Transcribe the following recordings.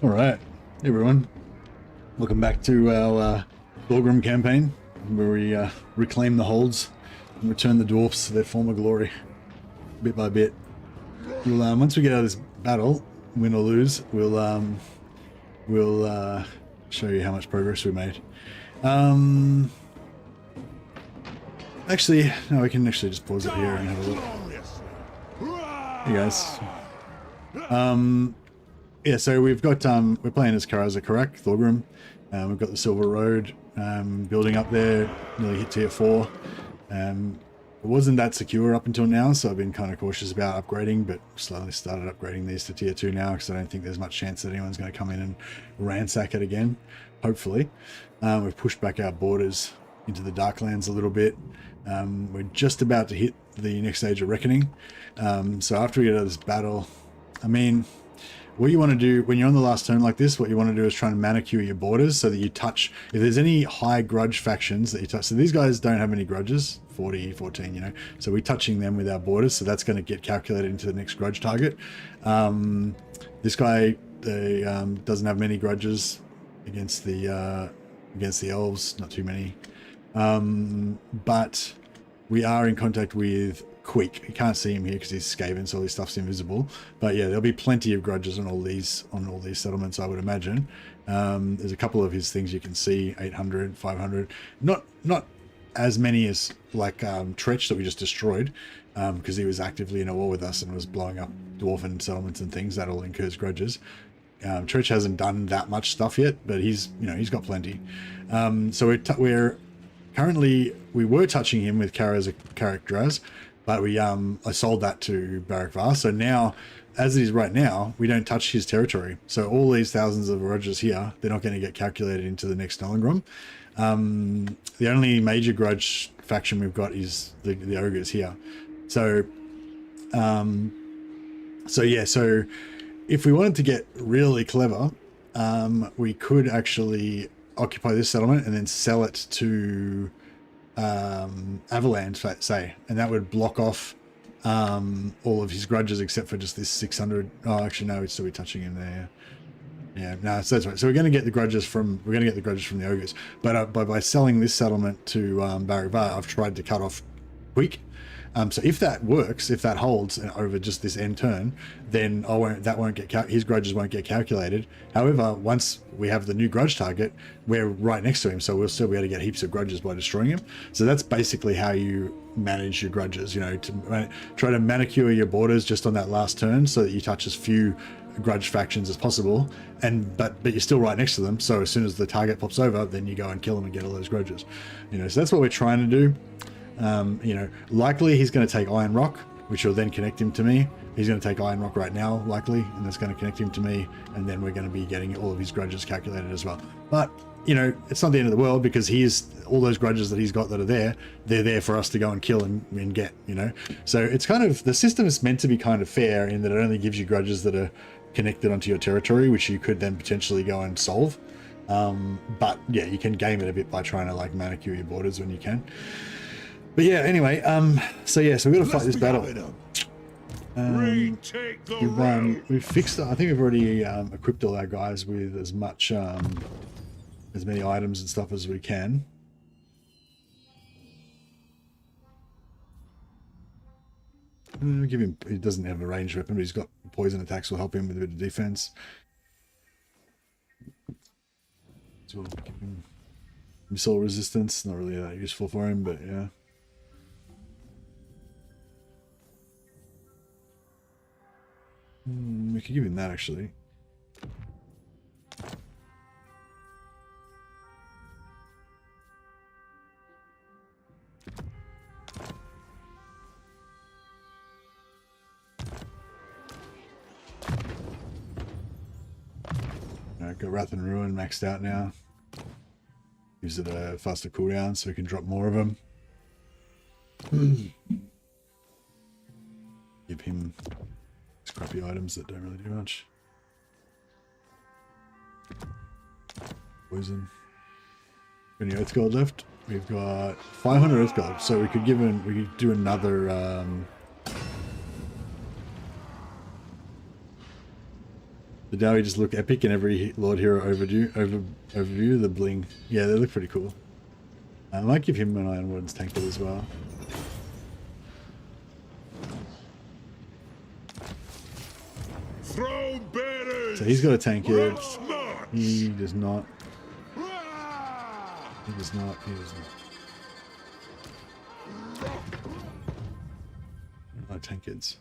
All right, everyone. Welcome back to our Thorgrim campaign, where we reclaim the holds and return the dwarfs to their former glory, bit by bit. We'll once we get out of this battle, win or lose, we'll show you how much progress we made. Actually, no, we can actually just pause it here and have a look. Hey guys. Yeah, so we've got we're playing as Karaza, correct? Thorgrim. We've got the Silver Road building up there, nearly hit tier 4. It wasn't that secure up until now, so I've been kind of cautious about upgrading, but slowly started upgrading these to tier 2 now because I don't think there's much chance that anyone's going to come in and ransack it again, hopefully. We've pushed back our borders into the Darklands a little bit. We're just about to hit the next stage of Reckoning. So after we get out of this battle, I mean, what you want to do when you're on the last turn like this, what you want to do is try and manicure your borders so that you touch, if there's any high grudge factions that you touch, so these guys don't have any grudges, 40, 14, you know, so we're touching them with our borders, so that's going to get calculated into the next grudge target. This guy doesn't have many grudges against the elves, not too many, but we are in contact with Quick. You can't see him here because he's Skaven, so all his stuff's invisible. But yeah, there'll be plenty of grudges on all these settlements, I would imagine. There's a couple of his things you can see, 800, 500. Not as many as like Tretch that we just destroyed, because he was actively in a war with us and was blowing up dwarven settlements and things. That all incurs grudges. Tretch hasn't done that much stuff yet, but he's got plenty. So we were touching him with Kara as a character, but I sold that to Barak Var. So now, as it is right now, we don't touch his territory. So all these thousands of grudges here, they're not going to get calculated into the next Nolengrom. The only major grudge faction we've got is the ogres here. So so if we wanted to get really clever, we could actually occupy this settlement and then sell it to Avalanche, say, and that would block off all of his grudges except for just this 600. Oh, actually no, we'd still be touching him there. Yeah, no, so that's right. So we're going to get the grudges from the ogres, but by selling this settlement to Barak Var, I've tried to cut off Quick. So if that works, if that holds over just this end turn, then his grudges won't get calculated. However, once we have the new grudge target, we're right next to him, so we'll still be able to get heaps of grudges by destroying him. So that's basically how you manage your grudges, you know, to try to manicure your borders just on that last turn so that you touch as few grudge factions as possible, but you're still right next to them, so as soon as the target pops over, then you go and kill them and get all those grudges, you know. So that's what we're trying to do. You know, likely he's going to take Iron Rock, which will then connect him to me. He's going to take Iron Rock right now, likely, and that's going to connect him to me, and then we're going to be getting all of his grudges calculated as well. But, you know, it's not the end of the world, because all those grudges that he's got that are there, they're there for us to go and kill and get, you know. So it's kind of, the system is meant to be kind of fair in that it only gives you grudges that are connected onto your territory, which you could then potentially go and solve. But yeah, you can game it a bit by trying to like manicure your borders when you can. But yeah, anyway, so we've got to fight this battle. We've fixed it. I think we've already equipped all our guys with as many items and stuff as we can. Give him. He doesn't have a ranged weapon, but he's got poison attacks. Will help him with a bit of defense. So we'll give him missile resistance. Not really that useful for him, but yeah. We could give him that, actually. Alright, got Wrath and Ruin maxed out now. Gives it a faster cooldown so we can drop more of them. Give him crappy items that don't really do much. Poison. Any Earth Gold left? We've got 500 Earth Gold, so we could do another The Dowie just look epic, and every Lord Hero overview, the bling. Yeah, they look pretty cool. I might give him an Iron Warden's tankard as well. So he's got a tankard. He does not. He does not. He does not. No tankards.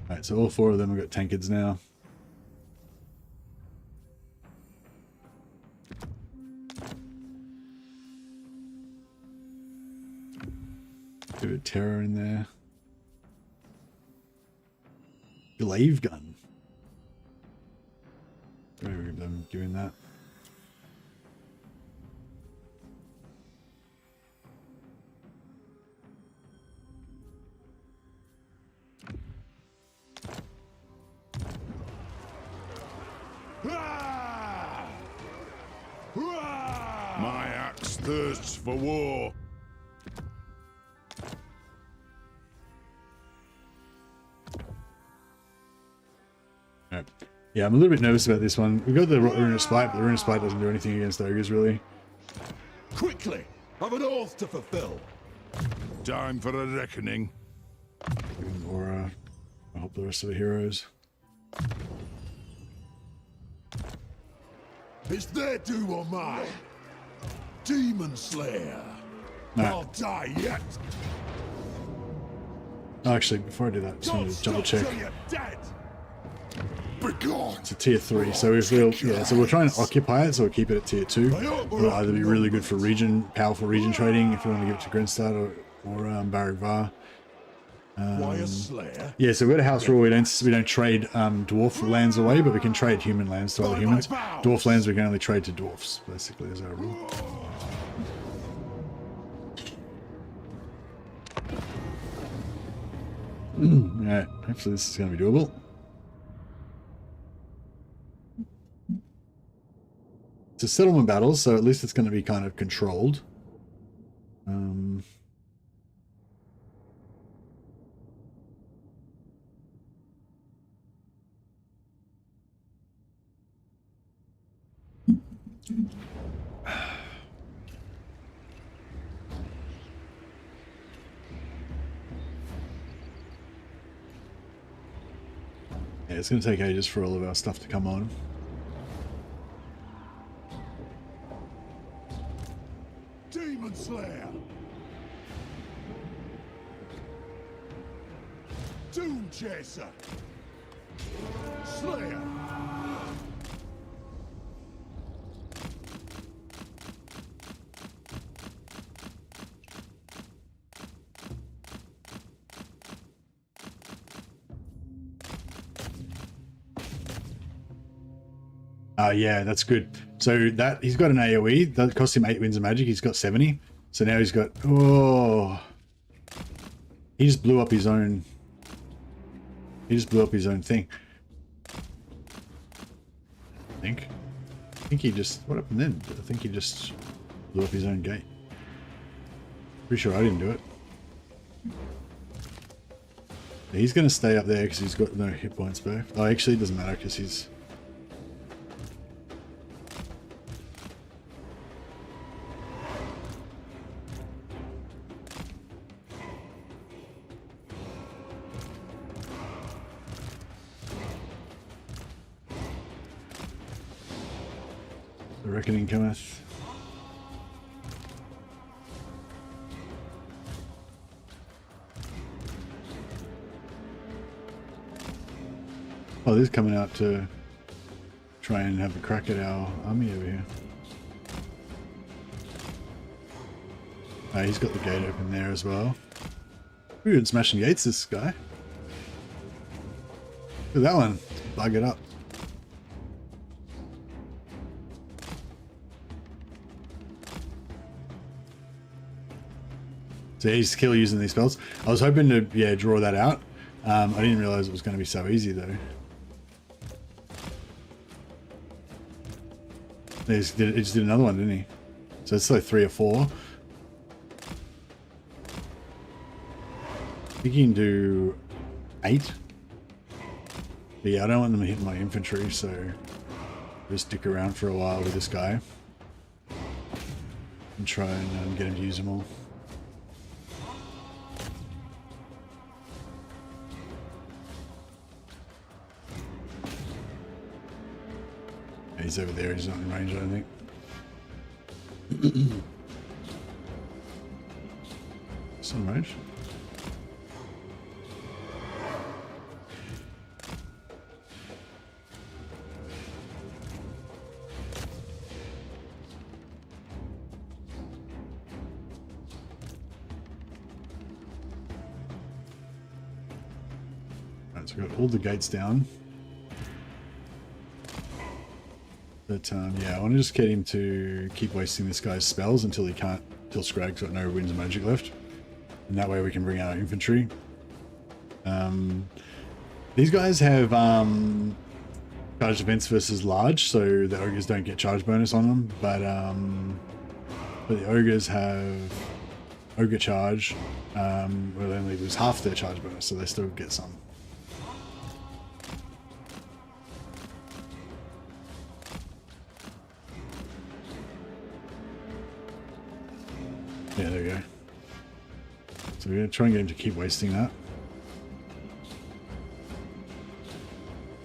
Alright, so all 4 of them have got tankards now. Bit of terror in there. Glaive gun. Where are them doing that? My axe thirsts for war. Right. Yeah, I'm a little bit nervous about this one. We've got the Rune of Spite, but the Rune of Spite doesn't do anything against ogres, really. Quickly! I've an oath to fulfill. Time for a reckoning. Give him Aura. I hope the rest of the heroes. It's their due or mine. Demon Slayer. I'll die yet. Oh, actually, before I do that, I just wanted to double check. It's a tier 3, so if we'll so we'll try and occupy it, so we'll keep it at tier 2. It'll either be really good for powerful region trading if we want to give it to Grenstad or Barrack Var. Yeah, so we've got a house rule. We don't trade dwarf lands away, but we can trade human lands to other humans. Dwarf lands we can only trade to dwarfs, basically, is our rule. Alright, hopefully this is going to be doable. It's a settlement battle, so at least it's going to be kind of controlled. Yeah, it's going to take ages for all of our stuff to come on. Demon Slayer. Doom Chaser. Slayer. Yeah, that's good. So that he's got an AoE that cost him 8 winds of magic. He's got 70. So now he's got he just blew up his own. He just blew up his own thing. I think he just, what happened then? I think he just blew up his own gate. Pretty sure I didn't do it. Yeah, he's going to stay up there because he's got no hit points back. Oh, actually it doesn't matter because he's. The reckoning cometh. Oh, this is coming out to try and have a crack at our army over here. He's got the gate open there as well. We're good smashing gates, this guy. Look at that one. Bug it up. So he's kill using these spells. I was hoping to draw that out. I didn't realize it was going to be so easy though. He just did another one, didn't he? So it's like 3 or 4. I think he can do 8. But yeah, I don't want them hitting my infantry, so just stick around for a while with this guy and try and get him to use them all. Yeah, he's over there, he's not in range, I don't think. Some range. Right, so we've got all the gates down. But yeah, I want to just get him to keep wasting this guy's spells until he can't, till Scrag's got no winds of magic left. And that way we can bring out our infantry. These guys have charge defense versus large, so the ogres don't get charge bonus on them. But the ogres have ogre charge, where they only lose half their charge bonus, so they still get some. Yeah, there we go. So we're going to try and get him to keep wasting that.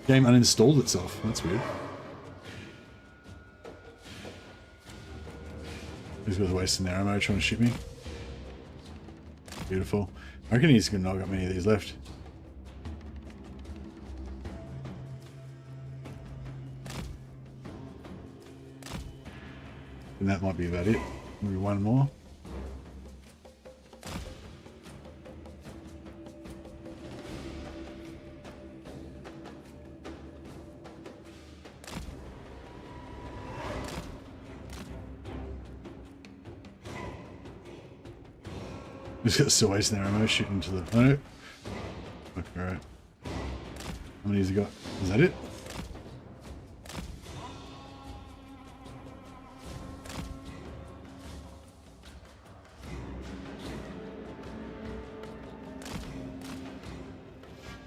Game uninstalled itself. That's weird. He's got wasting their ammo trying to shoot me. Beautiful. I reckon he's not got many of these left. And that might be about it. Maybe one more. Just got still wasting their ammo shooting to the... Oh no. Okay, alright. How many has he got? Is that it?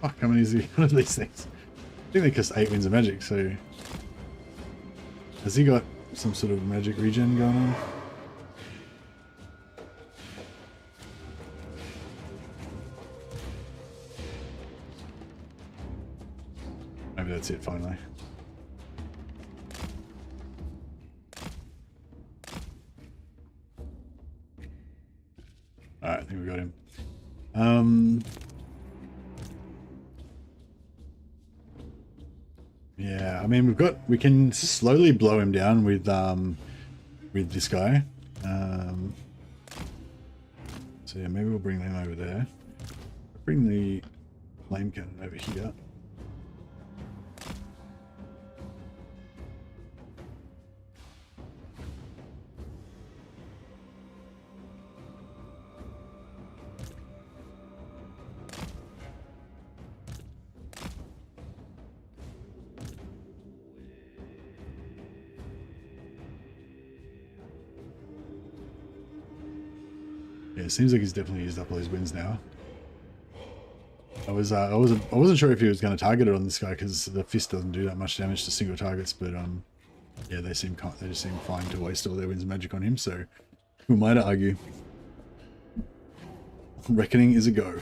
Fuck, how many is he got of these things? I think they cost 8 winds of magic, so... Has he got some sort of magic regen going on? Maybe that's it finally. Alright, I think we got him. Yeah, I mean we can slowly blow him down with this guy. So yeah, maybe we'll bring them over there. Bring the flame cannon over here. Yeah, it seems like he's definitely used up all his wins now. I wasn't sure if he was going to target it on this guy because the fist doesn't do that much damage to single targets, but yeah, they just seem fine to waste all their wins of magic on him. So who am I to argue? Reckoning is a go.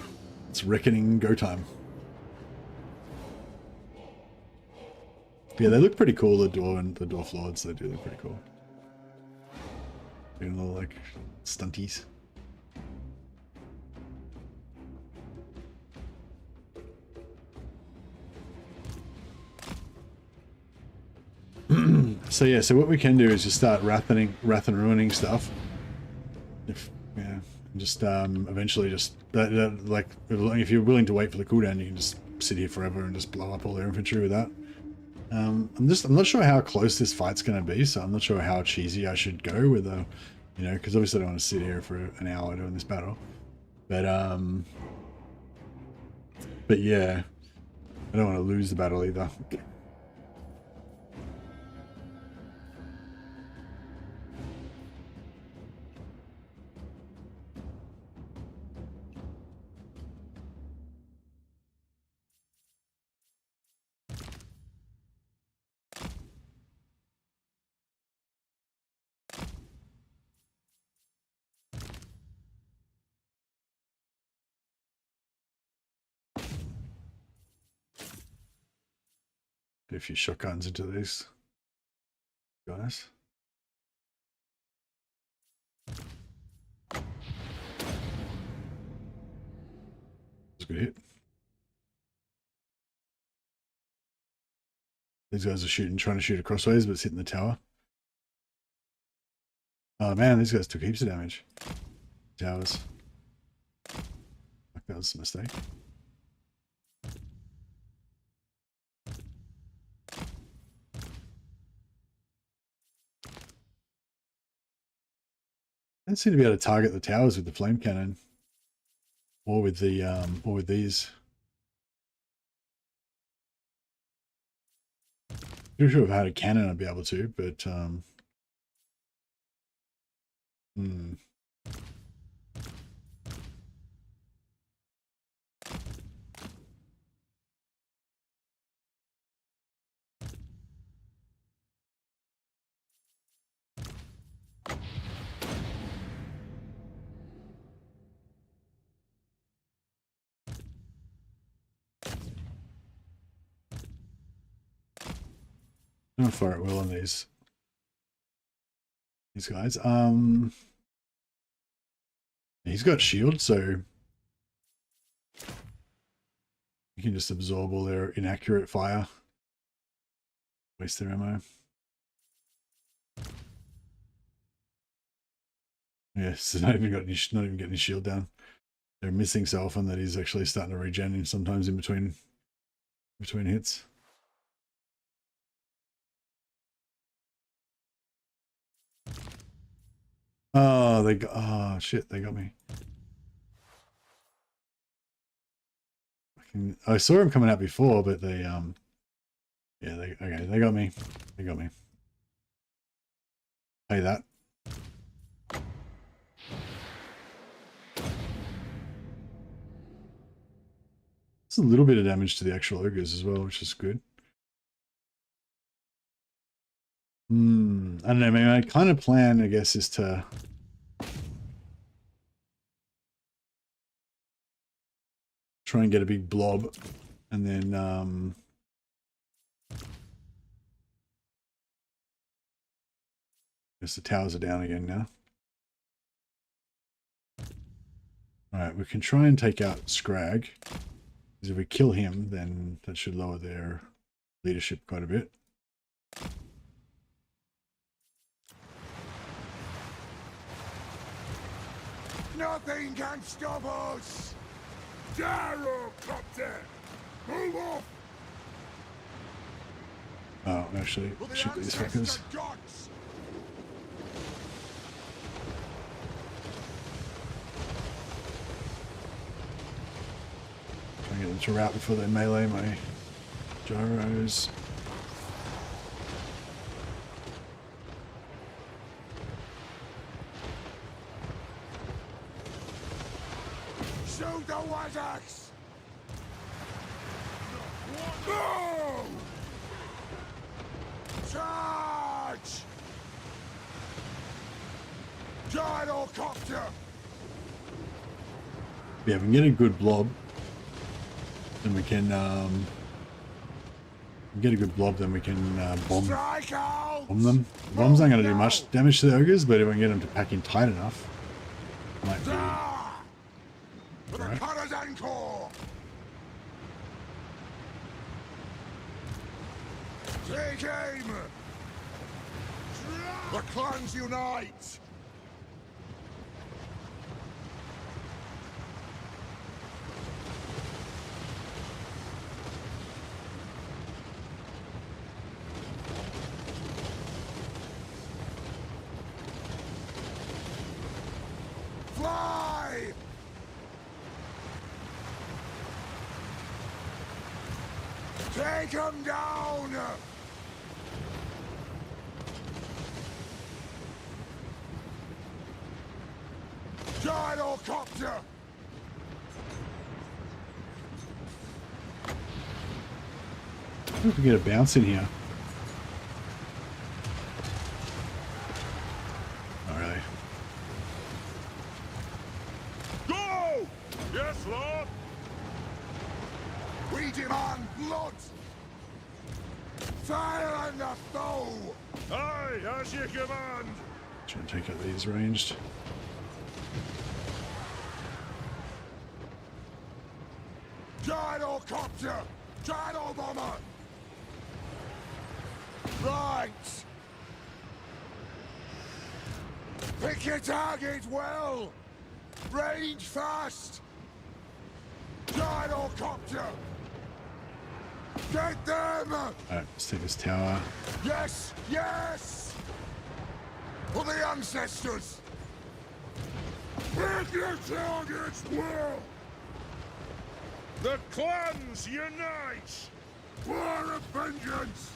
It's reckoning go time. Yeah, they look pretty cool. The dwarf lords, they do look pretty cool. Doing little like stunties. So yeah, so what we can do is just start wrath and ruining stuff. Yeah, just eventually just like if you're willing to wait for the cooldown, you can just sit here forever and just blow up all their infantry with that. I'm not sure how close this fight's going to be, so I'm not sure how cheesy I should go with a, you know, because obviously I don't want to sit here for an hour doing this battle. But yeah, I don't want to lose the battle either. a few shotguns into these guys. That's a good hit. These guys are trying to shoot across ways, but it's hitting the tower. Oh man, these guys took heaps of damage. Towers. That was a mistake. I don't seem to be able to target the towers with the flame cannon, or with the or with these. I'm sure if I had a cannon, I'd be able to, but I'm gonna fire it well on these guys. He's got shield, so you can just absorb all their inaccurate fire. Waste their ammo. Yes, not even getting his shield down. They're missing so often that he's actually starting to regen him sometimes in between hits. Oh shit, they got me. I saw him coming out before, but they yeah, they got me. They got me. Pay that. It's a little bit of damage to the actual ogres as well, which is good. I don't know, my kind of plan, I guess, is to try and get a big blob, and then I guess the towers are down again now. Alright, we can try and take out Scrag, because if we kill him, then that should lower their leadership quite a bit. Nothing can stop us! Gyrocopter! Move off! Oh, actually, shoot these fuckers. Try and get them to rout before they melee my gyros. Shoot the Wazax! No! Charge! Gyrocopter! Yeah, if we can get a good blob, then we can bomb them. The bombs aren't going to do much damage to the ogres, but if I can get them to pack in tight enough, might be alright. Take aim! The clans unite! Fly! Take him down! Gyrocopter! I hope we get a bounce in here. Not really. Go! Yes, Lord! We demand blood! Fire on the foe! Aye, as you command! Try and take out these ranged. Gyrocopter! Gyro bomber! Right! Pick your target well! Range fast! Gyrocopter! Get them! Alright, let's take this tower. Yes! Yes! For the ancestors! Pick your targets well! The clans unite! War of vengeance!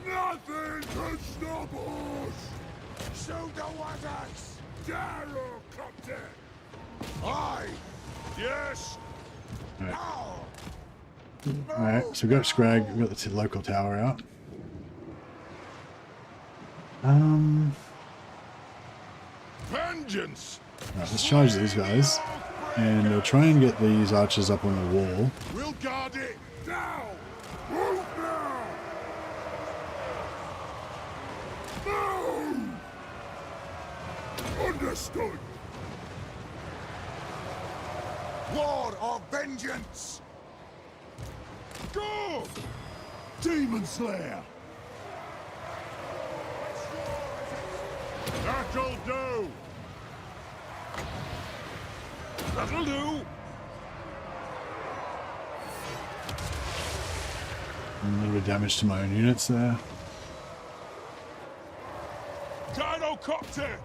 Nothing can stop us! Shoot the Wazaks! Gyrocopter! Aye! Yes! Alright, Now! alright, so we've got Scrag, we've got the local tower out. Vengeance! Alright, let's charge these guys. And we'll try and get these archers up on the wall. We'll guard it! Now! Move now! Move! Understood! War of vengeance! Go! Demon Slayer! That'll do! That'll do! A little bit of damage to my own units there. Gyrocopter!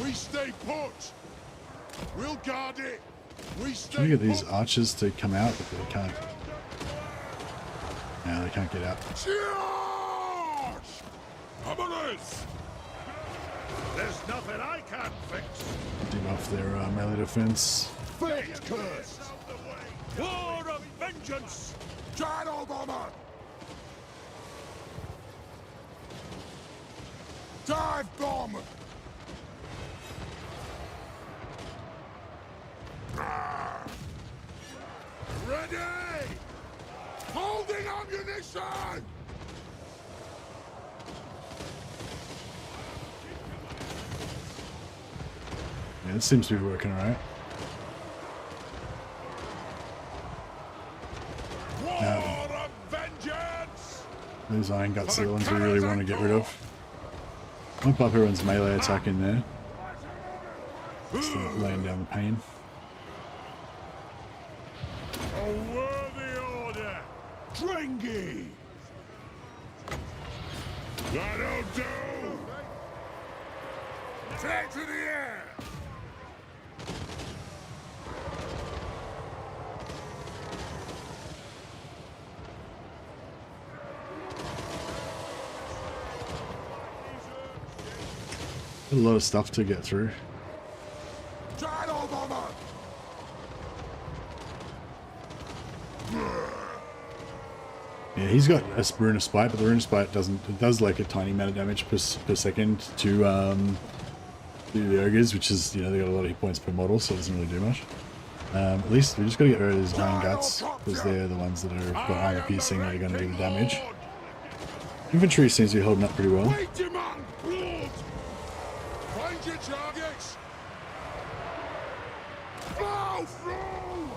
We stay put! We'll guard it! We stay Trying to get these put! archers to come out, but they can't. No, they can't get out. Charge! Hammers! There's nothing I can't fix! Debuff their melee defense. Fate curse! War of vengeance! Gyro bomber! Dive bomb! Ah! Ready! Holding ammunition! Yeah, this seems to be working alright. War of vengeance! Those iron guts are the ones we really want to get rid of. I'll buff everyone's melee attack in there. Start laying down the pain. A worthy order! Dringy! That'll do! Take to the air! A lot of stuff to get through. Gyro bomber! Yeah, he's got a Rune of Spite, but the Rune of Spite does like a tiny amount of damage per second to the ogres, which is, you know, they got a lot of hit points per model, so it doesn't really do much. At least we just got to get rid of these iron guts, because they're the ones that are got armor piercing that are going to do the damage. Infantry seems to be holding up pretty well. We demand blood! Find your targets! Blow through!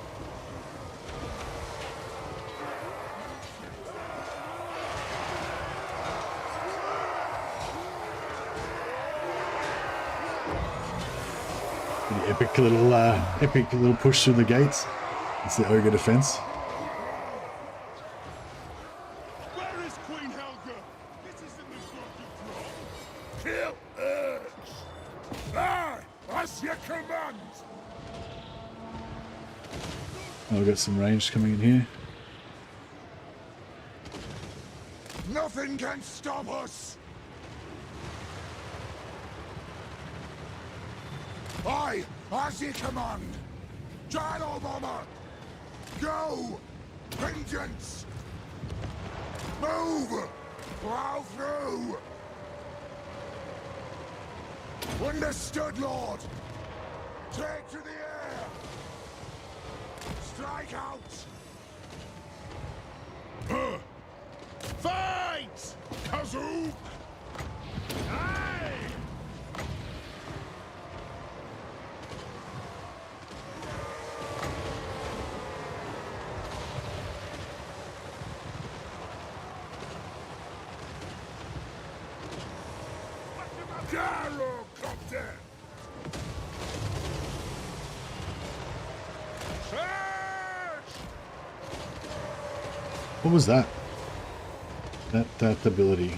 Pretty epic little push through the gates. It's the ogre defense. Where is Queen Helga? This isn't the Kill urge! Aye! As you command! Oh, we've got some range coming in here. Nothing can stop us! Aye, as you command! Gyro bomber! Go! Vengeance! Move! Plow through! Understood, Lord. Take to the air. Strike out. Fight! Kazoo! Aye! Gyrocopter! Search! What was that? That ability.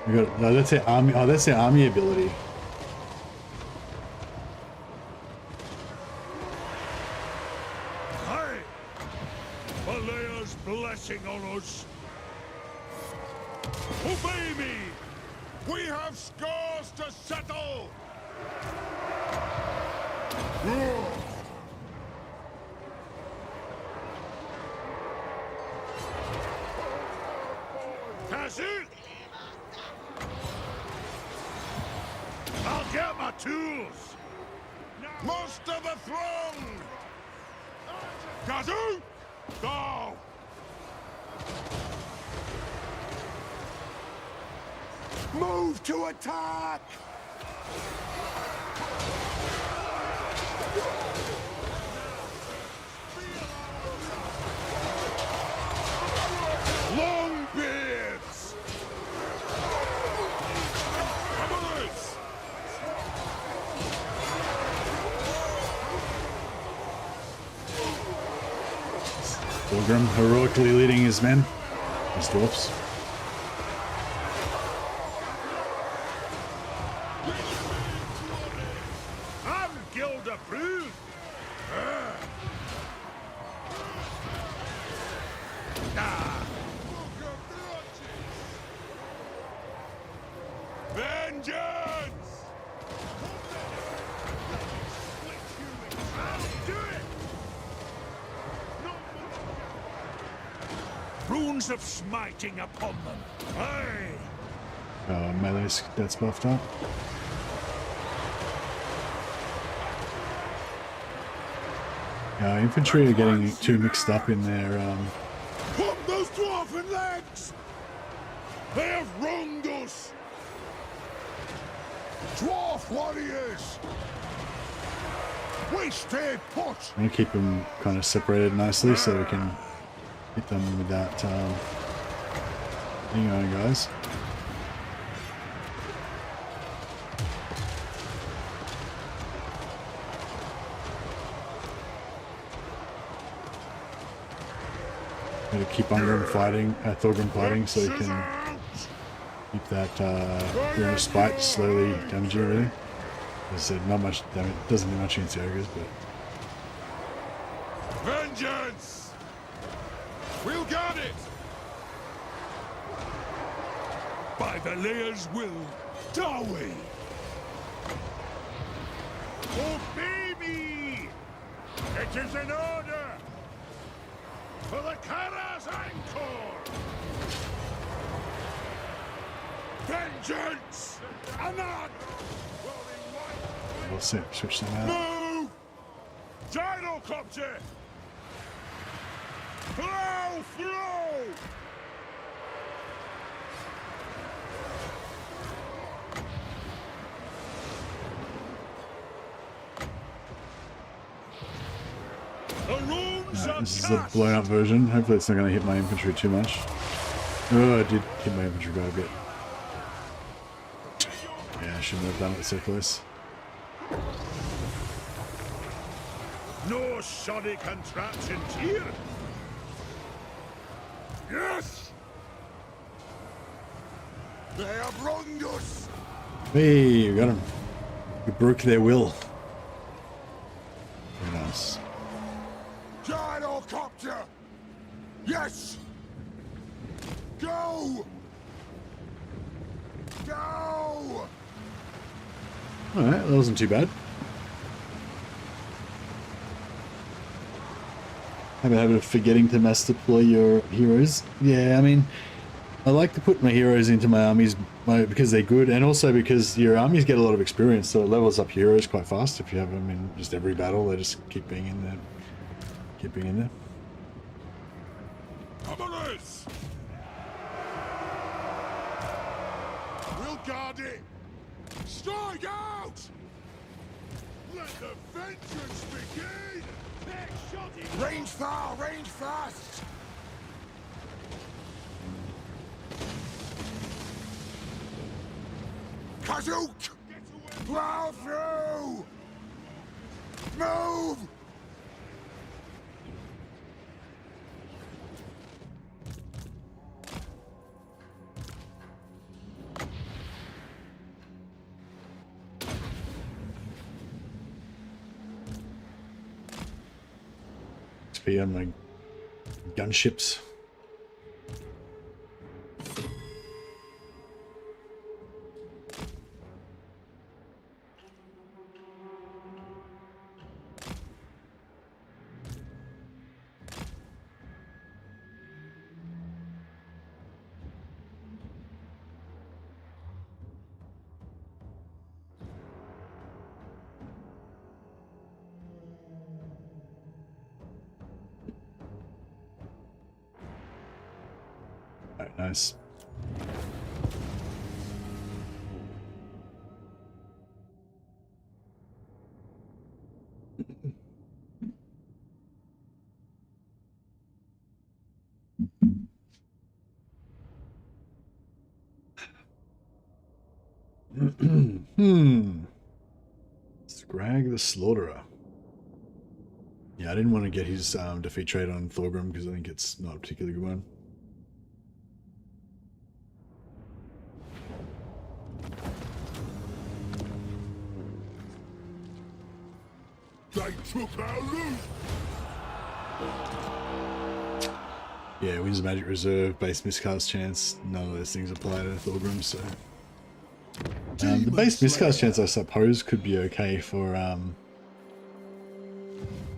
We got no, that's their army. Oh, that's their army ability. Aye! Valea's blessing on us. Obey me! We have scores to settle! That's it! I'll get my tools! Muster the throng! Kazoo! Go! Move to attack! Longbeards! Hammers! Thorgrim heroically leading his men, his dwarfs. I'm guild approved! Vengeance! I'll do it! Runes of smiting upon them. Aye! Melee that's buffed up. Infantry are getting too mixed up in their Pop those dwarven legs! They have wronged us! Dwarf warriors! We stay put! I'm gonna keep them kind of separated nicely so we can hit them with that hang on, guys. Gotta keep on them fighting, Thorgrim fighting, so we can keep that Rune of Spite slowly damaging everything. As I said, not much damage, doesn't do much against the ogres, but Vengeance! We'll guard it! By the Lea's will, Dawi! Obey me! It is an order! For the Kara's Anchor! Vengeance! Anon! we'll switch them out. Move! Gyrocopter! Flow! Flow! The runes are This is a blown up version. Hopefully it's not going to hit my infantry too much. Oh, I did hit my infantry quite a bit. Yeah, I shouldn't have done it so close. No shoddy contraptions here. Yes! They have wronged us! Hey, we got him. We broke their will. Very nice. Gyrocopter! Yes! Go! Go! Alright, that wasn't too bad. Have a habit of forgetting to mass deploy your heroes. Yeah, I mean, I like to put my heroes into my armies because they're good, and also because your armies get a lot of experience, so it levels up your heroes quite fast if you have them in just every battle. They just keep being in there. Keep being in there. Hammerers! We'll guard it! Strike out! Let the vengeance begin! Range far, range fast! Kazook! Plow through! Move! XP on my gunships. Alright, nice. Scrag the Slaughterer. Yeah, I didn't want to get his defeat trade on Thorgrim because I think it's not a particularly good one. They took our loot! Yeah, wins magic reserve, base miscast chance. None of those things apply to Thorgrim, so the base miscast chance, I suppose, could be okay for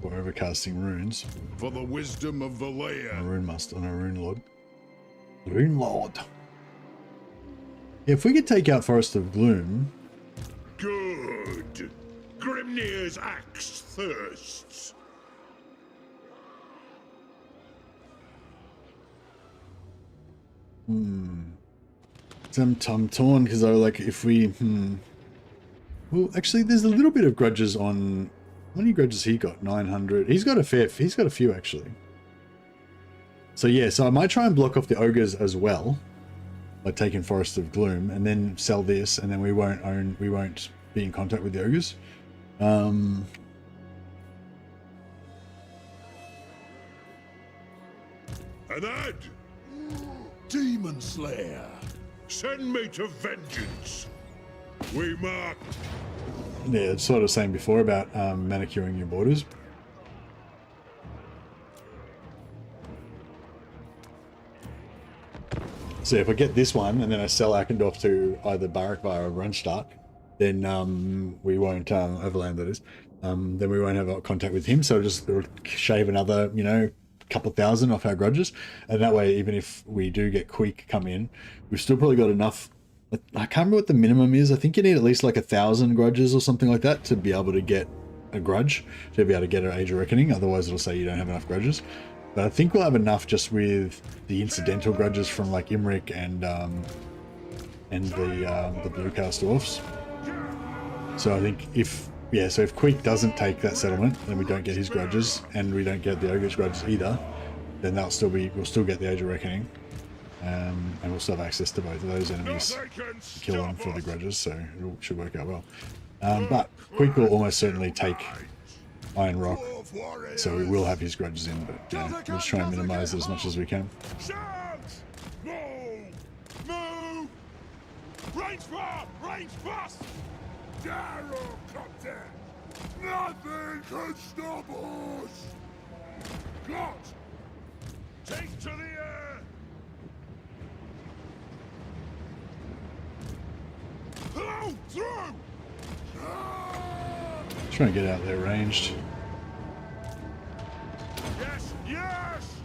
overcasting runes. For the wisdom of On a Valea. rune master, on a rune lord. Rune lord. Yeah, if we could take out Forest of Gloom. Good. Grimnir's axe thirsts. I'm torn because I like if we. Well, actually, there's a little bit of grudges on. How many grudges he got? 900. He's got a few actually. So yeah, so I might try and block off the ogres as well, by taking Forest of Gloom, and then sell this, and then we won't be in contact with the ogres. An ad! Demon Slayer. Send me to vengeance. We mark. Yeah, it's sort of saying before about manicuring your borders. So if I get this one and then I sell Akendorf to either Barakvar or Runstart, then we won't overland, that is. Then we won't have contact with him. So it'll shave another, couple thousand off our grudges, and that way, even if we do get Queek come in, we've still probably got enough. I can't remember what the minimum is. I think you need at least like 1,000 grudges or something like that to be able to get a grudge, to be able to get an Age of Reckoning. Otherwise, it'll say you don't have enough grudges. But I think we'll have enough just with the incidental grudges from like Imric and the Blue Cast Dwarfs. So I think if Queek doesn't take that settlement, then we don't get his grudges, and we don't get the Ogre's grudges either, then we'll still get the Age of Reckoning, and we'll still have access to both of those enemies to kill them for the grudges, so it should work out well. But Queek will almost certainly take Iron Rock, so we will have his grudges in, but we'll just try and minimize it as much as we can. Shout! Move! Move! Range far! Range fast! Gyrocopter! Nothing can stop us! Got! Take to the air! Hello! Through! Try and get out there ranged. Yes! Yes!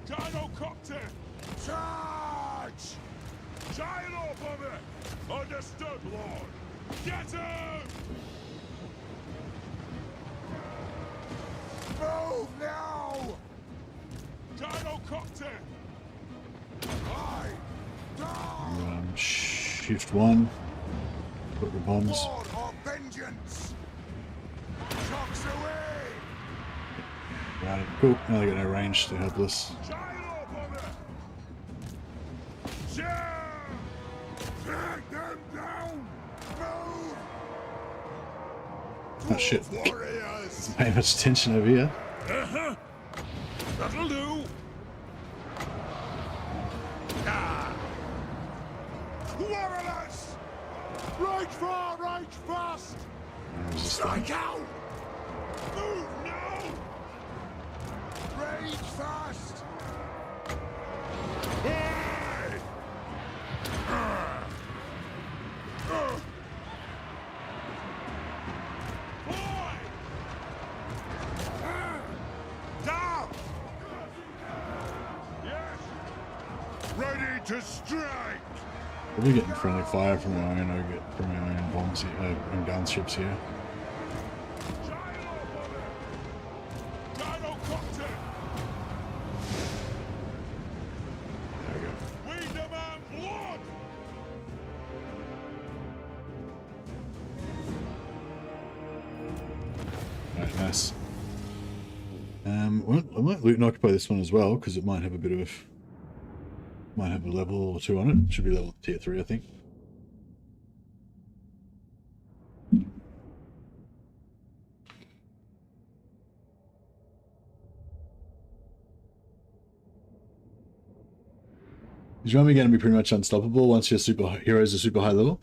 Gyrocopter! Charge! bastard lord! Get him! Move now! Dino Copter! Aye! Down! Shift 1. Put the bombs. Lord of vengeance! Chucks away! Right, cool. Now they got no range. They're helpless. Gyro bomber! Jam! Take them down! Move! Oh shit. Dwarf warriors! Pay much attention over here. Uh-huh. That'll do. Ah. Warriors! Right far, right fast! Strike out! Move now! Rage fast! Aye! Boy! Down! Yes! Ready to strike! We're getting friendly fire from our own bombs here, and gunships here. Dino Copter! There we go. We demand blood! Alright, nice. Well, I might loot and occupy this one as well because it might have a bit of, might have a level or 2 on it. It should be level tier 3, I think. Is your army going to be pretty much unstoppable once your superheroes are super high level?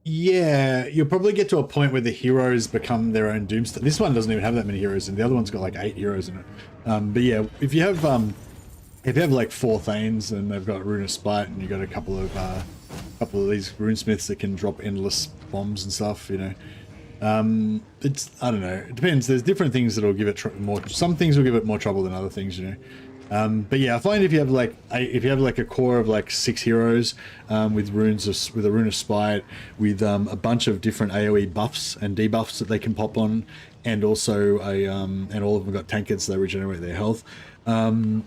Yeah, you'll probably get to a point where the heroes become their own doomsday. This one doesn't even have that many heroes, and the other one's got like 8 heroes in it. But yeah, if you have like 4 Thanes and they've got Rune of Spite, and you've got a couple of these runesmiths that can drop endless bombs and stuff, you know. It's, I don't know, it depends. There's different things that'll give it more. Some things will give it more trouble than other things, you know. But yeah, I find if you have like a core of like 6 heroes with a Rune of Spite, with a bunch of different AoE buffs and debuffs that they can pop on, and also and all of them got tankers, so they regenerate their health. Then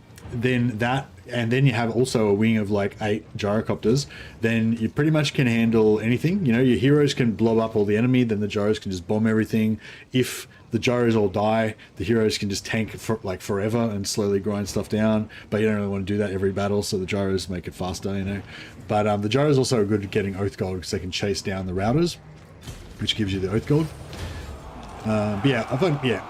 you have also a wing of like 8 gyrocopters, then you pretty much can handle anything. You know, your heroes can blow up all the enemy, then the gyros can just bomb everything. If the gyros all die, the heroes can just tank for like forever and slowly grind stuff down, but you don't really want to do that every battle, so the gyros make it faster, you know. But the gyros also are good at getting Oath Gold because they can chase down the routers, which gives you the Oath Gold. But yeah, I thought, yeah,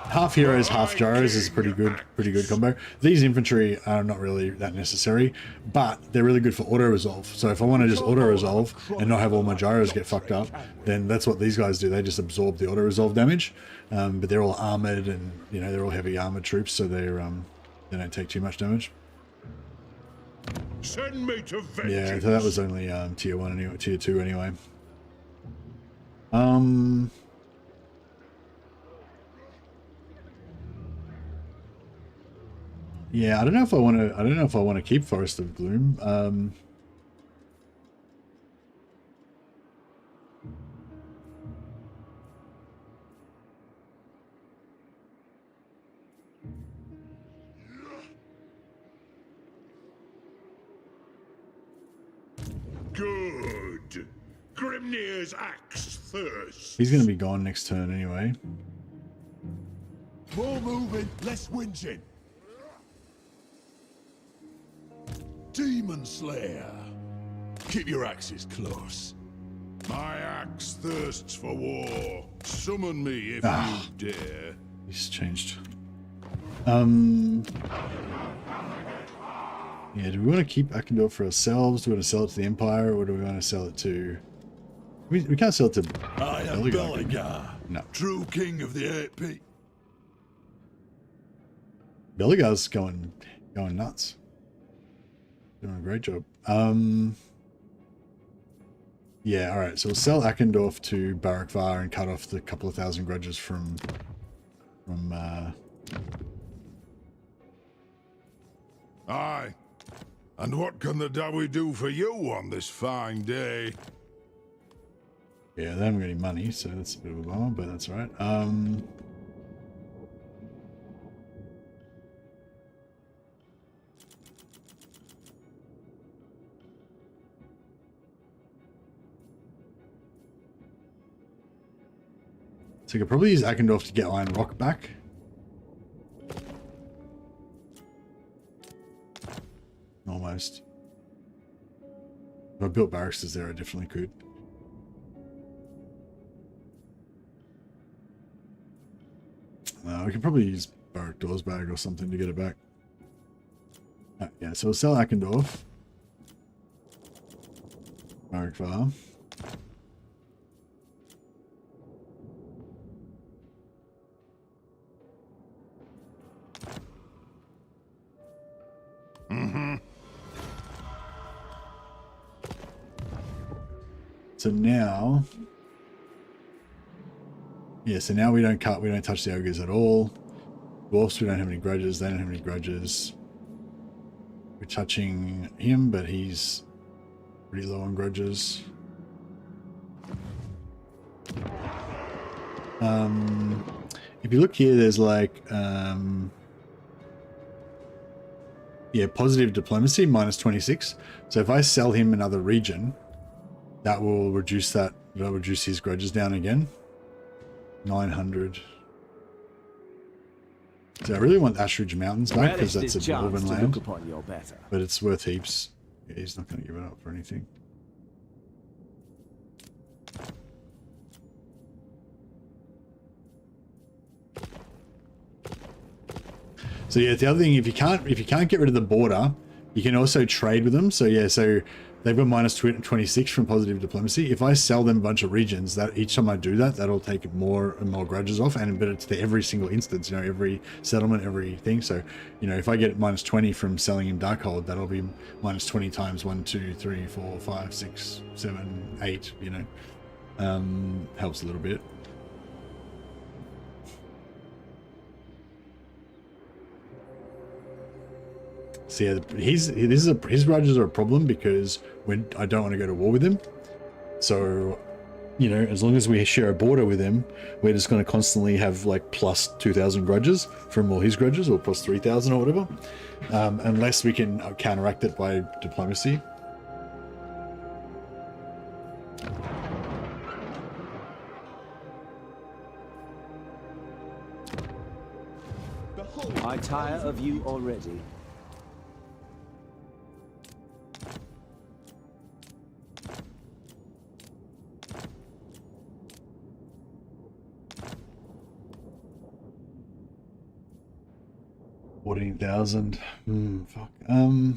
half heroes, half gyros is a pretty good combo. These infantry are not really that necessary, but they're really good for auto-resolve. So if I want to just auto-resolve and not have all my gyros get fucked up, then that's what these guys do. They just absorb the auto-resolve damage. But they're all armored, and you know, they're all heavy armored troops, so they don't take too much damage. Send me to vengeance. Yeah, so that was only tier 1 anyway, tier 2 anyway. Yeah, I don't know if I want to keep Forest of Gloom. Good. Grimnir's axe thirst. He's going to be gone next turn anyway. More moving, less whinging. Demon Slayer. Keep your axes close. My axe thirsts for war. Summon me if you dare. He's changed. Yeah, do we want to keep Akendorf for ourselves? Do we want to sell it to the Empire, or do we want to sell it to... We can't sell it to... I am Beligar, No. true king of the 8P. Beligar's going nuts. Doing a great job. Yeah, alright, so we'll sell Akendorf to Barakvar and cut off the couple of thousand grudges from Aye. And what can the Dawi do for you on this fine day? Yeah, they haven't got any money, so that's a bit of a bummer, but that's all right. So I could probably use Akendorf to get Iron Rock back. Almost. If I built barracks there, I definitely could. We could probably use Barrack Doors Bag or something to get it back. Yeah, so we'll sell Akendorf. Barrack Farm. So now, yeah, so now we don't touch the ogres at all. Dwarfs, we don't have any grudges, they don't have any grudges. We're touching him, but he's pretty low on grudges. If you look here, there's like, yeah, positive diplomacy, minus 26. So if I sell him another region, that will reduce that'll reduce his grudges down again. 900. So I really want Ashridge Mountains back because that's a dwarven land. But it's worth heaps. Yeah, he's not going to give it up for anything. So yeah, the other thing, if you can't get rid of the border, you can also trade with them. So yeah, so they've got minus 26 from positive diplomacy. If I sell them a bunch of regions, that each time I do that, that'll take more and more grudges off. But it's to every single instance, you know, every settlement, everything. So, you know, if I get minus 20 from selling him Darkhold, that'll be minus 20 times 1, 2, 3, 4, 5, 6, 7, 8. You know, helps a little bit. So yeah, his grudges are a problem because I don't want to go to war with him. So, you know, as long as we share a border with him, we're just going to constantly have like plus 2,000 grudges from all his grudges, or plus 3,000 or whatever, unless we can counteract it by diplomacy. I tire of you already. $14,000. Fuck. I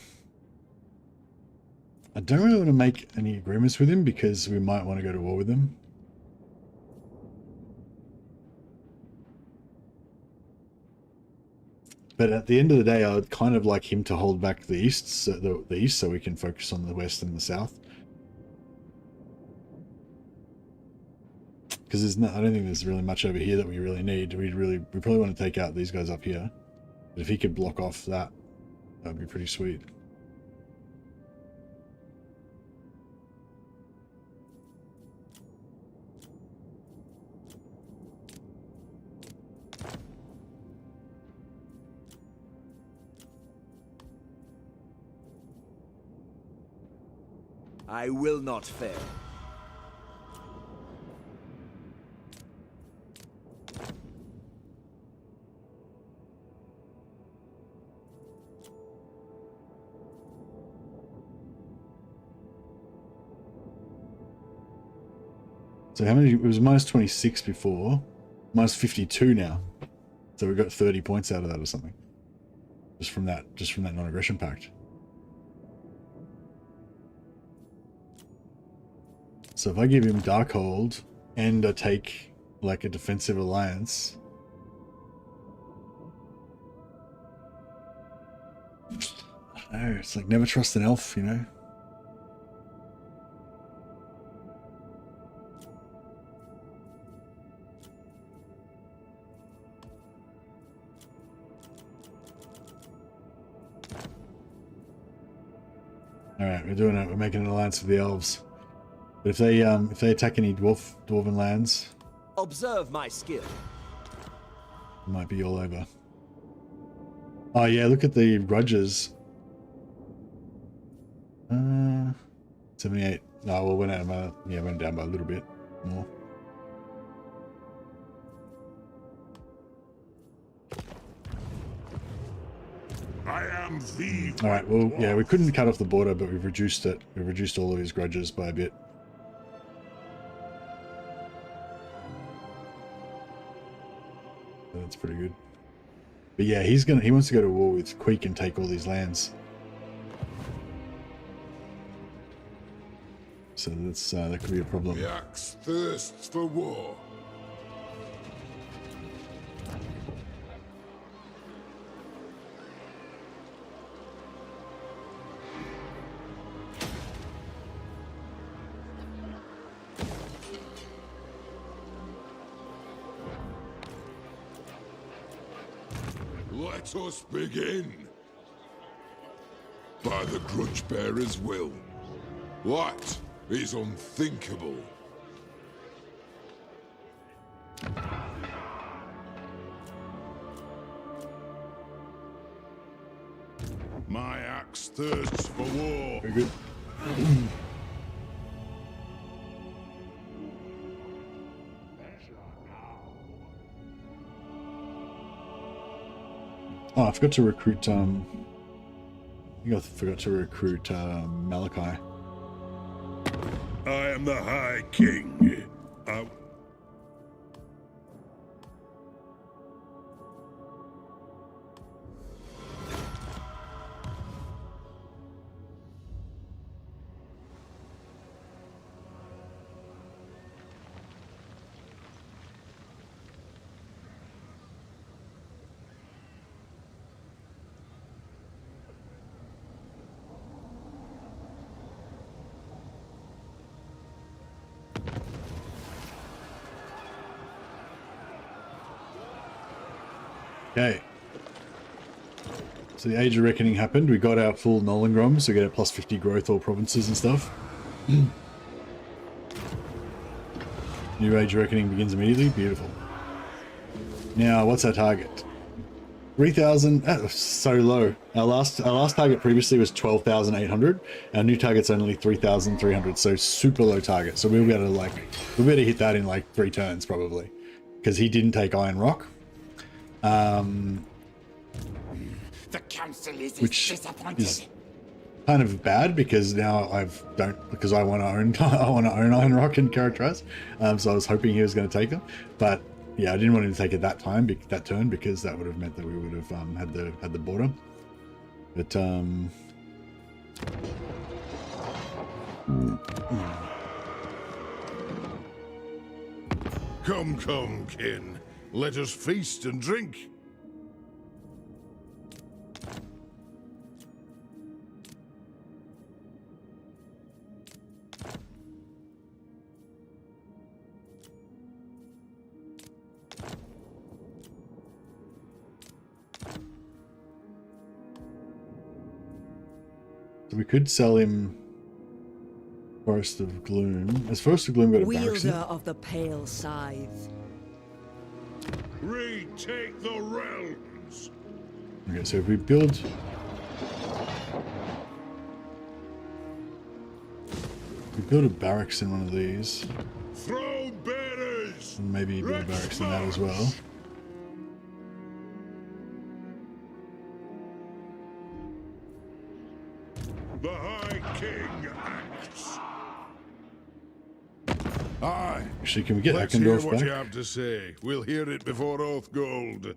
don't really want to make any agreements with him because we might want to go to war with him. But at the end of the day, I would kind of like him to hold back the east, so we can focus on the west and the south. Because I don't think there's really much over here that we really need. We probably want to take out these guys up here. But if he could block off that would be pretty sweet. I will not fail. So how many? It was minus 26 before, minus 52 now. So we got 30 points out of that or something. Just from that non-aggression pact. So if I give him Darkhold and I take like a defensive alliance, I don't know, it's like never trust an elf, you know? All right, we're doing it. We're making an alliance with the elves. But if they attack any dwarven lands, Observe my skill. it might be all over. Oh yeah, look at the grudges. 78. No, well, went down by a little bit more. I am the. All right. Well, yeah, we couldn't cut off the border, but we've reduced it. We've reduced all of his grudges by a bit. So that's pretty good. But yeah, he wants to go to war with Queek and take all these lands. So that's that could be a problem. The axe thirsts for war. Let us begin. By the grudge bearer's will. That is unthinkable. My axe thirsts for war. Very good. Oh, I forgot to recruit, I think I forgot to recruit, Malachi. I am the High King. Okay. So the Age of Reckoning happened. We got our full Nollengrom, so we get a plus 50 growth all provinces and stuff. New Age of Reckoning begins immediately. Beautiful. Now, what's our target? 3,000. So low. Our last target previously was 12,800. Our new target's only 3,300. So super low target. So we'll be able to hit that in like 3 turns probably, because he didn't take Iron Rock. The council is Which disappointed. is kind of bad because now I want to own Iron Rock and characterize. So I was hoping he was going to take them, but yeah, I didn't want him to take it that turn because that would have meant that we would have had the border. But Come, kin. Let us feast and drink. so we could sell him Forest of Gloom. Has Forest of Gloom got a barracks in it? Wielder of the pale scythe. Retake the realms. Okay, so if we build a barracks in one of these, Throne bearers. and maybe build a barracks in that as well. The High King acts. Aye. Actually, can we get Let's hear Eckendorf what you back? have to say. We'll hear it before Oathgold.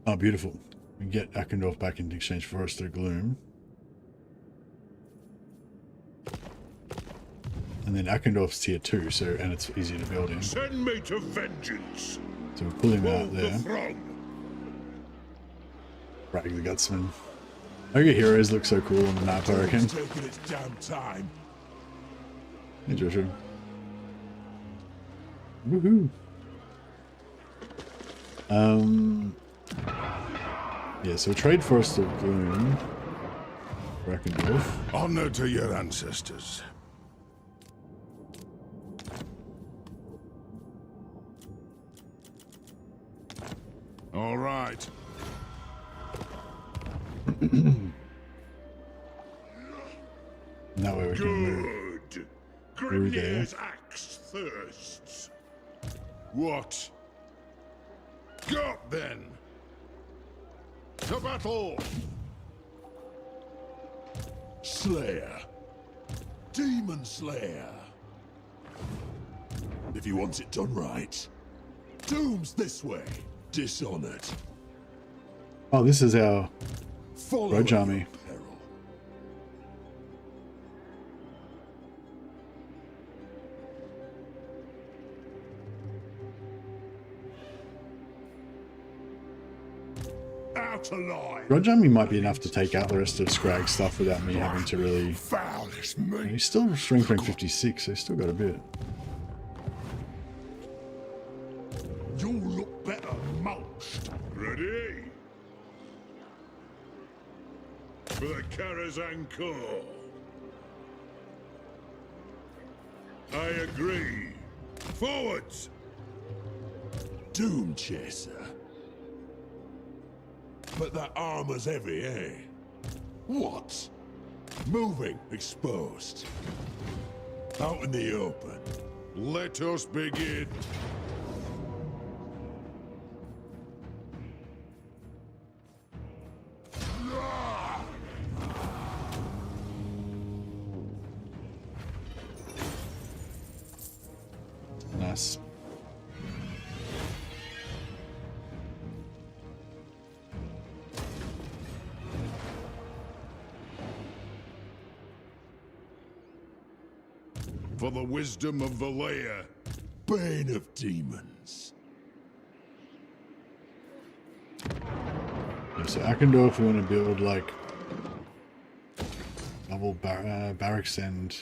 Oh, beautiful. We can get Eckendorf back in exchange for Forest of Gloom. And then Eckendorf's tier 2, and it's easier to build in. So Send me to vengeance. we'll pull him out Hold the there. throne. Rag the Gutsman. Ogre Heroes look so cool on the map, I reckon. It's taking its damn time. Hey, Joshua. Woohoo. Yeah, so trade Forest of Gloom. Brackendorf. Honor to your ancestors. All right. That way we can move. Good. Through there. Grimnir's axe thirsts. What? Got then. To battle. Slayer. Demon Slayer. If you want it done right. Doom's this way. Dishonored. Oh, this is our Follow Grudge at army. your peril. Out alive. Grudge Army might be enough to take out the rest of Scrag's stuff without me having to really... Foul is me. He's still strength rank 56, so he's still got a bit. You look better mulched. Ready? For the Karazhan Corps. I agree. Forwards! Doom Chaser. But that armor's heavy, eh? What? Moving exposed. Out in the open. Let us begin. Nice. For the wisdom of Valea. Bane of demons. Yeah, so Akendorf, we want to build like double barracks and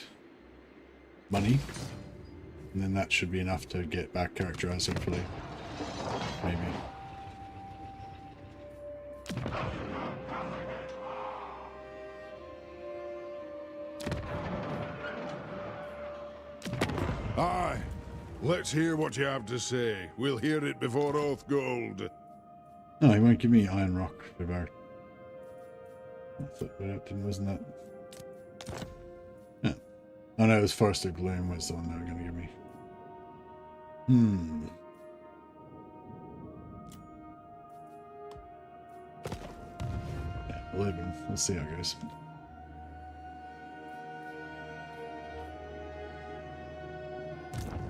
money. And then that should be enough to get back characterized, hopefully. Maybe. Aye. Let's hear what you have to say. We'll hear it before Oathgold. No, he won't give me Iron Rock for barrack. I thought that wasn't that. Yeah. Oh no, it was Forest of Gloom was the one they were going to give me. Yeah, 11. We'll see how it goes.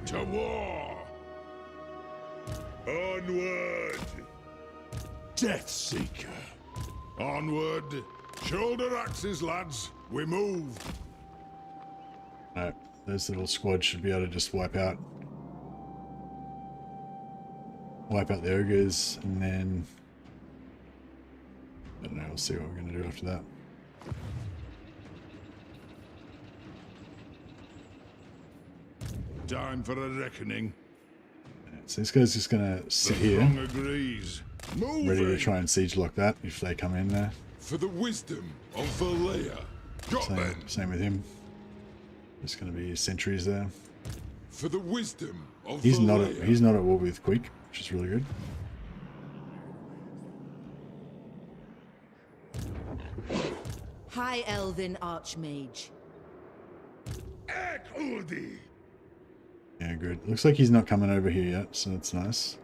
To war! Onward! Death Seeker. Onward! Shoulder axes, lads! We move! Alright, those little squads should be able to just wipe out the ogres, and then I don't know, we'll see what we're going to do after that. Time for a reckoning. So this guy's just going to sit The here, throng agrees. Moving! ready to try and siege lock that if they come in there. For the wisdom of Valea. Got then! Same with him. There's going to be sentries there. For the wisdom of He's Valea. not at war with Quick, which is really good. High Elven Archmage. Ek Udi! Yeah, good. Looks like he's not coming over here yet, so that's nice.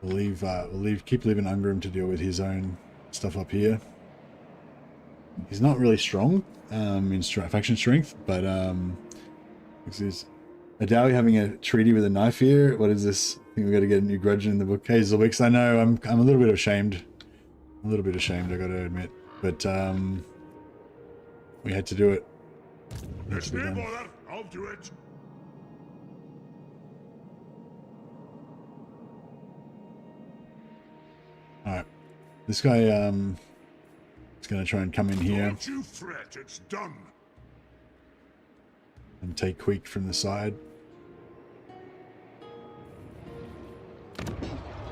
Keep leaving Ungrim to deal with his own stuff up here. He's not really strong in faction strength, but this is Adawi having a treaty with a knife here. What is this? I think we got to get a new grudge in the book. Hazelwicks, I know I'm a little bit ashamed. I got to admit, but we had to do it. It's me, brother. I'll do it. Alright. This guy is going to try and come in here Don't you fret, it's done. and take Queek from the side.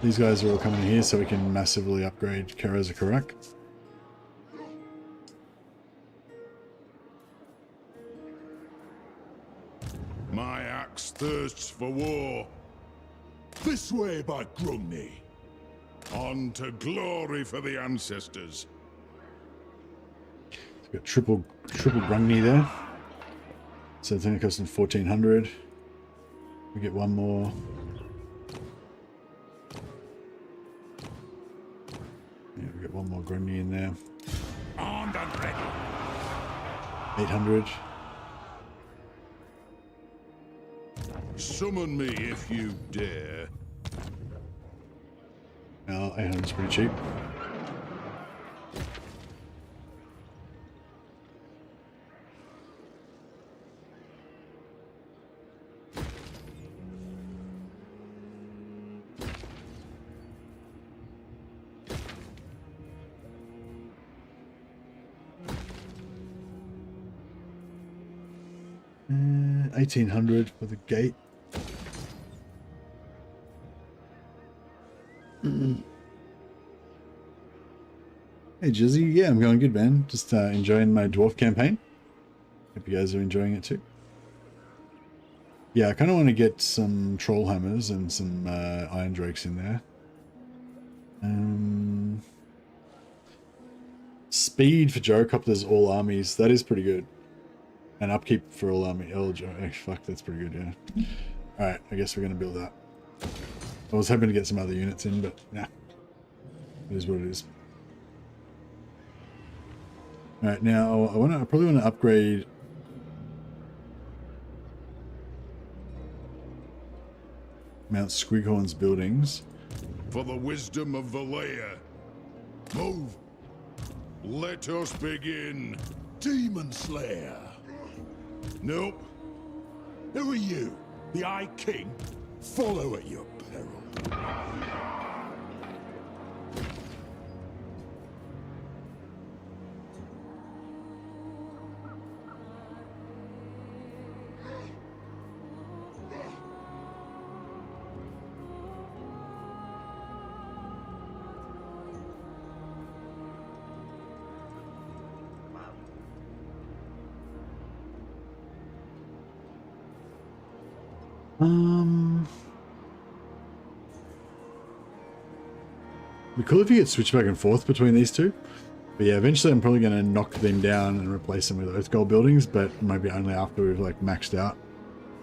These guys are all coming in here so we can massively upgrade Karazakarak. My axe thirsts for war. This way, by Grumney. On to glory for the ancestors. We've got triple Grungni there. So it's only costing 1400. We get one more. Yeah, we get one more Grungni in there. Armed and ready. 800. Summon me if you dare. Now 800 is pretty cheap. Uh, 1800 for the gate. Hey Jizzy, yeah, I'm going good, man. Just enjoying my dwarf campaign. Hope you guys are enjoying it too. Yeah, I kind of want to get some troll hammers and some iron drakes in there. Speed for gyrocopters, all armies. That is pretty good. And upkeep for all army. Oh, fuck, that's pretty good. Yeah. All right, I guess we're gonna build that. I was hoping to get some other units in, but nah. It is what it is. Alright, now I probably want to upgrade Mount Squighorn's buildings. For the wisdom of Valea. Move. Let us begin. Demon Slayer. Nope. Who are you? The Eye King? Follow at your peril. It'd be cool if you could switch back and forth between these two. But yeah, eventually I'm probably going to knock them down and replace them with Oath Gold buildings, but maybe only after we've like maxed out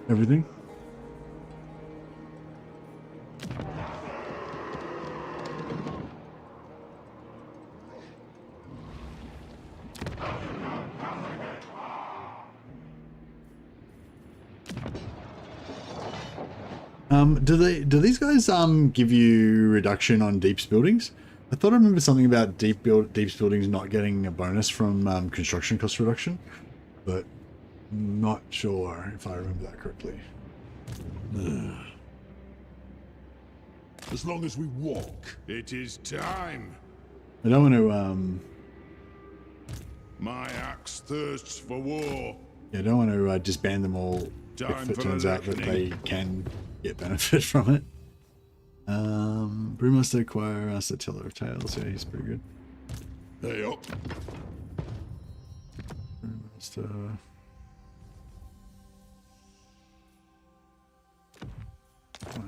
everything. Do these guys give you reduction on deeps buildings? I thought I remember something about deeps buildings not getting a bonus from construction cost reduction, but not sure if I remember that correctly. As long as we walk. It is time. I don't want to My axe thirsts for war. yeah, I don't want to disband them all Time if it for turns the out that reckoning. they can get benefit from it. Brewmaster acquire us a Teller of Tales. Yeah, he's pretty good. Hey up. Brewmaster.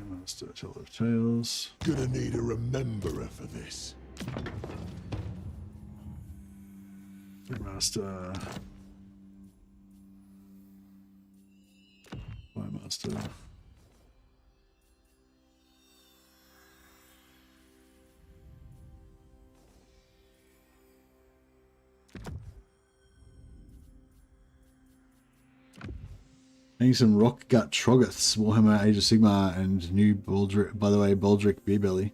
Master Teller of Tales. Gonna need a rememberer for this. Brewmaster. Master. Getting some Rock Gut Troggoths, Warhammer Age of Sigmar, and new Baldric, by the way, Baldric Beerbelly.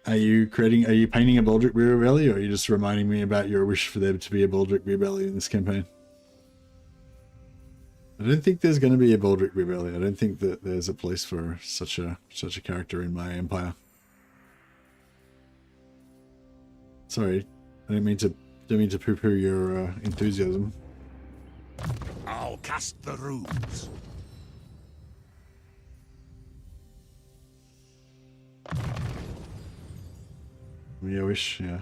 Are you painting a Baldric Beerbelly, or are you just reminding me about your wish for there to be a Baldric Beerbelly in this campaign? I don't think there's going to be a Baldric Beerbelly. I don't think that there's a place for such a character in my empire. Sorry, I didn't mean to poo-poo your enthusiasm. I'll cast the runes. Yeah, wish, yeah.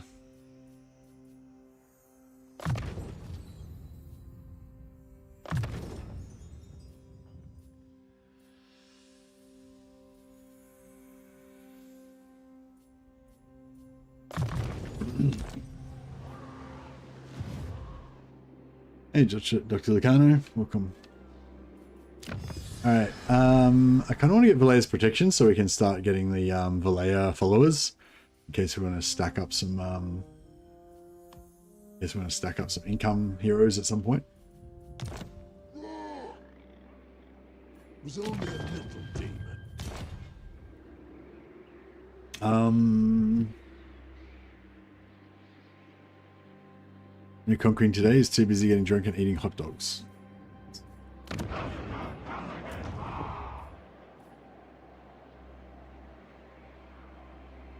Hey, Dr. Lucano, welcome. Alright, I kind of want to get Valea's protection so we can start getting the Valea followers in case we want to stack up some income heroes at some point. Was only a little demon. New conquering today is too busy getting drunk and eating hot dogs.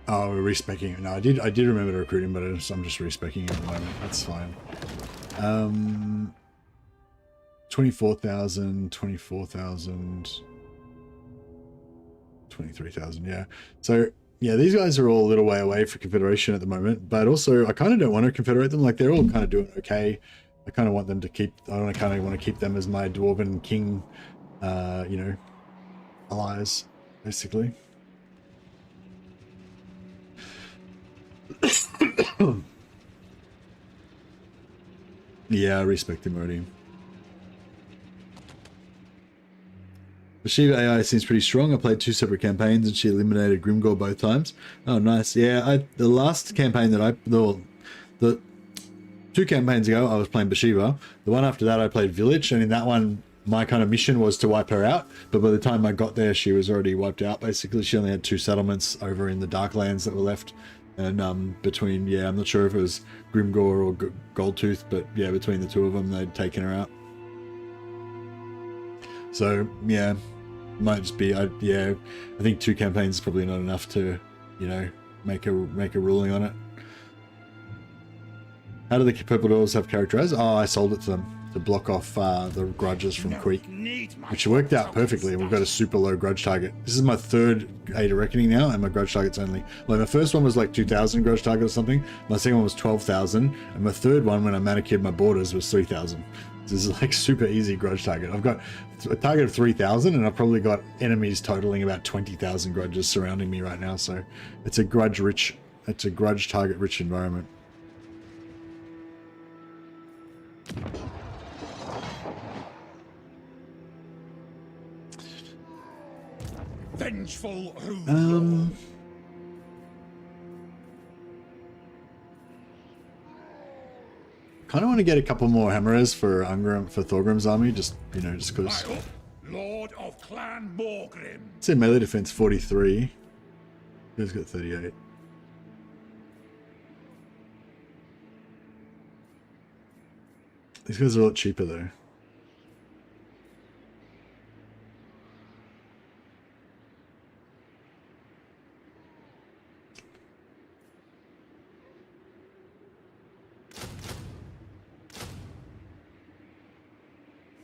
Oh, we're respecking it. No, I did remember to recruit him, but I'm just respecking him at the moment. That's fine. 24,000, 24,000, 23,000, yeah. So, yeah, these guys are all a little way away for Confederation at the moment, but also I kind of don't want to confederate them. Like, they're all kind of doing okay. I kind of want them to keep, I kind of want to keep them as my Dwarven King, you know, allies, basically. Yeah, I respect him already. The Shiva AI seems pretty strong. I played 2 separate campaigns and she eliminated Grimgore both times. Oh, nice. Yeah, the last campaign that the 2 campaigns ago, I was playing Bathsheba. The one after that, I played Village, and in that one, my kind of mission was to wipe her out. But by the time I got there, she was already wiped out. Basically, she only had 2 settlements over in the Darklands that were left. And between, yeah, I'm not sure if it was Grimgore or Goldtooth, but yeah, between the 2 of them, they'd taken her out. So, yeah, might just be, I think 2 campaigns is probably not enough to, you know, make a ruling on it. How do the Purple Dwarves have characterized? Oh, I sold it to them to block off the grudges from Creek, which worked out perfectly. We've got a super low grudge target. This is my 3rd Age of Reckoning now, and my grudge target's only, like, my first one was like 2,000 grudge target or something. My second one was 12,000, and my 3rd one, when I manicured my borders, was 3,000. This is like super easy grudge target. I've got a target of 3,000, and I've probably got enemies totaling about 20,000 grudges surrounding me right now. So it's a grudge target rich environment. Vengeful Kind of want to get a couple more hammerers for Thorgrim's army, just, you know, just because. Lord of Clan Morgrim. Say melee defense 43. He's got 38. These guys are a lot cheaper though.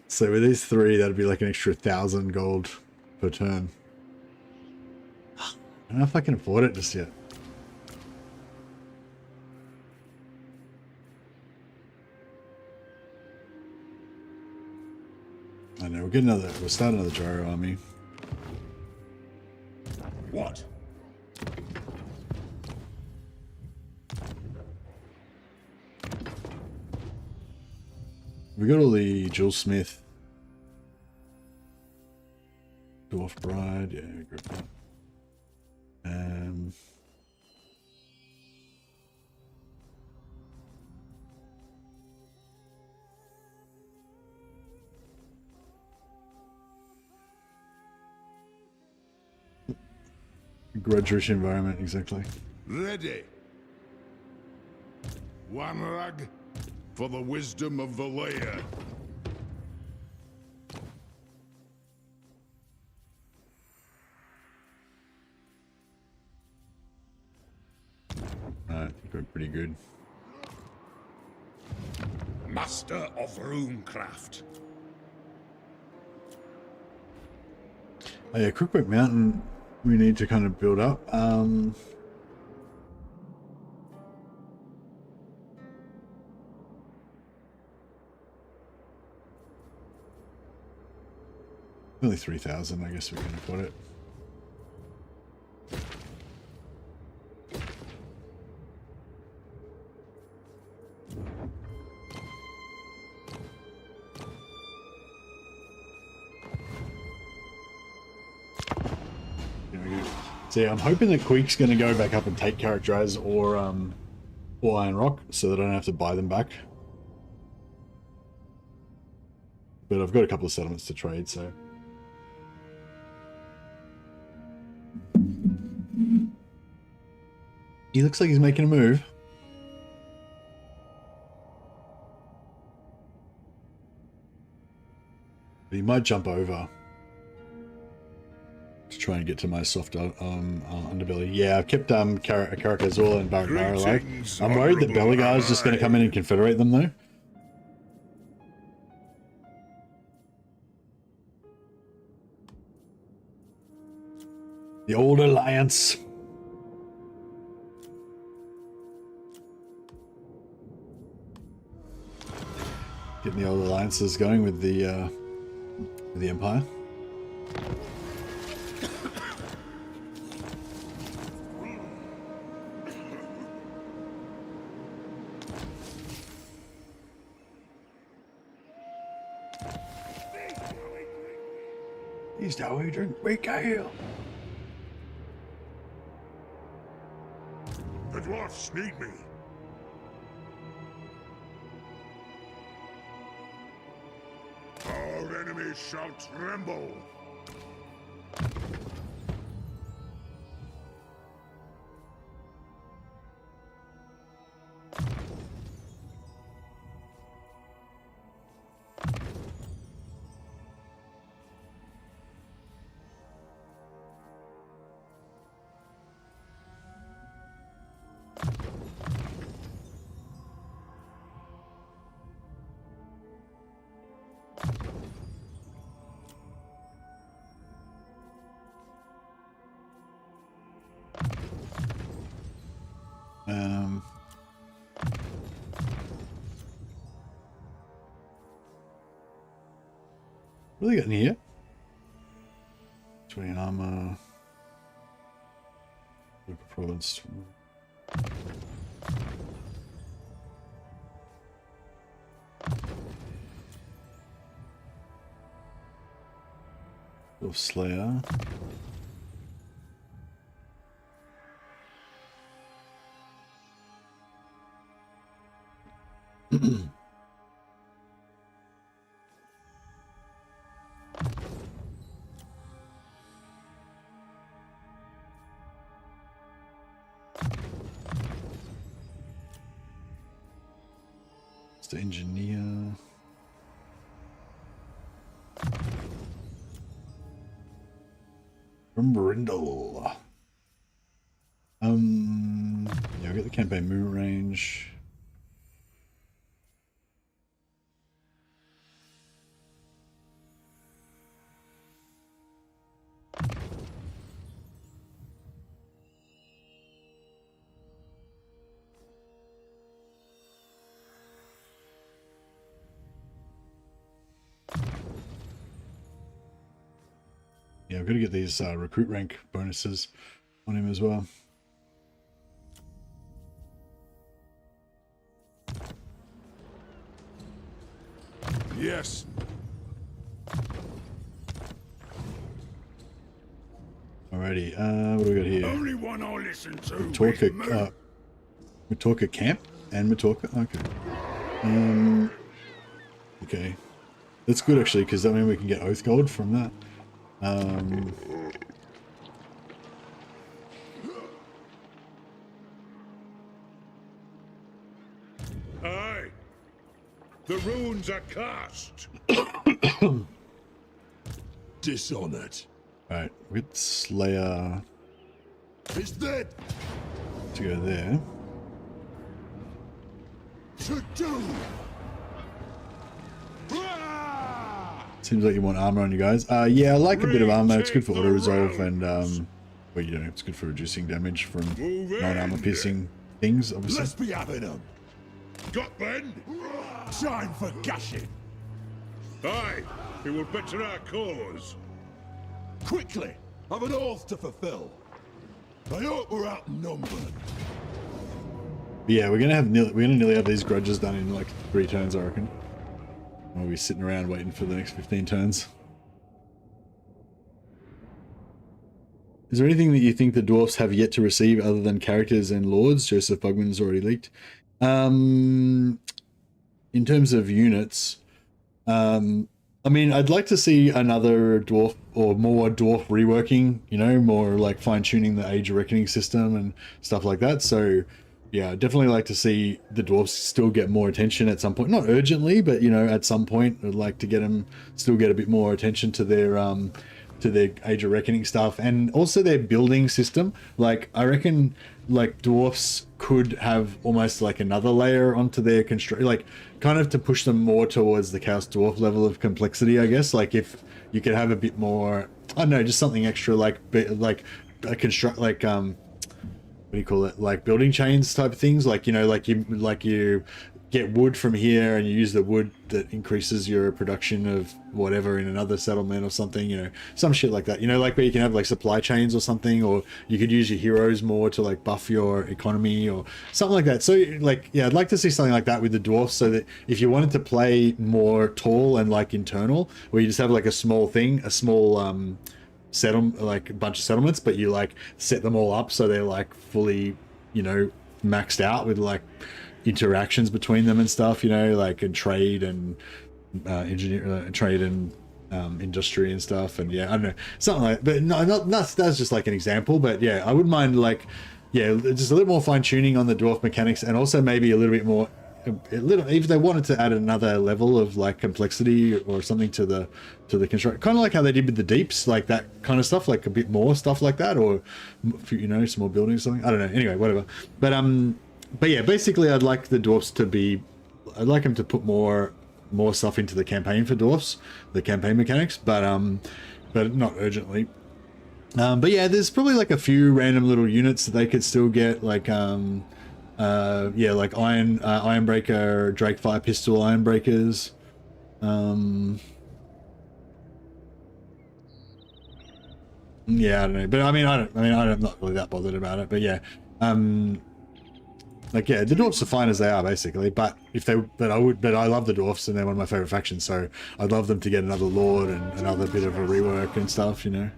So with these 3, that'd be like an extra 1,000 gold per turn. I don't know if I can afford it just yet. I know, we'll start another gyro army. What? We got all the Jewel Smith. Dwarf Bride, yeah, grab that. Grudge-rich environment, exactly. Ready. Wamrag, for the wisdom of Valea. I think we're pretty good. Master of Runecraft. Oh yeah, Crookback Mountain we need to kind of build up. Only 3,000, I guess we can afford it. So yeah, I'm hoping that Queek's going to go back up and take Characterize or Iron Rock, so that I don't have to buy them back. But I've got a couple of settlements to trade, so. He looks like he's making a move. But he might jump over to try and get to my soft underbelly. Yeah, I've kept Karakazor and Barak Bar alive. I'm worried that Belegar is just going to come in and confederate them, though. The old alliance. Getting the old alliances going with the Empire. He's how we drink weak ale. The dwarfs need me. Our enemies shall tremble. What do they got in here? 20 armor. Local province. Wolf Slayer. The engineer. From Brindle. Yeah, I'll get the campaign movement range. Yeah, I've got to get these recruit rank bonuses on him as well. Yes. Alrighty, what do we got here? Only one I'll listen to. Matorka camp and Matorka. Okay. Okay, that's good actually, because that means we can get oath gold from that. Aye. The runes are cast. Dishonored. Alright, with Slayer Is that to go there. to do? Seems like you want armor on you guys. Yeah, I like a bit of armor. It's good for auto resolve and well, you know, it's good for reducing damage from non-armor piercing things, obviously. Let's be having them. Got Ben? Time for gushing. Aye, it will better our cause. Quickly! I've an oath to fulfill. I hope we're outnumbered. Yeah, we're gonna nearly have these grudges done in like 3 turns, I reckon. We'll be sitting around waiting for the next 15 turns. Is there anything that you think the dwarfs have yet to receive other than characters and lords? Joseph Bugman's already leaked. In terms of units, I mean, I'd like to see another dwarf or more dwarf reworking, you know, more like fine-tuning the Age of Reckoning system and stuff like that. So yeah, I'd definitely like to see the dwarfs still get more attention at some point. Not urgently, but, you know, at some point I'd like to get them, still get a bit more attention to their Age of Reckoning stuff, and also their building system. Like, I reckon, like, dwarfs could have almost like another layer onto their construct, like, kind of to push them more towards the Chaos Dwarf level of complexity, I guess. Like, if you could have a bit more, I don't know, just something extra, like a construct, like, what do you call it, like building chains type of things, like, you know, like you get wood from here and you use the wood that increases your production of whatever in another settlement or something, you know, some shit like that, you know, like where you can have like supply chains or something, or you could use your heroes more to like buff your economy or something like that. So like, yeah, I'd like to see something like that with the dwarfs, so that if you wanted to play more tall and like internal, where you just have like a small thing, a small like a bunch of settlements, but you like set them all up so they're like fully, you know, maxed out with like interactions between them and stuff, you know, like in trade and trade and industry and stuff. And yeah, I don't know, something like, but no, not that's just like an example. But yeah, I wouldn't mind, like, yeah, just a little more fine tuning on the dwarf mechanics, and also maybe a little bit more, if they wanted to add another level of like complexity or something to the construct, kind of like how they did with the deeps, like that kind of stuff, like a bit more stuff like that, or, you know, some more buildings or something, I don't know, anyway, whatever. But yeah, basically I'd like the dwarfs to be, I'd like them to put more stuff into the campaign for dwarfs, the campaign mechanics, but not urgently. But yeah, there's probably like a few random little units that they could still get, like yeah, like Ironbreaker, Drake Fire Pistol Ironbreakers. Yeah, I don't know, but I'm not really that bothered about it. But yeah, like, yeah, the dwarfs are fine as they are basically. But I love the dwarfs, and they're one of my favorite factions. So I'd love them to get another lord and another bit of a rework and stuff, you know.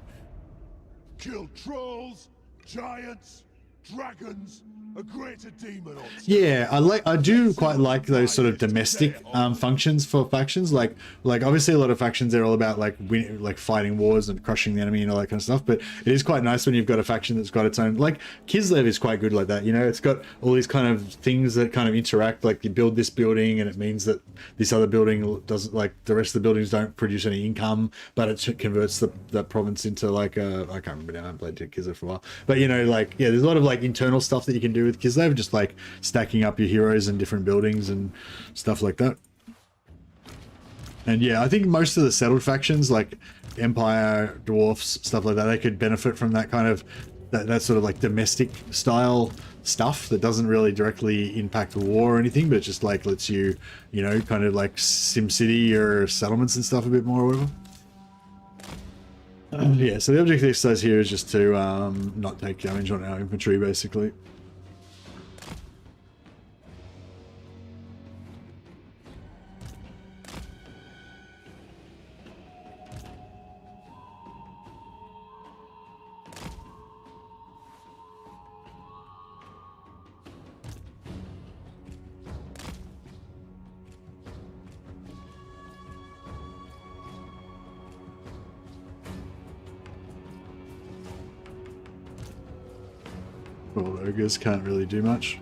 Kill trolls, giants, dragons, a greater demon. Yeah, I do quite like those sort of domestic functions for factions. Like obviously a lot of factions, they're all about like fighting wars and crushing the enemy and all that kind of stuff. But it is quite nice when you've got a faction that's got its own. Like Kislev is quite good like that. You know, it's got all these kind of things that kind of interact. Like you build this building, and it means that this other building doesn't, like the rest of the buildings don't produce any income, but it converts the province into like a, I can't remember now. I haven't played Kislev for a while. But you know, like, yeah, there's a lot of like internal stuff that you can do with Kislev, just like stacking up your heroes in different buildings and stuff like that. And yeah, I think most of the settled factions, like Empire, Dwarfs, stuff like that, they could benefit from that kind of that sort of like domestic style stuff that doesn't really directly impact the war or anything, but it just like lets you, you know, kind of like SimCity or settlements and stuff a bit more or whatever. Yeah, so the objective exercise here is just to not take damage on our infantry, basically. Well, ogres can't really do much.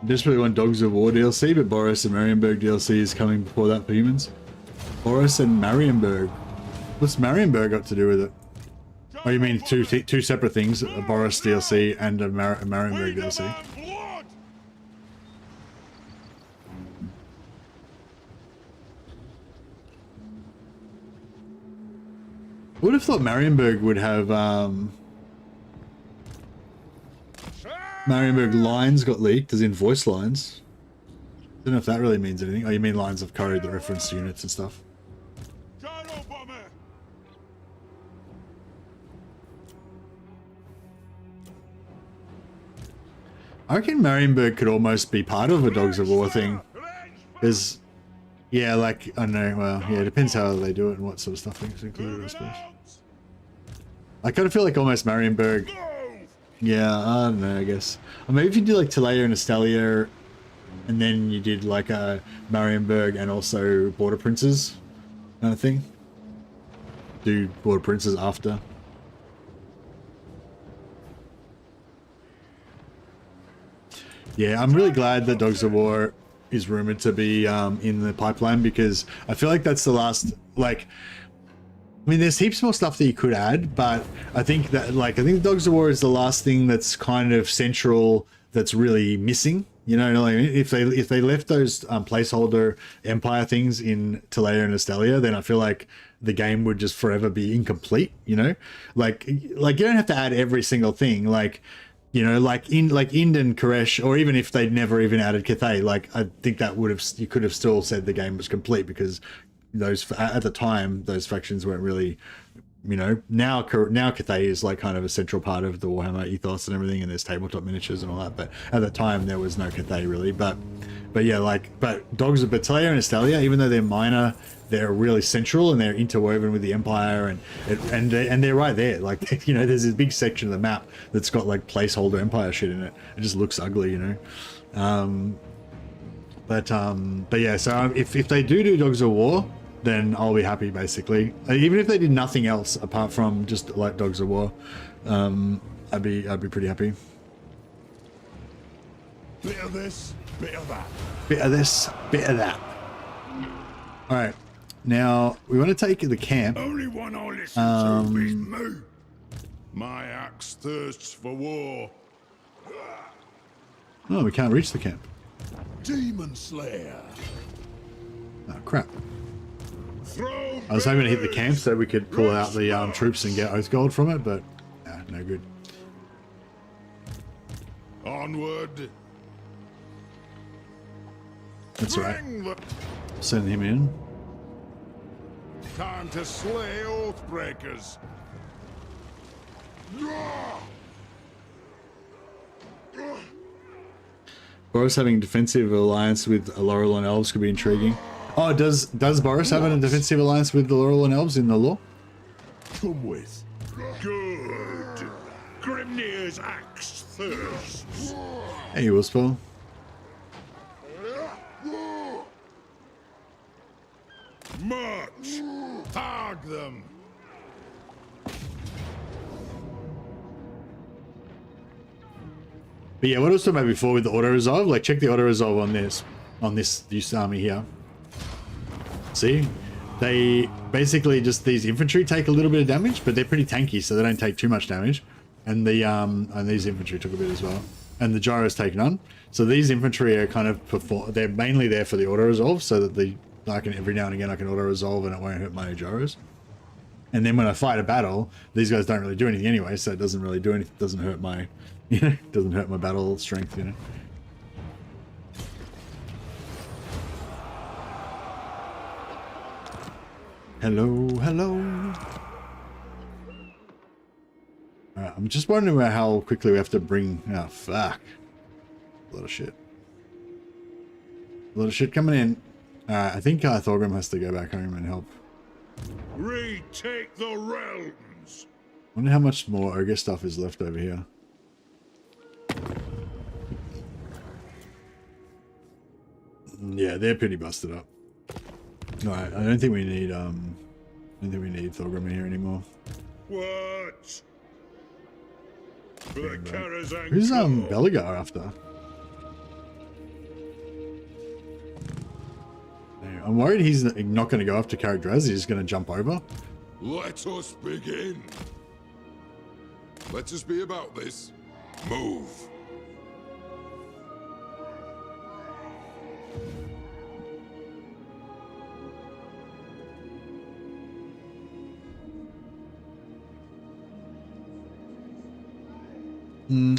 Desperately want Dogs of War DLC, but Boris and Marienburg DLC is coming before that for humans. Boris and Marienburg. What's Marienburg got to do with it? Go Oh, you mean two separate things? A Boris DLC and a Marienburg We DLC. demand blood! I would have thought Marienburg would have, Marienburg lines got leaked, as in voice lines. Don't know if that really means anything. Oh, you mean lines of code that reference units and stuff? Gyro bomber! I reckon Marienburg could almost be part of a Dogs of War thing. There's, yeah, like, I don't know, well, yeah, it depends how they do it and what sort of stuff is included, I suppose. I kind of feel like almost Marienburg, yeah, I don't know, I guess. Or maybe if you do like Talea and Estalia, and then you did like a Marienburg and also Border Princes kind of thing. Do Border Princes after. Yeah, I'm really glad that Dogs of War is rumored to be in the pipeline, because I feel like that's the last, like, I mean, there's heaps more stuff that you could add, but I think that, like, I think Dogs of War is the last thing that's kind of central that's really missing. You know, like, if they left those placeholder Empire things in Talea and Estalia, then I feel like the game would just forever be incomplete. You know, like you don't have to add every single thing. Like, you know, like Ind and Koresh, or even if they'd never even added Cathay, like I think that would have, you could have still said the game was complete, because those, at the time, those factions weren't really, you know, now Cathay is like kind of a central part of the Warhammer ethos and everything, and there's tabletop miniatures and all that, but at the time there was no Cathay really. But yeah, like, but Dogs of Talea and Estalia, even though they're minor, they're really central and they're interwoven with the Empire, and they're right there. Like, you know, there's this big section of the map that's got like placeholder Empire shit in it. It just looks ugly, you know. But yeah, so if they do Dogs of War, then I'll be happy, basically. Even if they did nothing else apart from just like Dogs of War, I'd be pretty happy. Bit of this, bit of that. Bit of this, bit of that. All right, now we want to take the camp. Only one I listen to is me. My axe thirsts for war. Oh, we can't reach the camp. Demon Slayer. Oh crap! Throw I was hoping to hit the camp so we could pull out the troops and get Oath Gold from it, but nah, no good. onward. That's right. Bring the Send him in. time to slay Oathbreakers. Boris having a defensive alliance with Laurel and Elves could be intriguing. Oh, does Boris have a defensive alliance with the Laurel and Elves in the lore? Come with. Good. Grimnir's axe thirsts. Hey, Willspell. March. Tag them. But yeah, what I was talking about before with the auto resolve, like check the auto resolve on this army here. See, they basically just, these infantry take a little bit of damage, but they're pretty tanky, so they don't take too much damage. And the and these infantry took a bit as well, and the gyros take none. So these infantry are kind of they're mainly there for the auto resolve, so that I can every now and again I can auto resolve and it won't hurt my gyros. And then when I fight a battle, these guys don't really do anything anyway, so it doesn't really do anything. Doesn't hurt my, you know, doesn't hurt my battle strength, you know. Hello, hello. Alright, I'm just wondering about how quickly we have to bring. Oh fuck! A lot of shit. A lot of shit coming in. Alright, I think Thorgrim has to go back home and help. Retake the realms. Wonder how much more ogre stuff is left over here. Yeah, they're pretty busted up. Alright, I don't think we need Thorgrim in here anymore. What? For the Karazhan Who's Corps. Belagar after? I'm worried he's not going to go after Karadraz, he's just going to jump over. Let us begin. Let us be about this. Move.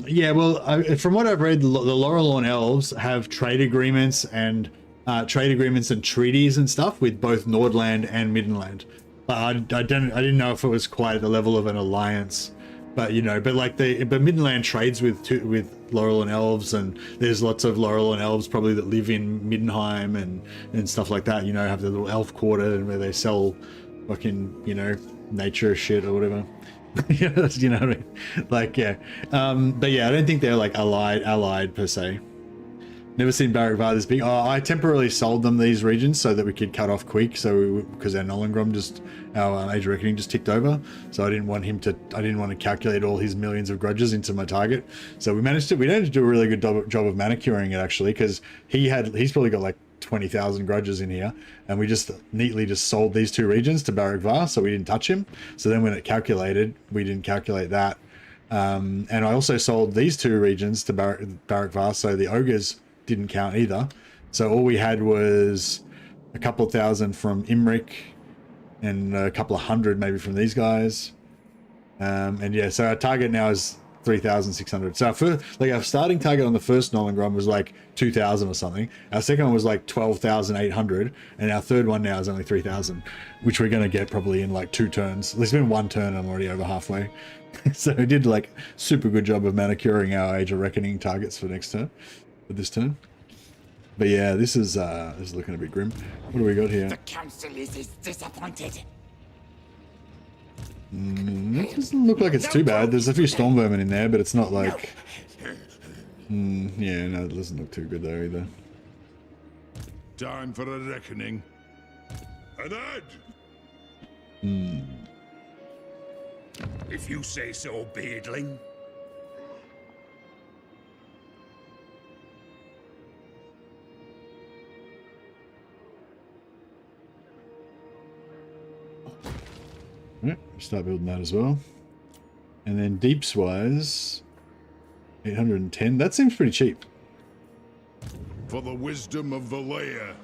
Yeah, well, from what I've read, the Laurelorn elves have trade agreements and treaties and stuff with both Nordland and Middenland. But I didn't know if it was quite at the level of an alliance. But but Middenland trades with Laurelorn elves, and there's lots of Laurelorn elves probably that live in Middenheim and stuff like that. Have the little elf quarter where they sell fucking nature shit or whatever. You know what I mean? Like, yeah. But yeah, I don't think they're like allied per se. Never seen Barak Var this big. Oh, I temporarily sold them these regions so that we could cut off quick. Because our Nollengrom our Age of Reckoning just ticked over. So I didn't want to calculate all his millions of grudges into my target. So we managed to do a really good job of manicuring it actually, because he's probably got like 20,000 grudges in here, and we just neatly sold these two regions to Barak Var, so we didn't touch him. So then when it calculated, we didn't calculate that. And I also sold these two regions to Barak Var, so the ogres didn't count either. So all we had was a couple thousand from Imric and a couple of hundred maybe from these guys. And yeah, so our target now is 3,600. So our starting target on the first Nollengrom was like 2,000 or something. Our second one was like 12,800, and our third one now is only 3,000, which we're going to get probably in like 2 turns. There's been 1 turn, I'm already over halfway. So we did like super good job of manicuring our Age of Reckoning targets for this turn. But yeah, this is looking a bit grim. What do we got here? The council is disappointed. It doesn't look like it's too bad. There's a few storm vermin in there, but it's not like... yeah, no, it doesn't look too good there either. Time for a reckoning. An ad! If you say so, beardling. Alright, start building that as well. And then deeps wise, 810. That seems pretty cheap. For the wisdom of the layer.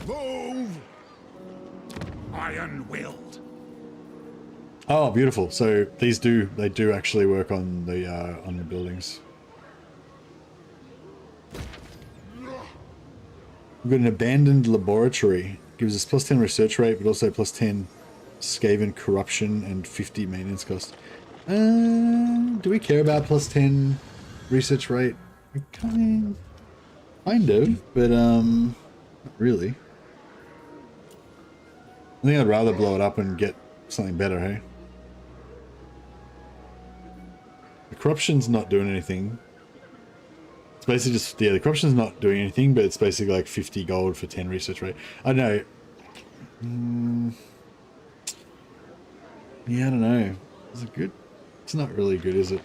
Move! Iron-willed. Oh, beautiful. So they do actually work on the buildings. We've got an abandoned laboratory. Gives us +10 research rate, but also +10 Skaven corruption and 50 maintenance cost. Do we care about +10 research rate? Kind of, but not really. I think I'd rather blow it up and get something better, hey? The corruption's not doing anything. It's basically just, yeah, the corruption's not doing anything, but it's basically like 50 gold for 10 research rate. I don't know. Yeah, I don't know. Is it good? It's not really good, is it?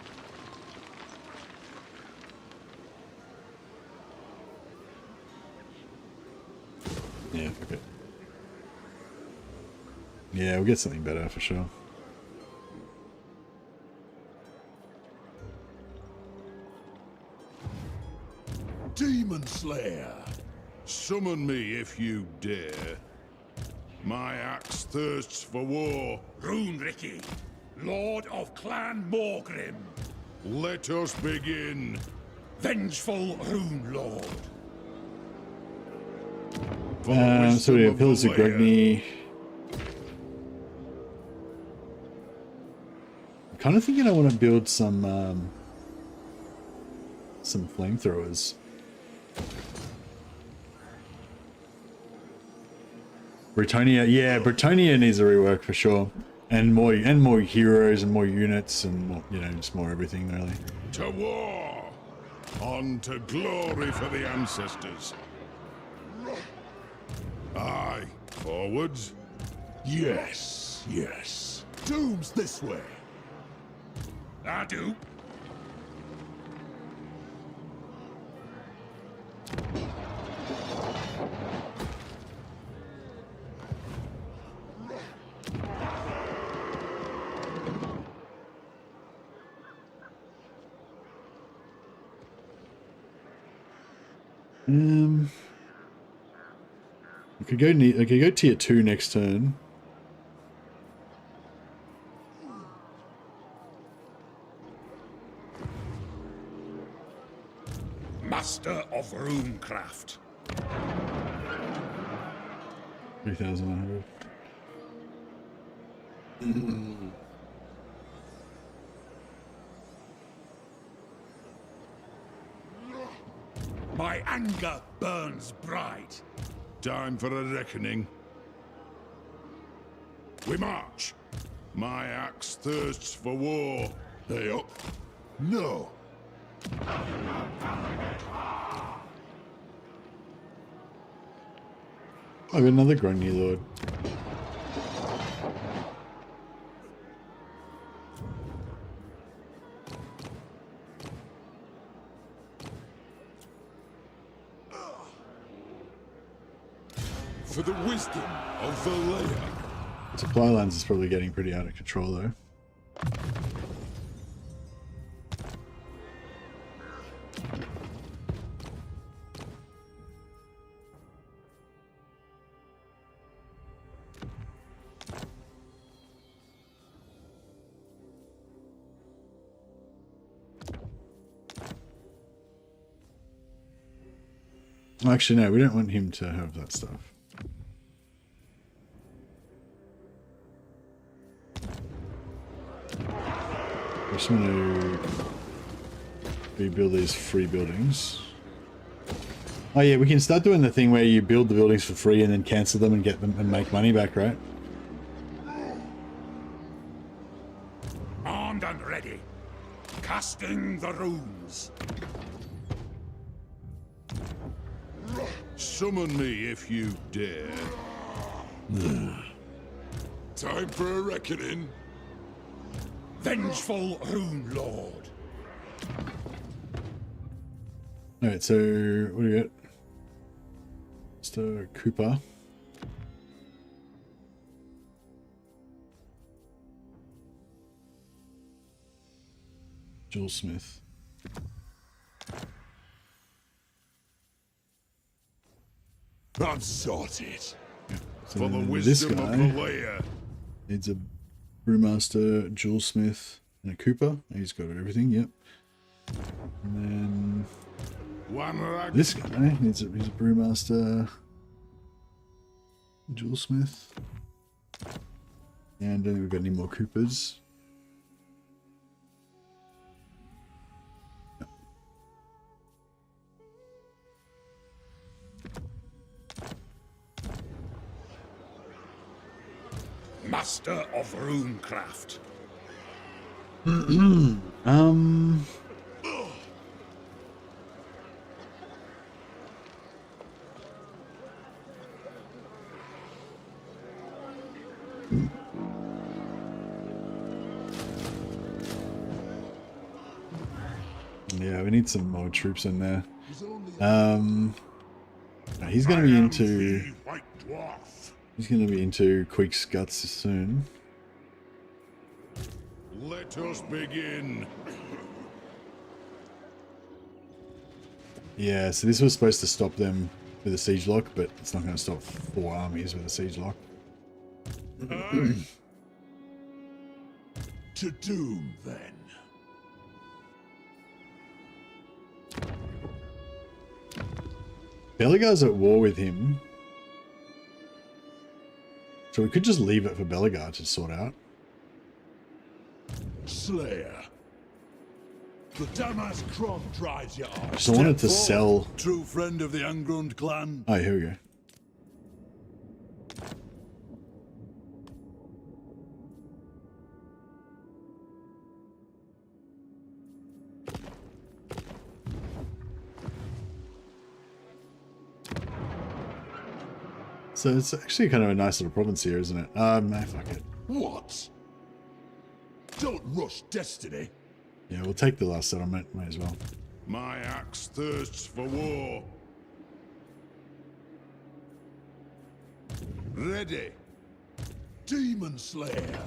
Yeah, okay. Yeah, we'll get something better for sure. Demon Slayer! Summon me if you dare. My axe thirsts for war. Runriki, Lord of Clan Morgrim. Let us begin. Vengeful Rune Lord. So we have Pillars of Gregny. I'm kind of thinking I want to build some flamethrowers. Britonia, yeah, Britonia needs a rework for sure, and more heroes and more units and more, just more everything really. To war! On to glory for the ancestors. Aye, forwards. Yes, yes. Doom's this way. I do. I could go tier 2 next turn. Master of runecraft. 3,100. My anger burns bright. Time for a reckoning. We march. My axe thirsts for war. They up? No. I've got another Grungy Lord. For the wisdom of the layer. Supply lines is probably getting pretty out of control though. Actually, no, we don't want him to have that stuff. I just want to rebuild these free buildings. Oh yeah, we can start doing the thing where you build the buildings for free and then cancel them and get them and make money back, right? Armed and ready. Casting the runes. Summon me if you dare. Time for a reckoning. Vengeful Rune Lord. Alright, so what do we got? Mr. Cooper. Joel Smith. I'm sorted. Yeah. So For the this wisdom guy of the layer. needs a brewmaster, Joel Smith, and a Cooper. He's got everything, yep. And then One rag. this guy needs he's a brewmaster, Joel Smith. And I don't think we've got any more Coopers. Master of runecraft. Yeah, we need some more troops in there. He's going to be into White dwarf. he's going to be into Queek's guts soon. Let us begin. Yeah, so this was supposed to stop them with a siege lock, but it's not going to stop 4 armies with a siege lock. To doom, then. Belegar's at war with him. So we could just leave it for Belegar to sort out. Slayer. The Damas Kron drives you on. So I wanted to sell... True friend of the Angrund clan. Oh, here we go. So it's actually kind of a nice little province here, isn't it? Nah, fuck it. What? Don't rush destiny. Yeah, we'll take the last settlement, might as well. My axe thirsts for war. Ready. Demon Slayer.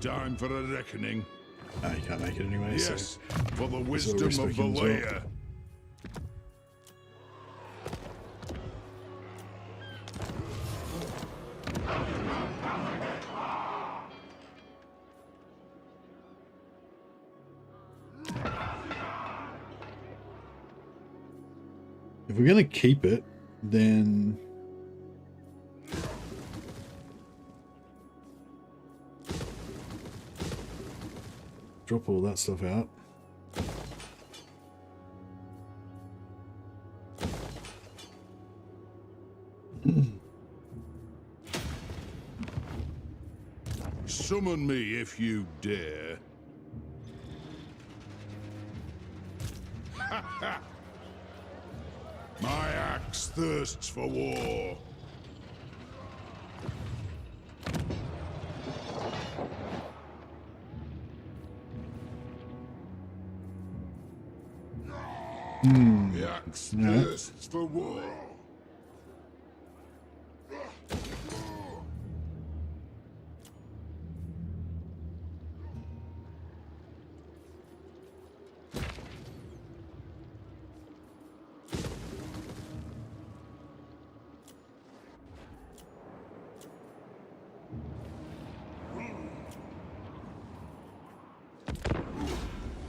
Time for a reckoning. No, you can't make it anyway. Yes, So. for the we're wisdom of the speaking as well. layer. If we're gonna keep it, then drop all that stuff out. Summon me if you dare. My axe thirsts for war. The axe thirsts for war.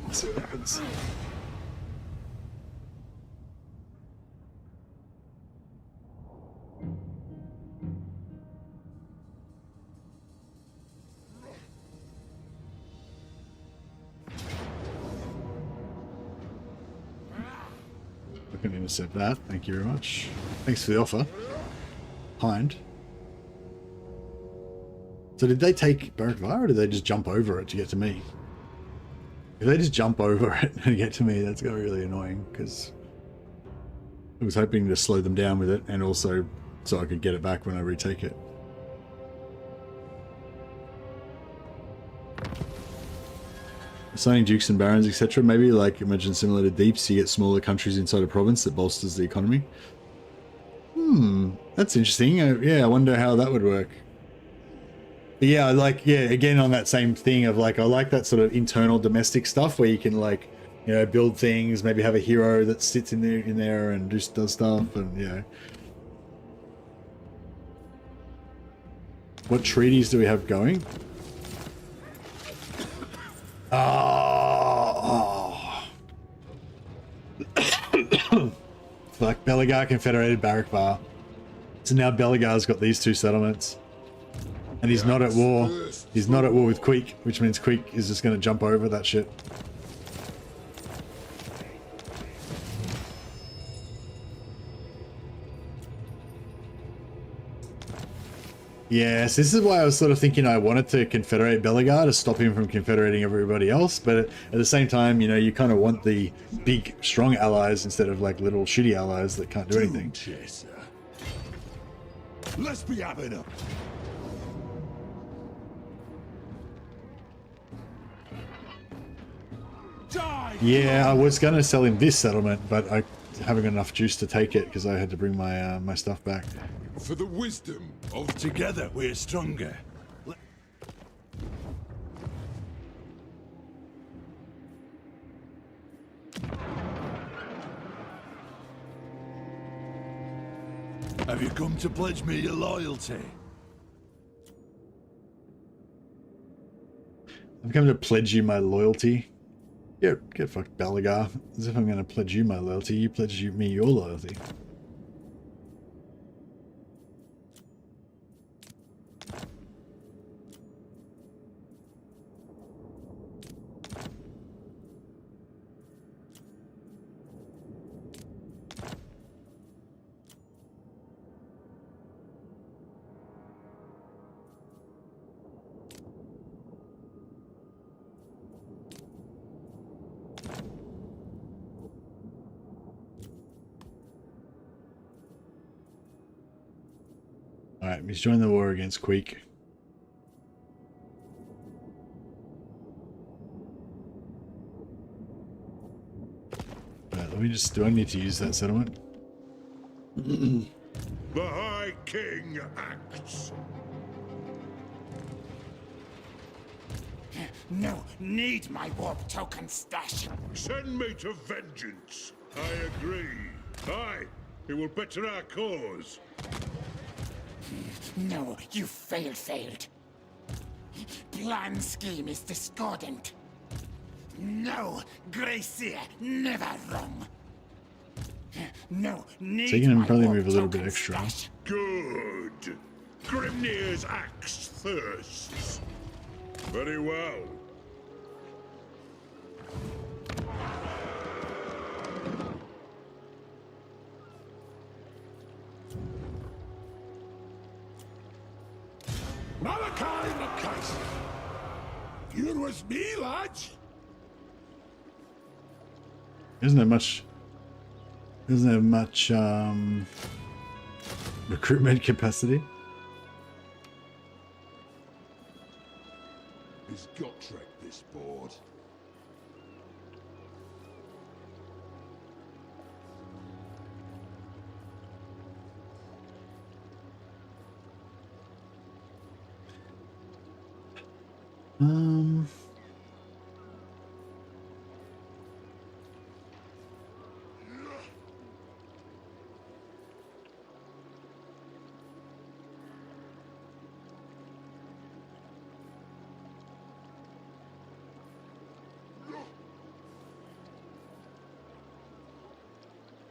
Let's see what happens. I can intercept that. Thank you very much. Thanks for the offer. Hind. So did they take Barakvar or did they just jump over it to get to me? If they just jump over it and get to me, that's going to be really annoying because I was hoping to slow them down with it and also so I could get it back when I retake it. Assigning dukes and barons, etc. Maybe like imagine similar to Deeps, you get smaller countries inside a province that bolsters the economy. That's interesting. Yeah, I wonder how that would work. But yeah, again on that same thing of like, I like that sort of internal domestic stuff where you can like, you know, build things, maybe have a hero that sits in there and just does stuff and, you know. What treaties do we have going? Oh. Fuck, Belagar confederated Barakvar. So now Belagar's got these two settlements. And he's not at war. He's not at war with Queek, which means Queek is just going to jump over that shit. Yes, this is why I was sort of thinking I wanted to confederate Belagar to stop him from confederating everybody else, but at the same time, you know, you kind of want the big, strong allies instead of like little shitty allies that can't do anything. Chaser. Let's be having a... Yeah, I was going to sell him this settlement, but I haven't got enough juice to take it because I had to bring my my stuff back. For the wisdom of... Together we're stronger. Have you come to pledge me your loyalty? I've come to pledge you my loyalty. Yeah, get fucked, Belagar. As if I'm going to pledge you my loyalty, you pledge me your loyalty. Alright, he's joined the war against Queek. Alright, let me just... Do I need to use that settlement? The High King acts. No, need my warp token stash. Send me to vengeance. I agree. Aye, it will better our cause. No, you failed. Plan scheme is discordant. No, Gracia, never wrong. No, need So you can my probably warp move a little bit token extra. stash. Good. Grimnir's axe thirsts. Very well. Malachi McCarthy. You're with me, lads? Doesn't have much recruitment capacity. Is Gotrek this board? Um,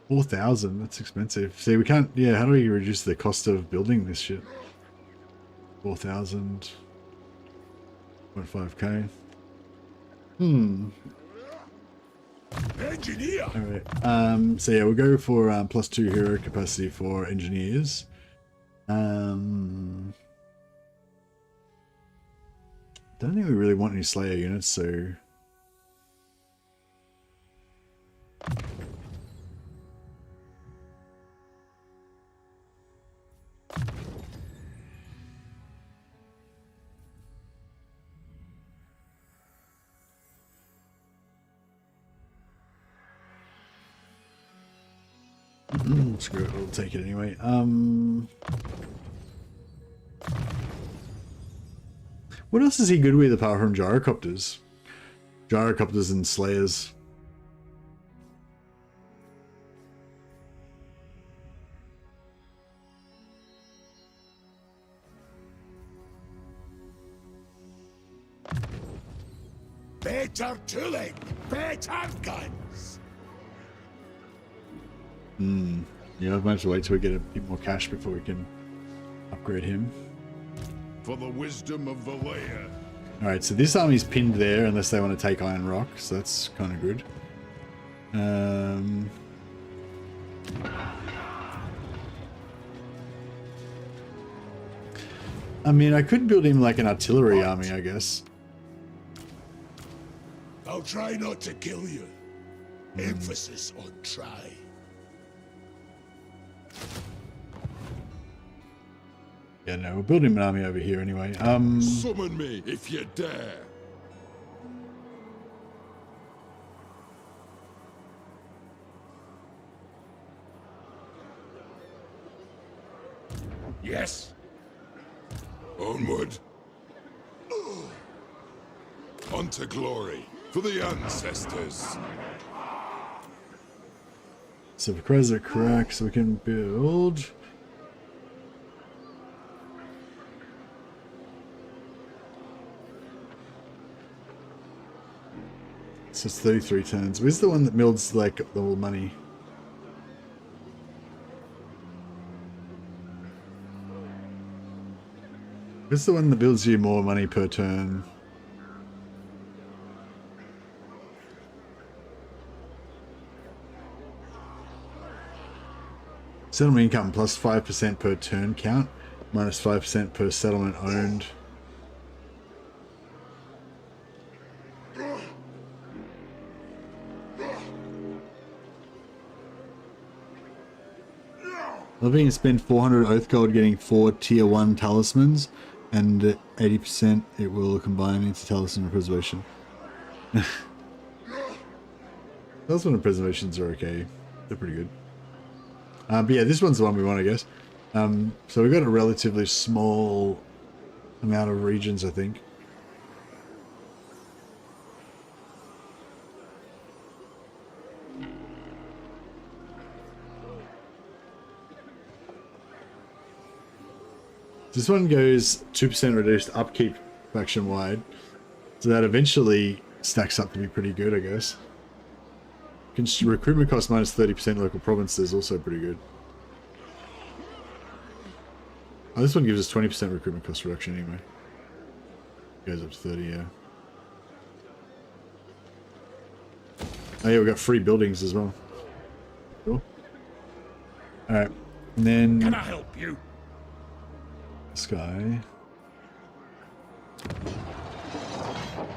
4,000, that's expensive. See, we can't, yeah, how do we reduce the cost of building this shit? 4,000, 0.5k. Engineer! Alright, so yeah, we'll go for +2 hero capacity for engineers. Don't think we really want any Slayer units, so... Screw it, we'll take it anyway. What else is he good with apart from gyrocopters? Gyrocopters and slayers. Better tooling! Better guns! Yeah, I've managed to wait till we get a bit more cash before we can upgrade him. For the wisdom of the layer. Alright, so this army's pinned there unless they want to take Iron Rock, so that's kind of good. I mean, I could build him like an artillery army, I guess. I'll try not to kill you. Emphasis on try. Yeah, no, we'll build him an army over here anyway. Summon me if you dare. Yes. Onward. On to glory for the ancestors. So the credits are correct, so we can build. So it's 33 turns. Where's the one that builds like the whole money? Where's the one that builds you more money per turn? Settlement income plus 5% per turn count, minus 5% per settlement owned. Loving to spend 400 Oath Gold getting 4 tier 1 talismans, and 80% it will combine into talisman preservation. Talisman preservations are okay. They're pretty good. But yeah, this one's the one we want, I guess. So we've got a relatively small amount of regions, I think. This one goes 2% reduced upkeep faction wide, so that eventually stacks up to be pretty good, I guess. Recruitment cost minus 30% local province is also pretty good. Oh, this one gives us 20% recruitment cost reduction anyway. Goes up to 30, yeah. Oh yeah, we got free buildings as well. Cool. Alright, and then... Can I help you? This guy.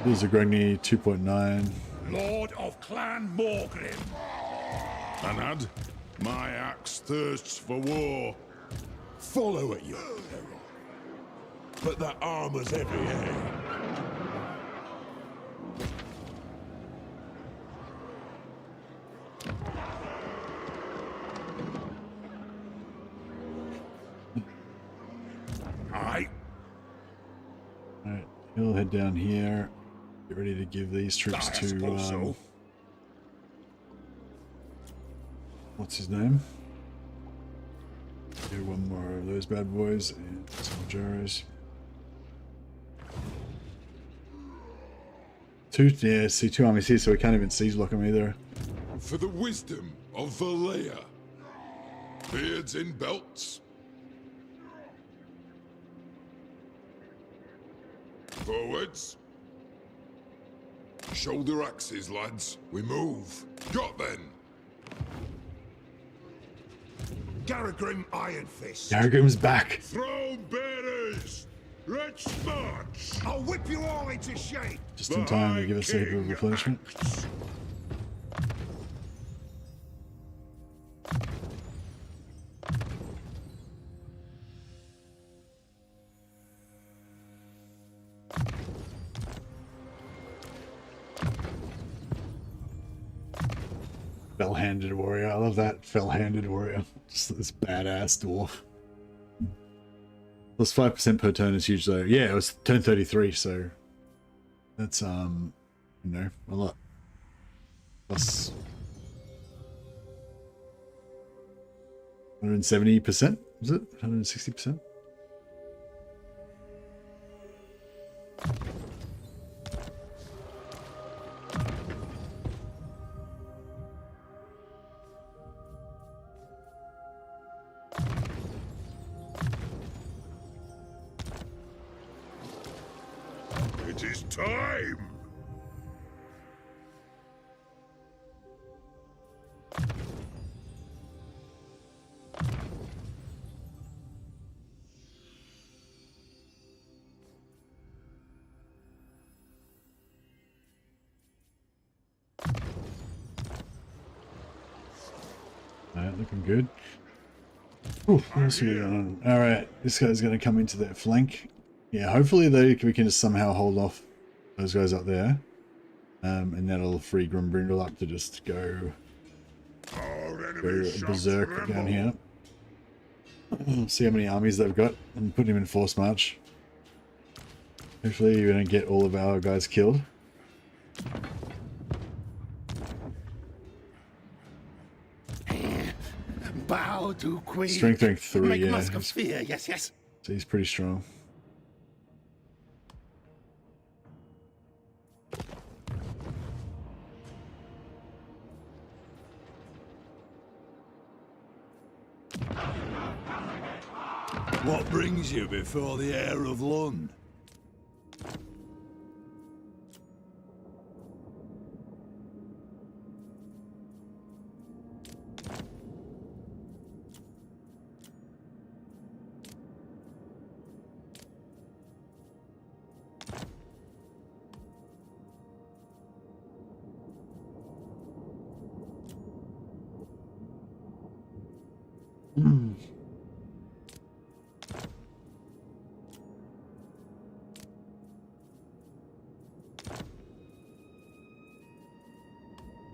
These are Grogny 2.9. Lord of Clan Morgrim. Anad, my axe thirsts for war. Follow it, you herald. But that armor's heavy, eh? Aye. Alright, he'll head down here. Get ready to give these troops I to suppose so. what's his name? Do one more of those bad boys and some Jaros. Two armies here, so we can't even siege block them either. For the wisdom of Valea. Beards in belts. Forwards. Shoulder axes, lads. We move. Got then. Garagrim Iron Fist. Aragrim's back. Throne bearers. Let's march. I'll whip you all into shape. Just in time to give us a bit of replenishment. Fell-handed warrior. I love that fell-handed warrior. Just this badass dwarf. Plus 5% per turn is huge though. Yeah, it was turn 33, so that's you know, a lot. Plus 170%, is it? 160%? It is time. Alright, looking good. Ooh, what else we got on? Alright, this guy's going to come into that flank. Yeah, hopefully we can just somehow hold off those guys up there. And that'll free Grimbrindle up to just go berserk down here. See how many armies they've got and put him in force march. Hopefully you're going to get all of our guys killed. Bow to Queen. Strength rank 3, Make yeah. musk of fear. Yes, yes. So he's pretty strong. What brings you before the heir of Lund?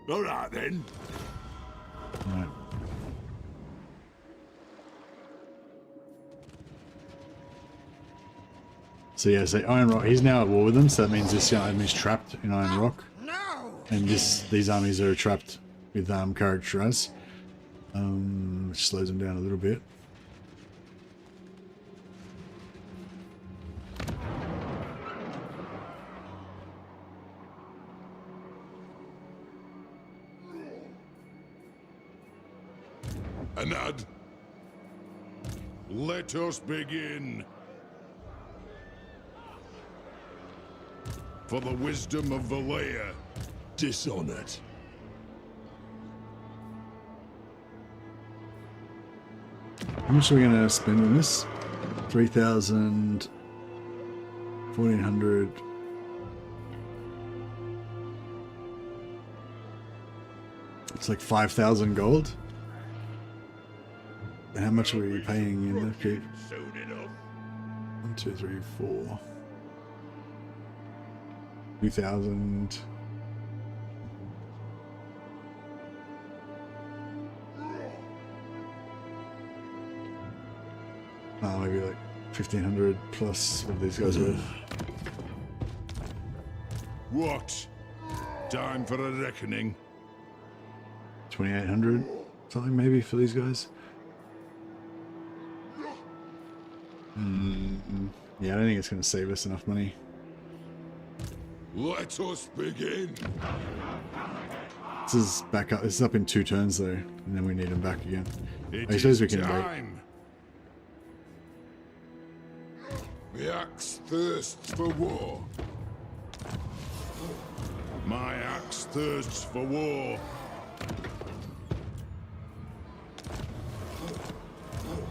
All right then. Alright. So yeah, so Iron Rock, he's now at war with them, so that means this army's trapped in Iron Rock. No. And these armies are trapped with characterized. Which slows them down a little bit. Anad, let us begin. For the wisdom of Valea, Dishonored. How much are we going to spend on this? 3,000, 1,400. It's like 5,000 gold. How much are we paying in the keep? soon enough. 1, 2, 3, 4. 2,000. Oh, maybe like 1,500 plus of these guys worth. What? Time for a reckoning. 2,800 something maybe for these guys. Yeah, I don't think it's going to save us enough money. Let us begin. This is back up. This is up in 2 turns though, and then we need them back again. It I suppose is we can wait. time. The axe thirsts for war. My axe thirsts for war.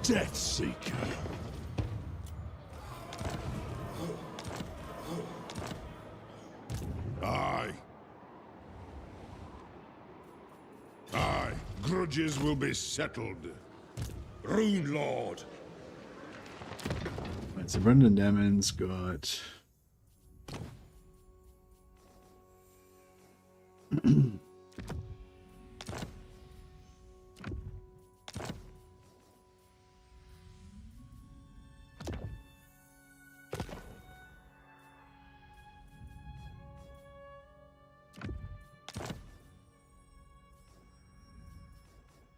Death Seeker. Aye. Aye. Grudges will be settled. Rune Lord. Right, so Brendan Damon's got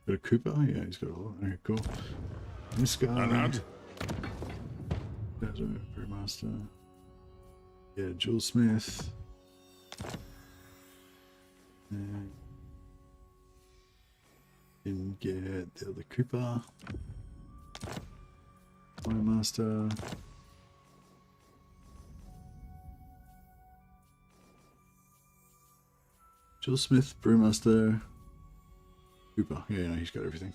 got a Cooper? Yeah, he's got a lot. Okay, cool. This guy. Anad. Brewmaster. Yeah, Jewel Smith. And didn't get the other Cooper. Master. Jewel Smith, Brewmaster, Cooper. Yeah, no, he's got everything.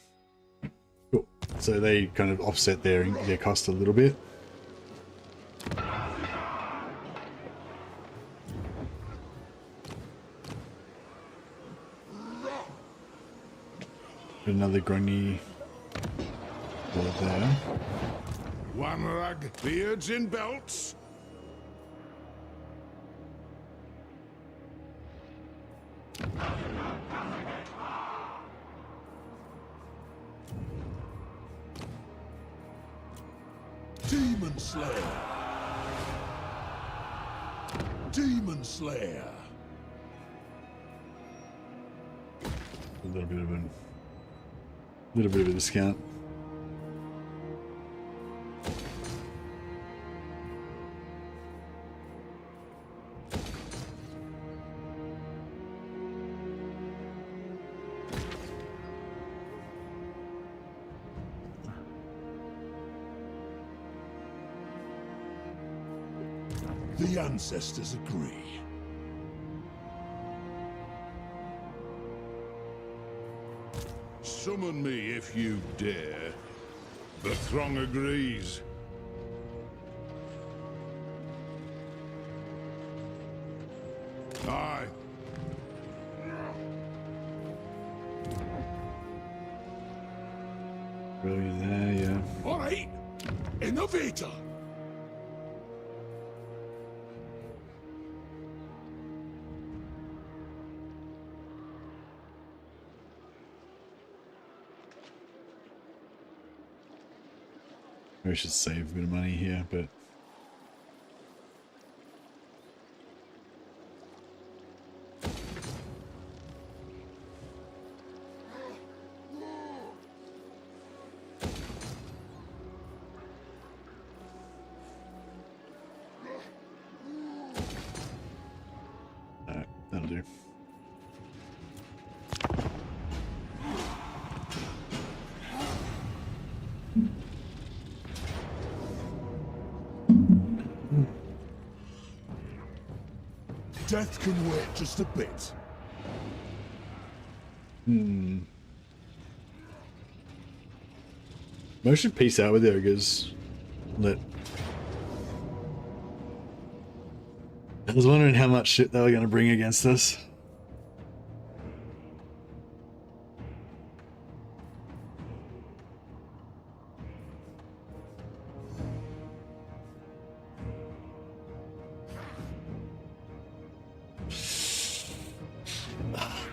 Cool. So they kind of offset their cost a little bit. Another grungy board there. One rag, beards in belts. Demon Slayer. Demon Slayer. A little bit of a discount. The ancestors agree. Summon me if you dare. The throng agrees. Aye. Brilliant there, yeah. All right. Innovator. We should save a bit of money here, but alright, that'll do. Death can wait just a bit. Most should peace out with the ogres. I was wondering how much shit they were going to bring against us.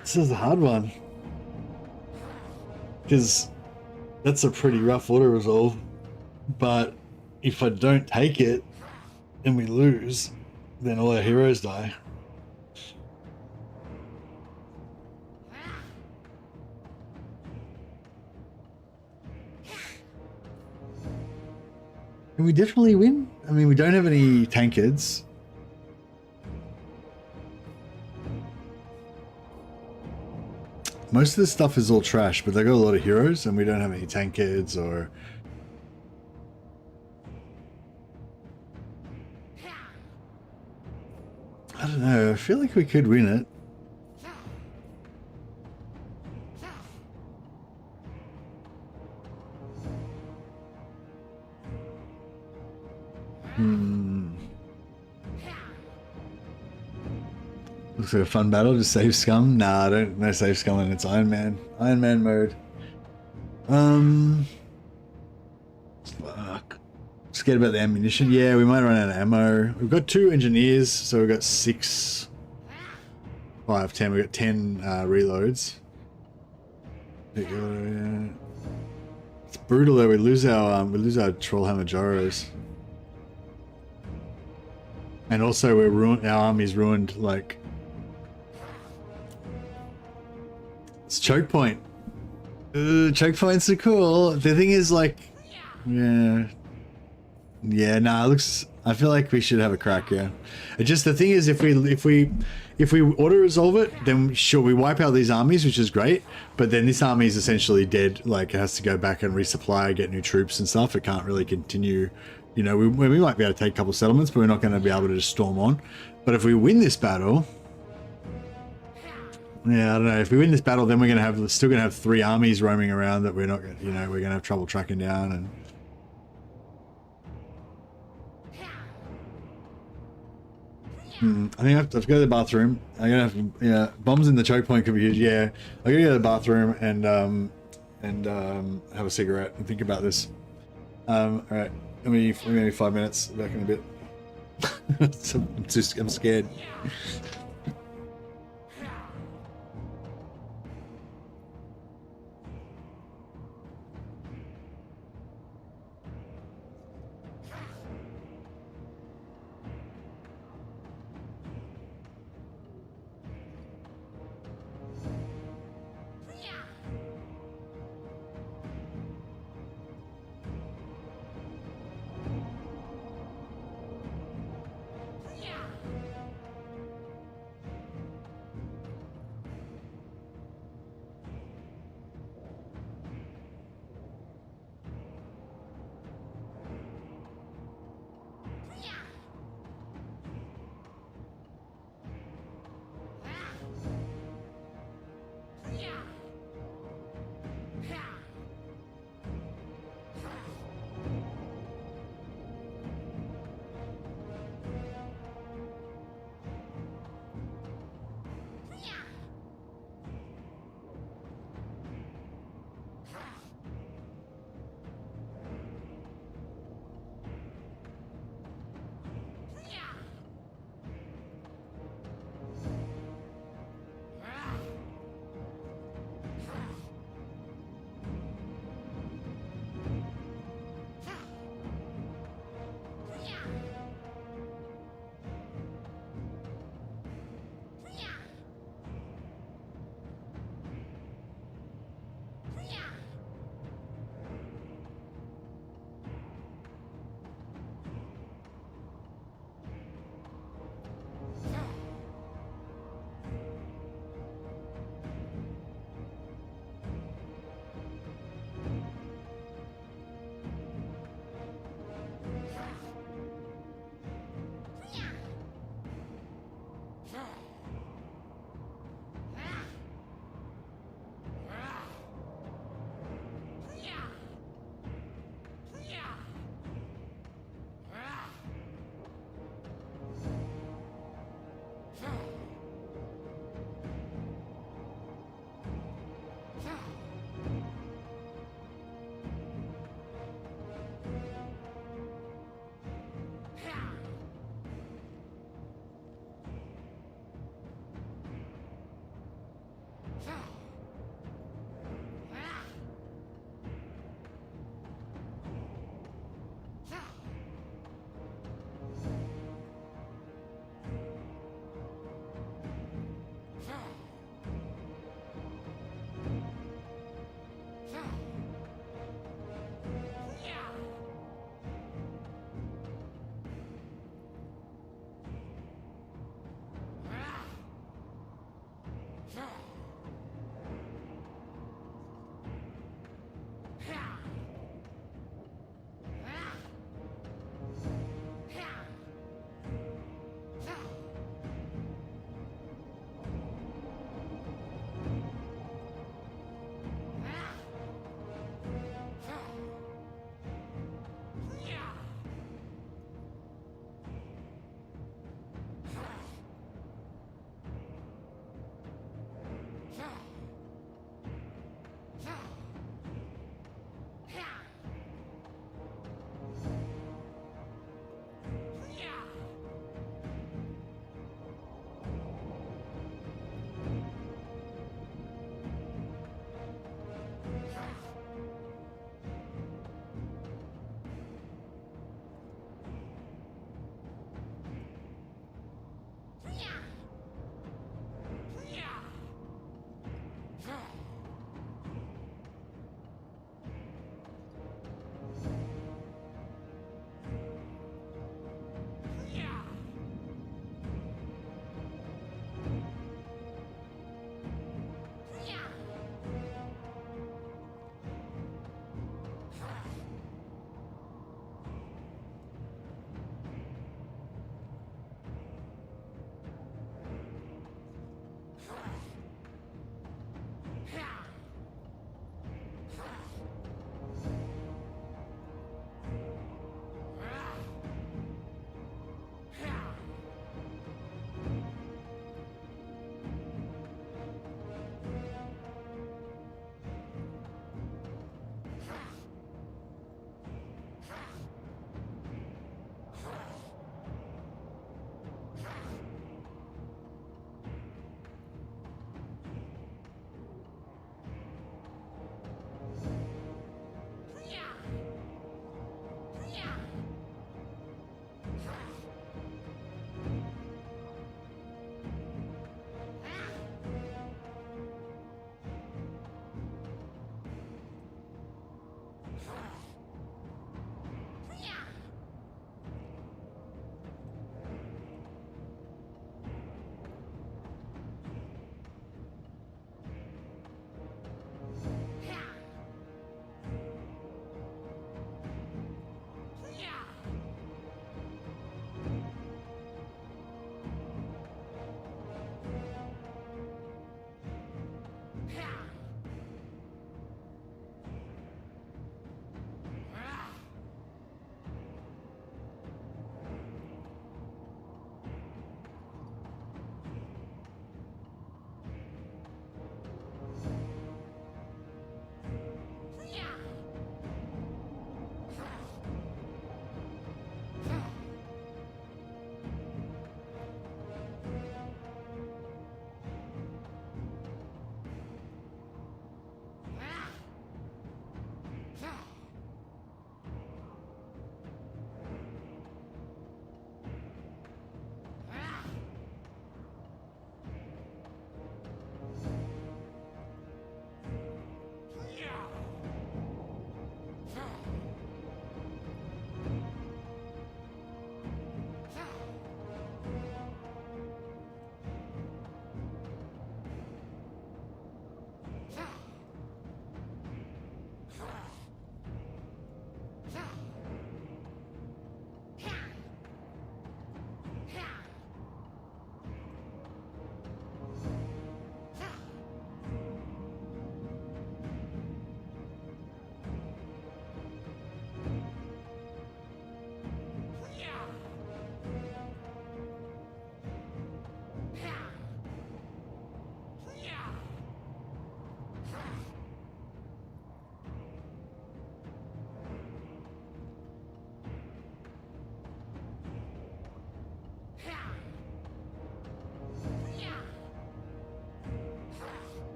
This is a hard one. Because that's a pretty rough auto resolve. But if I don't take it and we lose, then all our heroes die. Can we definitely win? I mean, we don't have any tankards. Most of this stuff is all trash, but they got a lot of heroes and we don't have any tankards or... I don't know, I feel like we could win it. Looks like a fun battle to save scum. Nah, I don't. No save scum, and it's Iron Man. Iron Man mode. Fuck. Scared about the ammunition. Yeah, we might run out of ammo. We've got 2 engineers, so we've got 6. 5, 10. We've got 10 reloads. Yeah. It's brutal though. We lose our Trollhammer Joros. And also we're ruined. Our army's ruined. Like. It's choke point. Choke points are cool. The thing is, like, yeah, nah. It looks. I feel like we should have a crack. Yeah. It just the thing is, if we auto resolve it, then sure we wipe out these armies, which is great. But then this army is essentially dead. Like it has to go back and resupply, get new troops and stuff. It can't really continue. You know, we might be able to take a couple settlements, but we're not going to be able to just storm on. But if we win this battle. Yeah, I don't know. If we win this battle, then we're still gonna have 3 armies roaming around that we're not, you know, we're gonna have trouble tracking down. And I think I have to go to the bathroom. I'm gonna have, yeah, bombs in the choke point could be huge. Yeah, I'm gonna go to the bathroom and have a cigarette and think about this. All right, maybe 5 minutes. Back in a bit. I'm scared.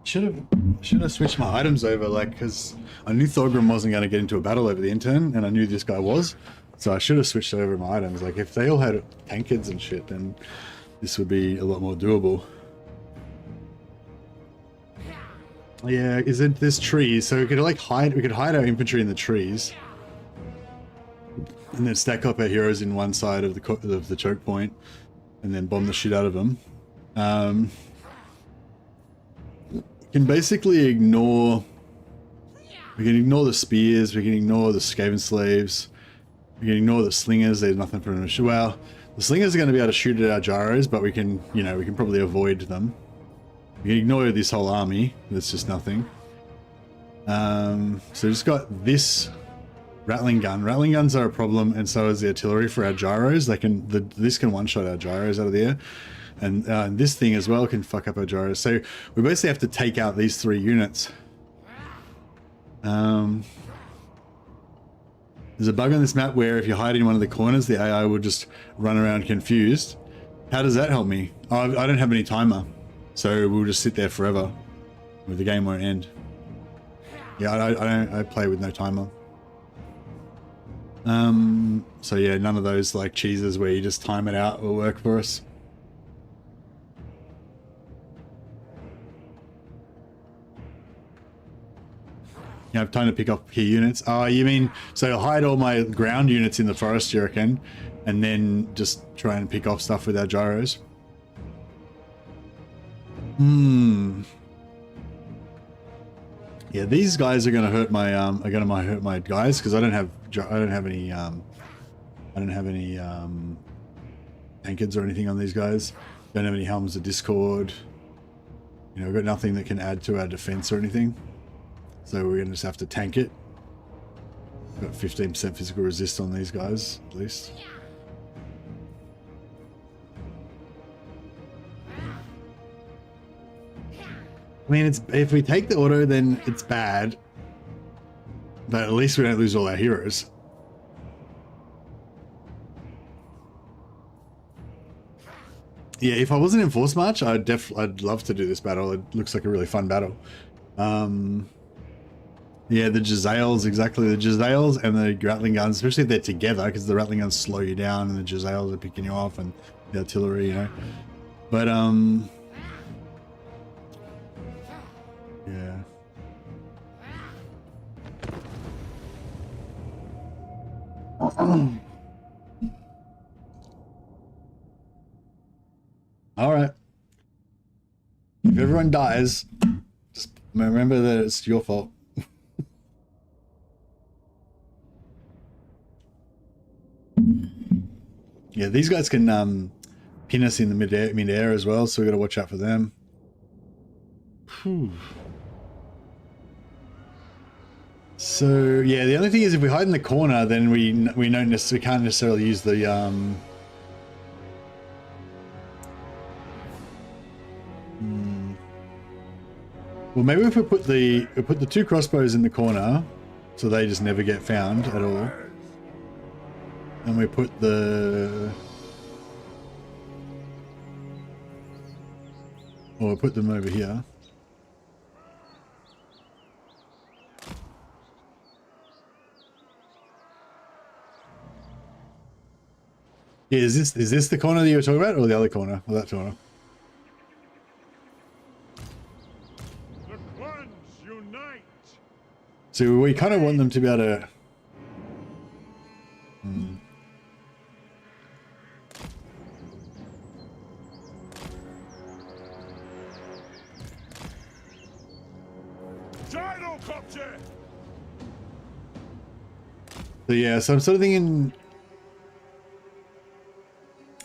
Should have switched my items over, like, because I knew Thorgrim wasn't going to get into a battle over the intern, and I knew this guy was, so I should have switched over my items. Like, if they all had tankards and shit, then this would be a lot more doable. Yeah, is it this trees? So we could like hide our infantry in the trees, and then stack up our heroes in one side of the choke point, and then bomb the shit out of them. Can basically ignore. We can ignore the spears. We can ignore the Skaven slaves. We can ignore the slingers. There's nothing for them to shoot. Well, the slingers are going to be able to shoot at our gyros, but we can, we can probably avoid them. We can ignore this whole army. That's just nothing. So we just got this rattling gun. Rattling guns are a problem, and so is the artillery for our gyros. This can one-shot our gyros out of the air. And this thing as well can fuck up our gyros. So we basically have to take out these 3 units. There's a bug on this map where if you hide in one of the corners, the AI will just run around confused. How does that help me? I don't have any timer. So we'll just sit there forever. The game won't end. Yeah, I play with no timer. So yeah, none of those like cheeses where you just time it out will work for us. You have time to pick up key units. Oh, you mean, so I'll hide all my ground units in the forest, you reckon, and then just try and pick off stuff with our gyros? Yeah, these guys are gonna hurt my hurt my guys because I don't have any tankards or anything on these guys. Don't have any helms of discord. I've got nothing that can add to our defense or anything. So we're gonna just have to tank it. Got 15% physical resist on these guys, at least. I mean, it's if we take the auto, then it's bad. But at least we don't lose all our heroes. Yeah, if I wasn't in Force March, I'd love to do this battle. It looks like a really fun battle. Yeah, the Jezzails, exactly. The Jezzails and the Rattling Guns, especially if they're together, because the Rattling Guns slow you down and the Jezzails are picking you off, and the artillery, you know. But, yeah. All right. If everyone dies, just remember that it's your fault. Yeah, these guys can pin us in the mid-air as well, so we got to watch out for them. Whew. So yeah, the only thing is if we hide in the corner, then we can't necessarily use the Well, maybe if we put the two crossbows in the corner, so they just never get found at all, and we put the or put them over here. Yeah, is this the corner that you were talking about, or the other corner, or that corner? The clans unite. So we kind of want them to be able to. Gyrocopter. So yeah, so I'm sort of thinking.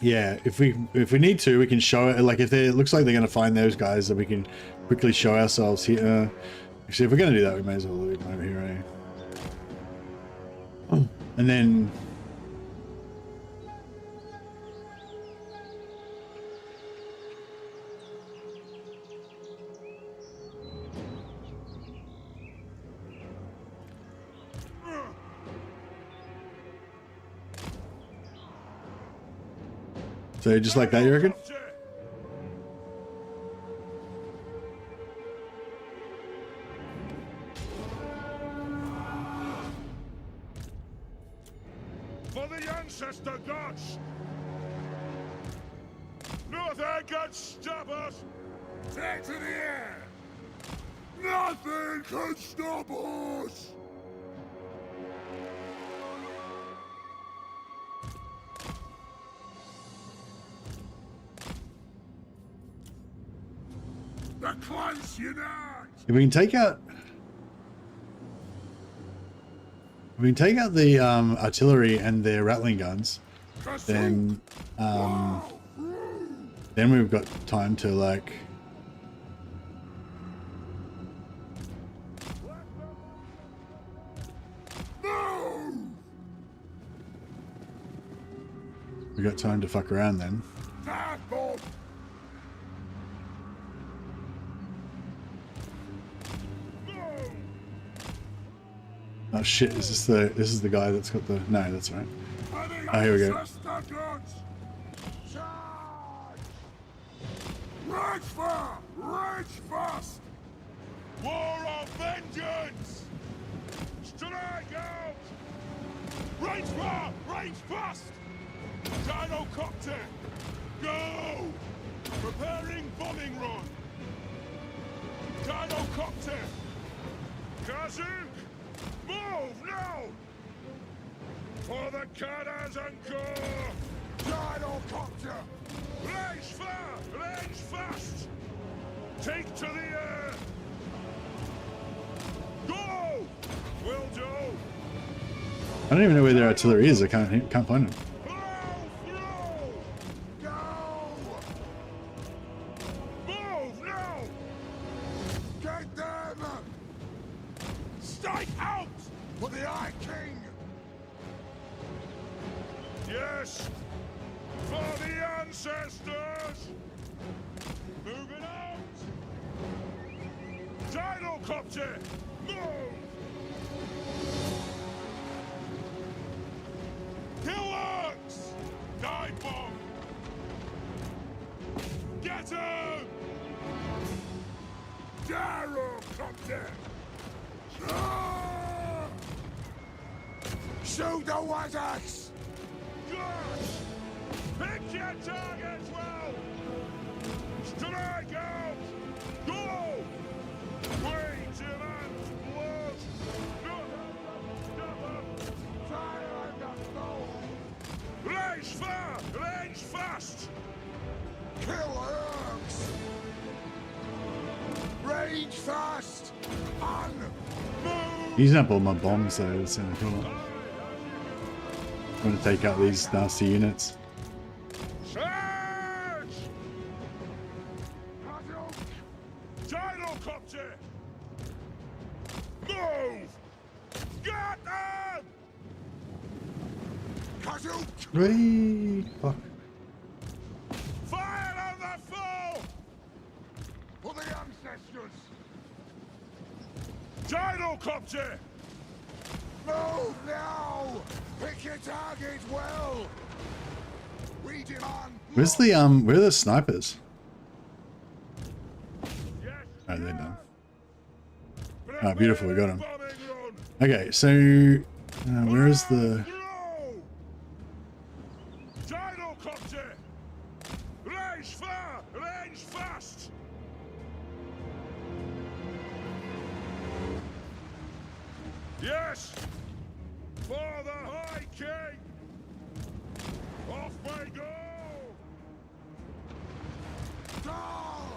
Yeah, if we need to, we can show it. Like if it looks like they're going to find those guys, that we can quickly show ourselves here. Actually, if we're going to do that, we may as well leave them over here, eh? Oh. And then. So just like that, you reckon? For the ancestor gods. Nothing can stop us. Take to the air. Nothing can stop us. The clans unite. If we can take out the artillery and their rattling guns, then we've got time to like. We got time to fuck around then. Oh shit, this is the guy that's got the... No, that's right. Oh, here we go. Rage fire! Rage fast! War of vengeance! Strike out! Rage fire! Rage fast! Gyrocopter! Go! Preparing bombing run! Gyrocopter! Kazuk! Move now! For the cannons and go! Gyrocopter! Range fire! Range fast! Take to the air! Go! Will do! I don't even know where their artillery is. I can't find them. Go! Move now! Get them! Strike out! For the Eye King! Yes! For the ancestors! Moving out! Gyrocopter! Move! Hillworks! Dive bomb! Get him! Gyrocopter! Ah! Shoot the Wazaks! Gosh! Pick your targets well! Strike out! Go! Wait your man's blood! Stop him! Fire on the foe! Range far! Range fast! Kill Orcs! Range fast! On! Move! Using up all my bombs though, it's in the corner. I'm gonna take out these nasty units. Charge! Gyrocopter! Move! Get them! Kazook! Whee! Fuck. Fire on the foe! For the ancestors! Gyrocopter! Move now! Pick your target well! We demand... Where's the where are the snipers? Yes! Oh, they're done. Ah, beautiful, we got 'em. Bombing run! Okay, so where is the? Blow! Gyrocopter! Range far! Range fast! Yes! For the High King! Off we go! Down!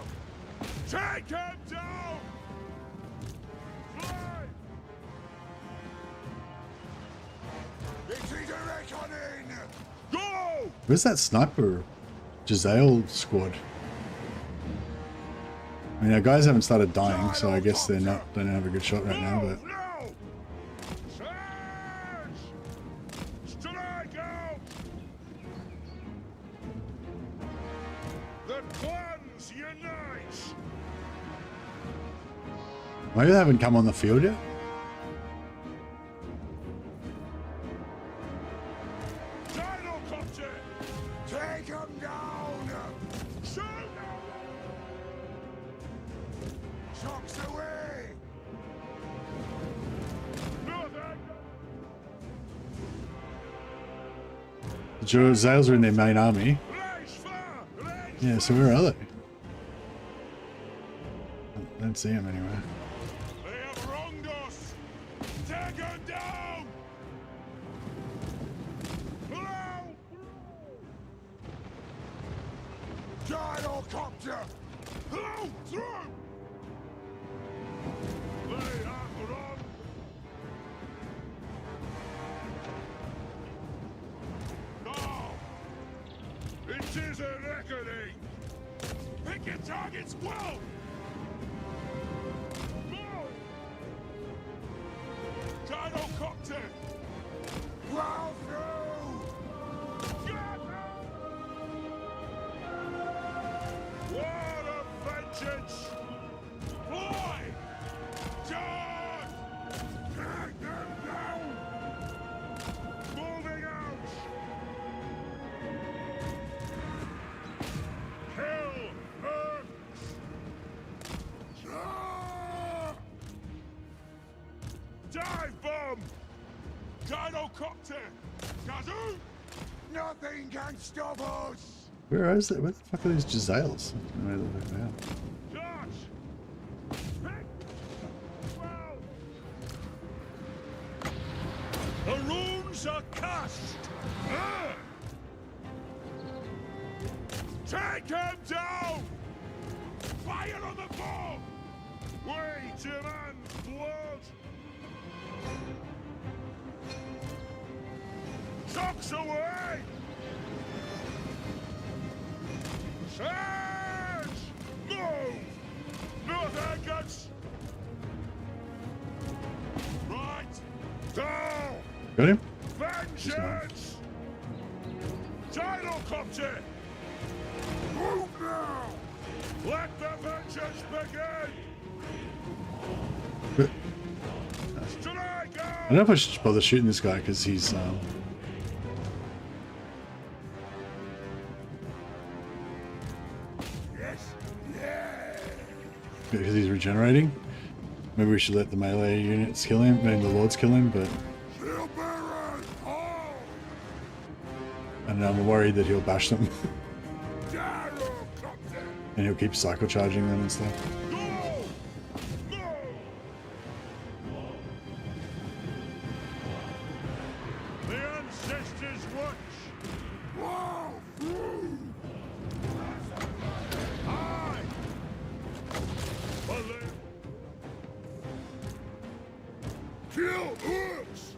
Take him down! Fly! It is a reckoning! Go! Where's that sniper? Giselle squad. I mean, our guys haven't started dying, so I guess they don't have a good shot right now. But No! Charge! Strike out! The clans unite! maybe they haven't come on the field yet. Gyrocopter! Take him down! Shoot! Chocks away! Nothing! The Giselles are in their main army. Range far! Range Yeah, so where are they? I don't see them anywhere. They have wronged us! Take him down! Blow! Gyrocopter! Blow through! They have wronged! Now! It is a reckoning! Pick your targets well! Move! Gyrocopter! Plow through! Get them! War of vengeance! Fly! Charge! Take them down! Moving out! Kill Earths! Ah! Dive bomb! Gyrocopter! Kazoo! Nothing can stop us! Where is it? Where the fuck are these Giselles? I don't know where the fuck they are. Josh! Pick! Well! The runes are cast! Ah! Take him down! Fire on the bomb! Wait your man's blood! Socks away! Charge! Move! North Angus! Right! Got him? Vengeance! Gyrocopter! Move now! Let the vengeance begin! But Strike I out! don't know if I should bother shooting this guy because he's Yes! Yes! because he's regenerating. Maybe we should let the melee units kill him, I mean the lords kill him, but Shield bearers! Hold! and I'm worried that he'll bash them Gyrocopter! and he'll keep cycle charging them and stuff. Go! Go! The ancestors watch! Wow! Aye! Believe! Kill hooks!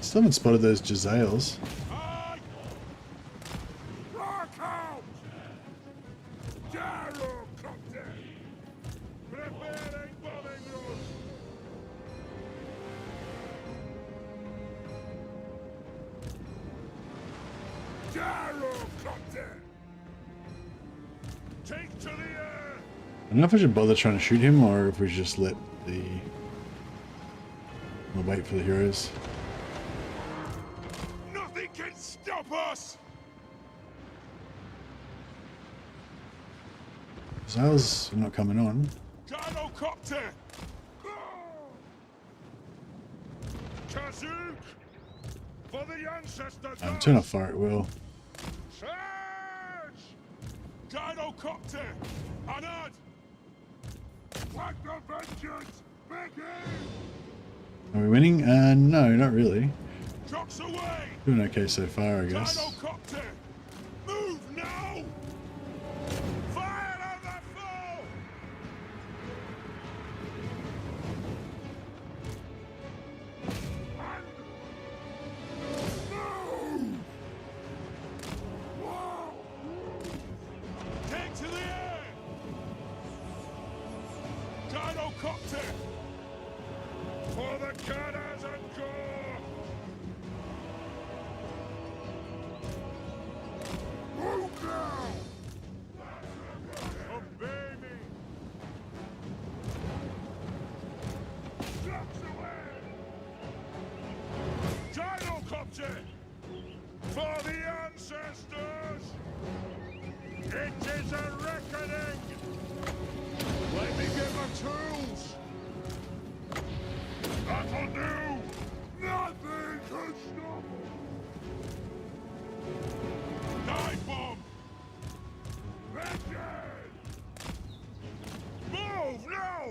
Still haven't spotted those Jezzails. Aye! Rock out! Gyrocopter! Preparing bombing run! Gyrocopter! Take to the air! I don't know if I should bother trying to shoot him or if we should just let the... We'll wait for the heroes. Nothing can stop us! Jezzails are not coming on. Gyrocopter! Kazook! For the ancestor Turn off fire at will. Charge! Gyrocopter! Anad! Let the vengeance begin! Are we winning? No, not really. Trucks away! Doing okay so far, I guess. Gyrocopter! Move now! Fire on the foe! Move! Whoa! Take to the air! Gyrocopter! For the Cadas and Gore! Move now! Obey me! Trucks away! Gyrocopter! For the ancestors! It is a reckoning! Let me get my tools! That'll do! Nothing can stop us! Dive bomb! Vengeance! Move now!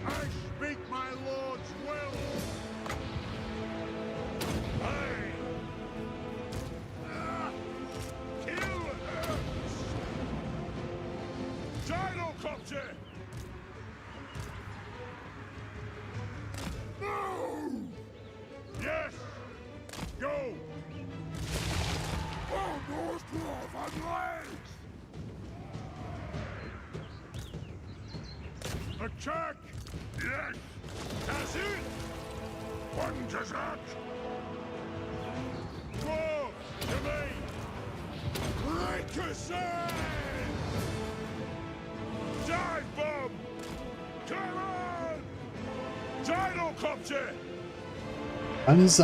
I speak my lord's will! Aye! Kill hurts! Gyrocopter! Move! Yes! Go! Oh, North Dwarf on legs! Attack! Yes! That's it! One Jazak! Dwarf! To me! Ricochet! Dive bomb! Come on! Gyrocopter! Guns,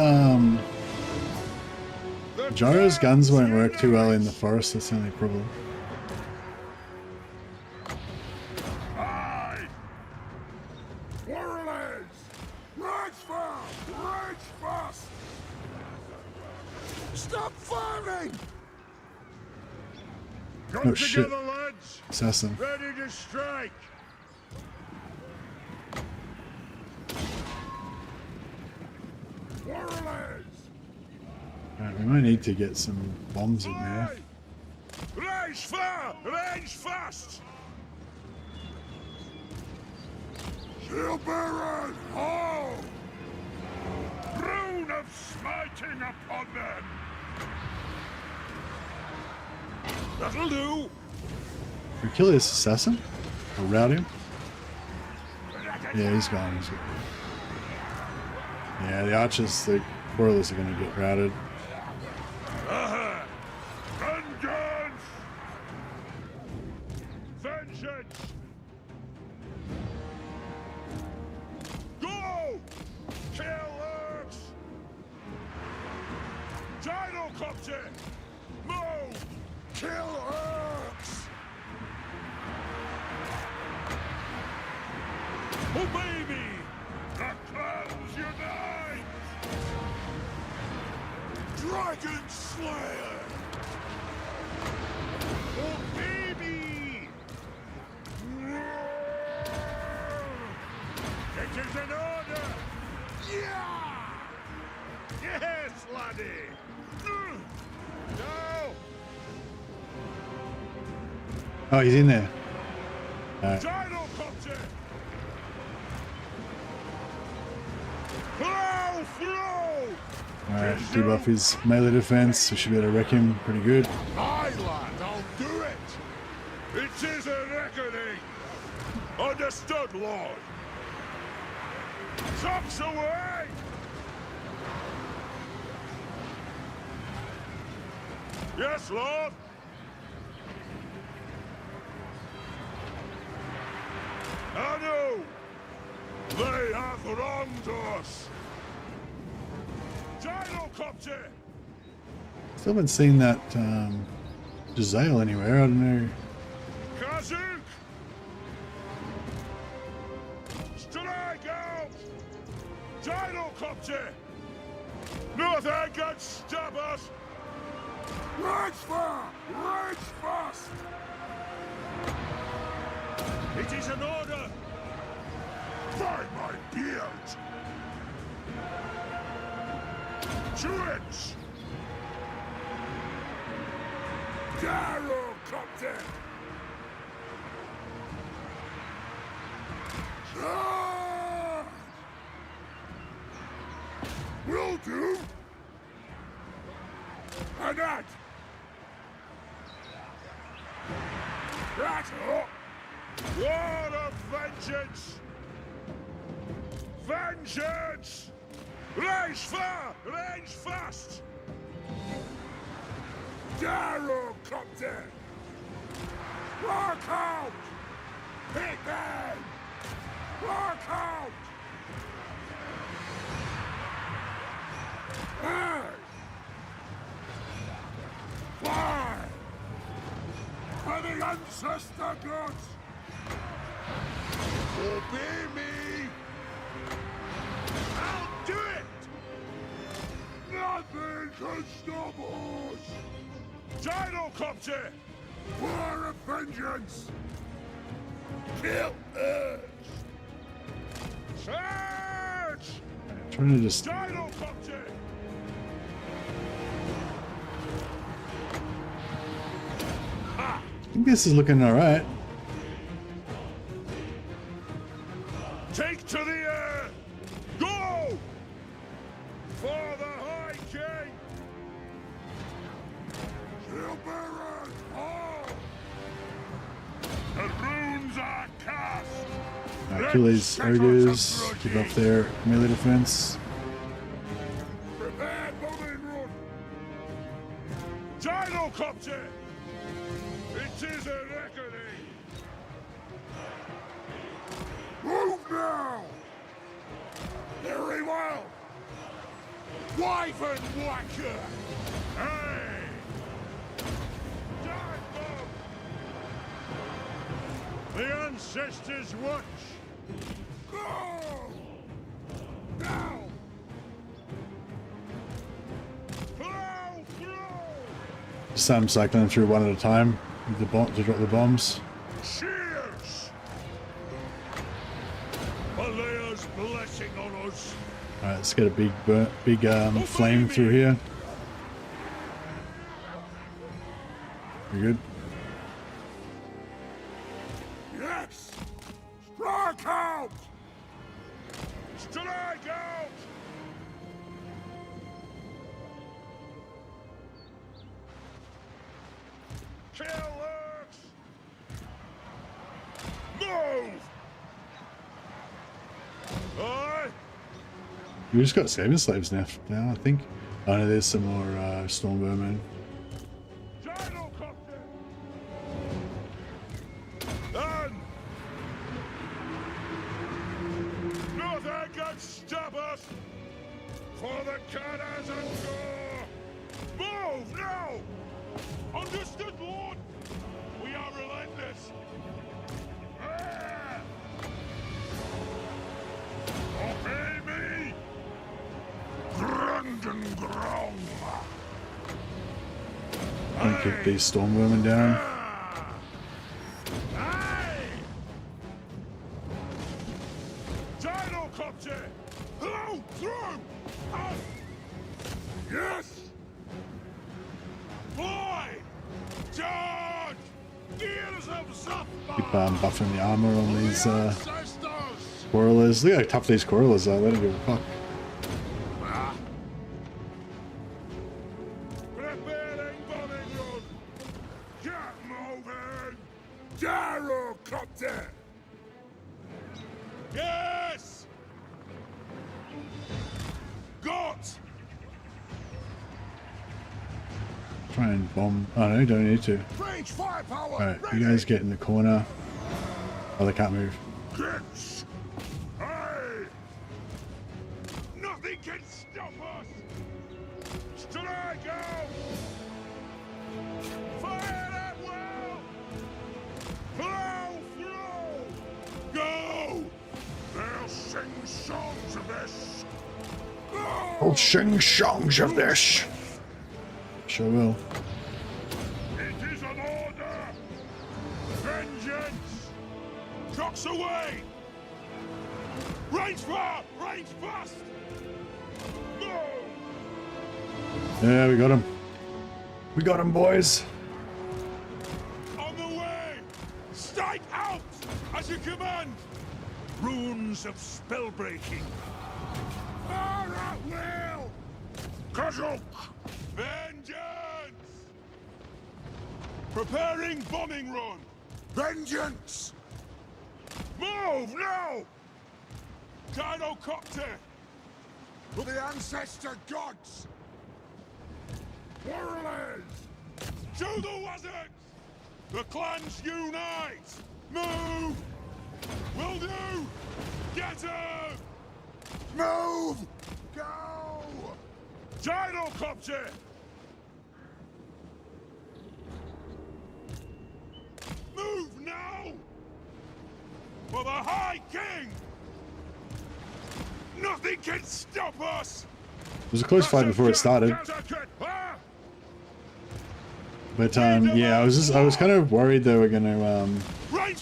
Gyro's guns won't work too well in the forest, that's the only problem. Aye! Warriors! Rage fast! Rage fast! Stop firing! Come Oh, shit. together, lads! Assassin. Ready to strike! Warriors! Alright, we might need to get some bombs in there. Rage fire! Rage fast! Shield bearers, hold! Rune of smiting upon them! That'll do! Can we kill this assassin? Or rout him? Yeah, he's gone. He's gone. Yeah, the archers, the broilers are going to get routed. Vengeance! Vengeance! Go! Kill Urks! Gyrocopter! Move! Kill Urks! Obey me! The clans unite! Dragon Slayer! Obey me! It is an order! Yeah! Yes, laddie! No! Oh, he's in there. Gyrocopter! Flow! Flow! Alright, debuff his melee defense. We should be able to wreck him pretty good. Aye, lad, I'll do it! It is a reckoning! Understood, Lord! Chops away! Yes, Lord! Anu! They have wronged us! Gyrocopter! Still haven't seen that Jezzail anywhere. I don't know. Kazuk! Strike out! Gyrocopter! Nothing can stop us! Rage fire! Rage fast! It is an order! By my beard! Twitch! Gyrocopter! Charge! Will do! And that! That's up! War of vengeance! Vengeance! Range far! Range fast! Gyrocopter! Walk out! Hit them! Walk out! Hey! Fly! For the ancestor gods! Obey me! I'll do it! Nothing can stop us! Gyrocopter! War of vengeance! Kill us! Charge! Trying to just Gyrocopter! Ha! I think this is looking alright. Take to the air! Go! For the High King! Silberers, all! The runes are cast! Kill these ogres. Keep up their melee defense. Prepare bombing run! Gyrocopter! It is a reckoning! Move now! Very well! Wyvern Whacker! Hey! Dive bomb! The ancestors watch! Go! Now! Flow! Flow! Just cycling through one at a time with the bomb to drop the bombs. Cheers! Alea's blessing on us! Alright, let's get a big flame through here. We're good. Yes! Strike out! Strike out! Kill Urks! Move! Aye! We just got saving slaves now, I think. Oh no, there's some more storm vermin. Gyrocopter! And nothing can stop us! For the cannons and gore! Move now! Understood, Lord! We are relentless! Ah! Obey me! Grund and grong! Try and keep these storm vermin down. Aye! Gyrocopter! Hello! Through! Up! Yes! Fly! Charge! Gears of softball! Keep buffing the armor on these Quarrelers. Look how tough these Quarrelers are. They don't give a fuck. Preparing bombing run! Get moving! Gyrocopter! Yes! Got! Try and bomb. Oh no, you don't need to. Range firepower! Alright, you guys get in the corner. Oh, they can't move. Gets! Aye! Nothing can stop us! Strike out! Fire at will! Flow through! Go! They'll sing songs of this! I'll sing songs of this. Sure will. It is an order! Vengeance! Trucks away! Range far! Range fast! No! Yeah, we got him. We got him, boys. On the way! Strike out! As you command! Runes of spellbreaking. Fire at will! Kazuk! Vengeance! Preparing bombing run! Vengeance! Move now! Gyrocopter! For the ancestor gods! Warriors! To the wizards! The clans unite! Move! Will do! Get him! Move! Go! Gyrocopter! Move now! For the High King! Nothing can stop us! It was a close fight before it started. But yeah, I was kind of worried they were gonna I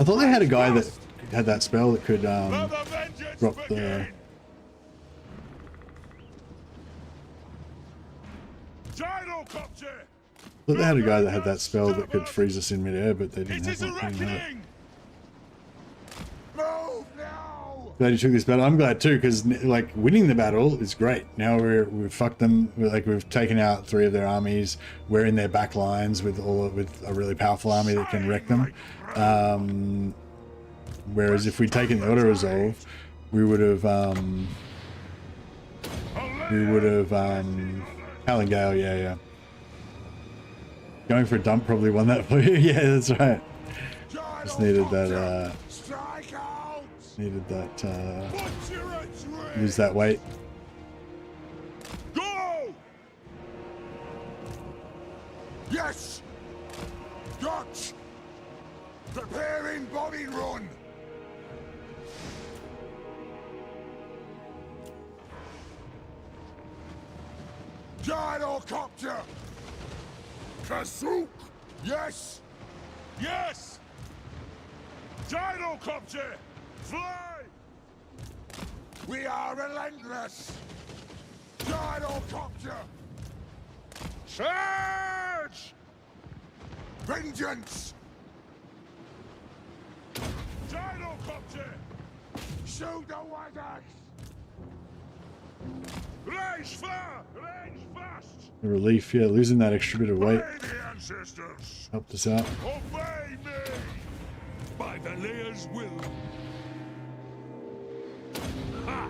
thought they had a guy that had that spell that could drop the But they had a guy that had that spell that could freeze us in midair, but they didn't have that. Glad you took this battle. I'm glad too, because like winning the battle is great. Now we've fucked them. We've taken out 3 of their armies. We're in their back lines with a really powerful army that can wreck them. Whereas if we'd taken the auto resolve, we would have Howling Gale, yeah. Going for a dump probably won that for you. Yeah, that's right. Just needed that lose that weight. Go! Yes! Got! Preparing bombing run! Gyrocopter! Kazuk! Yes! Yes! Gyrocopter! Fly! We are relentless! Gyrocopter! Charge! Vengeance! Gyrocopter! Shoot the wizards! Range far! Range fast! The relief, yeah, losing that extra bit of weight Obey the ancestors! helped us out. Obey me! By the Lea's will! Ha!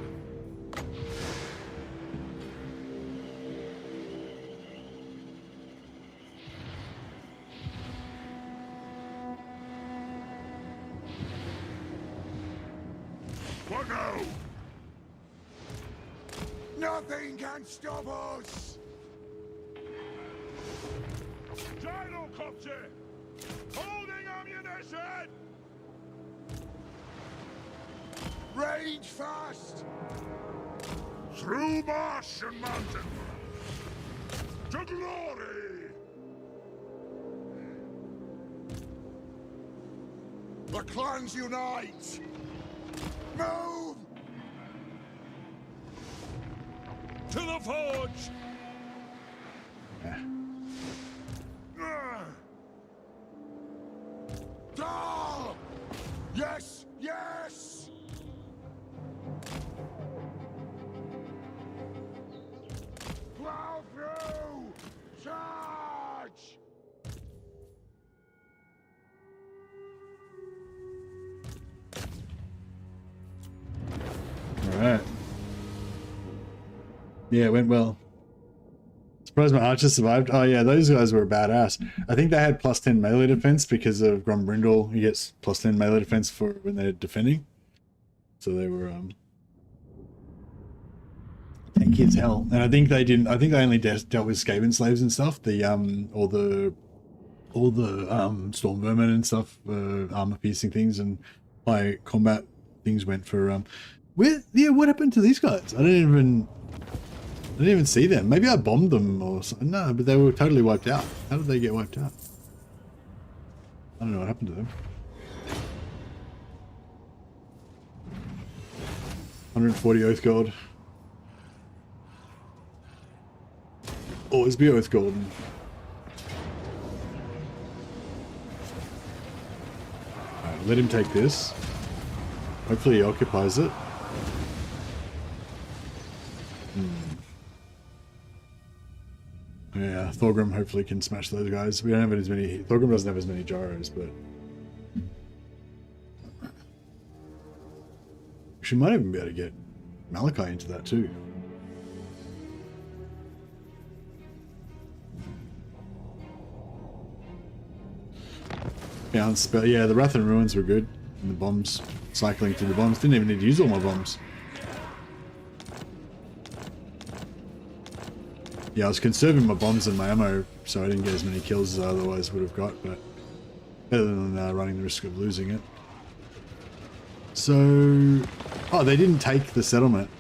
Nothing can stop us! Gyrocopter! Holding ammunition! Range fast! Through marsh and mountain! To glory! The clans unite! Move! To the forge! Ah! Yes! Yes! Plow through! Charge! All right. Yeah, it went well. Surprised my archers survived. Oh yeah, those guys were badass. I think they had +10 melee defense because of Grombrindle. He gets +10 melee defense for when they're defending. So they were tanky as hell. And I think they didn't. I think they only dealt with Skaven slaves and stuff. The all the storm vermin and stuff, armor piercing things and high combat things went for what happened to these guys? I didn't even see them. Maybe I bombed them or something. No, but they were totally wiped out. How did they get wiped out? I don't know what happened to them. 140 Oath Gold. Always be Oath Gold. Alright, let him take this. Hopefully he occupies it. Yeah, Thorgrim hopefully can smash those guys. We don't have as many. Thorgrim doesn't have as many gyros, but she might even be able to get Malachi into that too. Bounce spell. Yeah, the Wrath and Ruins were good. And the bombs, cycling through the bombs. Didn't even need to use all my bombs. Yeah, I was conserving my bombs and my ammo, so I didn't get as many kills as I otherwise would have got, but better than running the risk of losing it. So, oh, they didn't take the settlement.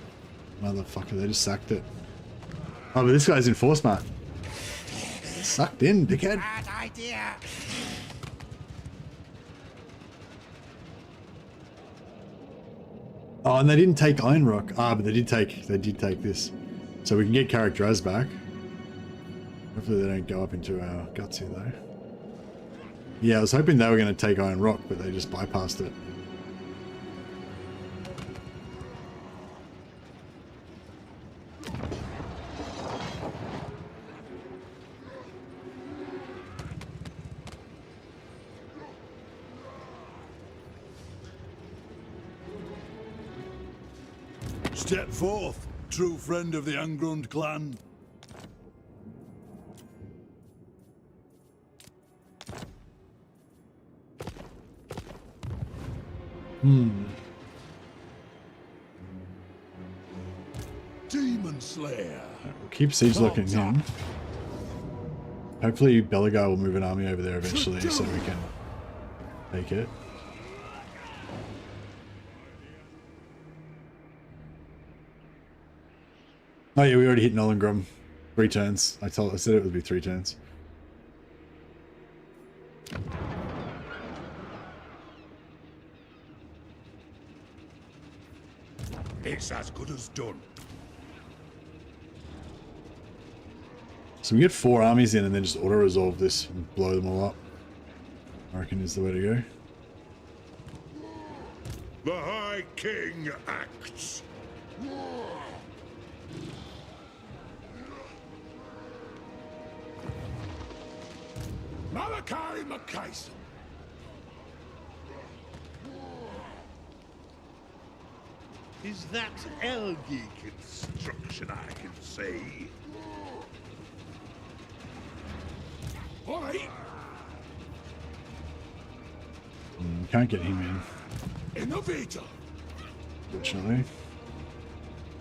Motherfucker, they just sacked it. Oh, but this guy's in force mart. Sucked in, dickhead. Bad idea. Oh, and they didn't take Iron Rock. Ah, but they did take this. So we can get characterized back. Hopefully they don't go up into our guts here though. Yeah, I was hoping they were going to take Iron Rock, but they just bypassed it. Step forth, true friend of the Angrund clan. Demon Slayer. We'll keep siege locking him. Hopefully Belagar will move an army over there eventually so we can take it. Oh yeah, we already hit Nollengrum. 3 turns. I said it would be 3 turns. It's as good as done. So we get 4 armies in and then just auto-resolve this and blow them all up. I reckon is the way to go. The High King acts. Malachi McKayson. Is that Elgi construction I can say? Oi! Can't get him in, Innovator. fortunately.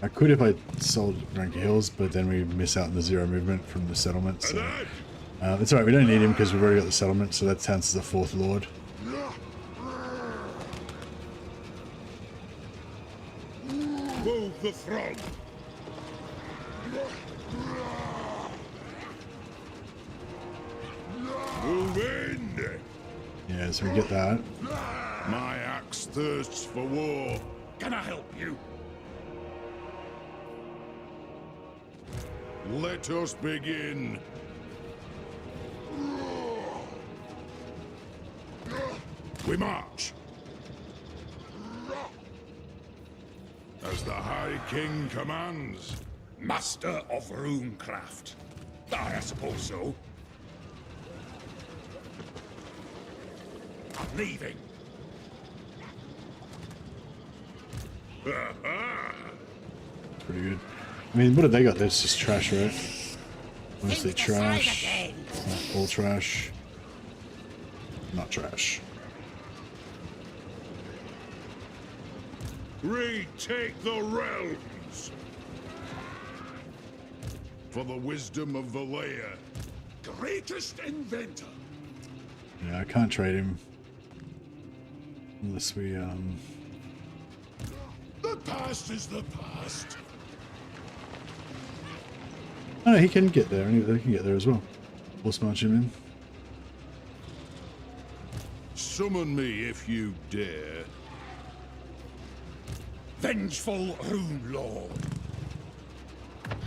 I could if I sold Ranker Hills, but then we miss out on the 0 movement from the settlement. So it's alright, we don't need him because we've already got the settlement, so that counts as a 4th lord. Move the throne. Move in. Yeah, so we get that. My axe thirsts for war. Can I help you? Let us begin. We march. As the High King commands. Master of runecraft. I suppose so. I'm leaving. Pretty good. I mean, what have they got? That's just trash, right? Mostly trash. All trash. Not trash. Retake the realms. For the wisdom of Valea, greatest inventor. Yeah, I can't trade him. Unless we, The past is the past. Oh, no, he can get there. They can get there as well. We'll smash him in. Summon me if you dare. Vengeful Rune Lord.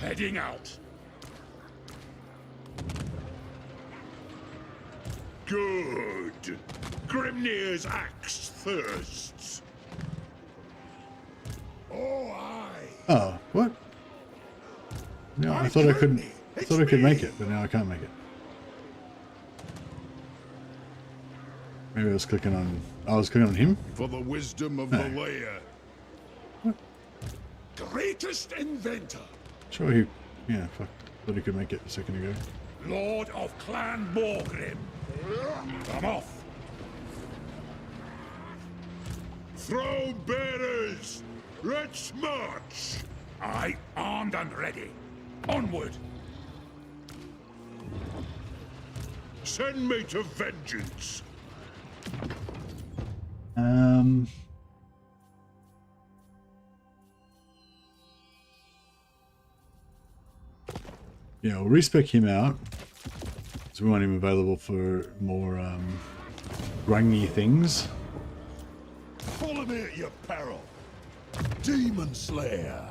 Heading out. Good. Grimnir's axe thirsts. Oh, aye. Oh, what? No, I thought I couldn't. I thought I could make it, but now I can't make it. Maybe I was clicking on. I was clicking on him. For the wisdom of No. Valea. Greatest inventor. Sure, he. Yeah, fuck. Thought he could make it a second ago. Lord of Clan Thorgrim. I'm off. Throne bearers, let's march. I armed and ready. Onward. Send me to vengeance. Yeah, we'll respec him out. So we want him available for more rungy things. Follow me at your peril. Demon Slayer.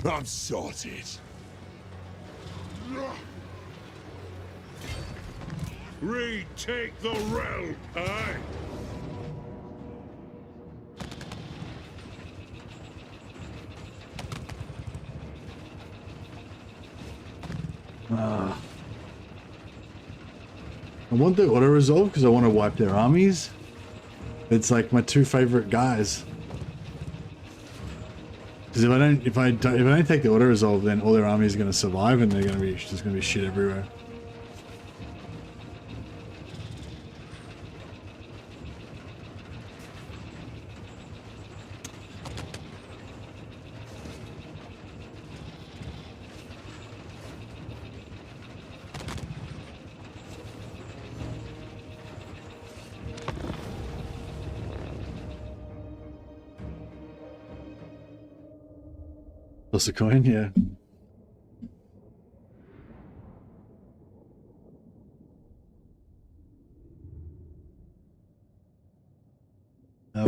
I'm sorted. Retake the realm, aye. I want the auto resolve because I want to wipe their armies. It's like my 2 favorite guys. Because if I don't take the auto resolve, then all their armies are going to survive, and they're going to be just going to be shit everywhere. Plus a coin, yeah.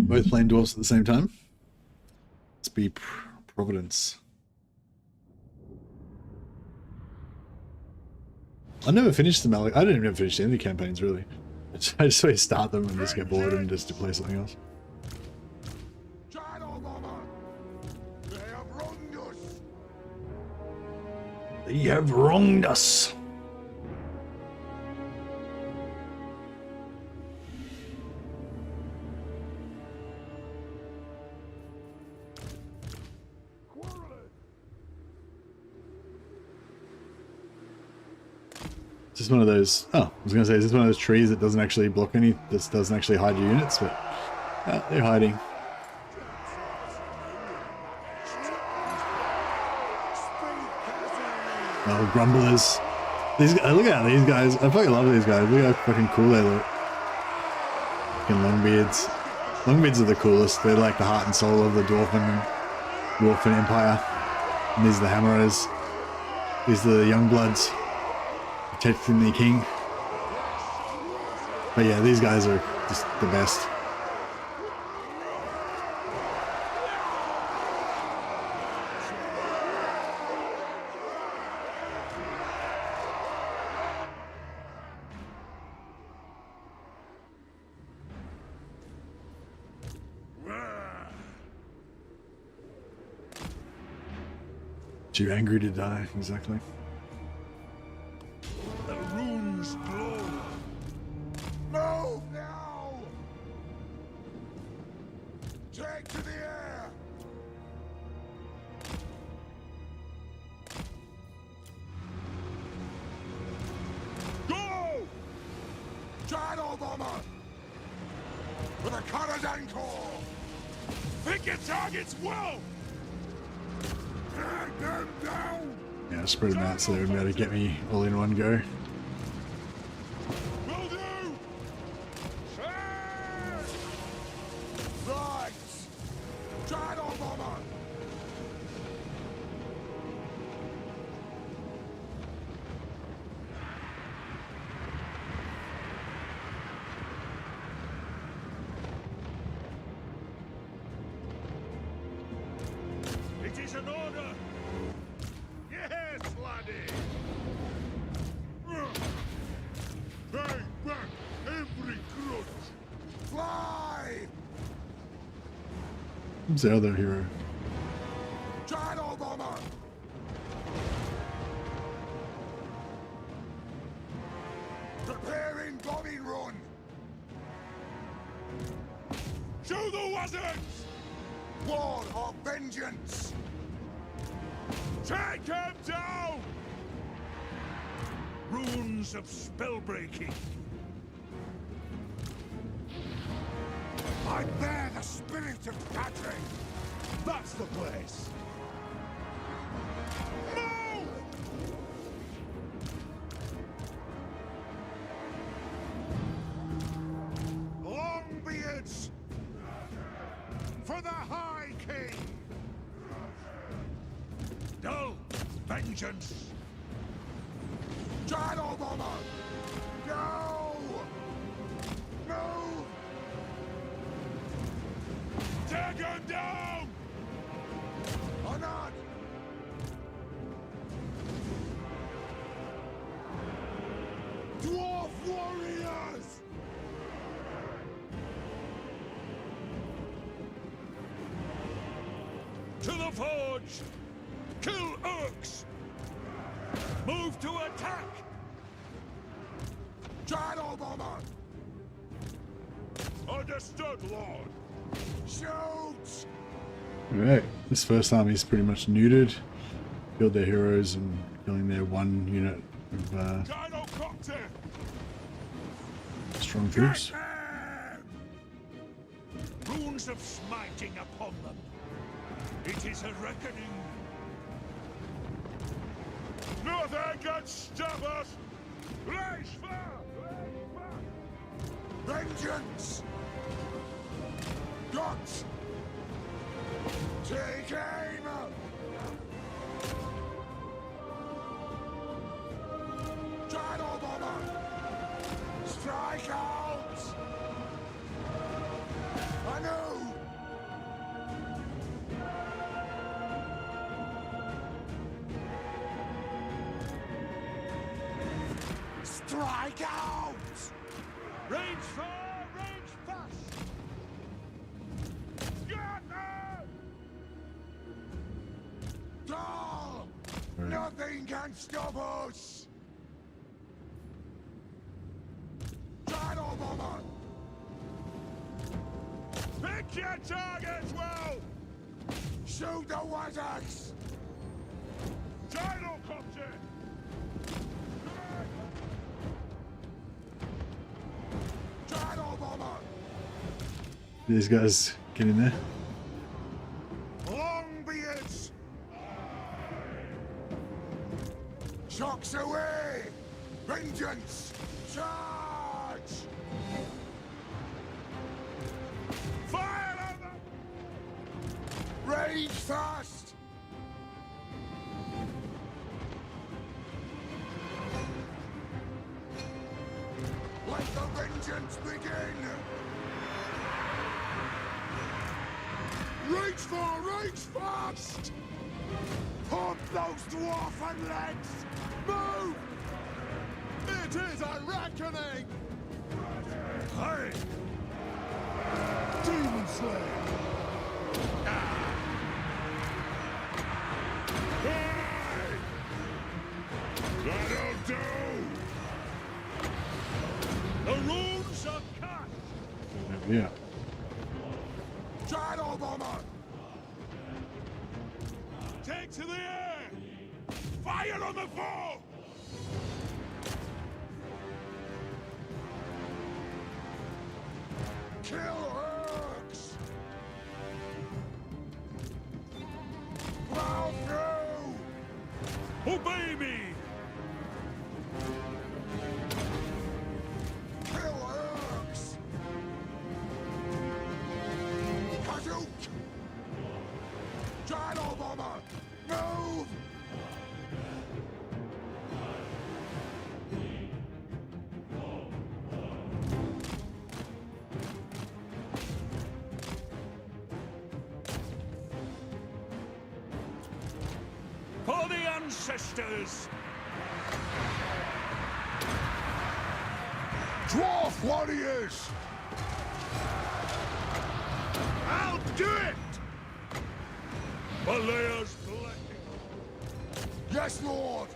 Both playing dwarves at the same time. Let's be Providence. I never finished them. I didn't even finish any campaigns really. I just sort of start them and just get bored and just to play something else. They have wronged us. Is this one of those... Oh, I was going to say, is this one of those trees that doesn't actually block any... That doesn't actually hide your units, but... they're hiding. Oh, grumblers. These guys, look at these guys. I fucking love these guys. Look how fucking cool they look. Fucking longbeards. Longbeards are the coolest. They're like the heart and soul of the Dwarfen Empire. And these are the Hammerers. These are the Youngbloods. Protecting the king. But yeah, these guys are just the best. Too angry to die, exactly. The runes glow. Move now! Take to the air! Go! Shadow bomber! With a cutter's ankle! Pick your targets well! Drag them down! Yeah, spread them out so they're about to get me all in one go. Will do! Right! Shadow bomber! It is an order! Yes, laddie! Bang back every crutch! Fly! Who's the other hero? Shadow bomber! Preparing bombing run! Show the wizards! War of vengeance! Take him down! Runes of spellbreaking. I bear the spirit of battering! That's the place! Move! Longbeards! For the High King! Dull vengeance. Shadow bomber! No! No! Take him down! Or not! Dwarf warriors! To the forge! Kill orcs! Move to attack! Shadow bomber! Understood, Lord! Shoot! Alright, this first army is pretty much neutered. Killed their heroes and killing their one unit of Gyrocopter! strong troops. Runes of smiting upon them. It is a reckoning. Nothing can stop us! Race fire! Vengeance! Guts! Take aim! Shadow bomber! Strike out! I know! Strike out! Range fire! Range fast! Get them! Doll! Right. Nothing can stop us! Shadow bomber! Pick your targets well! Shoot the wizards! Gyrocopter! These guys get in there. Long be it! Shocks away! Vengeance! Charge! Fire on them! Rage fast! Let the vengeance begin! Reach fast! Pump those dwarfen legs! Move! It is a reckoning! Hey! Demon Slayer! Hey! That'll do! The runes are cut! Yeah. Shadow Bomber! Take to the air! Fire on the foe! Kill Urks! Plow through! Obey me! Kill Urks! Hadouken! Shadow Bomber! Move! For the ancestors! Dwarf warriors! I'll do it! Valea's blessing! Yes, Lord!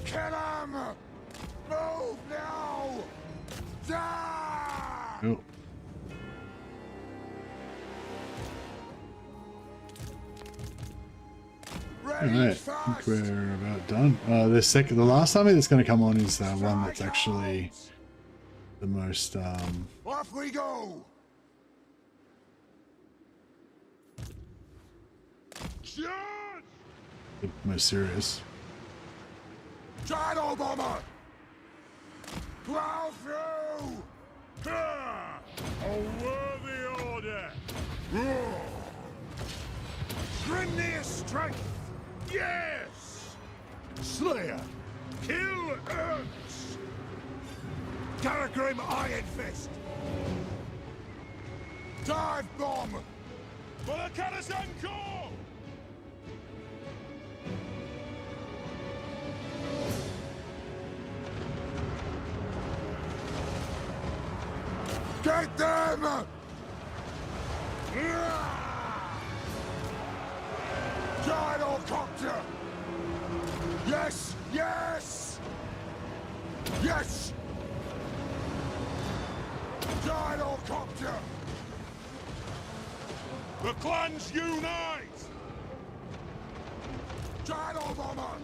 Kill him! Move now! Die! Oh. Rage Alright, I fast! think we're about done. The last army that's going to come on is the one that's actually the most, Off we go! Charge! the most serious. Shadow Bomber! Plow through! Ah, a worthy order! Grimnir strength! Yes! Slayer! Kill Urks! Thorgrim Iron Fist! Dive Bomb! For the Karasan Corps! Get them! Gyrocopter! Yes! Yes! Yes! Gyrocopter! The clans unite! Gyro Bomber!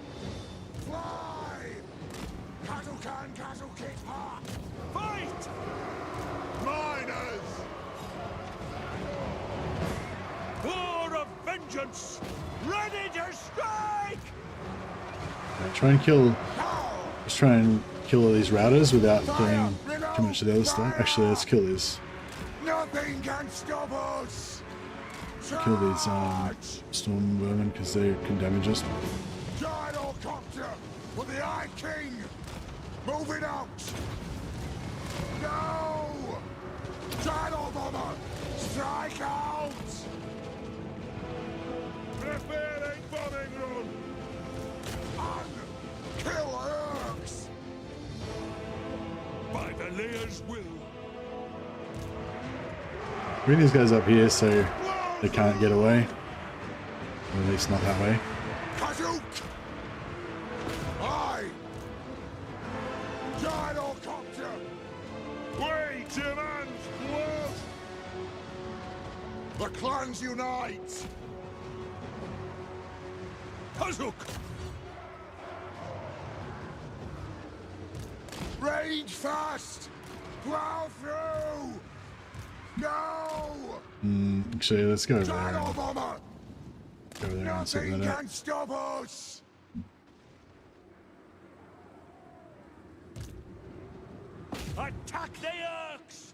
Fly! Cattle can, cattle kick park! Fight! Miners! War of vengeance! Ready to strike! Try and kill, Now! just try and kill all these routers without doing too much of the other stuff. Actually, let's kill this. Nothing can stop us! Kill these storm vermin because they can damage us. Gyrocopter for the Eye King! Moving out! No! Gyro Bomber! Strike out! Prepare a bombing run! Kill Urks! By the Lear's will! Bring these guys up here so they can't get away. Or at least not that way. Kazook! Aye! Gyrocopter! Wait, your man's blood! The clans unite! Hazuk! Rage fast! Plow through! Go! Actually, let's go over there. Shadow bomber! Go over there and set Nothing that up. can stop us! Attack the Orcs!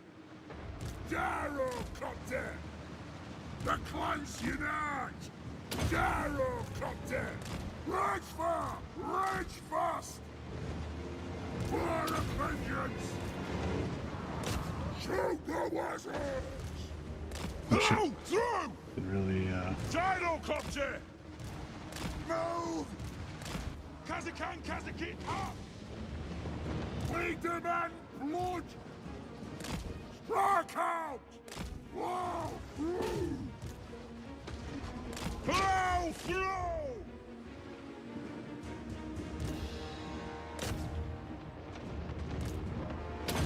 Darrow Copter! The clans unite! Darrow Copter! Rage far! Rage fast! War of vengeance! Shoot the wizards! Through! Through! Could really, Gyrocopter! Move! Kazakan Kazakit up! We demand blood! Strike out! Plow through! Plow through!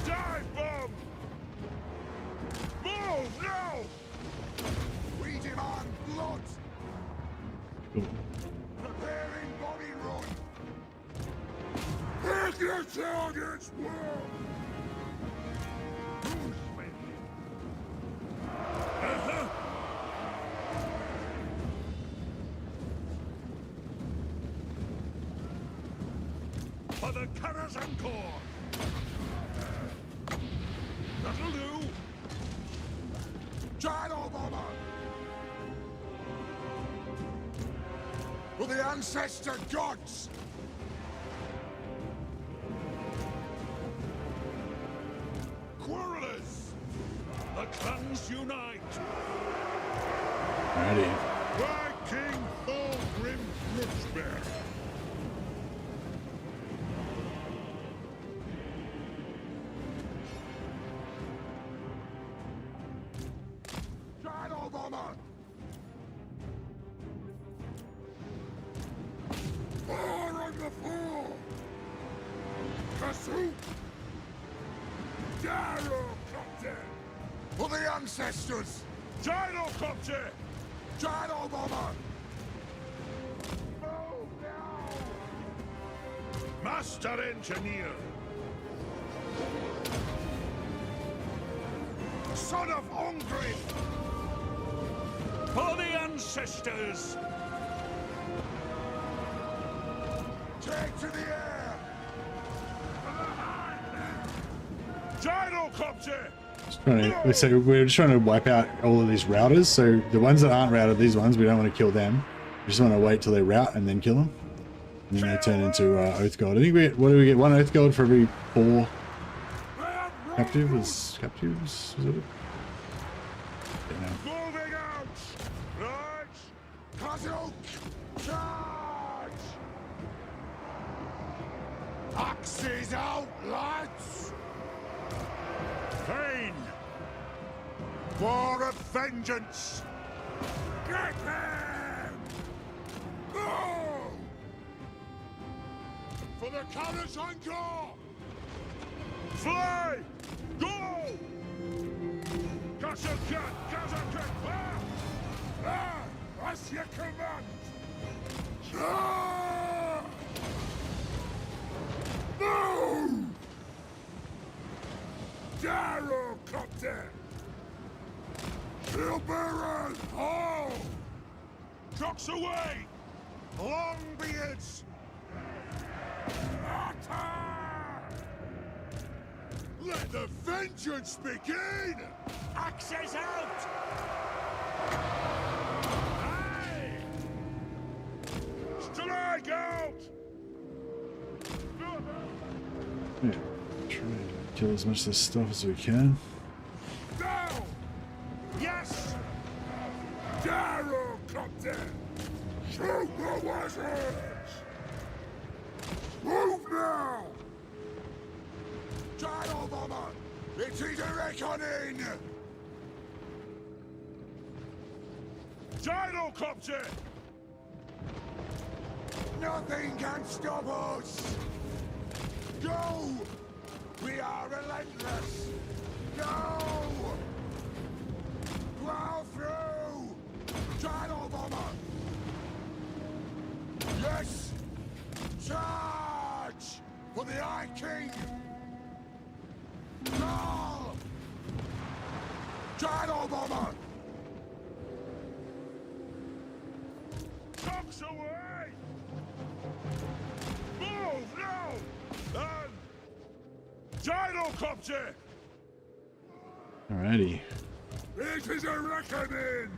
Dive bomb! Move now! We demand blood! cool. Preparing body run! Pick your targets, world! For the Karazhan Corps! That'll do! Shadow bomber! For the ancestor gods! Quarrelers! The clans unite! Alrighty. By King Thorgrim Brooksbear! Shadow bomber! Fire on the floor! Kasuk! Gyrocopter! For the ancestors! Gyrocopter! Shadow bomber! Move now! Master Engineer! Son of Thorgrim! For the ancestors! Take to the air! Gyrocopter! So we're just trying to wipe out all of these routers. So the ones that aren't routed, these ones, we don't want to kill them. We just want to wait till they route and then kill them. And then they turn into Oath Gold. I think we get, what do we get? 1 Oath Gold for every 4 captives? Captives? Was it? Yeah, no. Moving out! Right! Kazuk! Charge! Axes out, lads! Pain! War of vengeance! Get them! Go! For the Karazhan Corps! Fly! Go! Kazakan! Kazakan! Ah! As your command! Charge! Move! Gyrocopter! Shieldbearers, all! Trucks away! Longbeards! Attack! Let the vengeance begin! Axes out! Aye! Strike out! Yeah. Try to kill as much of this stuff as we can. Down! Yes! Gyrocopter! Shoot the wizards! Move now! Shadow bomber! It is a reckoning! Gyrocopter! Nothing can stop us! Go! We are relentless! Go! Plow through! Shadow bomber! Yes! Charge! For the Eye King! Charge! Dino bomber! Cox away! Move now! And gyrocopter! Alrighty. It is a reckoning!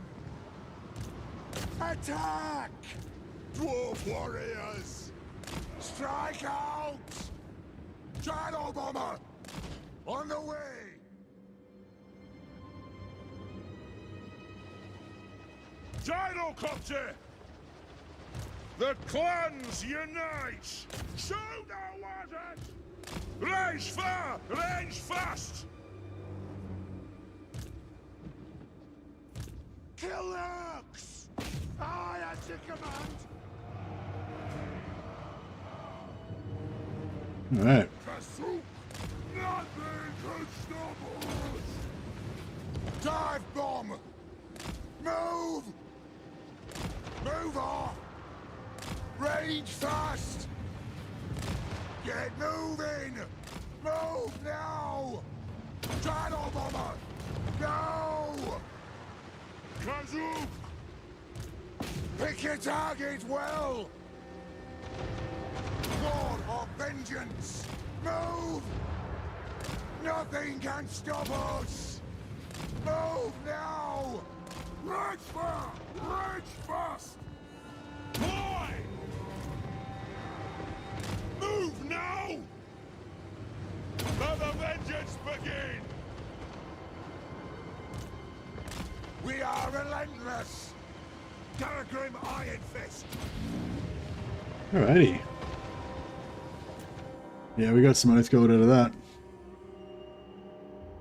Attack! Dwarf warriors! Strike out! Dino bomber! On the way! Gyrocopter! The clans unite! Show no waters! Range far! Range fast! Kill Lurks! I at your command! Alright. Kasuk! Nothing can stop us! Dive bomb! Move! Move off! Rage fast! Get moving! Move now! Dino bomber! No! Kasuk! Pick your target well! Lord of vengeance! Move! Nothing can stop us! Move now! Rage far! Rage fast! Boy! Move now! Let the vengeance begin! We are relentless! Thorgrim Iron Fist! Alrighty. Yeah, we got some oath gold out of that.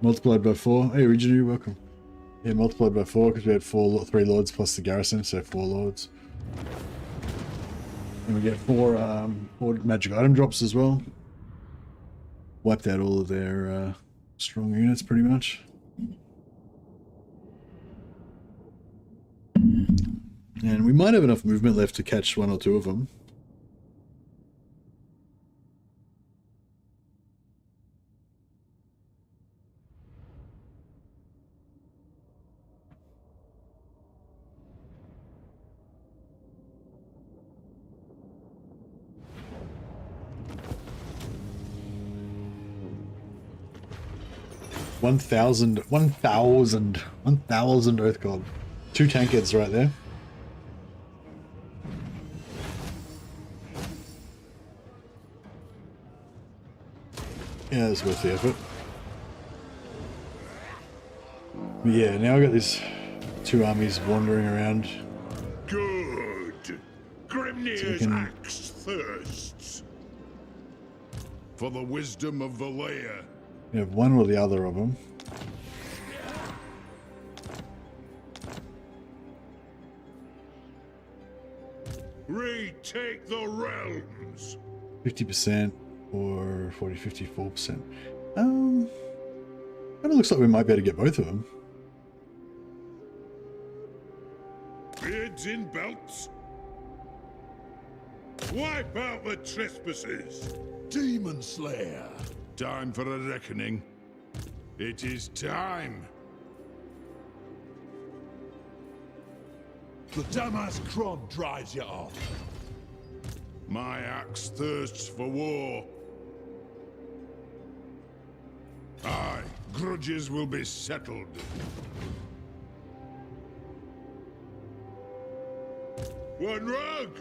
Multiplied by 4. Hey, Originary, welcome. Yeah, multiplied by 4 because we had 3 lords plus the garrison, so 4 lords. And we get 4 magic item drops as well. Wiped out all of their strong units pretty much. And we might have enough movement left to catch 1 or 2 of them. $1,000 Earth Gold. 2 tankheads right there. Yeah, it's worth the effort. But yeah, now I got these 2 armies wandering around. Good. Grimnir's axe thirsts for the wisdom of the lair. You have one or the other of them. Retake the realms. 50% or 40, 54%. Kind of looks like we might be able to get both of them. Beards in belts. Wipe out the trespassers. Demon Slayer! Time for a reckoning. It is time. The Damas Kron drives you off. My axe thirsts for war. Aye, grudges will be settled. One rug!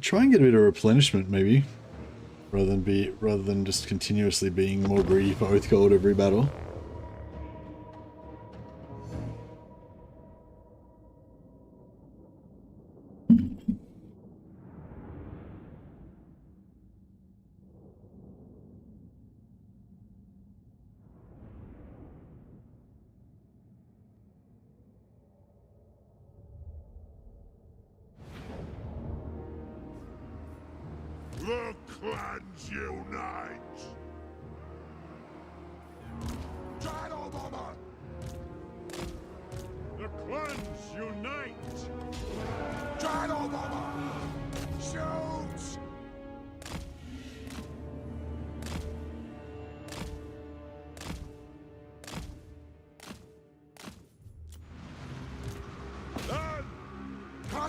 Try and get a bit of replenishment, maybe, rather than just continuously being more greedy for Oath Gold every battle. The clans unite! Dino bomber! The clans unite! Dino bomber! Shoot!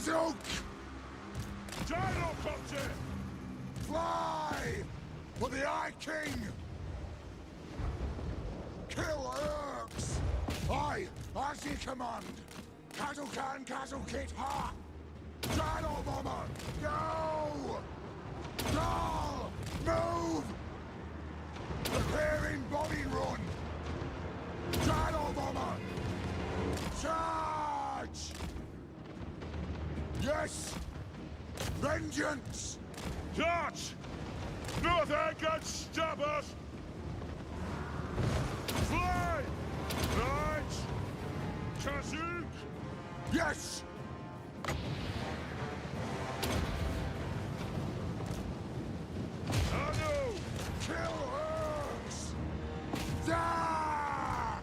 Kazuk! Gyrocopter! Fly! For the Eye King! Kill Urks! Aye, as ye command! Kazukan Kazukit Ha! Gyro Bomber! Go! Dahl! Move! Preparing bombing run! Gyro Bomber! Charge! Yes! Vengeance! Dutch! Nothing can stop us! Fly! Right! Kazuk! Yes! Anu! Kill Urks! Da!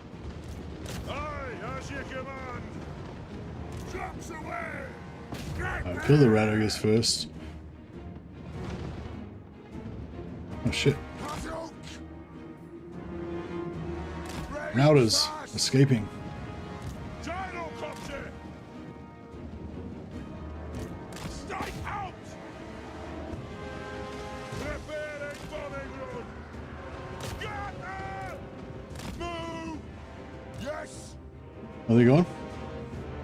Aye, as you command! Trucks away! Kill the rat, I guess, first. Oh shit. Kazuk! Ready Routers fast! escaping. Gyrocopter! Strike out! Preparing bombing run! Get out! Move! Yes! Are they gone?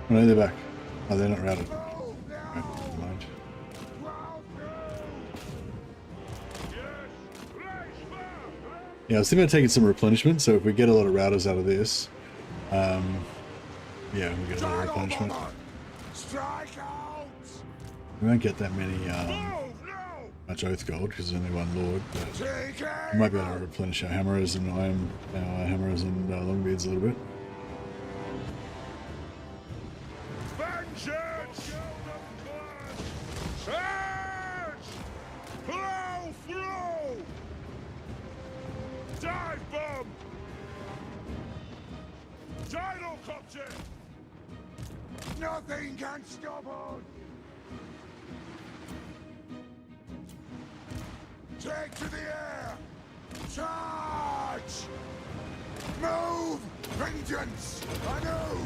Oh no, they're back. Oh, they're not routed. Move Okay, now! never mind. Wow, Yes! Race fire! Yeah, I was thinking about taking some replenishment, so if we get a lot of routers out of this, yeah, we get a lot of Gyro replenishment. Bomber! Strike out! We won't get that many, Move now! much oath gold, because there's only one lord, but Take we might be aim! able to replenish our hammers and our hammers and longbeards a little bit. Vengeance! Charge! Plow through! Dive bomb! Gyrocopter! Nothing can stop us! Take to the air! Charge! Move! Vengeance! Anew!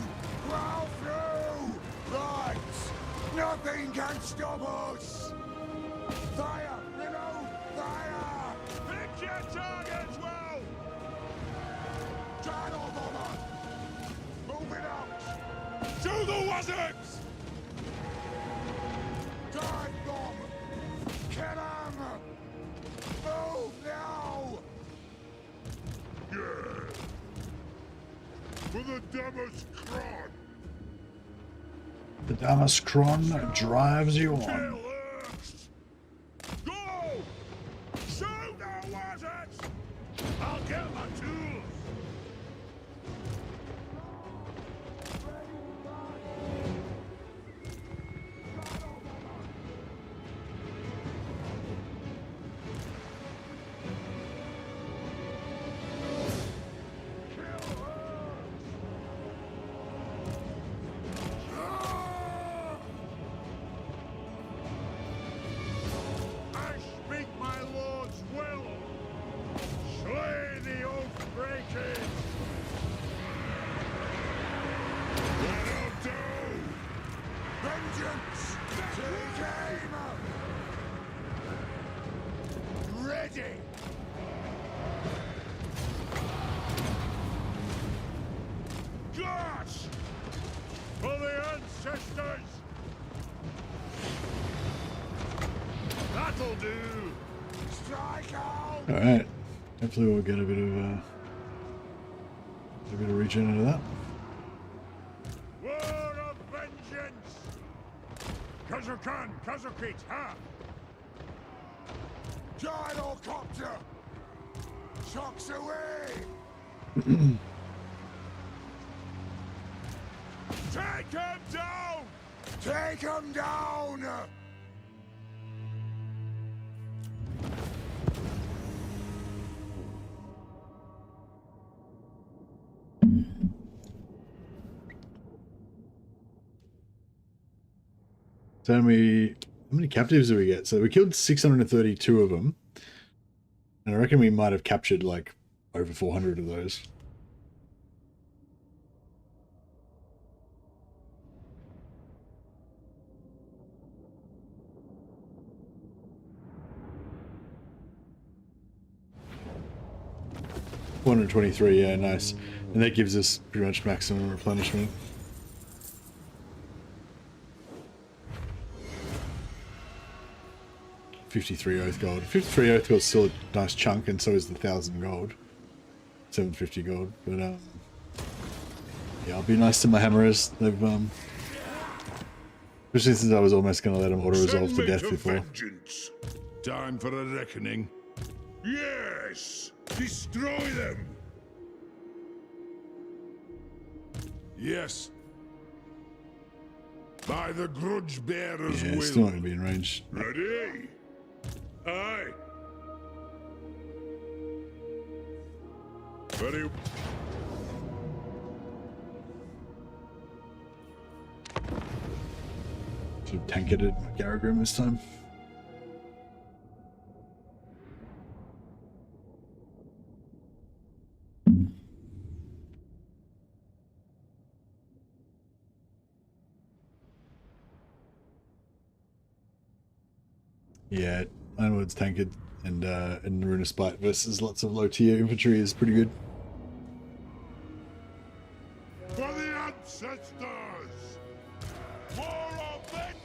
Plow through! Right! Nothing can stop us! Fire! Reload! Fire! Pick your targets well! Gyro Bomber! Move it out! To the wizards! Dive bomb! Kill him! Move now! Yeah! For the Damaskron! The Damaskron drives you on. Kill Urks! Go! Shoot the wizards! I'll get my tools! I speak my lord's will! Slay the oath breakers! That'll do! Vengeance! Take aim! Ready! Gosh! For the ancestors! That'll do! Strike out! Alright. Hopefully we'll get a bit of regen out of that. War of vengeance! Kazukan, Kazukit, ha! Gyrocopter! Shocks away! Take him down! Take him down! So how many captives did we get? So we killed 632 of them. And I reckon we might have captured like over 400 of those. 423, yeah, nice. And that gives us pretty much maximum replenishment. $53 oath gold. 53 oath gold is still a nice chunk, and so is the 1,000 gold. 750 gold, but yeah, I'll be nice to my hammerers. They've especially since I was almost going to let them auto-resolve to death before. Vengeance. Time for a reckoning. Yes! Destroy them! Yes. By the grudge bearer's Yeah, will. it's still not going to be in range. Ready? Aye. Very. Should have tanketed Garagrim this time. Yeah, Ironwood's tanked and Runa Spite versus lots of low tier infantry is pretty good. For the ancestors! War of vengeance!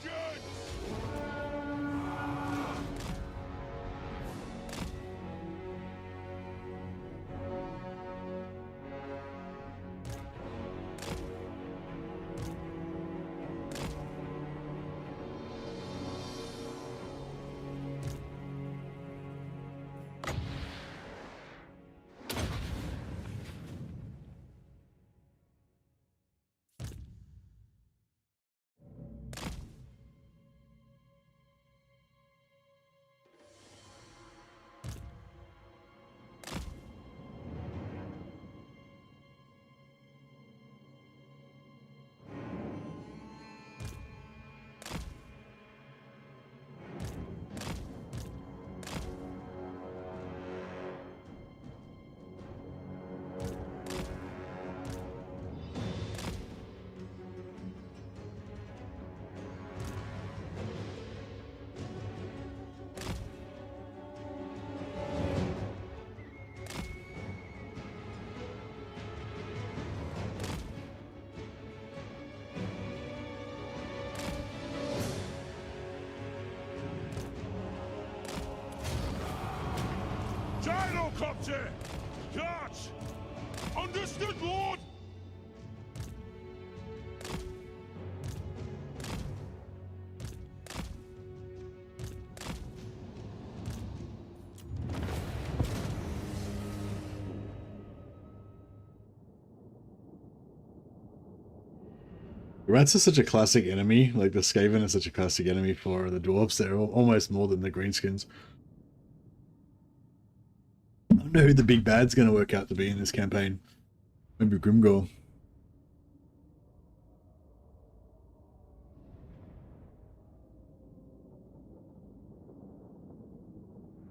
Gyrocopter! Charge! Understood, Lord! Rats are such a classic enemy. Like the Skaven is such a classic enemy for the dwarves. They're almost more than the greenskins. I don't know who the big bad's going to work out to be in this campaign. Maybe Grimgor.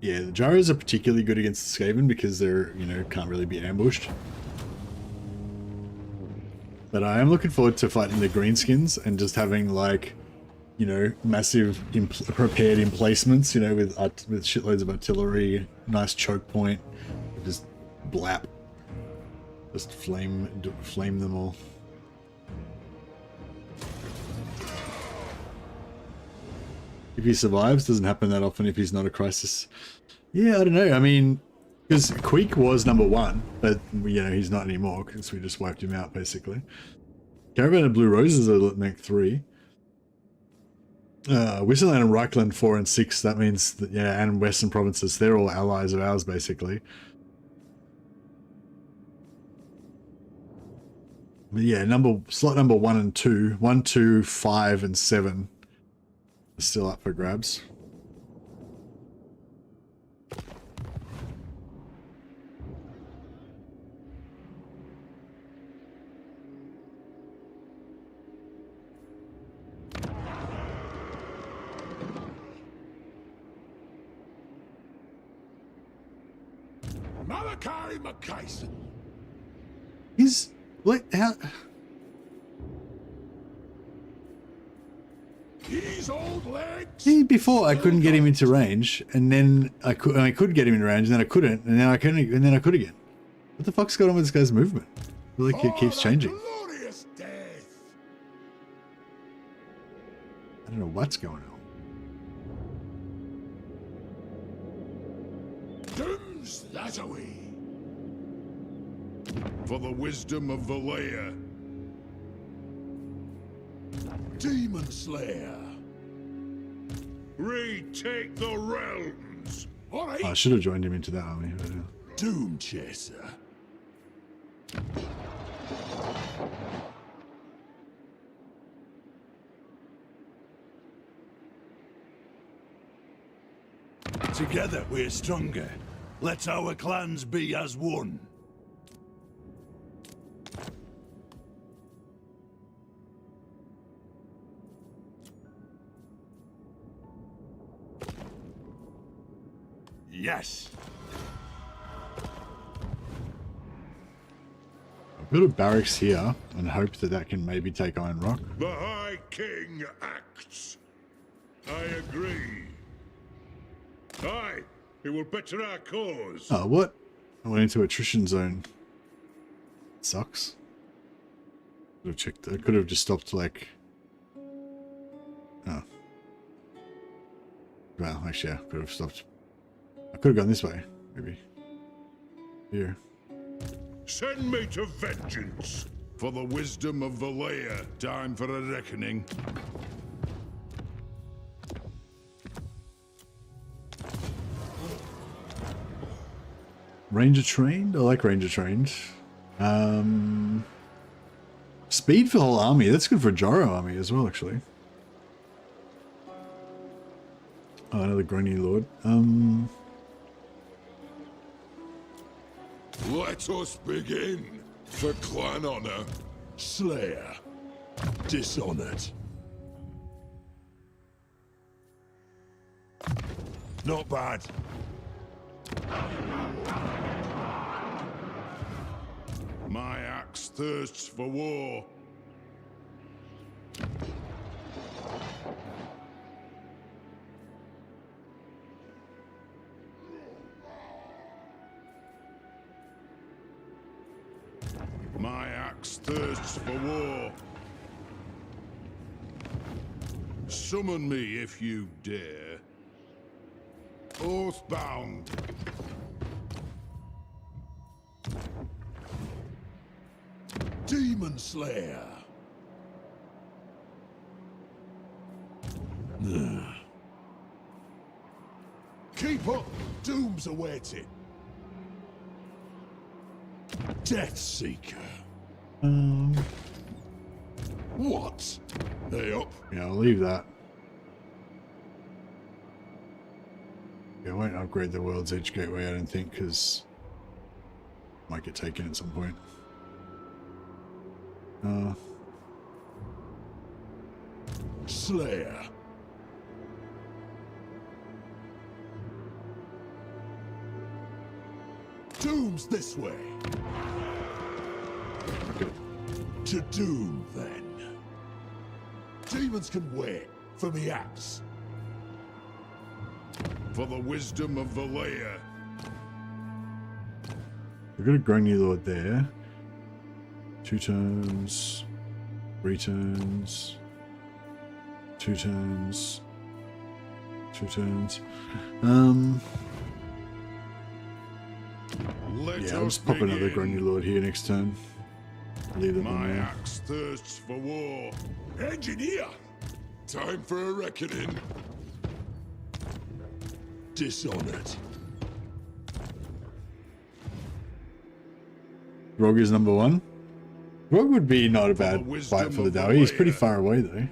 Yeah, the Gyros are particularly good against the Skaven because they're, you know, can't really be ambushed. But I am looking forward to fighting the greenskins and just having, like, you know, massive prepared emplacements, you know, with shitloads of artillery, nice choke point, just blap, just flame them all. If he survives, doesn't happen that often if he's not a crisis. Yeah, I don't know. I mean, because Queek was #1, but, you know, he's not anymore because we just wiped him out, basically. Caravan of Blue Roses are rank 3. Whistleland and Reichland 4 and 6, that means that, yeah, and Western Provinces, they're all allies of ours, basically. But yeah, slot number 1 and 2, 1, 2, 5, and 7 are still up for grabs. Malachi McKayson. He's what? How? He's old legs. See, before I couldn't get him into range, and then I could get him in range, and then I couldn't, and then I couldn't, and then I could again. What the fuck's going on with this guy's movement? I feel like it keeps changing. Glorious death. I don't know what's going on. Dooms that away. For the wisdom of Valea. Demon Slayer. Retake the realms. All right. Oh, I should have joined him into that army. But, Doom Chaser. Together we're stronger. Let our clans be as one. Yes. I'll build a barracks here and hope that that can maybe take Iron Rock. The High King acts. I agree. Aye, it will better our cause. Oh, what? I went into attrition zone. Sucks. Could have checked. I could have just stopped like. Oh. Well, actually, I could have stopped. I could have gone this way, maybe. Here. Send me to vengeance. For the wisdom of Valea. Time for a reckoning. Ranger trained? I like Ranger trained. Speed for the whole army. That's good for a Jaro army as well, actually. Oh, another Groany Lord. Let us begin. For clan honor. Slayer. Dishonored. Not bad. My axe thirsts for war. My axe thirsts for war. Summon me if you dare. Oathbound. Demon Slayer. Keep up. Doom's awaiting. Death Seeker. What? They up? Yeah, I'll leave that. Yeah, I won't upgrade the World's Edge Gateway, I don't think, because might get taken at some point. Slayer. Doom's this way. Okay. To Doom, then. Demons can wait for me axe. For the wisdom of Valea. We've got a Groany Lord there. 2 turns. 3 turns. 2 turns. 2 turns. Yeah, I'll just pop another Groany Lord here next turn. Leave them My there. axe thirsts for war. Engineer! Time for a reckoning. Dishonored. Rogue is number 1. Rogue would be not a bad the fight wisdom for the of Dowie. He's pretty Valea. far away though.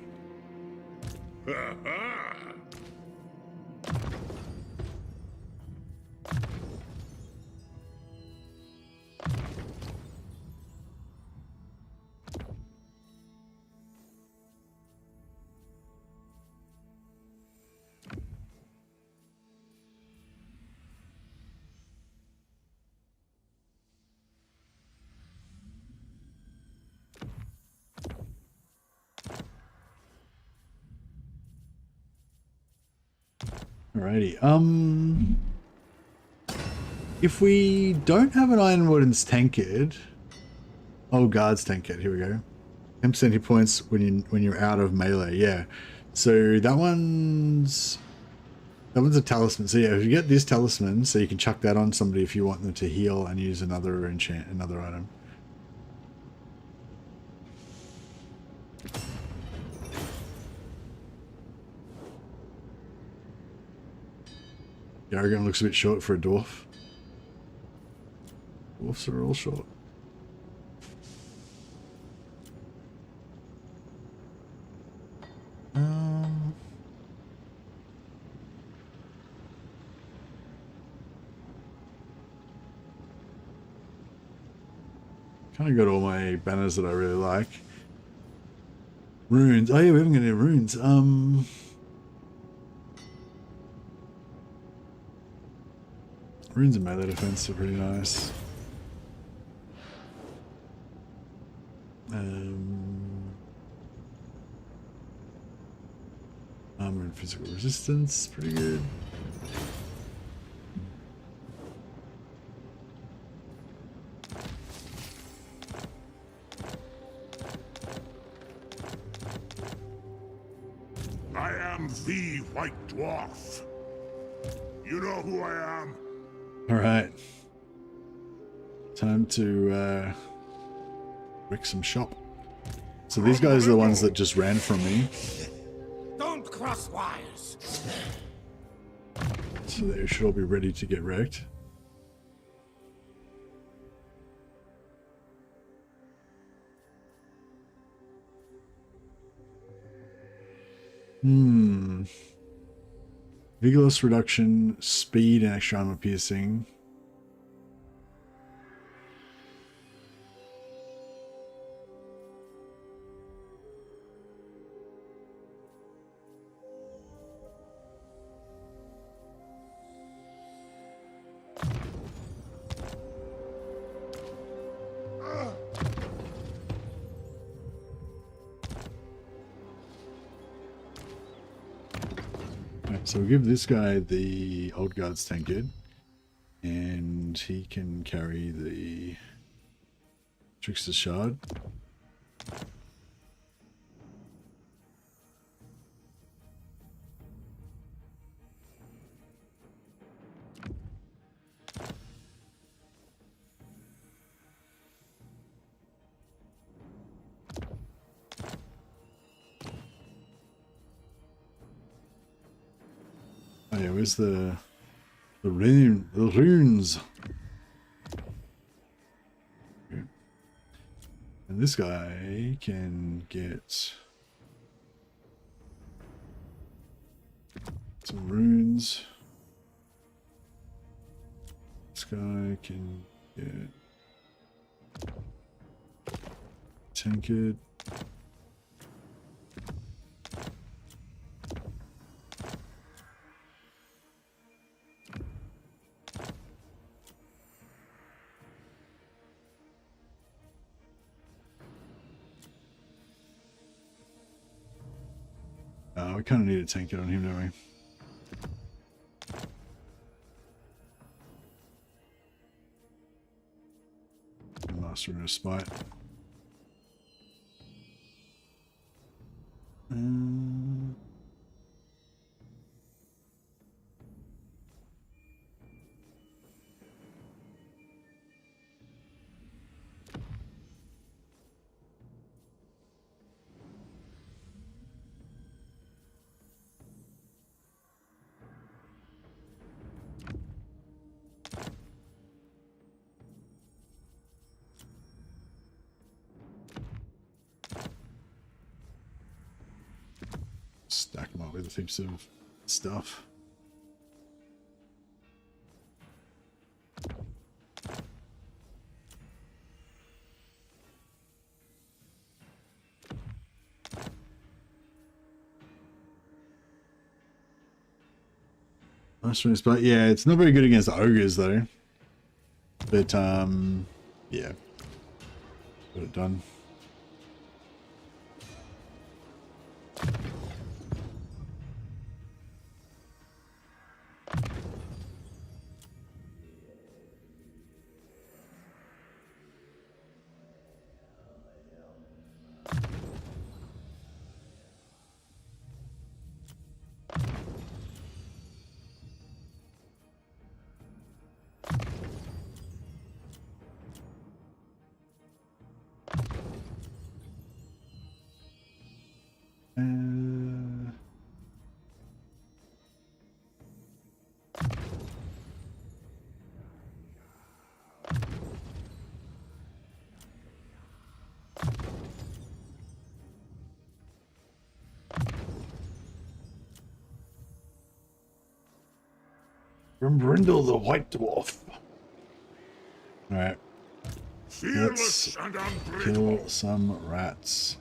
Alrighty. If we don't have an Iron Warden's tankard, oh, guards tankard. Here we go. 10% hit points when you're out of melee. Yeah. So that one's a talisman. So yeah, if you get this talisman, so you can chuck that on somebody if you want them to heal and use another item. Thorgrim looks a bit short for a dwarf. Dwarfs are all short. Kind of got all my banners that I really like. Runes. Oh yeah, we haven't got any runes. Runes and melee defense are pretty nice. Armor and physical resistance, pretty good. I am the White Dwarf. You know who I am? All right. Time to wreck some shop. So these guys are the ones that just ran from me. Don't cross wires. So they should all be ready to get wrecked. Vigilance reduction, speed, and extra armor piercing. So we'll give this guy the Old Guard's tankard, and he can carry the Trickster's Shard. Oh yeah, where's the runes? Okay. And this guy can get some runes. This guy can get tankard. We kind of need a tankard on him, don't we? Master in a spite. Stack them up with heaps of stuff. But yeah, it's not very good against ogres though. But yeah, got it done. From Brindle the White Dwarf. Alright. Fearless and unbreakable. Kill some rats.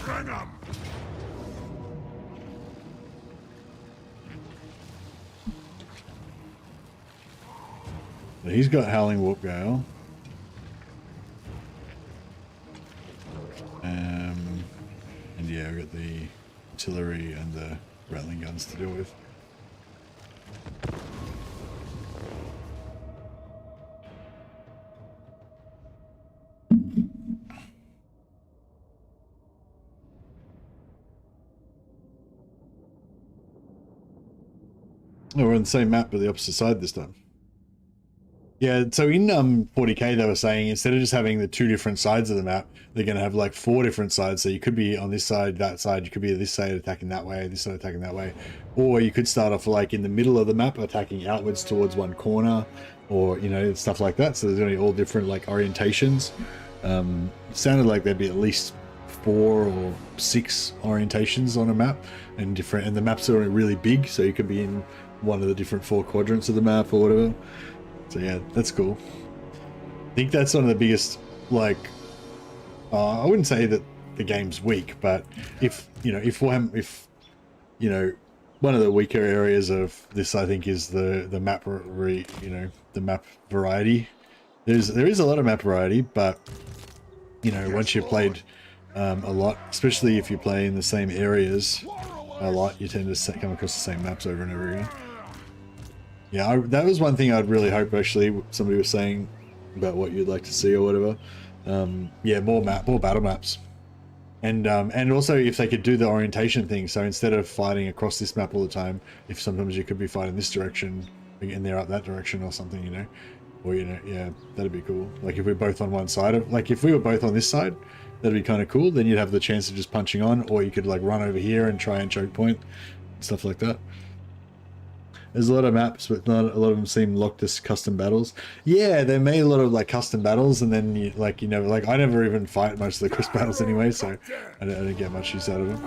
Bring 'em. So he's got Howling Warp Gale. And yeah, we've got the artillery and the rattling guns to deal with. Oh, we're on the same map but the opposite side this time. Yeah, so in 40k they were saying instead of just having the two different sides of the map, they're going to have like 4 different sides. So you could be on this side, that side, you could be this side attacking that way, this side attacking that way. Or you could start off like in the middle of the map attacking outwards towards one corner, or, you know, stuff like that. So there's only all different like orientations. It sounded like there'd be at least 4 or 6 orientations on a map, and the maps are really big, so you could be in one of the different 4 quadrants of the map or whatever. So yeah, that's cool. I think that's one of the biggest, like, I wouldn't say that the game's weak, but if one of the weaker areas of this, I think, is the map, the map variety. There is a lot of map variety, but you know, once you've played a lot, especially if you play in the same areas a lot, you tend to come across the same maps over and over again. Yeah, that was one thing I'd really hope, actually, somebody was saying about what you'd like to see or whatever. Yeah, more battle maps. And also if they could do the orientation thing, so instead of fighting across this map all the time, if sometimes you could be fighting this direction and they're up that direction or something, you know. Or, you know, yeah, that'd be cool. Like if we're both on one side of, like if we were both on this side, that'd be kind of cool. Then you'd have the chance of just punching on, or you could like run over here and try and choke point, stuff like that. There's a lot of maps, but not a lot of them seem locked as custom battles. Yeah, they made a lot of like custom battles, and then you never, like, I never even fight most of the custom battles anyway, so I don't get much use out of them.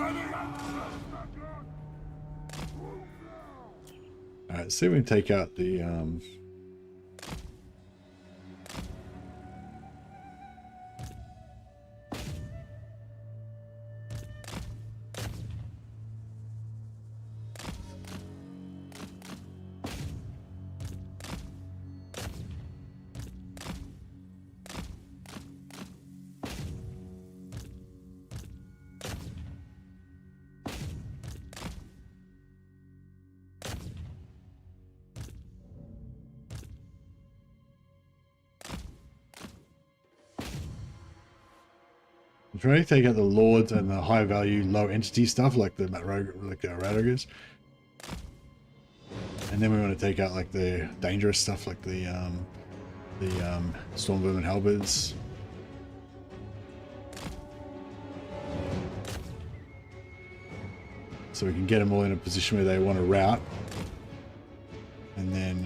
Alright, see if we can take out the try to take out the lords and the high value low entity stuff like the Radogers. And then we want to take out like the dangerous stuff like the Stormvermin halberds. So we can get them all in a position where they want to rout. And then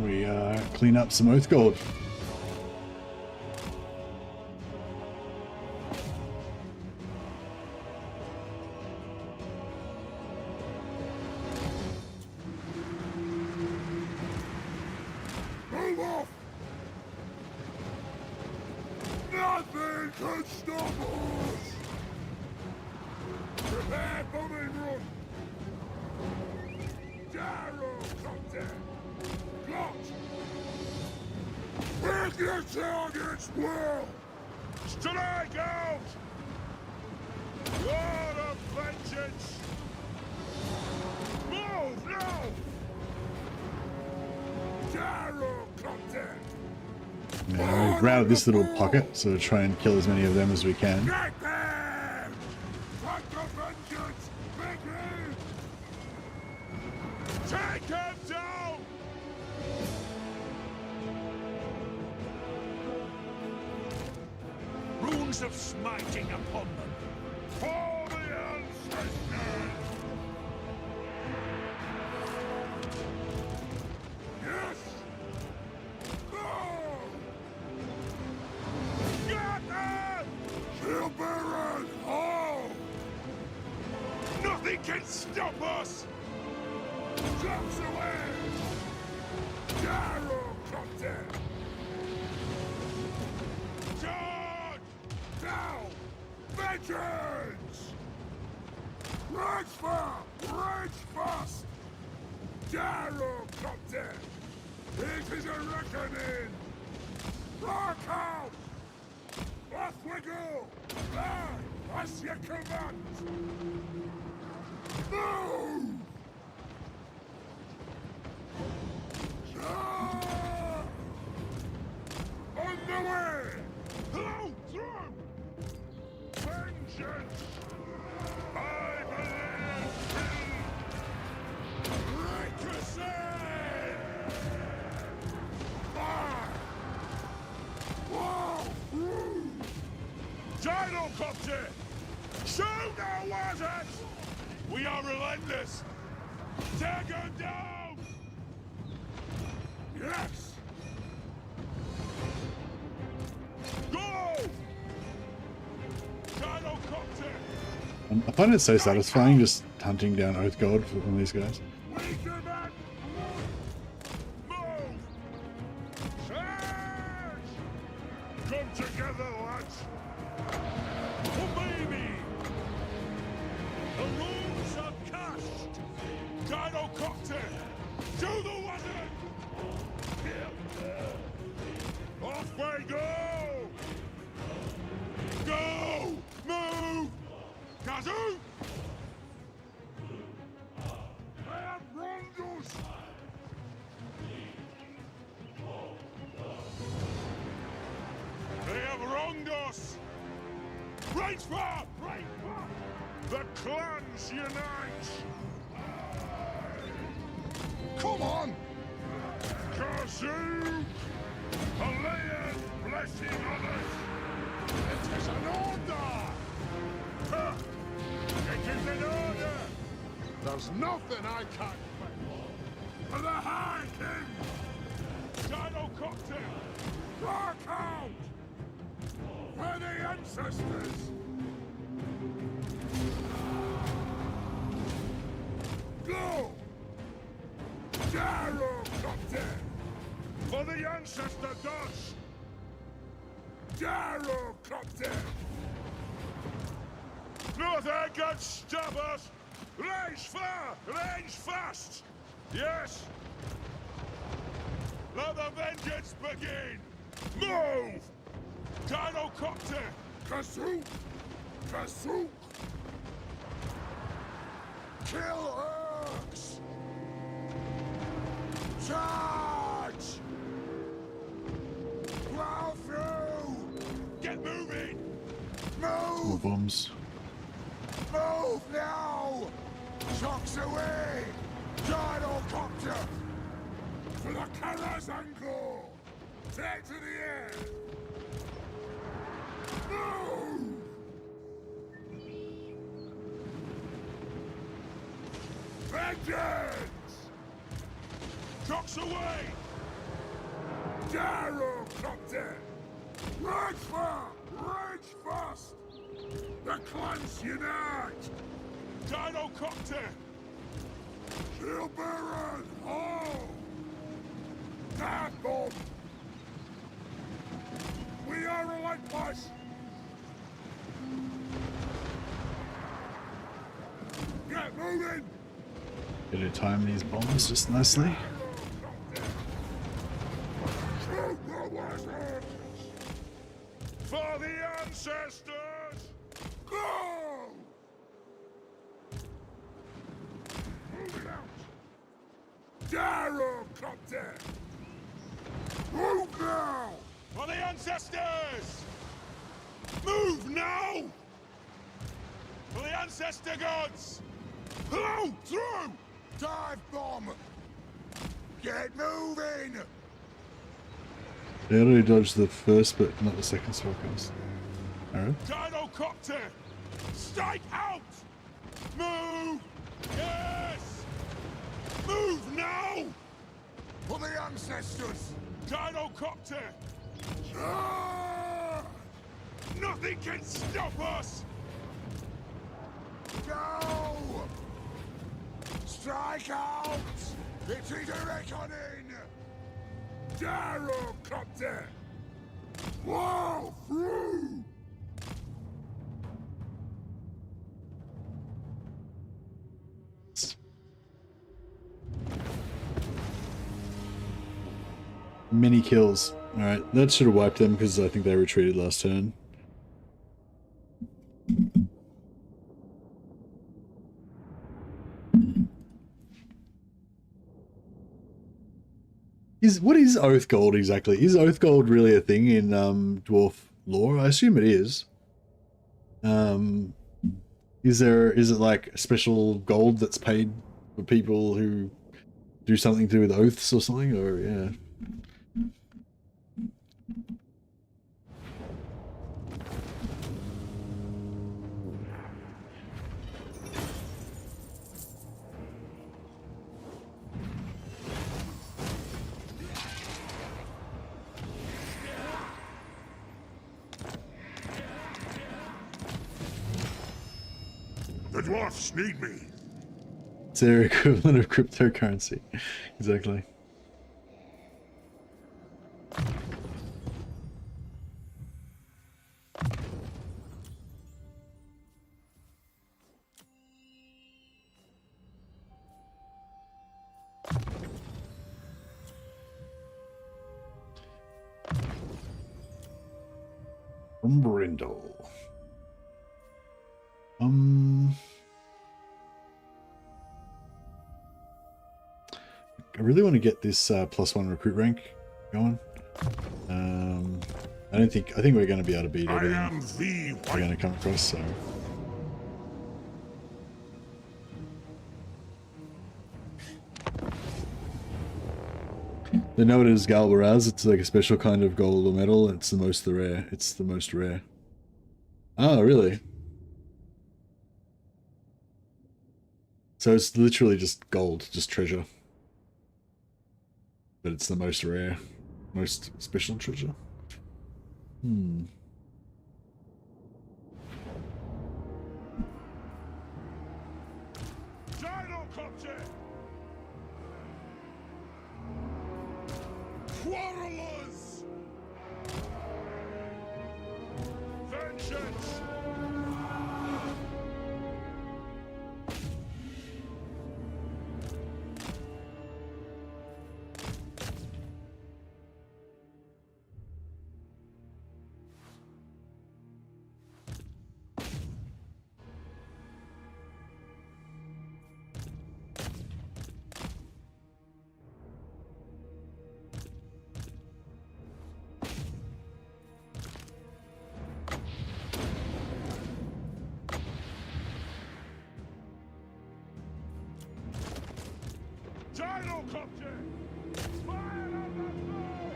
we clean up some Oath Gold. Move off! Nothing can stop us! Prepare bombing run! Gyro contact! Plot! Pick your targets well! Strike out! Lord of vengeance! Move now! Gyro contact! Yeah, we've routed this little pocket, so try and kill as many of them as we can. Get them! Fight the vengeance! Begin! Take him down! Rune songs of smiting upon them. For the ancestors! Yes! No! Get them! Shield-bearers, hold! Nothing can stop us! Jumps away! Gyrocopter! Charge! Now! Vengeance! Rage fire! Rage fast! Gyrocopter! It is a reckoning! Rock out! Off we go! Aye, as you command! Move! Ah! On the way! Hello, through! Vengeance! I believe in Ricochet! Fire! Whoa! Woo! Gyrocopter! Shoot our wizards! We are relentless! Take them down! Yes! Go! Gyrocopter! I find it so satisfying just hunting down Oath God for one of these guys. Weaker man! Move! Charge! Come together, lads! Obey me! The rules are cast! Gyrocopter! To the wizard! Off we go! Go! Move! Kazoo! I have wronged us! They have wronged us! Right far! Right far! The clans unite! Come on! Kazoo! Alea's blessing on us! It is an order! Ha! It is an order! There's nothing I can't make! For the High King! Gyrocopter! Rock out! For the ancestors! Go! Gyrocopter! For the ancestor gods! Gyrocopter! Nothing can stop us! Range far! Range fast! Yes! Let the vengeance begin! Move! Gyrocopter! Kazook! Kazook! Kill Urks! Charge! Plow through! Get moving! More Move! bombs. Move now! Shocks away! Gyrocopter! For the Karazanko! Take to the air! Move! Vengeance! Trucks away! Gyrocopter! Rage fire! Rage fast! The clans unite! Gyrocopter! Shield-bearers, hold! Death bomb! We are relentless! Get moving! Got to time these bombs just nicely. Shoot the wizards! For the ancestors! Go! Move it out! Gyrocopter! Move now! For the ancestors! Move now! For the ancestor gods! Hello! Through! Dive bomb! Get moving! They already dodged the first, but not the second spellcast. Alright. Dino-copter! Strike out! Move! Yes! Move now! For the ancestors! Dino-copter! Ah! Nothing can stop us! Go! Strike out! It is a reckoning! Gyrocopter! Whoa! Through! Many kills. Alright, that should have wiped them because I think they retreated last turn. What is Oath Gold exactly? Is Oath Gold really a thing in dwarf lore? I assume it is. Is it like special gold that's paid for people who do something to do with oaths or something? Or yeah. The dwarfs need me. It's their equivalent of cryptocurrency. Exactly. Brindle. I really want to get this +1 recruit rank going. I think we're going to be able to beat I everything am the we're going to come across. So they know it is Galbaraz. It's like a special kind of gold or metal. It's the most rare. It's the most rare. Oh, really? So it's literally just gold, just treasure. But it's the most rare, most special treasure. Dino-copter! Quarrelers! Vengeance! Dino-copter! Fire on the foe!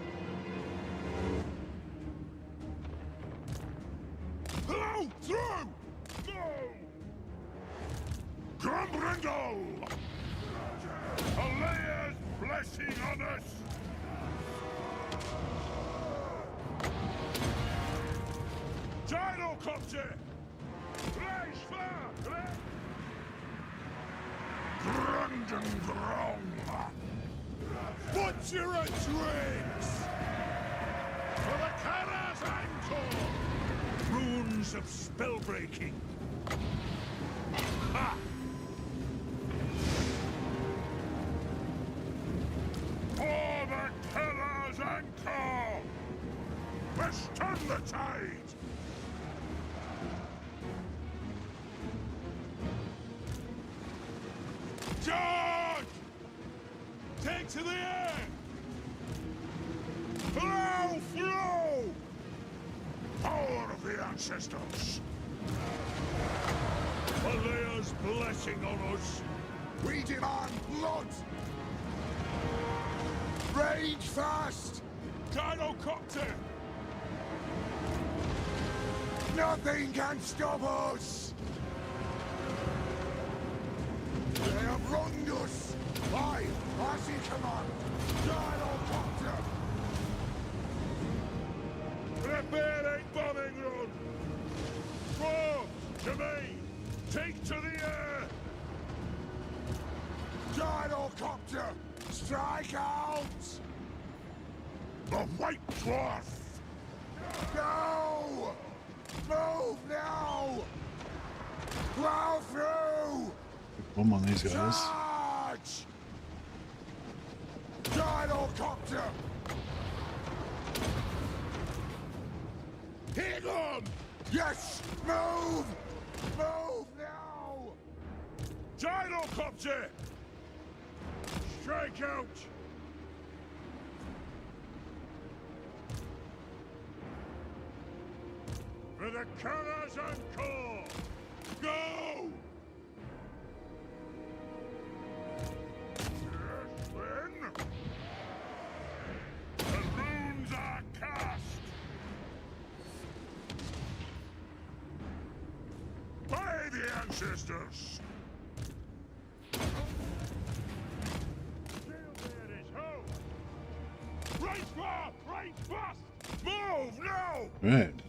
Hello! Through! Go! Grumbrindle! Alea's blessing on us! Dino-copter! Raise fire! Grundengrong! Butcher and drinks! For the Kara's ankle! Runes of spellbreaking! Ha! For the Kara's ankle! Let's turn the tide! Charge! Take to the air! Blow through! Power of the ancestors! Alea's blessing on us! We demand blood! Rage fast! Dino-copter! Nothing can stop us! They have wronged us! I see command! Gyrocopter! Prepare a bombing run! Form to me! Take to the air! Gyrocopter! Strike out! The White Dwarf! No! Move now! Plow through! Bomb on these guys. Charge! Gyrocopter! Hang on! Yes! Move! Move now! Gyrocopter! Strike out! For the colors and core! Go! Yes, then! The runes are cast! By the ancestors! Shield is home! Right far! Right fast! Move now! Right.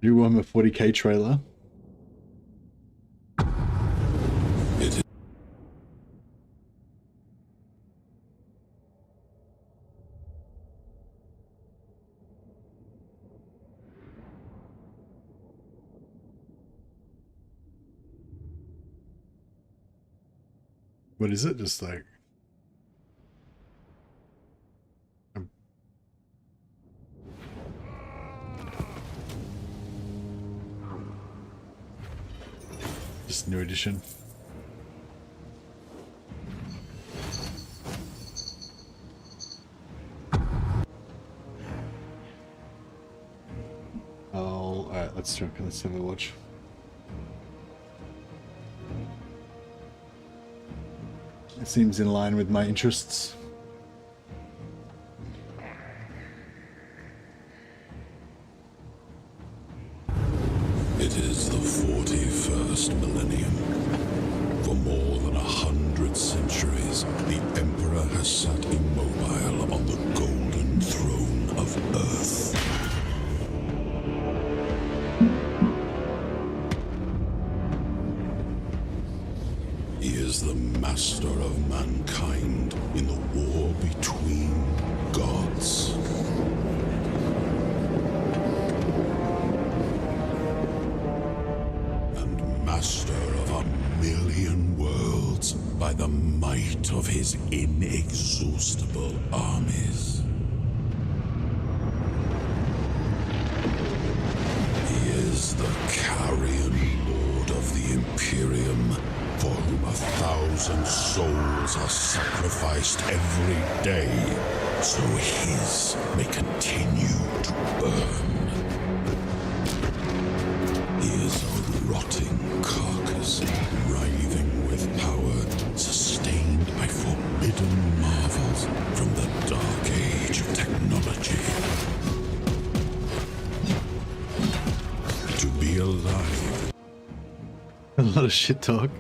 New Warhammer 40k trailer. What is it? Just like just new edition. Alright, let's have a watch. It seems in line with my interests. It is the 41st millennium. For more than 100 centuries, the Emperor has sat immobile on the golden throne of Earth. He is the master of mankind in the war between gods. And master of 1,000,000 worlds by the might of his inexhaustible armies. He is the carrion lord of the Imperium, for whom 1,000 souls are sacrificed every day, so his may continue to burn. He is a rotting carcass, writhing with power, sustained by forbidden marvels from the dark age of technology. To be alive. A lot of shit talk.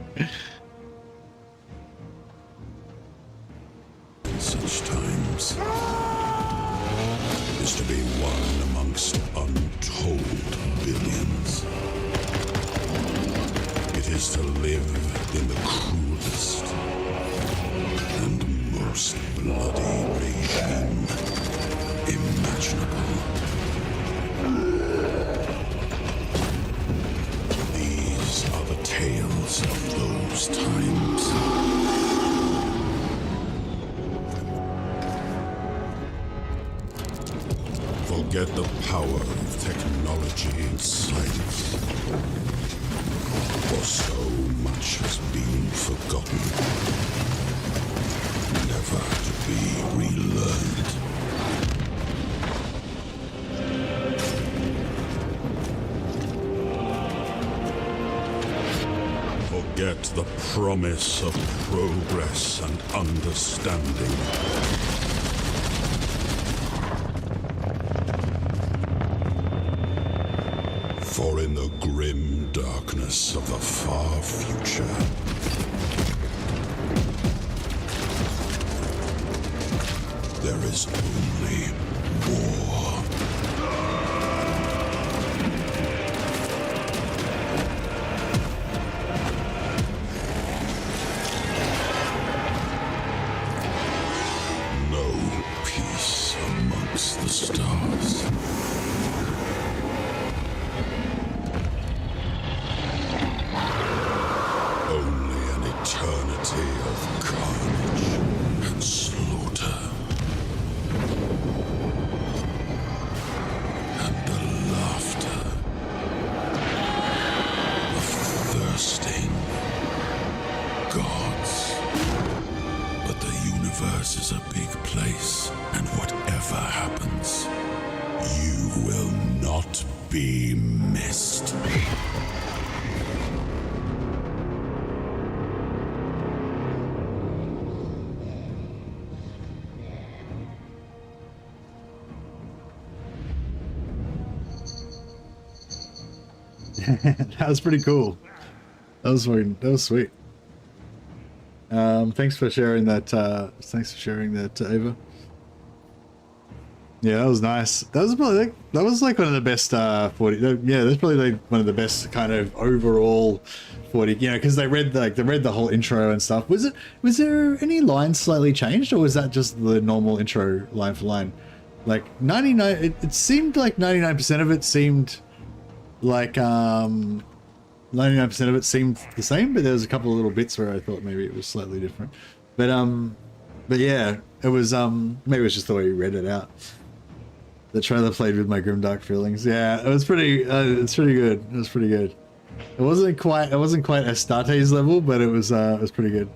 In such times is to be one amongst untold billions. It is to live in the cruelest and most bloody regime imaginable. These are the tales of those times. Forget the power of technology and science, for so much has been forgotten, never to be relearned. forget the promise of progress and understanding. For in the grim darkness of the far future, there is only war. No peace amongst the stars. Only an eternity of carnage and slaughter. And the laughter. The thirsting. Gods. But the universe is a big place, and whatever happens, you will not be missed. That was pretty cool. That was sweet. Thanks for sharing that. Ava. Yeah, that was nice. That was probably like one of the best 40. Yeah, that's probably like one of the best kind of overall 40. You know, because they read the whole intro and stuff. Was there any lines slightly changed, or was that just the normal intro line for line? Like 99. It seemed like 99% of it seemed like 99% of it seemed the same, but there was a couple of little bits where I thought maybe it was slightly different. But yeah, it was maybe it was just the way you read it out. The trailer played with my grimdark feelings. Yeah, it was pretty. It's pretty good. It was pretty good. It wasn't quite Astarte's level, but it was pretty good.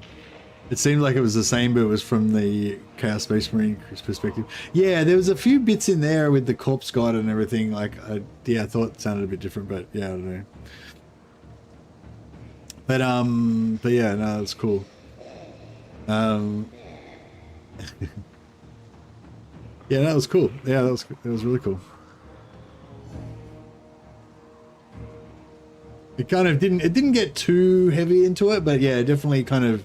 It seemed like it was the same, but it was from the Chaos Space Marine perspective. Yeah, there was a few bits in there with the corpse god and everything. Like, yeah, I thought it sounded a bit different, but yeah, I don't know. But yeah, no, it's cool. Yeah, that was cool. Yeah, that was really cool. It kind of didn't get too heavy into it, but yeah, it definitely kind of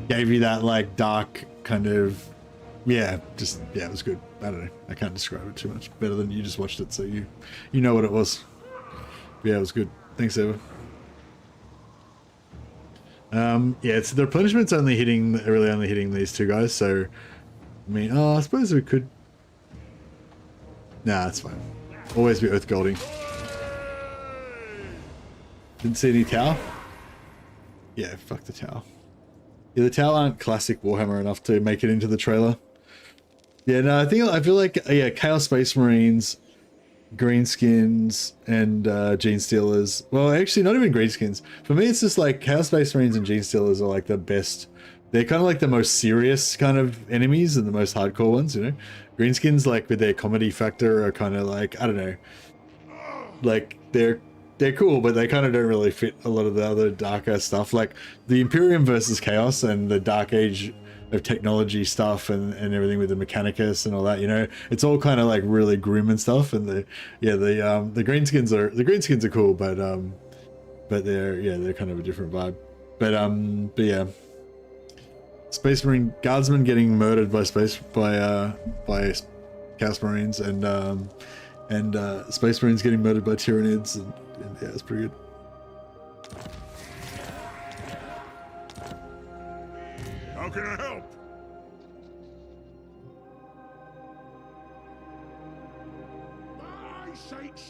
gave you that like dark kind of, yeah, just, yeah, it was good. I don't know, I can't describe it too much better than you just watched it, so you know what it was. But yeah, it was good. Thanks, Eva. Yeah, it's the replenishment's really only hitting these two guys, so I mean, I suppose we could. Nah, it's fine. Always be Earth Golding. Didn't see any tower? Yeah, fuck the tower. Yeah, the tower aren't classic Warhammer enough to make it into the trailer. Yeah, no, I feel like, yeah, Chaos Space Marines, Greenskins, and Gene Stealers. Well, actually, not even Greenskins. For me, it's just like Chaos Space Marines and Gene Stealers are like the best. They're kind of like the most serious kind of enemies and the most hardcore ones, you know? Greenskins, like, with their comedy factor are kind of like, I don't know. Like, they're cool, but they kind of don't really fit a lot of the other darker stuff. Like, the Imperium versus Chaos and the Dark Age of technology stuff and everything with the Mechanicus and all that, you know? It's all kind of like really grim and stuff, and the Greenskins are cool, but they're kind of a different vibe. But yeah. Space Marine Guardsmen getting murdered by Chaos Marines, and Space Marines getting murdered by Tyranids, and yeah, it's pretty good. How can I help?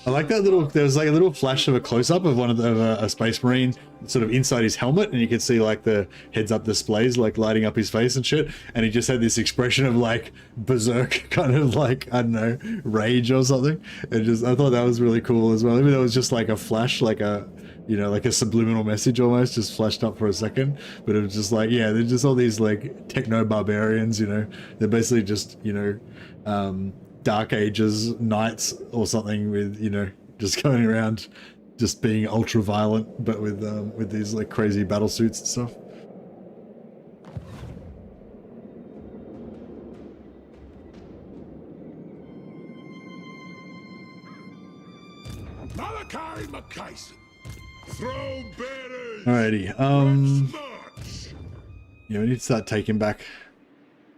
I like that little. There was like a little flash of a close-up of one of a Space Marine sort of inside his helmet, and you could see like the heads-up displays like lighting up his face and shit. And he just had this expression of like berserk, kind of like, I don't know, rage or something. And just, I thought that was really cool as well. Even though it was just like a flash, like a, you know, like a subliminal message almost, just flashed up for a second. But it was just like, yeah, they're just all these like techno barbarians, you know. They're basically just, you know, Dark Ages knights or something with, you know, just going around just being ultra violent, but with these like crazy battle suits and stuff. Malachi McKayson. Throne bearers. Alrighty. March. Yeah, we need to start taking back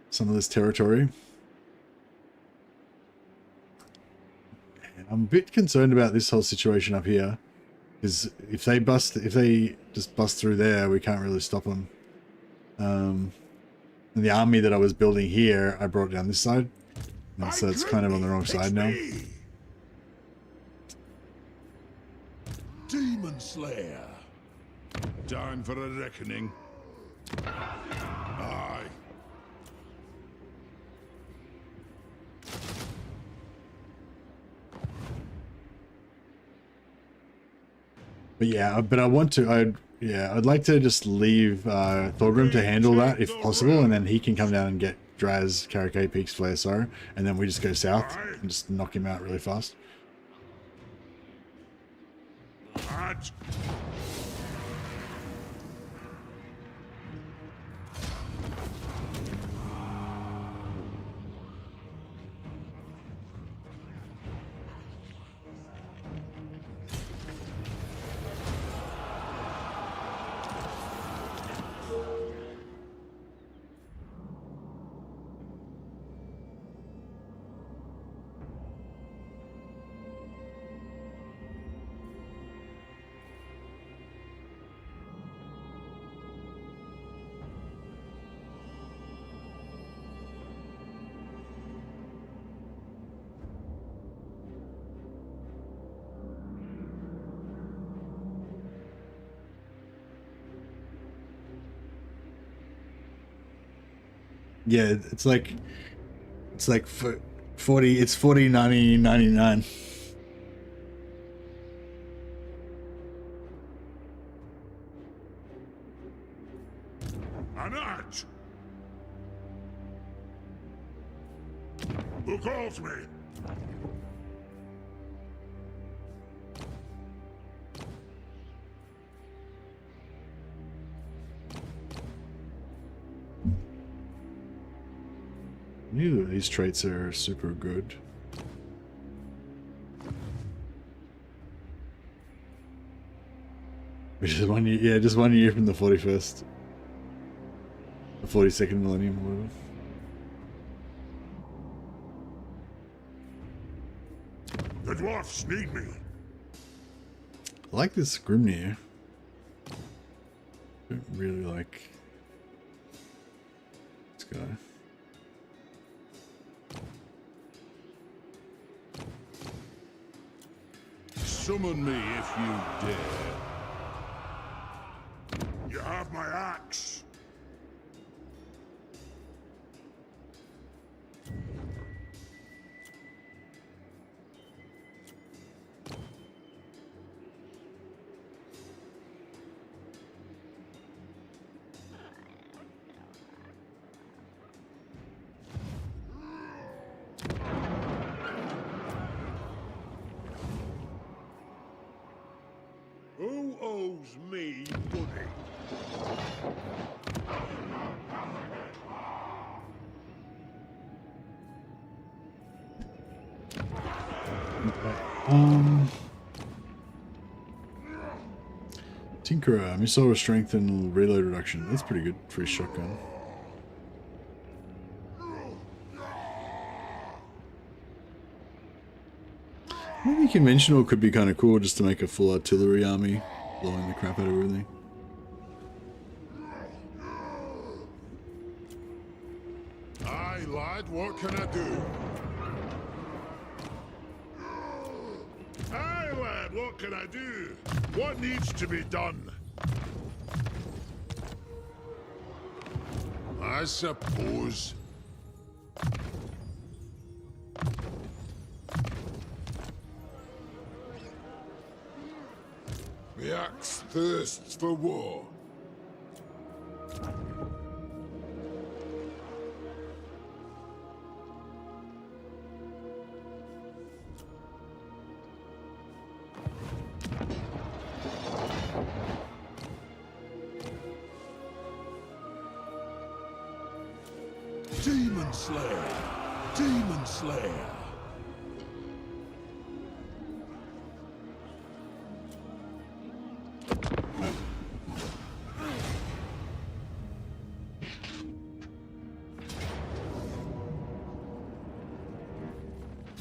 some of this territory. And I'm a bit concerned about this whole situation up here, because if they just bust through there, we can't really stop them. And the army that I was building here, I brought down this side, and so it's kind of on the wrong side now. Demon Slayer. Time for a reckoning. Aye. But yeah, but I want to. I'd like to just leave Thorgrim to handle that if possible, and then he can come down and get Draz, Karakay, Peaks, Flare, Sorrow, and then we just go south and just knock him out really fast. March. Yeah, it's like 40, it's 40, 90, 99. An arch. Who calls me? Neither of these traits are super good. Which is 1 year, yeah, just 1 year from the 41st. The 42nd millennium or whatever. The dwarfs need me. I like this Grimnir. I don't really like this guy. Summon me if you dare. You have my axe. Who owes me money? Tinkerer, missile strength and reload reduction. That's pretty good for his shotgun. Maybe conventional could be kind of cool just to make a full artillery army, blowing the crap out of everything. Aye, lad, what can I do? Aye, lad, what can I do? What needs to be done? I suppose. The axe thirsts for war. Demon Slayer! Demon Slayer!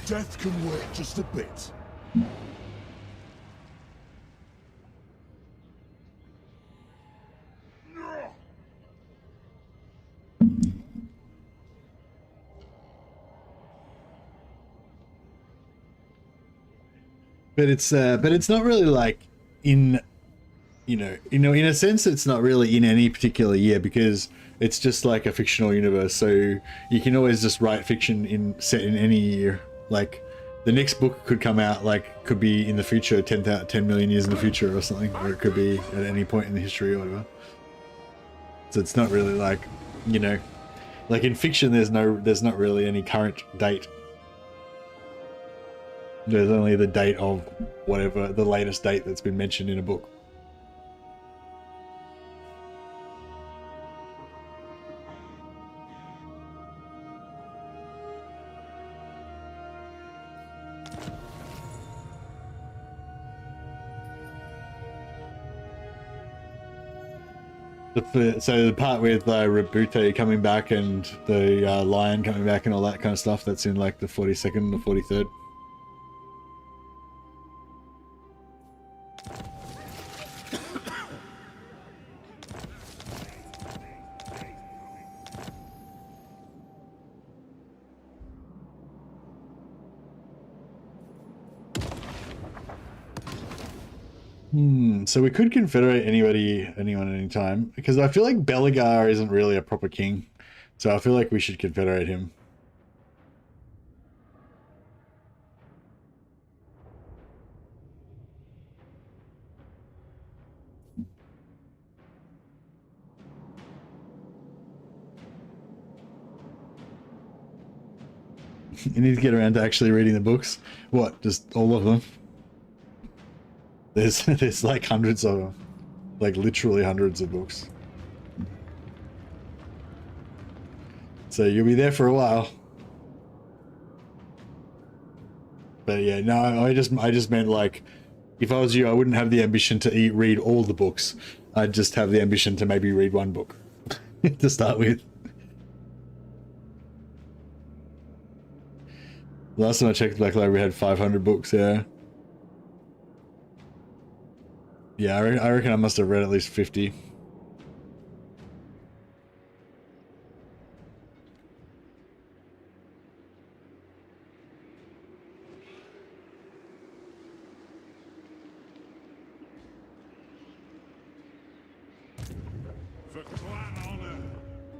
Death can wait just a bit. But it's not really like in in a sense it's not really in any particular year because it's just like a fictional universe, so you can always just write fiction set in any year. Like the next book could come out, like could be in the future, 10 million years in the future or something, or it could be at any point in the history or whatever. So it's not really like, like in fiction there's not really any current date. There's only the date of whatever, the latest date that's been mentioned in a book. So the part with Rebute coming back and the lion coming back and all that kind of stuff, that's in like the 42nd or 43rd. So we could confederate anyone at any time, because I feel like Belagar isn't really a proper king, so I feel like we should confederate him. You need to get around to actually reading the books. What, just all of them? There's like hundreds of them, like literally hundreds of books. So you'll be there for a while. But yeah, no, I just meant like, if I was you, I wouldn't have the ambition to read all the books. I'd just have the ambition to maybe read one book to start with. Last time I checked, Black Library had 500 books. Yeah. Yeah, I reckon I must have read at least 50.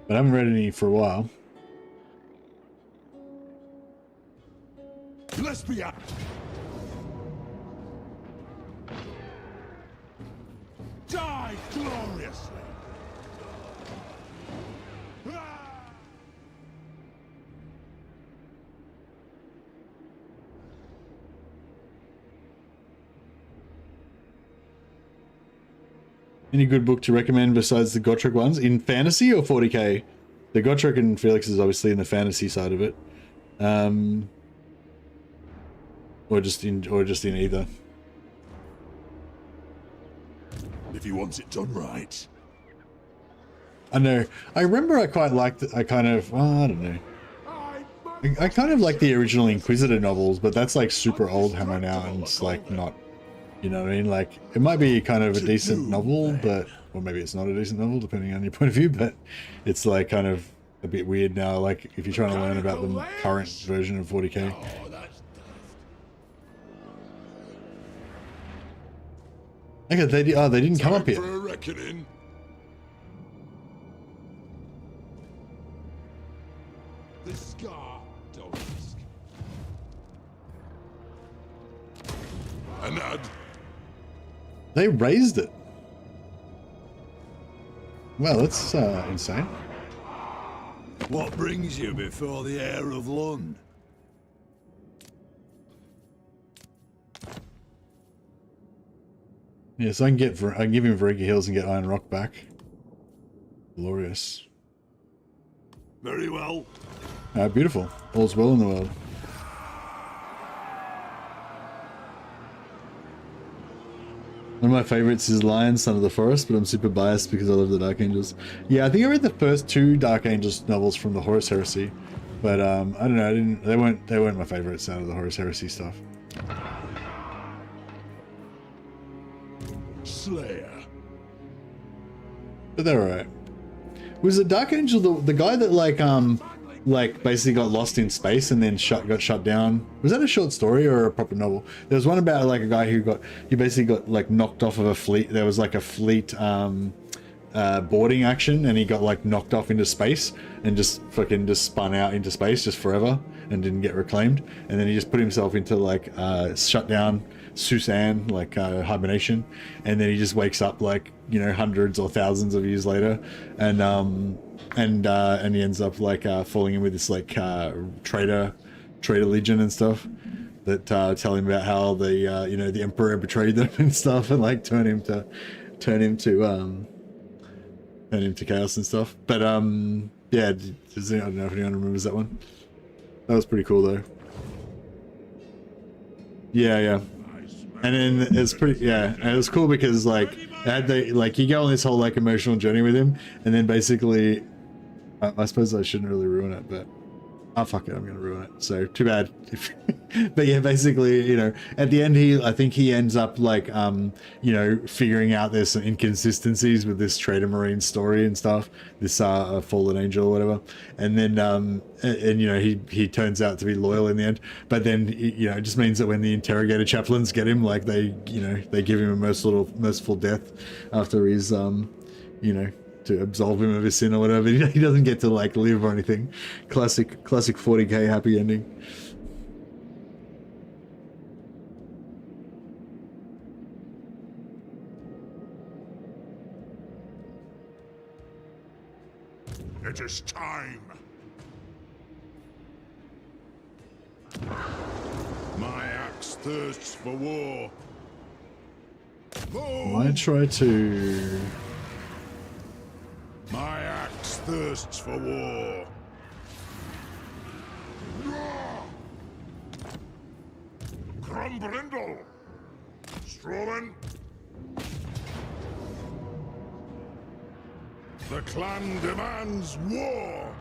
But I haven't read any for a while. Let's be up. Die gloriously. Any good book to recommend besides the Gotrek ones in fantasy or 40k? The Gotrek and Felix is obviously in the fantasy side of it, or just in either. If he wants it done right. I know. I remember I quite liked it. I kind of, well, I don't know. I kind of like the original Inquisitor novels, but that's like super old Hammer now, and it's like not, you know what I mean? Like it might be kind of a decent novel, but, or maybe it's not a decent novel depending on your point of view, but it's like kind of a bit weird now. Like if you're trying to learn about the current version of 40k. Okay, they didn't come up here. For a reckoning. The scar don't risk. An ad. They raised it. Well, that's insane. What brings you before the heir of Lund? Yeah, so I can give him Varega Hills and get Iron Rock back. Glorious. Very well. Beautiful. All's well in the world. One of my favorites is Lion, Son of the Forest, but I'm super biased because I love the Dark Angels. Yeah, I think I read the first 2 Dark Angels novels from the Horus Heresy, but I don't know. They weren't my favorites out of the Horus Heresy stuff. Slayer. But they're alright. Was the Dark Angel the guy that like basically got lost in space and then got shut down? Was that a short story or a proper novel? There was one about like a guy who basically got like knocked off of a fleet. There was like a fleet boarding action, and he got like knocked off into space and just spun out into space just forever and didn't get reclaimed. And then he just put himself into like shut down Susan, like hibernation, and then he just wakes up like, you know, hundreds or thousands of years later, and he ends up like falling in with this like traitor legion and stuff that tell him about how the you know, the emperor betrayed them and stuff, and like turn him to chaos and stuff. But yeah, I don't know if anyone remembers that one. That was pretty cool though. Yeah. And then it's pretty, yeah, and it was cool because like you go on this whole like emotional journey with him, and then basically, I suppose I shouldn't really ruin it, but oh fuck it, I'm gonna ruin it. So too bad. But yeah, basically, you know, at the end, I think he ends up like you know, figuring out there's some inconsistencies with this traitor marine story and stuff, this fallen angel or whatever, and then and you know, he turns out to be loyal in the end. But then, you know, it just means that when the interrogator chaplains get him, like they give him a merciful death after his you know, to absolve him of his sin or whatever. He doesn't get to like live or anything. Classic 40k happy ending. It is time. My axe thirsts for war. I try to. My axe thirsts for war. Crumbrindle! Strowman! The clan demands war!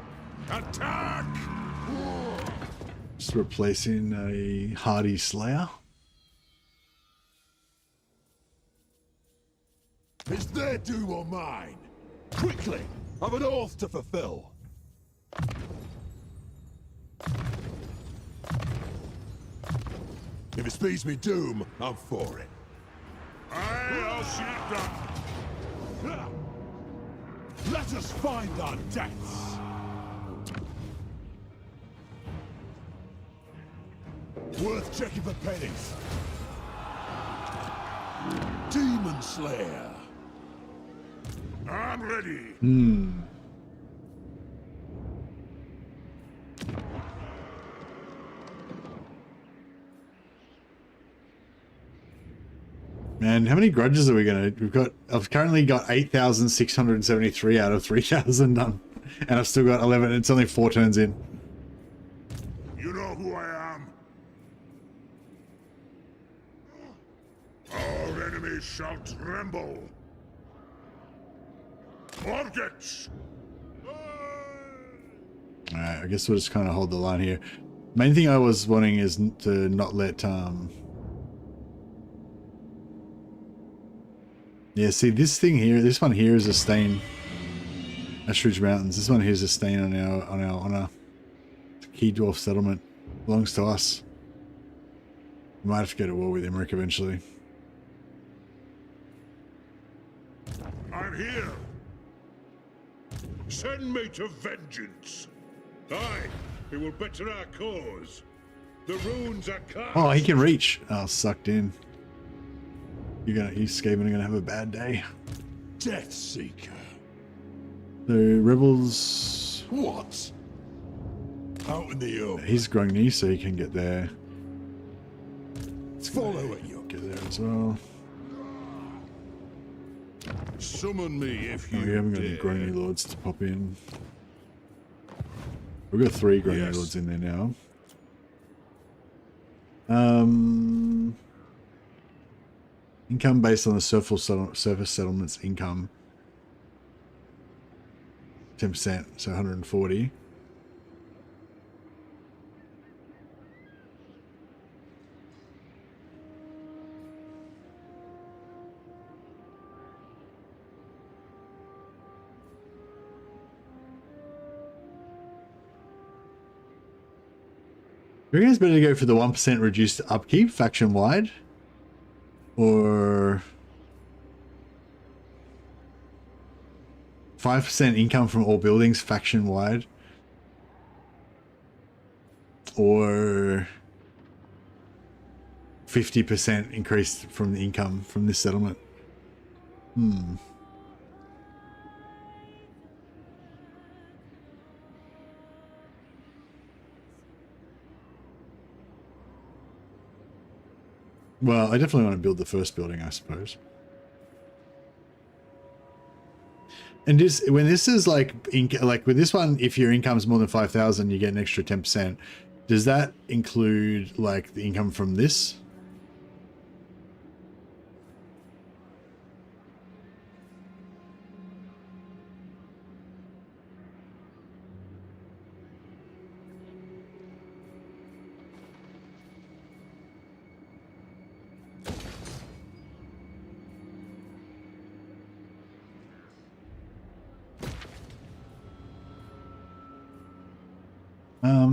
Attack! Just replacing a hardy slayer. Is their doom or mine? Quickly! I've an oath to fulfill! If it speeds me doom, I'm for it. I'll see it done! Let us find our deaths! Worth checking for pennies. Demon Slayer! I'm ready! Man, how many grudges are we gonna? I've currently got 8,673 out of 3,000 done, and I've still got 11. It's only 4 turns in. You know who I am. Our enemies shall tremble. Targets! Alright, I guess we'll just kind of hold the line here. Main thing I was wanting is to not let yeah, see this thing here, this one here is a stain. Ashridge Mountains. This one here is a stain on our Key Dwarf settlement. Belongs to us. We might have to go to war with Emmerich eventually. I'm here. Send me to vengeance. Aye, it will better our cause. The runes are cast. Oh, he can reach. Oh, sucked in. You Skaven are gonna have a bad day. Death Seeker. The rebels. What? Out in the open. He's Grungni, so he can get there. Follow it, you. Get there as well. Summon me if Oh, you we haven't got any dare. Grungni lords to pop in. We've got 3 Grey Yes. Lords in there now. Income based on the surface settlements income. 10%, so 140. Do you reckon it's better to go for the 1% reduced upkeep faction wide? Or 5% income from all buildings faction wide? Or 50% increase from the income from this settlement? Well, I definitely want to build the first building, I suppose. And this, when this is like with this one, if your income's more than 5,000, you get an extra 10%. Does that include like the income from this?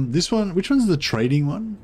This one, which one's the trading one?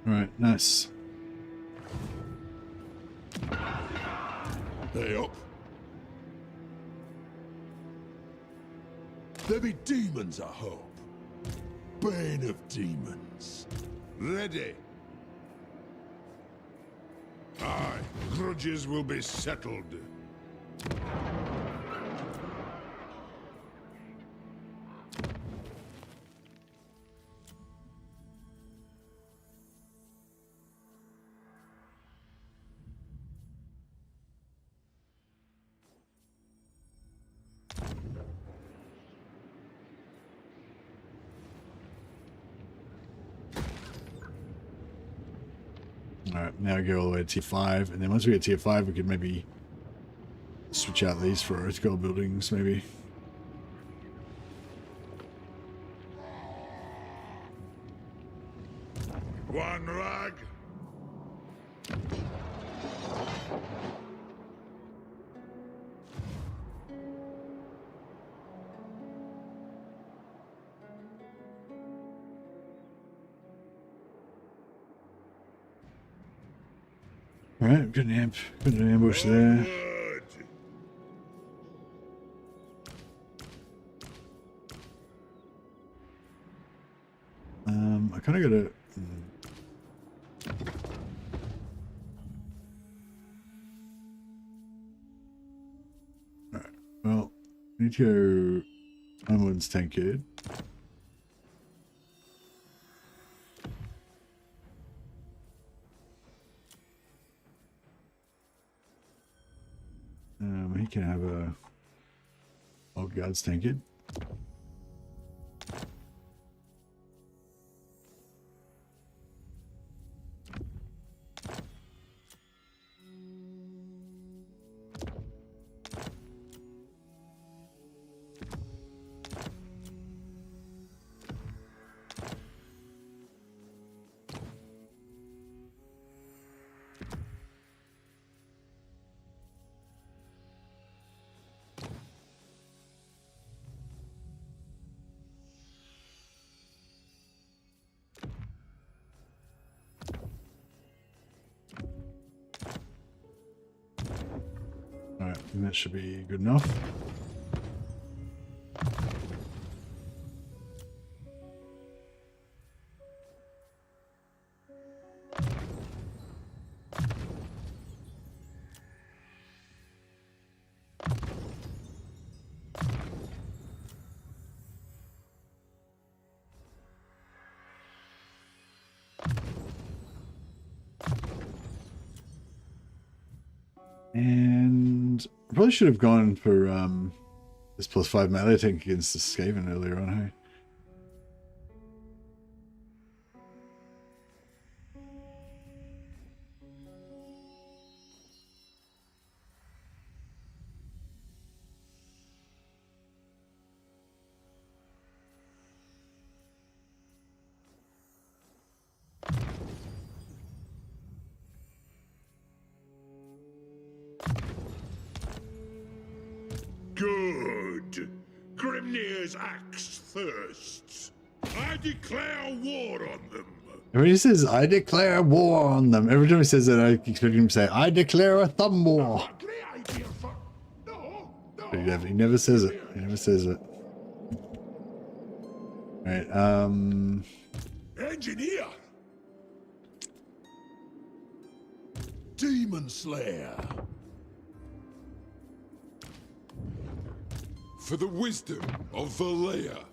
Alright, nice. Hey up. There be demons, I hope. Bane of demons. Ready. Aye, grudges will be settled. Alright, now we go all the way to tier 5, and then once we get tier 5, we could maybe switch out these for earth gold buildings, maybe. One rag. Alright, good ambush there. Good. I kind of gotta. Alright, well, need to go. Onwards, tankard. He can have a old guards tankard. Alright, I think that should be good enough. And I probably should have gone for this +5 melee attack against the Skaven earlier on, hey? Good. Grimnir's axe thirsts. I declare war on them. When he says, I declare war on them, every time he says that, I expect him to say, I declare a thumb war. A great idea for... No, no. But he never says it. He never says it. Right, Engineer. Demon Slayer. For the wisdom of Valea.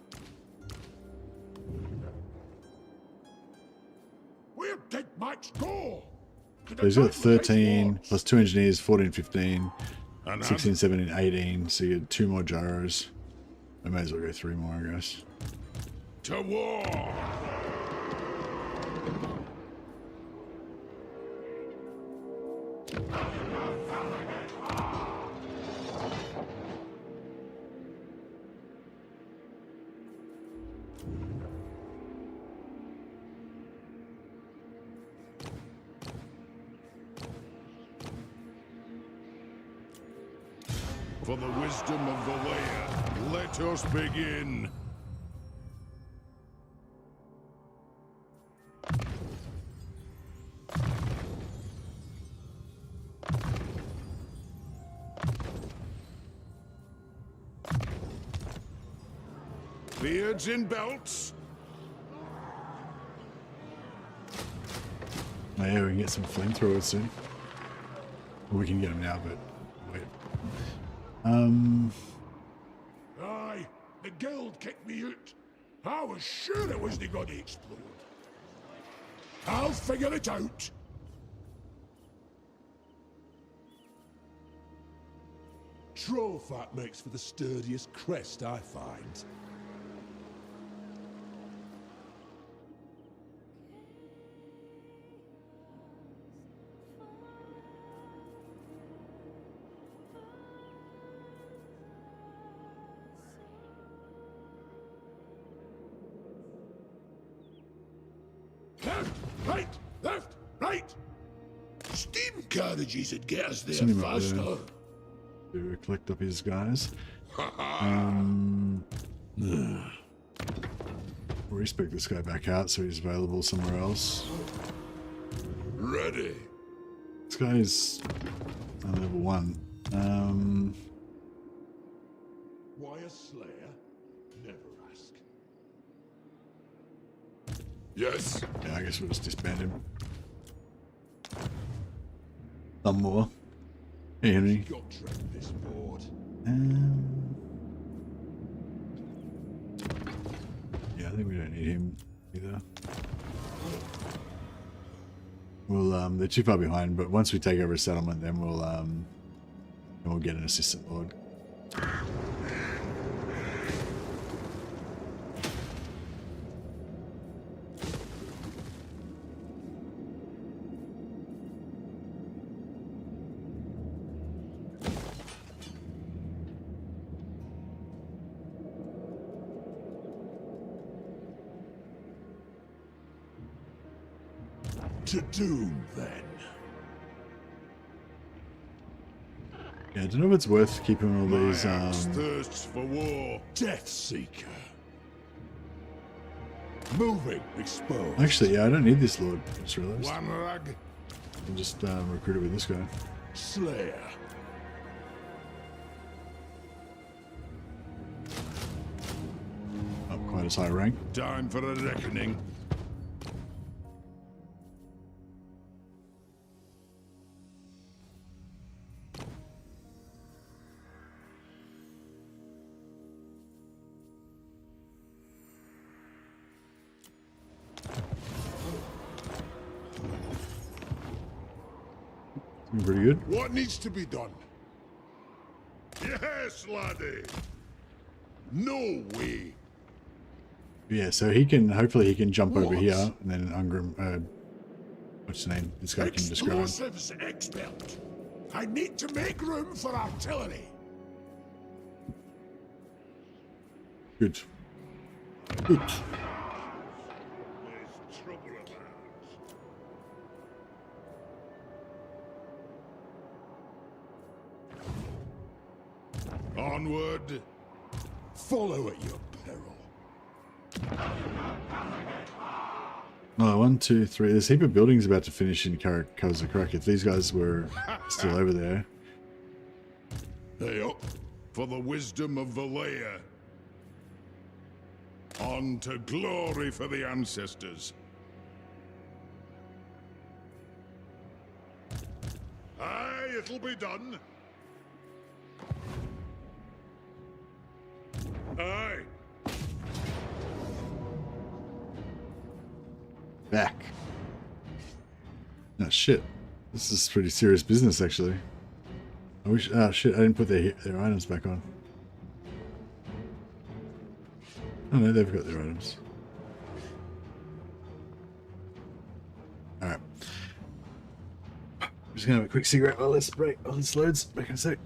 Where did Max go? so he's got 13, plus 2 engineers, 14, 15, And 16, 17, 18, so you get 2 more gyros. I may as well go 3 more, I guess. to war. For the wisdom of Valea, let us begin. Beards in belts. Oh yeah, we can get some flamethrowers soon. Well, we can get them now, but wait. Aye, the guild kicked me out. I was sure it wasn't going to explode. I'll figure it out. Troll fat makes for the sturdiest crest I find. Left, right, left, right. Steam carriages would get us there Send him up faster. there. To collect up his guys. We'll respec this guy back out so he's available somewhere else. Ready. This guy's on level 1. Why a slayer? Never ask. Yes. Yeah, I guess we'll just disband him. Some more. Hey, Henry. Got trapped this board. Yeah, I think we don't need him either. We'll they're too far behind, but once we take over a settlement, then we'll get an assistant lord. To doom, then. Yeah, I don't know if it's worth keeping all these. My axe thirsts for war. Death Seeker. Moving, exposed. Actually, yeah, I don't need this lord. I just realized. One rag. I'll just recruit it with this guy. Slayer. Not quite as high rank. Time for a reckoning. Pretty good. What needs to be done? Yes, laddie. No way. Yeah, so he can, hopefully he can jump over here, and then Ungrim, what's his name? This guy can just grab him. Explosives expert. I need to make room for artillery. Good. Good. There's trouble about. Onward. Follow at your peril. Oh, 1, 2, 3. There's a heap of buildings about to finish in Kazakrak. If these guys were still over there. Hey up for the wisdom of Valea. On to glory for the ancestors. Aye, it'll be done. Aye. Back. Oh, shit. This is pretty serious business, actually. I wish... Oh, shit. I didn't put their items back on. Oh, no, they've got their items. Alright. I'm just gonna have a quick cigarette while this loads. Back in a sec.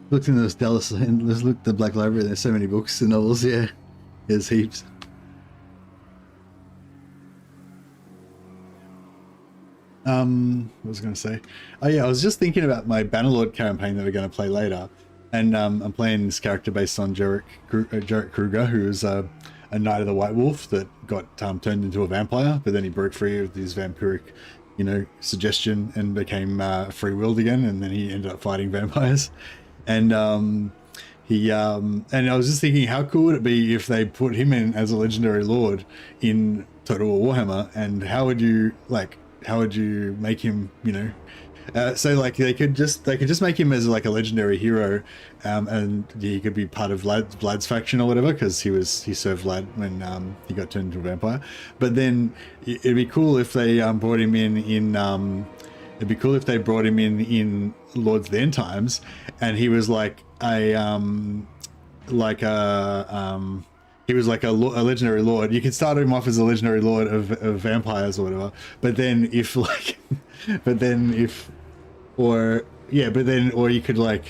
Looked in this Dallas and let's look at the Black Library. There's so many books and novels. Yeah, there's heaps. What was I going to say? Oh yeah, I was just thinking about my Bannerlord campaign that we're going to play later, and I'm playing this character based on Jarek Kruger, who is a Knight of the White Wolf that got turned into a vampire, but then he broke free of his vampiric, you know, suggestion and became free-willed again, and then he ended up fighting vampires. And and I was just thinking, how cool would it be if they put him in as a legendary lord in Total War Warhammer, and how would you make him, you know, so like they could just make him as like a legendary hero, and he could be part of Vlad's faction or whatever, because he served Vlad when he got turned into a vampire. But then it'd be cool if they brought him in Lords of the End Times, and he was like a legendary lord. You could start him off as a legendary lord of vampires or whatever, or you could, like,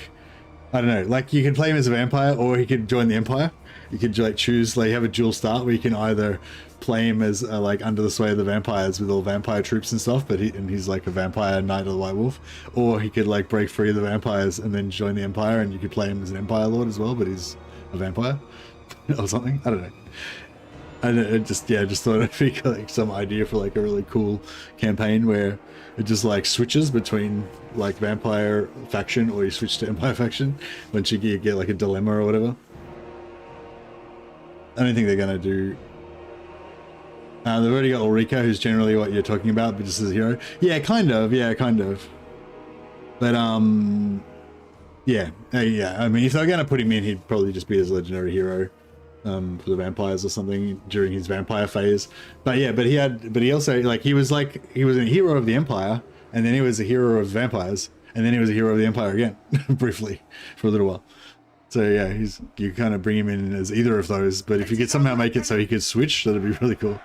I don't know, like you could play him as a vampire, or he could join the Empire. You could like choose, like, have a dual start where you can either play him as like under the sway of the vampires with all vampire troops and stuff, but he's like a vampire Knight of the White Wolf, or he could like break free of the vampires and then join the Empire, and you could play him as an Empire Lord as well, but he's a vampire or something. I don't know. I just thought it'd be like some idea for like a really cool campaign where it just like switches between like vampire faction, or you switch to Empire faction once you get like a dilemma or whatever. I don't think they're gonna do. They've already got Ulrika, who's generally what you're talking about, but just as a hero. Yeah, kind of. But yeah. I mean, if they're gonna put him in, he'd probably just be as a legendary hero for the vampires or something during his vampire phase. But yeah, but he also, like, he was a hero of the Empire, and then he was a hero of vampires, and then he was a hero of the Empire again, briefly, for a little while. So yeah, you kind of bring him in as either of those, but if you could somehow make it so he could switch, that'd be really cool.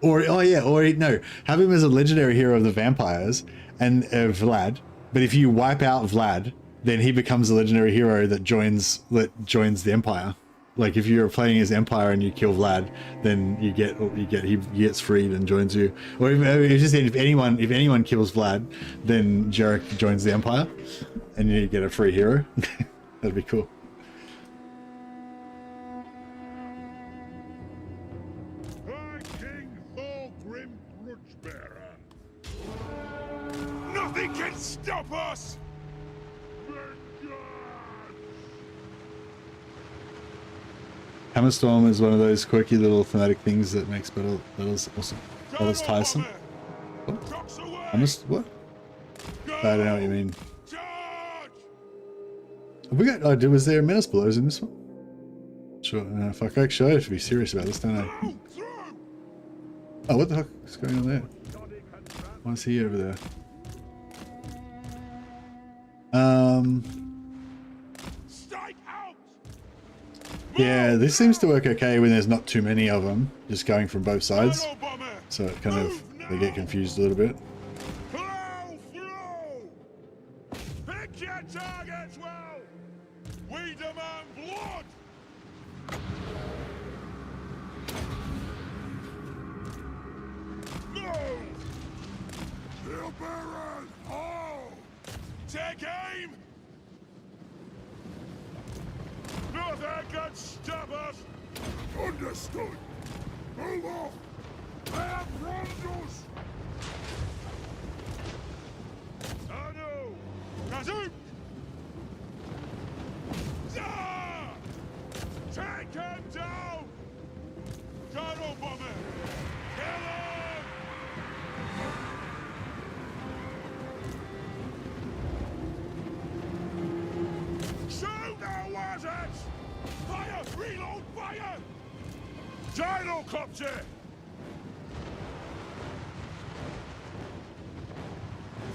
Or have him as a legendary hero of the vampires and Vlad, but if you wipe out Vlad, then he becomes a legendary hero that joins the Empire. Like if you're playing as Empire and you kill Vlad, then he gets freed and joins you. Or if anyone kills Vlad, then Jarek joins the Empire, and you get a free hero. That'd be cool. High King Thorgrim Grudgebearer. Nothing can stop us. Hammerstorm is one of those quirky little thematic things that makes battles awesome. Battles tiresome. What? What? I don't know what you mean. Have we got? Oh, was there Menace Blows in this one? Sure. Fuck. Actually, I have to be serious about this, don't I? Oh, what the fuck is going on there? Why is he over there? Yeah, this seems to work okay when there's not too many of them, just going from both sides. So it kind of, they get confused a little bit. Pick your targets well. We demand blood. Move. Steel bearers, all. Take aim. Nothing can stop us! Understood! Move off! I have Rondos! Anu! Kazoo! Take him down! Tunnel bomber! Kill him! Shoot the wizards! Fire! Reload fire! Gyrocopter!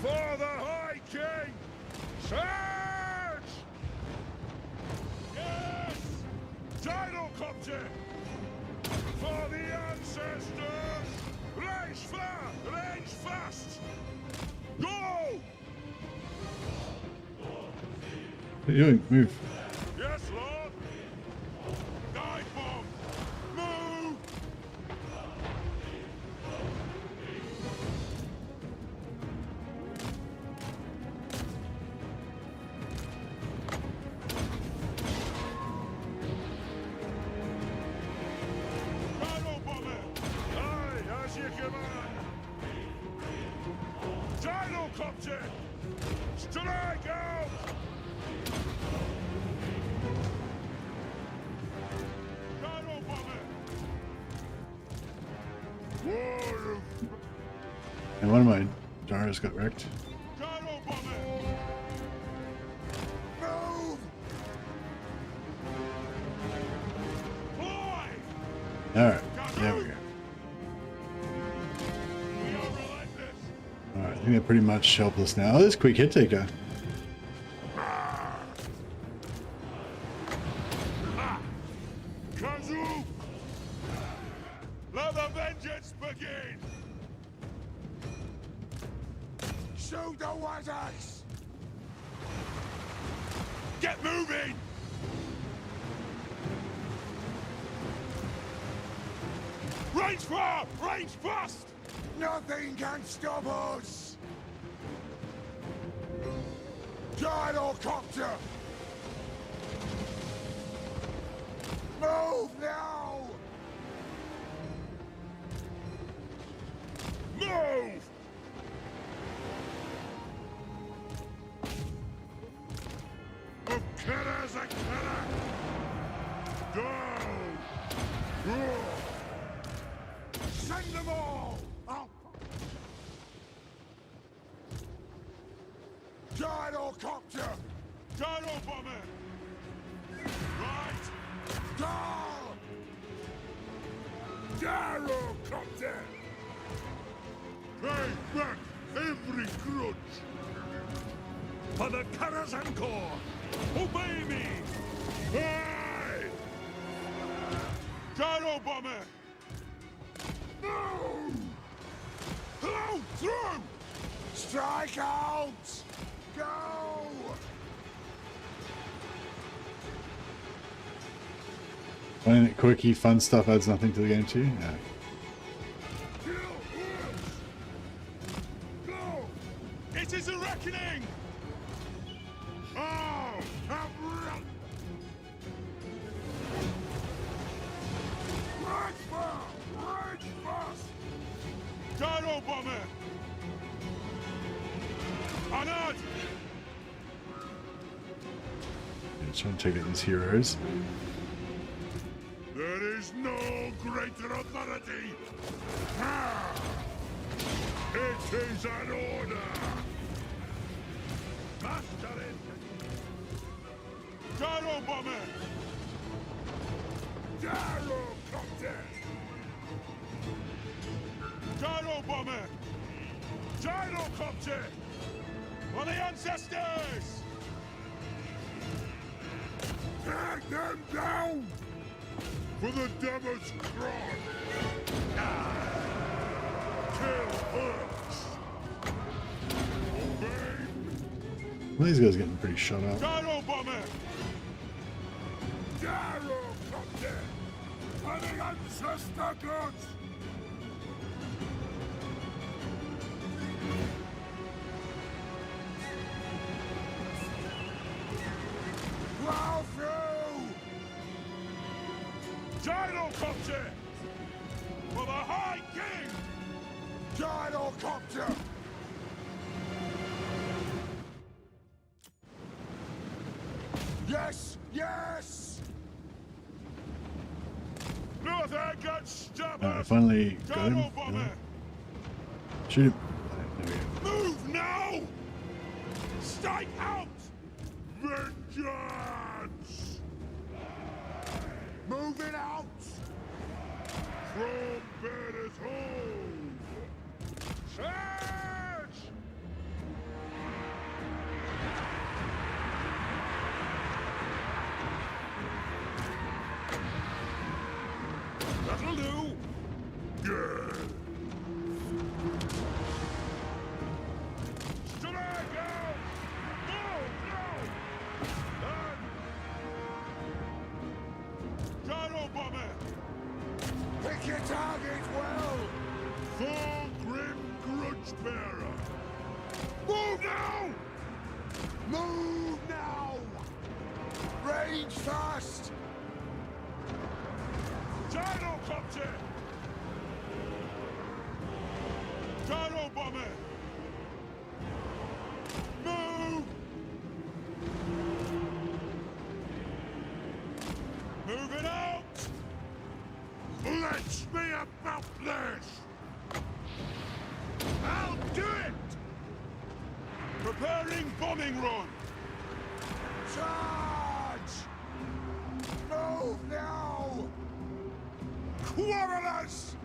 For the High King! Search! Yes! Gyrocopter! For the ancestors! Race fire! What are you doing? Move. Yes, Lord. Dive bomb. Move. Gyro bomber. Aye, as you command. Gyrocopter. Strike out. Gyro bomber. War of And one of my gyros got wrecked. Gyro bomber. Move. Fly. Alright, there we go. We are relentless. Alright, I think they're pretty much helpless now. Oh, there's quick hit taker. Kazoo! Let the vengeance begin! Shoot the wizards! Get moving! Range far! Range fast! Nothing can stop us! Gyrocopter! Move now! Move! A killer's a killer! Go! Go! Send them all! Up! Gyrocopter! Gyro bomber! Right! Go! Gyrocopter! Pay back every grudge! For the Karazhan Corps! Obey me! Aye! Gyro bomber! No! Hello! Through! Strike out! Go! Finding it quirky, fun stuff adds nothing to the game too. Yeah. Go! It is a reckoning! Oh! Have run! Right far! Right fast! Gyro bomber! Anad! Yeah, trying to take out these heroes. There is no greater authority! Ah! It is an order! Master it! Gyro bomber! Gyrocopter! Gyro bomber! Gyrocopter! For the ancestors! Drag them down! For the devil's crown! Kill us! Obey! Well, these guys are getting pretty shot up. Gyro bomber! Gyrocopter! For the ancestor gods! Plow through! Gyrocopter! For the High King! Gyrocopter! Yes! Yes! Nothing can stop Alright, us! finally got him. Gyro bomber! Shoot him. Alright, there we go. Move now! Strike out! Vengeance! Moving out! From Bearer's home! Charge! That'll do! Yeah! Strike out! No! No! Move now! Range fast! Gyrocopter! Gyro bomber! Move! Move it out! Let's be about this! I'll do it! Preparing bombing run! Charge! Move now! Quarrelers!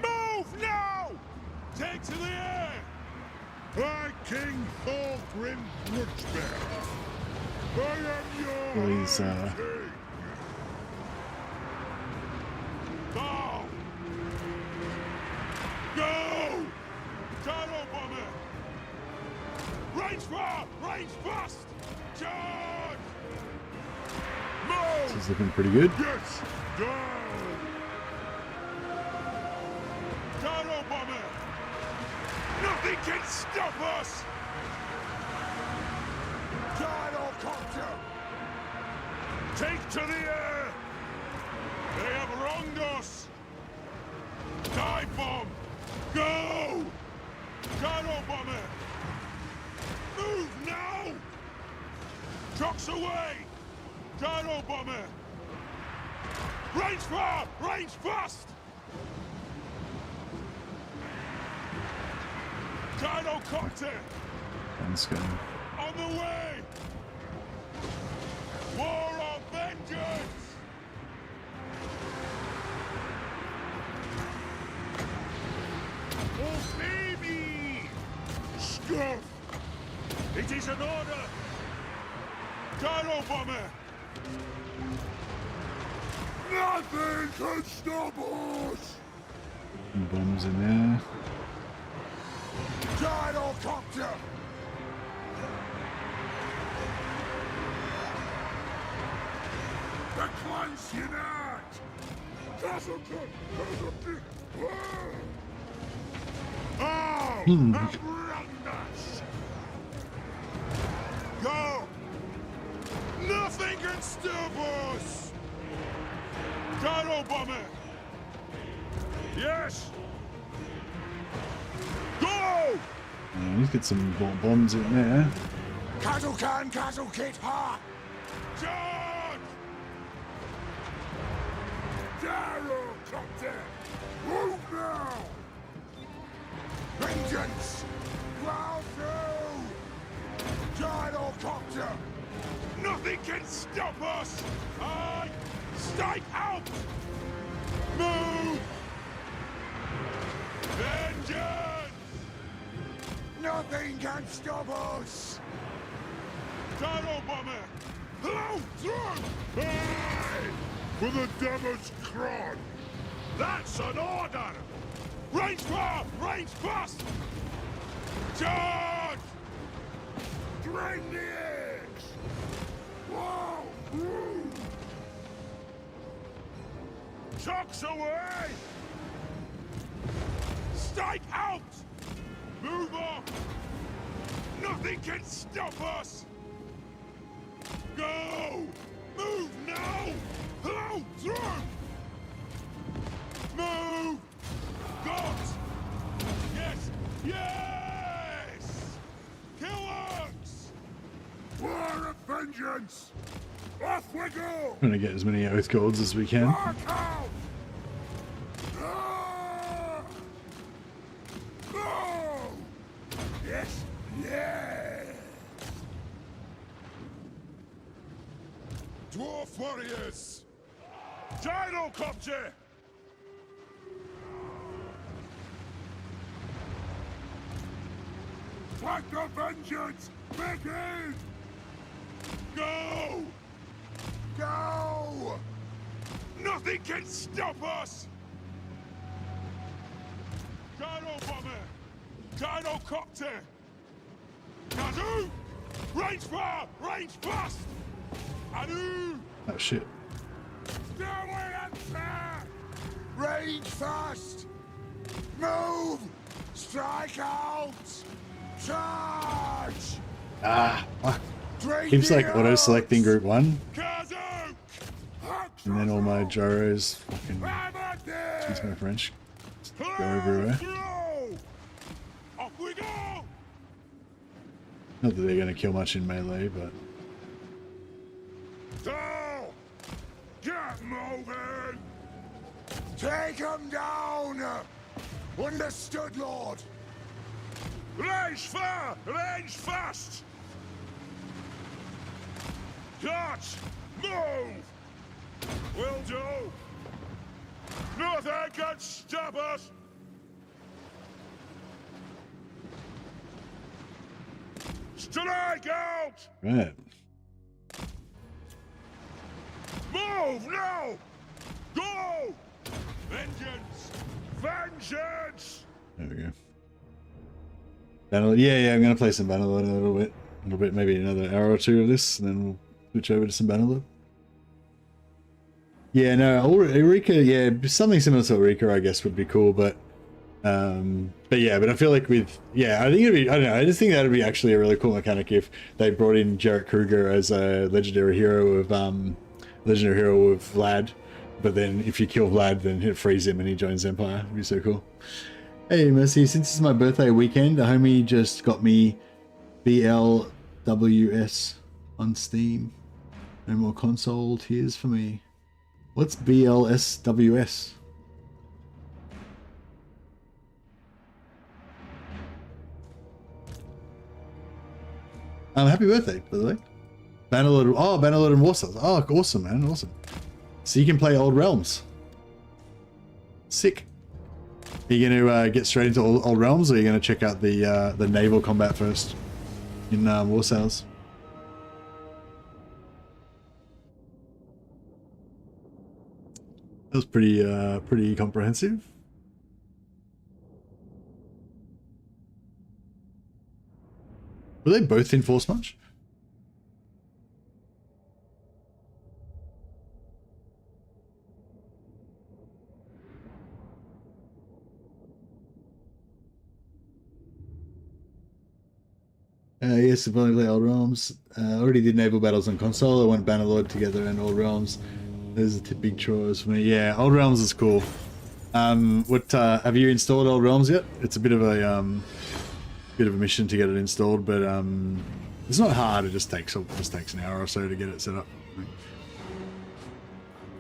Move now! Take to the air! I, King Thorgrim Woodsbearer, I am your Well, he's, king! Bow! Go! Gyro bomber! Range far! Range fast! Charge! This Move! is looking pretty good. Yes! Go! Gyro bomber! Nothing can stop us! Gyrocopter! Take to the air! They have wronged us! Dive bomb! Go! Gyro bomber! Move now! Trucks away! Gyro bomber! Range far! Range fast! Gyrocopter! Guns going. On the way! War of vengeance! Oh, baby! Scuff! It is an order! Gyro bomber! Nothing can stop us! Bombs in there. Gyrocopter! The clancy unite! Oh! Have wronged us! Go! Nothing can stop us! Gyro bomber! Yes! Go! Let's get some bombs in there. Cattle can, cattle kit, ha! Charge! Gyrocopter! Move now! Vengeance! Plow through! Gyrocopter! Nothing can stop us! I strike out! Move! Vengeance! Nothing can stop us! Gyro bomber! Hello, through! Aye! For the Devil's Cron! That's an order! Range far! Range fast! Charge! Drain the eggs! Whoa! Ooh. Chucks away! Strike out! Move off! Nothing can stop us! Go! Move now! Hello, through! Move! Got! Yes! Yes! Killers! War of vengeance! Off we go! Trying to get as many oath golds as we can. Mark out! Ah! Go! Yes! Yes! Dwarf warriors! Gyrocopter! Fight the vengeance! Begin! Go! Go! Nothing can stop us! Gyro bomber! Gyrocopter! Kazoo! Range far! Range fast! Anu! Oh shit. Stairway answer! Range fast! Move! Strike out! Charge! Ah, fuck. Drain Keeps the like auto-selecting oaks! group 1, Kazoo! and then all my gyros fucking, Hammer them! excuse my French, go Plow everywhere. through! Off we go! Not that they're going to kill much in melee, but... Go! Get moving! Take him down! Understood, Lord! Range far! Range fast! Cut! Move! Will do! Nothing can stop us! Strike out! Right. Move now! Go! Vengeance! Vengeance! There we go. Bannerlord, yeah, I'm going to play some Bannerlord in a little bit, maybe another hour or two of this, and then we'll switch over to some Bannerlord. Yeah, no, Eureka, yeah, something similar to Eureka, I guess, would be cool, but yeah, but I feel like with, yeah, I think it'd be, I don't know, I just think that'd be actually a really cool mechanic if they brought in Jarrett Kruger as a legendary hero of Vlad, but then if you kill Vlad, then it frees him and he joins Empire. It'd be so cool. Hey Mercy, since it's my birthday weekend, a homie just got me BLWS on Steam. No more console tears for me. What's BLSWS? Happy birthday, by the way. Bannerlord, oh, Bannerlord and Warsaws. Oh, awesome, man, awesome. So you can play Old Realms. Sick. Are you going to get straight into Old Realms, or are you going to check out the naval combat first in Warsaws? That was pretty comprehensive. Were they both in Force March? Yes, if only play Old Realms. Already did naval battles on console. I want Bannerlord together and Old Realms. Those are the big chores for me. Yeah, Old Realms is cool. What have you installed Old Realms yet? It's a bit of a mission to get it installed, but it's not hard. It just takes an hour or so to get it set up.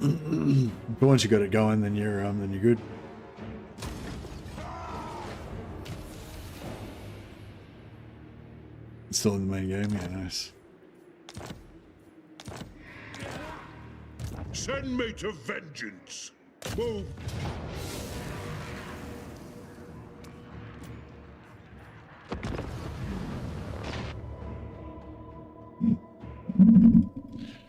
But once you got it going, then you're good. It's still in the main game, yeah, nice. Send me to vengeance. Move.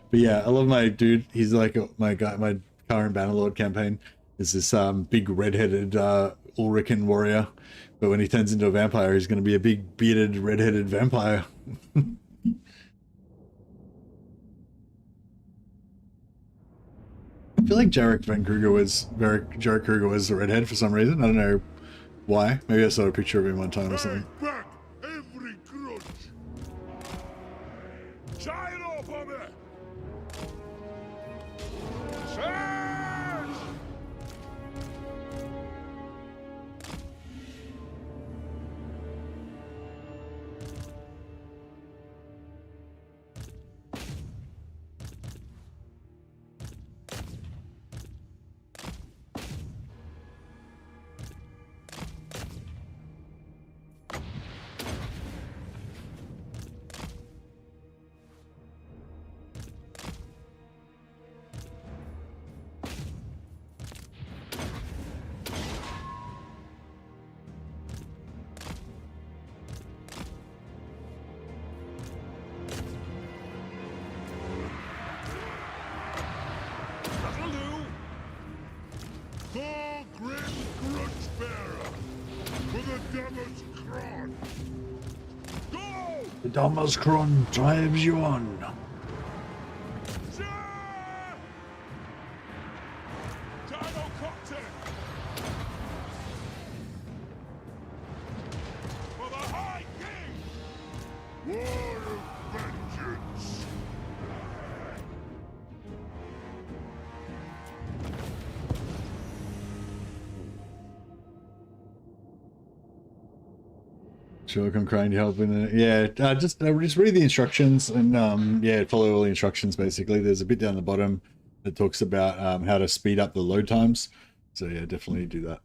But yeah, I love my dude. He's like my current Bannerlord campaign is this big red-headed Ulrican warrior. But when he turns into a vampire, he's going to be a big bearded red-headed vampire. I feel like Jarrett Kruger was the redhead for some reason. I don't know why. Maybe I saw a picture of him one time or something. Take back every grudge. Shine off on me! Charge! That'll do! Thorgrim grudge bearer for the Dummer's Cron. Go! The Damaskron drives you on. Share! Dino Copter! For the High King! Sure, I'm trying to help in it. Yeah, just read the instructions and yeah, follow all the instructions basically. There's a bit down the bottom that talks about how to speed up the load times. So yeah, definitely do that.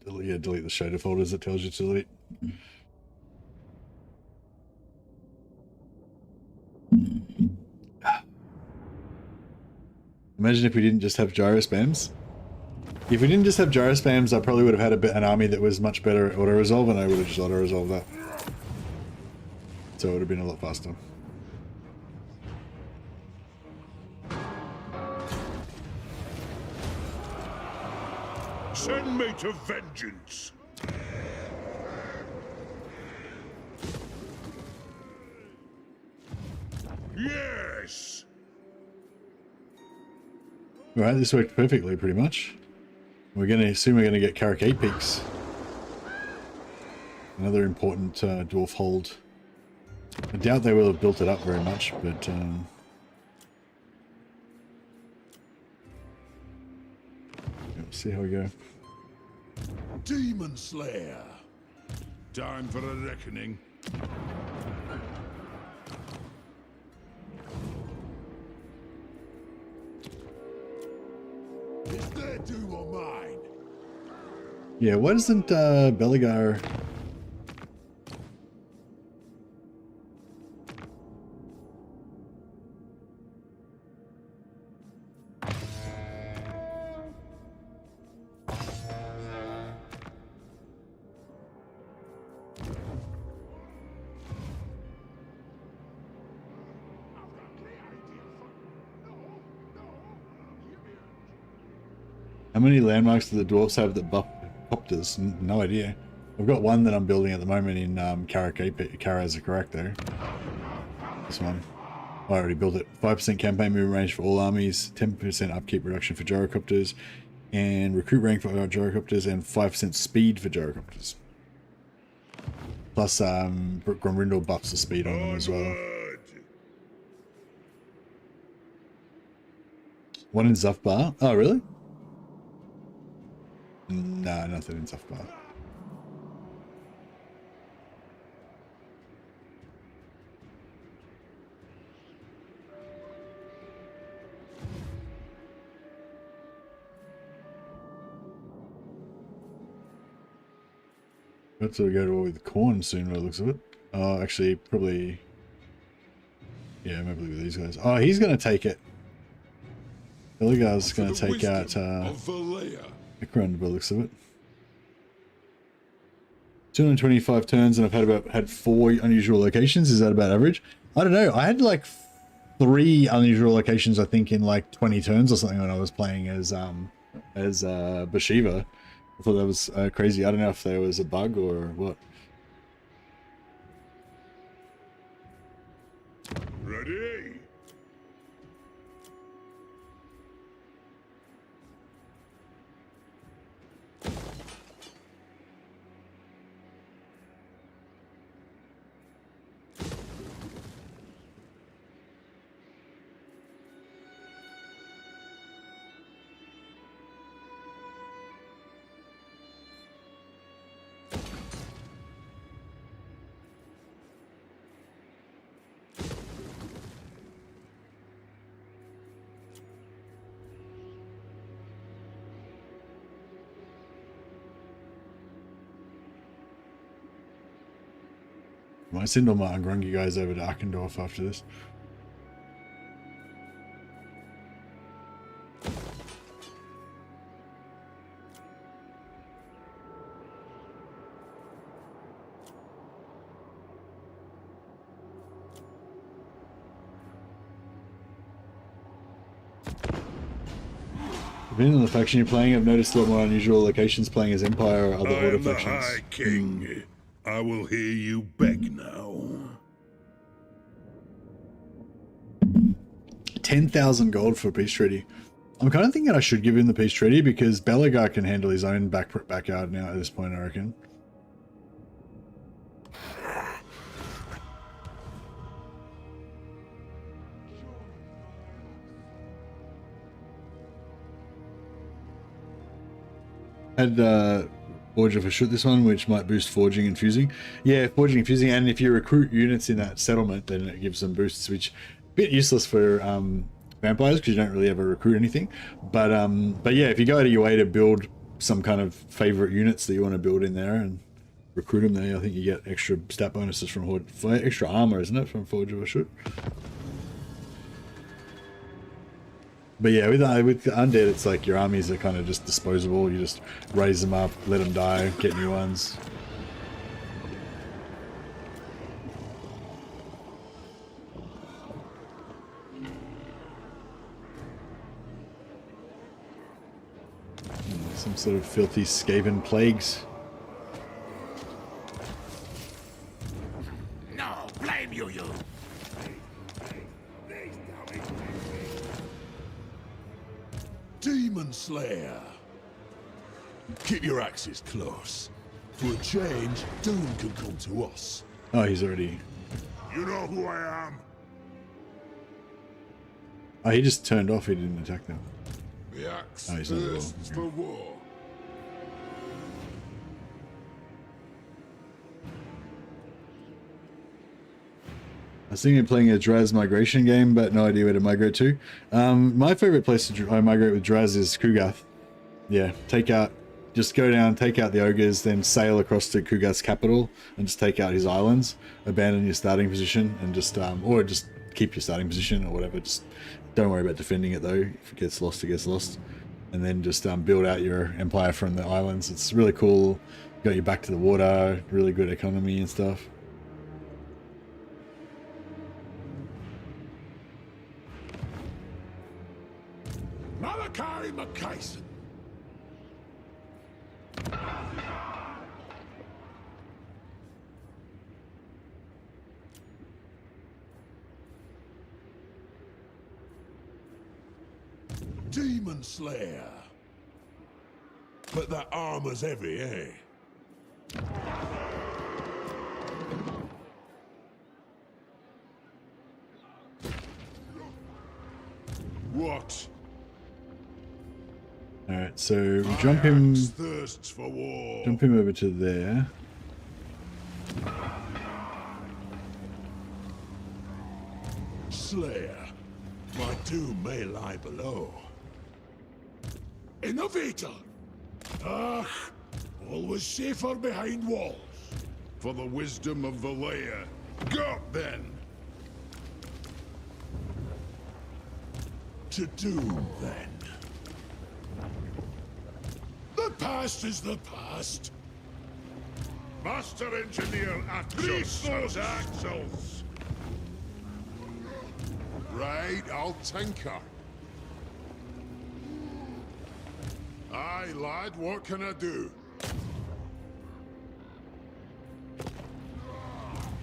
Yeah, delete the shader folders it tells you to delete. Imagine if we didn't just have gyro spams. If we didn't just have gyro spams, I probably would have had an army that was much better at auto-resolve, and I would have just auto-resolved that. So it would have been a lot faster. Send me to vengeance. Yes. Right, this worked perfectly, pretty much. We're gonna get Karakate Peaks. Another important dwarf hold. I doubt they will have built it up very much, but we'll see how we go. Demon Slayer. Time for a reckoning. Is their doom or mine? Yeah, why doesn't Beligar... How many landmarks do the dwarfs have that buff copters? No idea. I've got one that I'm building at the moment in Kara Zakarek there. This one. I already built it. 5% campaign movement range for all armies, 10% upkeep reduction for gyrocopters, and recruit rank for gyrocopters, and 5% speed for gyrocopters. Plus, Gromrindal buffs the speed on them as well. One in Zufbar. Oh, really? Nah, nothing in Zufbar. Got to go to war with corn soon by the looks of it. Oh, actually, probably... Yeah, maybe with these guys. Oh, he's going to take it. Beligar's going to take out Ikran by the looks of it. 225 turns and I've had 4 unusual locations. Is that about average? I don't know. I had like 3 unusual locations, I think, in like 20 turns or something when I was playing as Bashiva. I thought that was crazy. I don't know if there was a bug or what. Ready? I might send all my Ungrungy guys over to Arkendorf after this. Depending on the faction you're playing, I've noticed a lot more unusual locations playing as Empire or other I order am the factions. High King. I will hear you beg now. 10,000 gold for a peace treaty. I'm kind of thinking I should give him the peace treaty because Beligar can handle his own backyard now at this point, I reckon. Had Forge of a Shoot, this one, which might boost forging and fusing. Yeah, forging and fusing, and if you recruit units in that settlement, then it gives them boosts, which a bit useless for vampires because you don't really ever recruit anything. But yeah, if you go out of your way to build some kind of favorite units that you want to build in there and recruit them there, I think you get extra stat bonuses from Horde, extra armor, isn't it, from Forge of a Shoot? But yeah, with undead, it's like your armies are kind of just disposable. You just raise them up, let them die, get new ones. Some sort of filthy Skaven plagues. No, blame you. Demon Slayer. Keep your axes close. For a change, doom can come to us. Oh, he's already... You know who I am? Oh, he just turned off, he didn't attack them. The axe Oh, he's not at all. thirsts for war. I was thinking of playing a Draz migration game, but no idea where to migrate to. My favorite place to migrate with Draz is Kugath. Yeah, just go down, take out the ogres, then sail across to Kugath's capital and just take out his islands, abandon your starting position, and just, or just keep your starting position or whatever. Just don't worry about defending it though. If it gets lost, it gets lost. And then just build out your empire from the islands. It's really cool. Got you back to the water, really good economy and stuff. Malachi McKayson. Demon Slayer. But that armor's heavy, eh? What? Alright, so we jump him Thirsts for war. over to there. Slayer, my doom may lie below. Innovator! Ah, always safer behind walls. For the wisdom of the layer. Go then! To doom, then. The past is the past. Master Engineer Grease those axles! Right, I'll tinker. Aye, lad, what can I do?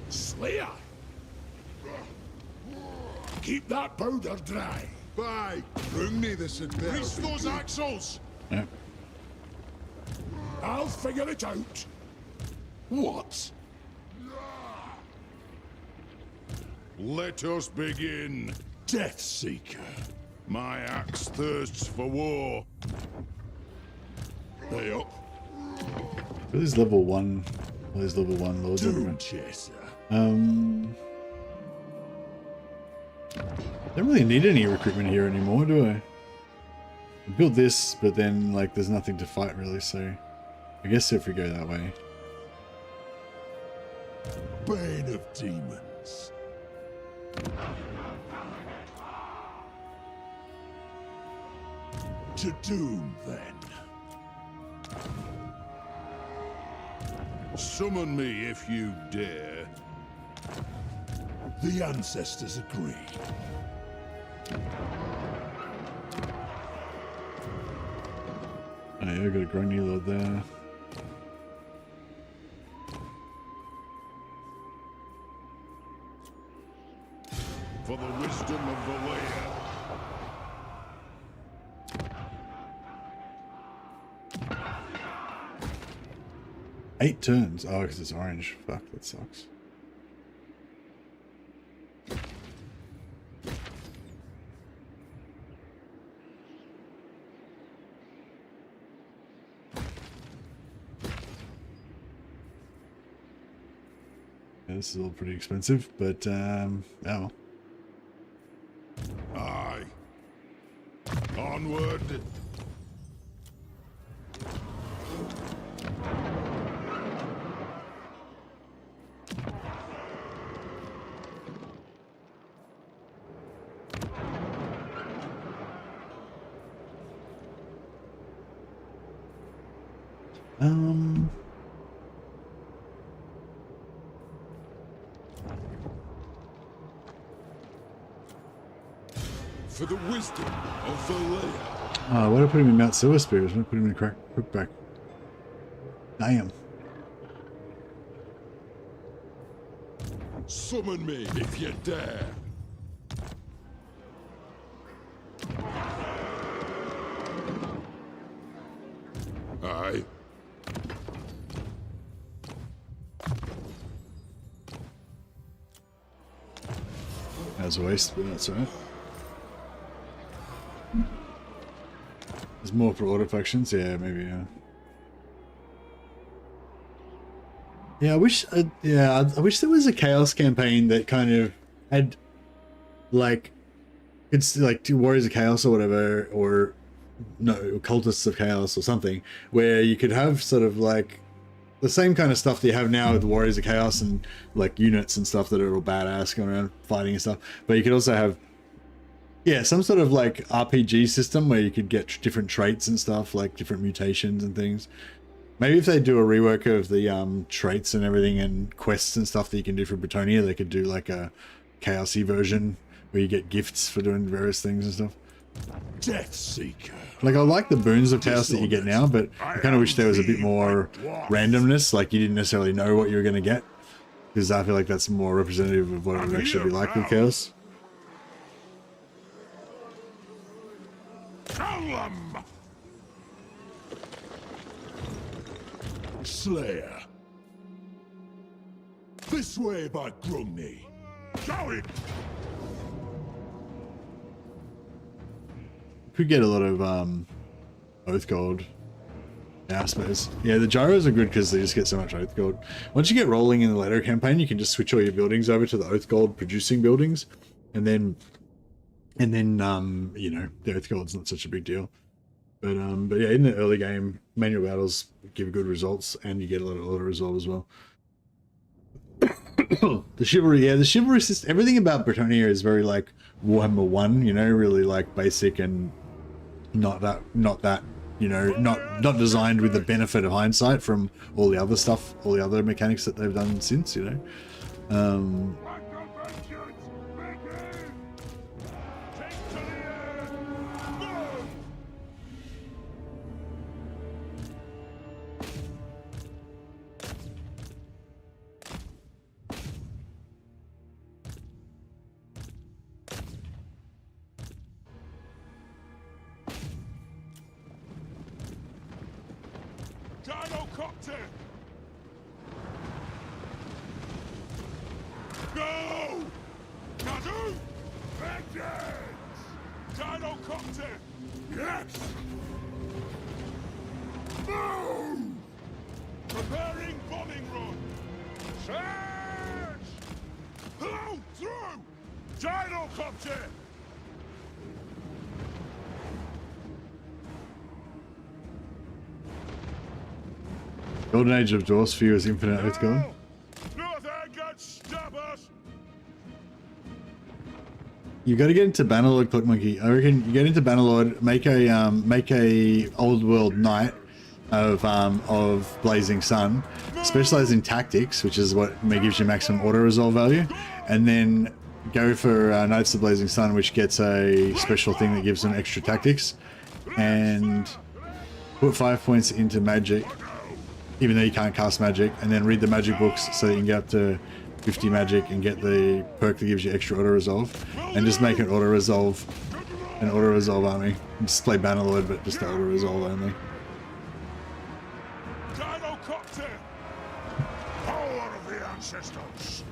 Slayer! Keep that powder dry. Bye, bring me this adventure. Grease those axles! Yep. I'll figure it out. What? Let us begin. Death Seeker. My axe thirsts for war. They up. Well, there's level 1. Well, there's level 1 lords Doom everywhere. Chaser. Don't really need any recruitment here anymore, do I? I built this, but then like there's nothing to fight really, so I guess if we go that way. Bane of Demons. To doom, then. Summon me if you dare. The ancestors agree. Oh yeah, I got a Grungy Lord there. For the wisdom of the layer. 8 turns. Oh, because it's orange. Fuck, that sucks. Yeah, this is all pretty expensive, but oh well. Aye. Onward. For the wisdom of the layer. Oh, why did I put him in Mount Silver Spears? Why did I put him in Crookback? Damn. Summon me if you dare. Aye. That was a waste, but that's alright. There's more for auto factions? Yeah, maybe, yeah. Yeah, I wish there was a Chaos campaign that kind of had, like, it's like Warriors of Chaos or whatever, or no, Cultists of Chaos or something, where you could have sort of like the same kind of stuff that you have now with Warriors of Chaos and like units and stuff that are all badass going around fighting and stuff, but you could also have, yeah, some sort of like RPG system where you could get different traits and stuff, like different mutations and things. Maybe if they do a rework of the traits and everything and quests and stuff that you can do for Bretonia, they could do like a Chaosy version where you get gifts for doing various things and stuff. Death Seeker. Like, I like the boons of Chaos that you get now, but I kind of wish there was a bit more randomness, like you didn't necessarily know what you were going to get, because I feel like that's more representative of what it would actually be like with Chaos. Slayer. This way by Grumney. Going. Could get a lot of Oath Gold. Yeah, I suppose. Yeah, the gyros are good because they just get so much Oath Gold. Once you get rolling in the later campaign, you can just switch all your buildings over to the Oath Gold producing buildings, and then you know, the Oath Gold's not such a big deal. But yeah, in the early game, manual battles give good results, and you get a lot of auto resolve as well. The chivalry, yeah, the chivalry system, everything about Bretonia is very like Warhammer 1, you know, really like basic and not that, you know, not designed with the benefit of hindsight from all the other stuff, all the other mechanics that they've done since, you know. Go! Nadu! Vengeance! Dinocopter! Yes! Move! Preparing bombing run! Charge! Blow through! Dinocopter! Golden Age of Dwarfs for you is infinite Oath Gold. Nothing can stop us! You got to get into Bannerlord, Cloak Monkey. I reckon you get into Bannerlord, make a old world knight of Blazing Sun, specialize in tactics, which is what gives you maximum auto resolve value, and then go for Knights of Blazing Sun, which gets a special thing that gives them extra tactics, and put 5 points into magic, even though you can't cast magic, and then read the magic books so that you can get up to 50 magic and get the perk that gives you extra auto resolve, and just make an auto resolve army. Just play Bannerlord, but just auto resolve only. Dinocopter! Power of the ancestors!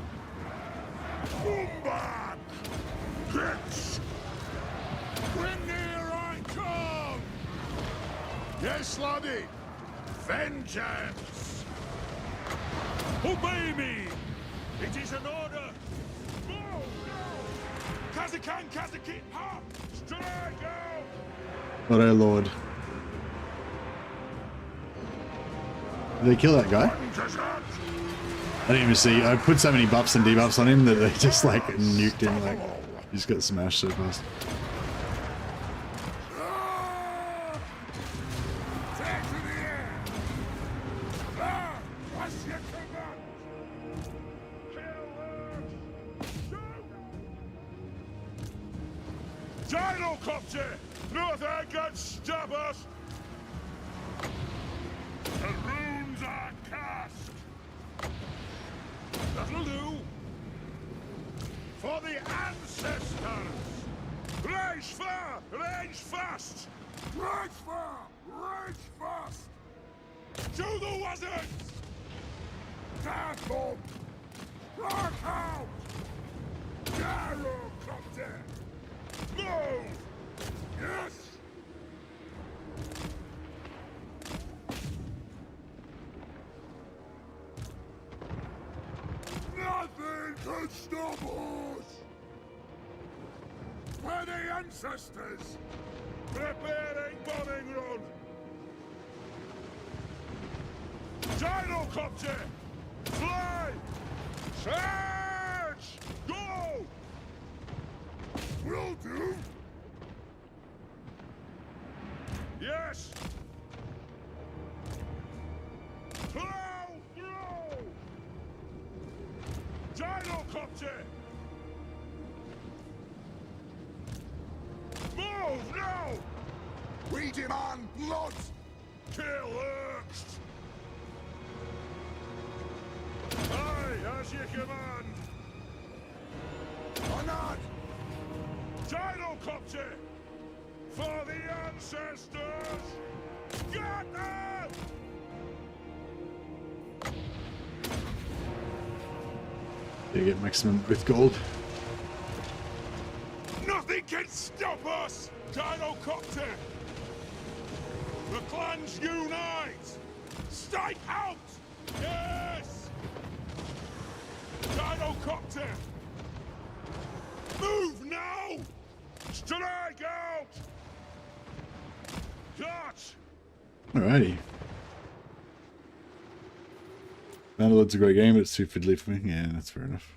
Boomback! Hits! When near I come! Yes, laddie! Vengeance! Obey me! It is an order! No! Kazakan, Kazaki, ha! Strike out! But oh lord. Did they kill that guy? I didn't even see. I put so many buffs and debuffs on him that they just like nuked him. Like, he just got smashed so fast. Gyrocopter! Nothing can stop us! The runes are cast! That'll do! For the ancestors! Rage far! Rage fast! Rage far! Rage fast! To the wizards! Tackle! Rock out! Gyrocopter! Move! Yes! Nothing can stop us! We're the ancestors! Preparing bombing run! Gyrocopter! Fly! Charge! Go! Will do! Yes! Plow through! Gyrocopter! Move now! We demand blood! Kill Urxt! Aye, as you command! Honored! Gyrocopter! For the ancestors! Get them! They get maximum with gold. Nothing can stop us! Gyrocopter! The clans unite! Strike out! Yes! Gyrocopter! Move now! Strike out! Got! Alrighty. Mandalord's a great game, but it's too fiddly for me. Yeah, that's fair enough.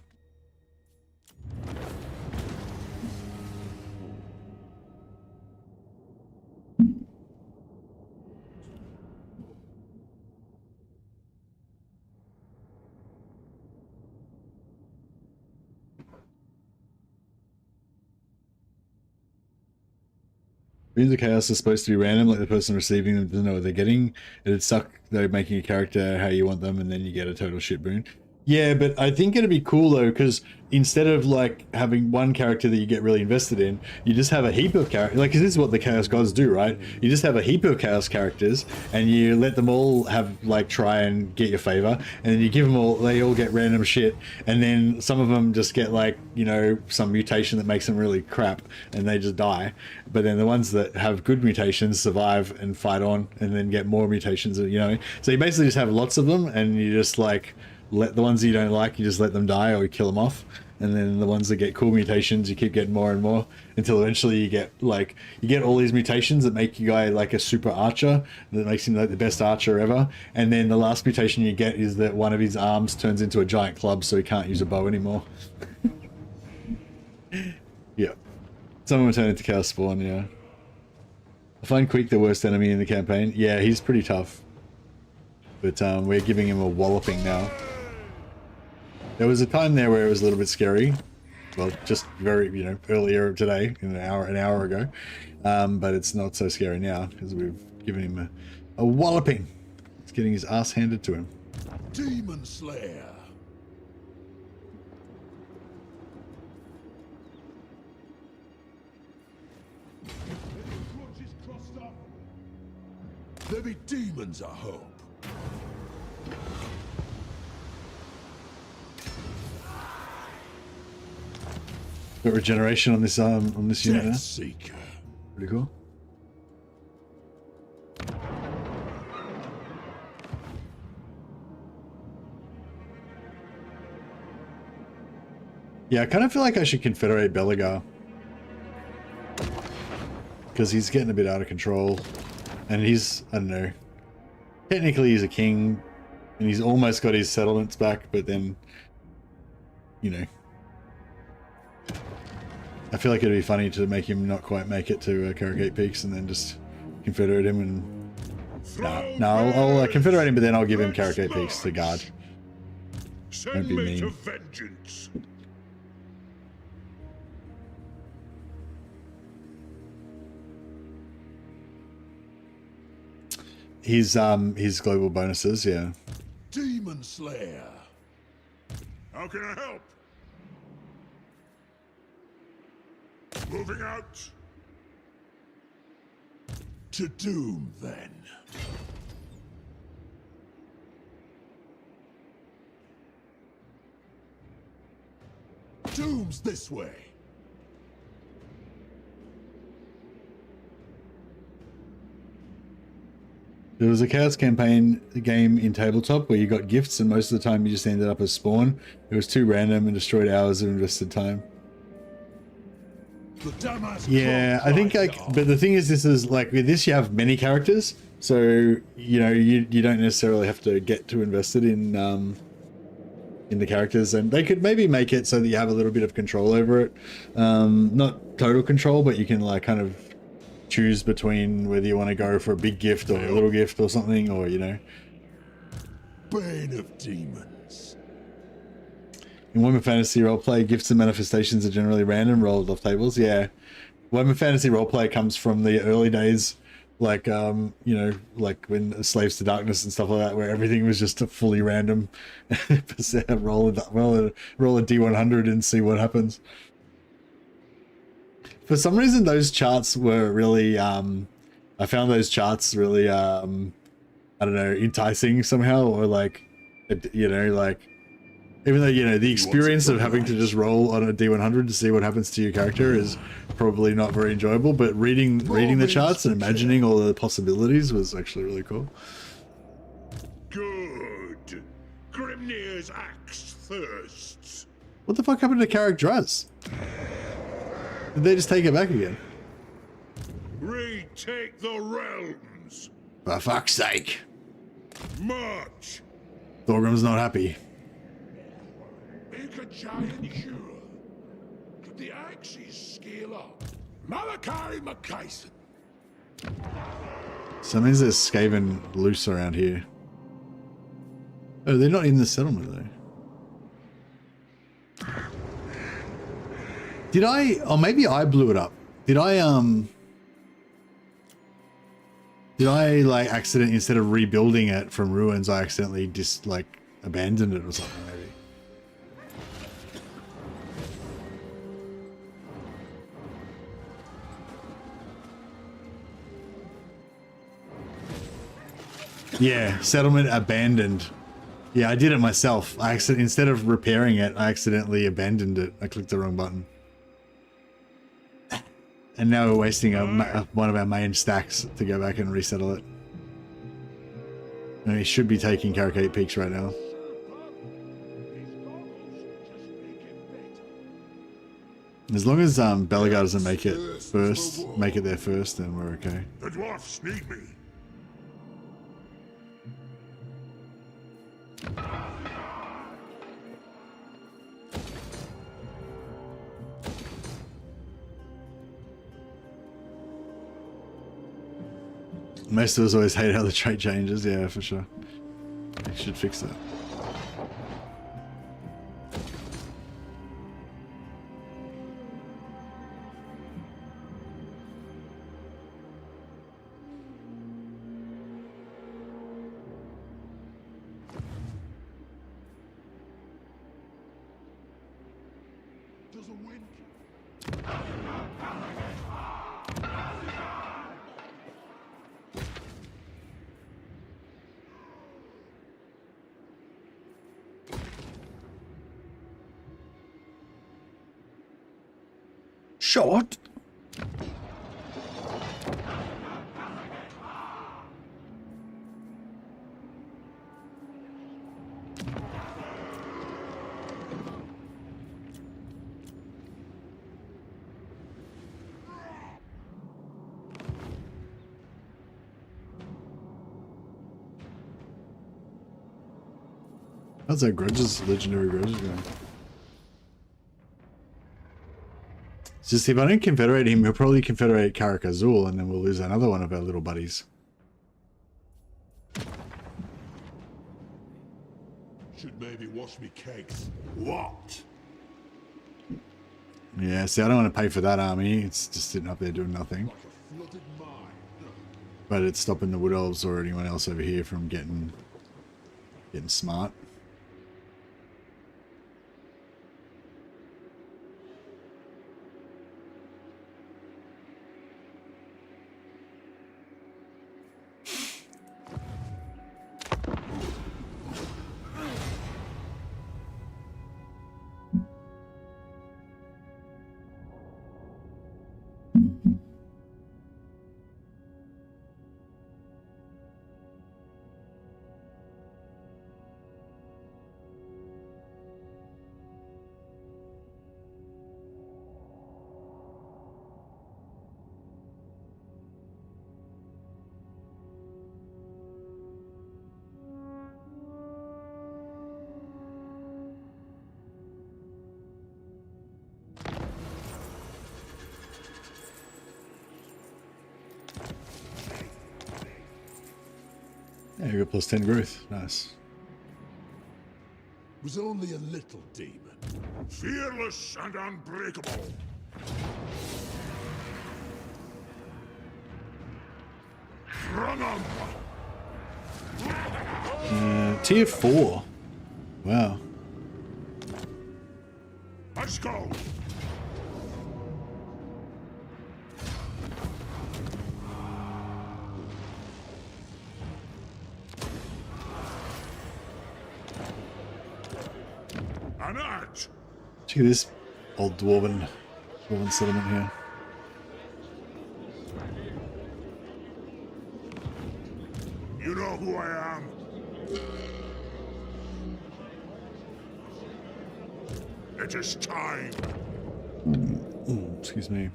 Beams of Chaos are supposed to be random, like the person receiving them doesn't know what they're getting. It'd suck though making a character how you want them and then you get a total shit boon. Yeah, but I think it'd be cool though, because instead of like having one character that you get really invested in, you just have a heap of characters. Like, 'cause this is what the Chaos Gods do, right? You just have a heap of Chaos characters and you let them all have like try and get your favor, and then you give them all, they all get random shit, and then some of them just get like, you know, some mutation that makes them really crap and they just die. But then the ones that have good mutations survive and fight on and then get more mutations, you know. So you basically just have lots of them and you just like let the ones you don't like, you just let them die or you kill them off. And then the ones that get cool mutations, you keep getting more and more until eventually you get like, you get all these mutations that make your guy like a super archer, that makes him like the best archer ever. And then the last mutation you get is that one of his arms turns into a giant club so he can't use a bow anymore. Yeah. Some of them turn into Chaos Spawn, yeah. I find Queek the worst enemy in the campaign. Yeah, he's pretty tough. But we're giving him a walloping now. There was a time there where it was a little bit scary. Well, just very, you know, earlier today, an hour ago. But it's not so scary now because we've given him a walloping. It's getting his ass handed to him. Demon Slayer. There be demons, I hope. Got regeneration on this unit now. Death Seeker. Pretty cool. Yeah, I kind of feel like I should confederate Belagar. Because he's getting a bit out of control. And he's, I don't know, technically he's a king. And he's almost got his settlements back, but then, you know. I feel like it'd be funny to make him not quite make it to Carrogate Peaks and then just confederate him and... I'll confederate him, but then I'll give him Carrogate Peaks to guard. Won't be mean. To vengeance. His global bonuses, yeah. Demon Slayer. How can I help? Moving out. To Doom, then. Doom's this way. There was a Chaos Campaign game in tabletop where you got gifts and most of the time you just ended up as spawn. It was too random and destroyed hours of invested time. Yeah, I think like, but the thing is, this is like with this you have many characters, so you know you don't necessarily have to get too invested in the characters, and they could maybe make it so that you have a little bit of control over it, not total control, but you can like kind of choose between whether you want to go for a big gift or a little gift or something, or you know. Bane of Demons. In Warhammer Fantasy Roleplay, gifts and manifestations are generally random, rolled off tables. Yeah, Warhammer Fantasy Roleplay comes from the early days, like you know, like when Slaves to Darkness and stuff like that, where everything was just a fully random. roll a D100 and see what happens. For some reason, those charts were really, I found those charts really, I don't know, enticing somehow, or like, you know, like, even though, you know, the experience of having to just roll on a D100 to see what happens to your character is probably not very enjoyable, but reading the charts and imagining all the possibilities was actually really cool. Good. Grimnir's axe thirsts. What the fuck happened to Carrick Draz? Did they just take it back again? Retake the realms. For fuck's sake. March. Thorgrim's not happy. Make a giant sure. Could the axes scale up? Malachi McKayson. So that means there's Skaven loose around here. Oh, they're not in the settlement though. Did I, or maybe I blew it up. Did I like accident, instead of rebuilding it from ruins, I accidentally just like abandoned it or something maybe? Yeah, settlement abandoned. Yeah, I did it myself. Instead of repairing it, I accidentally abandoned it. I clicked the wrong button. And now we're wasting one of our main stacks to go back and resettle it. And he should be taking Carrogate Peaks right now. As long as Belagar doesn't make it there first, then we're okay. The dwarfs need me. Most of us always hate how the trait changes, yeah, for sure. You should fix that. Shot. How's that grudges, legendary grudges going? It's just if I don't confederate him, he'll probably confederate Karak Azul, and then we'll lose another one of our little buddies. Should maybe wash me cakes. What? Yeah, see, I don't want to pay for that army. It's just sitting up there doing nothing. Like a flooded mine. But it's stopping the Wood Elves or anyone else over here from getting smart. Yeah, you got plus 10 growth. Nice. Was only a little demon. Fearless and unbreakable. Tier 4. Wow. Let's go. An act. Check at this old dwarven settlement here. You know who I am. It is time. Ooh, excuse me.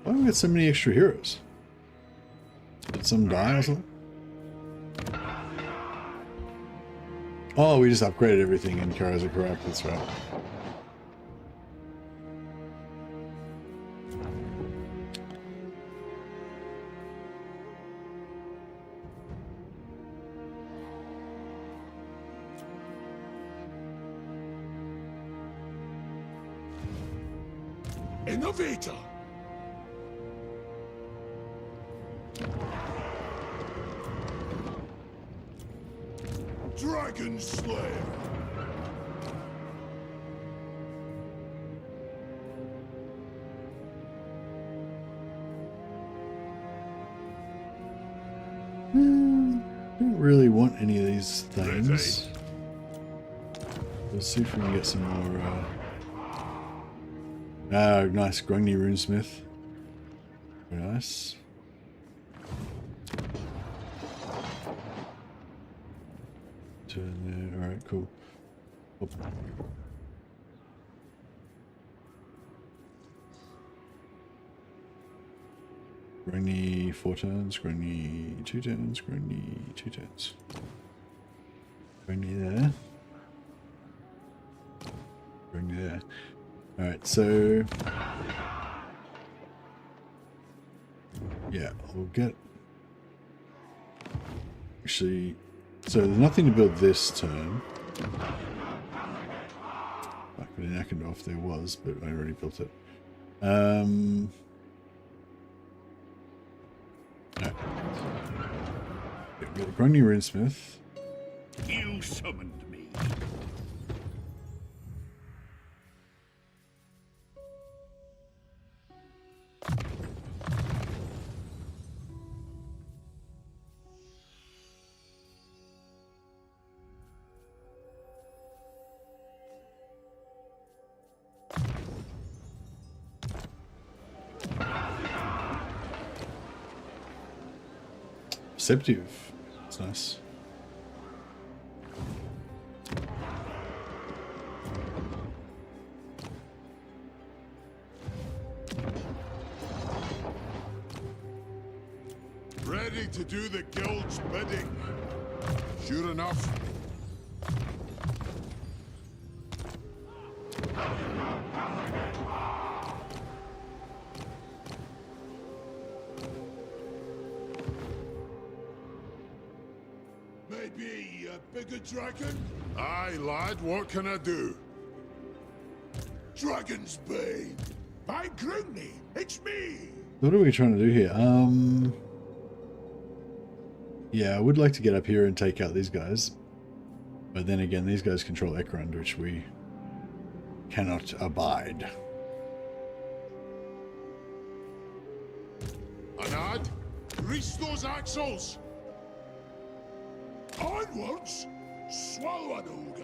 Why do we get so many extra heroes? Did some die or something? Oh, we just upgraded everything in Karaza Karak, that's right. Innovator! Dragon Slayer! Don't really want any of these things. Let's see if we can get some more. Nice Grungni Runesmith. Very nice. Turn there. All right, cool. Oop. Grungni 4 turns. Grungni 2 turns. Grungni 2 turns. Grungni there. Grungni there. All right, so yeah, we'll get actually. So there's nothing to build this turn. Back in Akendorf there was, but I already built it. No. Yeah, we got a Grungni Runesmith. You summoned me. Perceptive. That's nice. ready to do the guild's bidding. Sure enough. Maybe a bigger dragon? Aye, lad, what can I do? Dragon's Bane! By Grimney, it's me! What are we trying to do here? Yeah, I would like to get up here and take out these guys. But then again, these guys control Ekrund, which we cannot abide. Anad, grease those axles! Onwards! Swallow an ogre!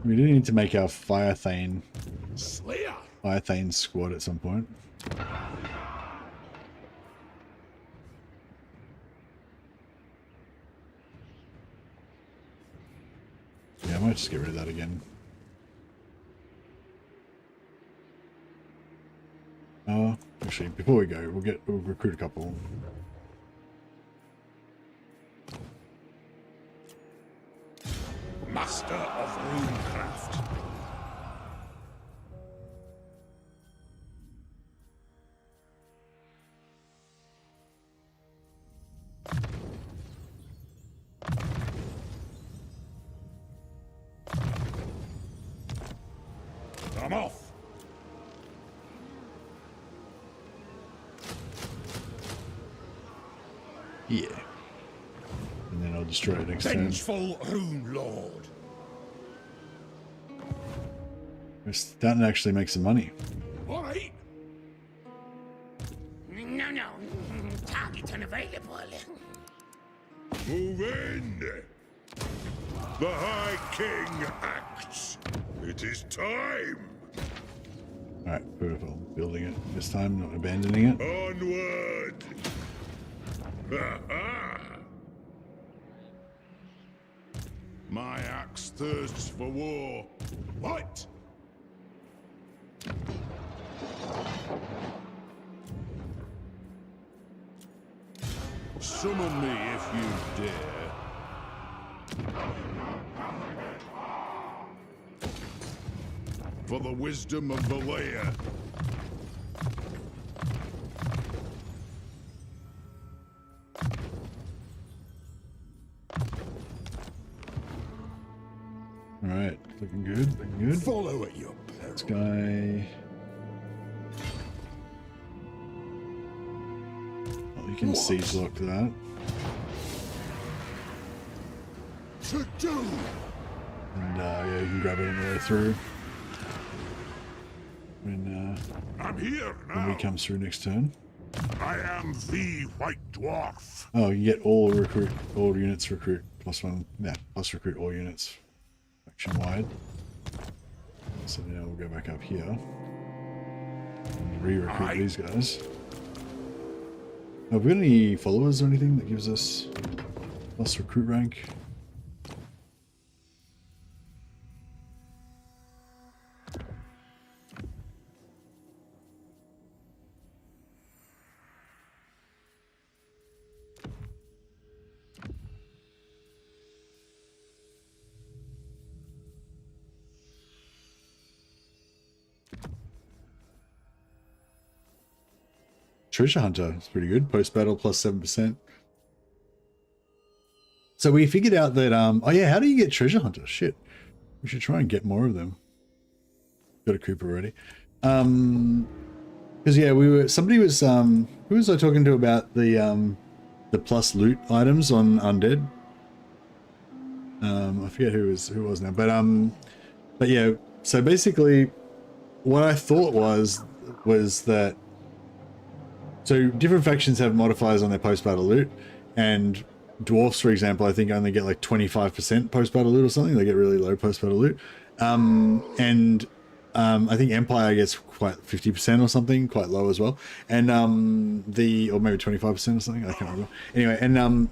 We do need to make our Firethane Slayer! squad at some point. Yeah, I might just get rid of that again. Actually, before we go, we'll recruit a couple. Master of Runecraft. I'm off. Yeah. And then I'll destroy it next turn. Vengeful Rune Lord. We're starting to actually make some money. All right. No. Target unavailable. Move in. The High King acts. It is time. Alright, beautiful. Building it this time, not abandoning it. Onward. Ha-ha. My axe thirsts for war. What? Summon me if you dare. For the wisdom of Valea. Alright, looking good, looking good. Follow at your peril. This guy... Oh, you can siege lock that. To do. And yeah, you can grab it on the way through. When I'm here when now. he comes through next turn. I am the White Dwarf. Oh, you get all units recruit +1. Yeah, plus recruit all units. Action wide. So now we'll go back up here. And re-recruit these guys. Have we got any followers or anything that gives us plus recruit rank? Treasure Hunter is pretty good. Post-battle plus 7%. So we figured out that, oh yeah, how do you get Treasure Hunter? Shit. We should try and get more of them. Got a Cooper already. Because yeah, somebody was, who was I talking to about the plus loot items on Undead? I forget who it was now, but yeah, so basically what I thought was that, so different factions have modifiers on their post-battle loot, and dwarfs, for example, I think only get like 25% post-battle loot or something. They get really low post-battle loot. And I think Empire gets quite 50% or something, quite low as well. And or maybe 25% or something, I can't remember. Anyway, and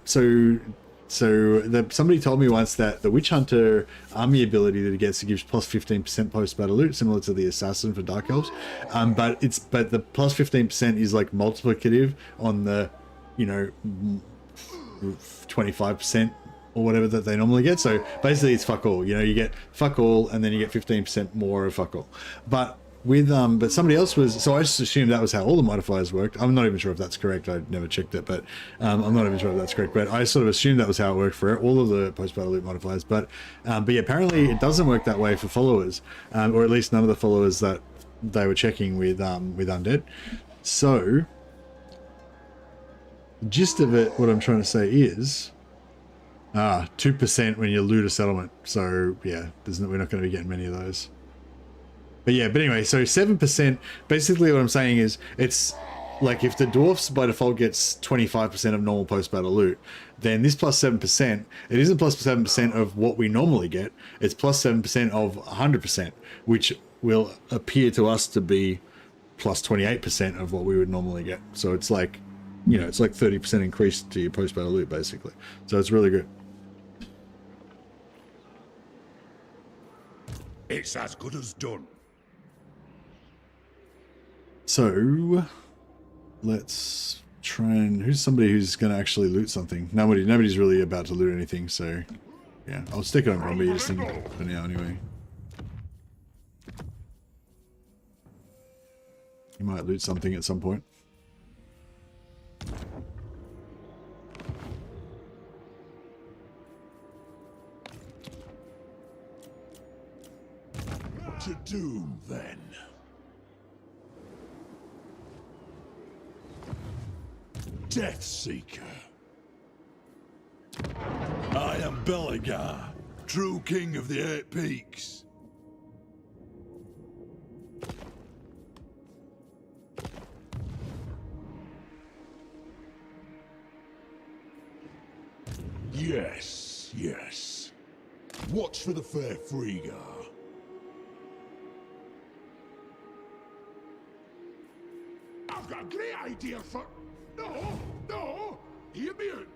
somebody told me once that the Witch Hunter army ability that it gets, it gives plus 15% post battle loot, similar to the Assassin for Dark Elves. But the plus 15% is like multiplicative on the, 25% or whatever that they normally get. So basically it's fuck all. You get fuck all and then you get 15% more of fuck all. But with but somebody else was, so I just assumed that was how all the modifiers worked. I'm not even sure if that's correct. I've never checked it, but I'm not even sure if that's correct. But I sort of assumed that was how it worked for all of the post-battle loot modifiers. But yeah, apparently it doesn't work that way for followers, or at least none of the followers that they were checking with Undead. So the gist of it, what I'm trying to say is 2% when you loot a settlement. So yeah, we're not going to be getting many of those. But anyway, so 7%, basically what I'm saying is, it's like if the dwarfs by default gets 25% of normal post-battle loot, then this plus 7%, it isn't plus 7% of what we normally get, it's plus 7% of 100%, which will appear to us to be plus 28% of what we would normally get. So it's like, it's like 30% increase to your post-battle loot, basically. So it's really good. It's as good as done. So let's try and, who's somebody who's going to actually loot something? Nobody's really about to loot anything. So yeah, I'll stick it on Robbie just for now anyway. He might loot something at some point. To doom, then. Death Seeker. I am Belagar, true king of the Eight Peaks. Yes, yes. Watch for the fair Freegar. I've got a great idea for... No! Hear me out!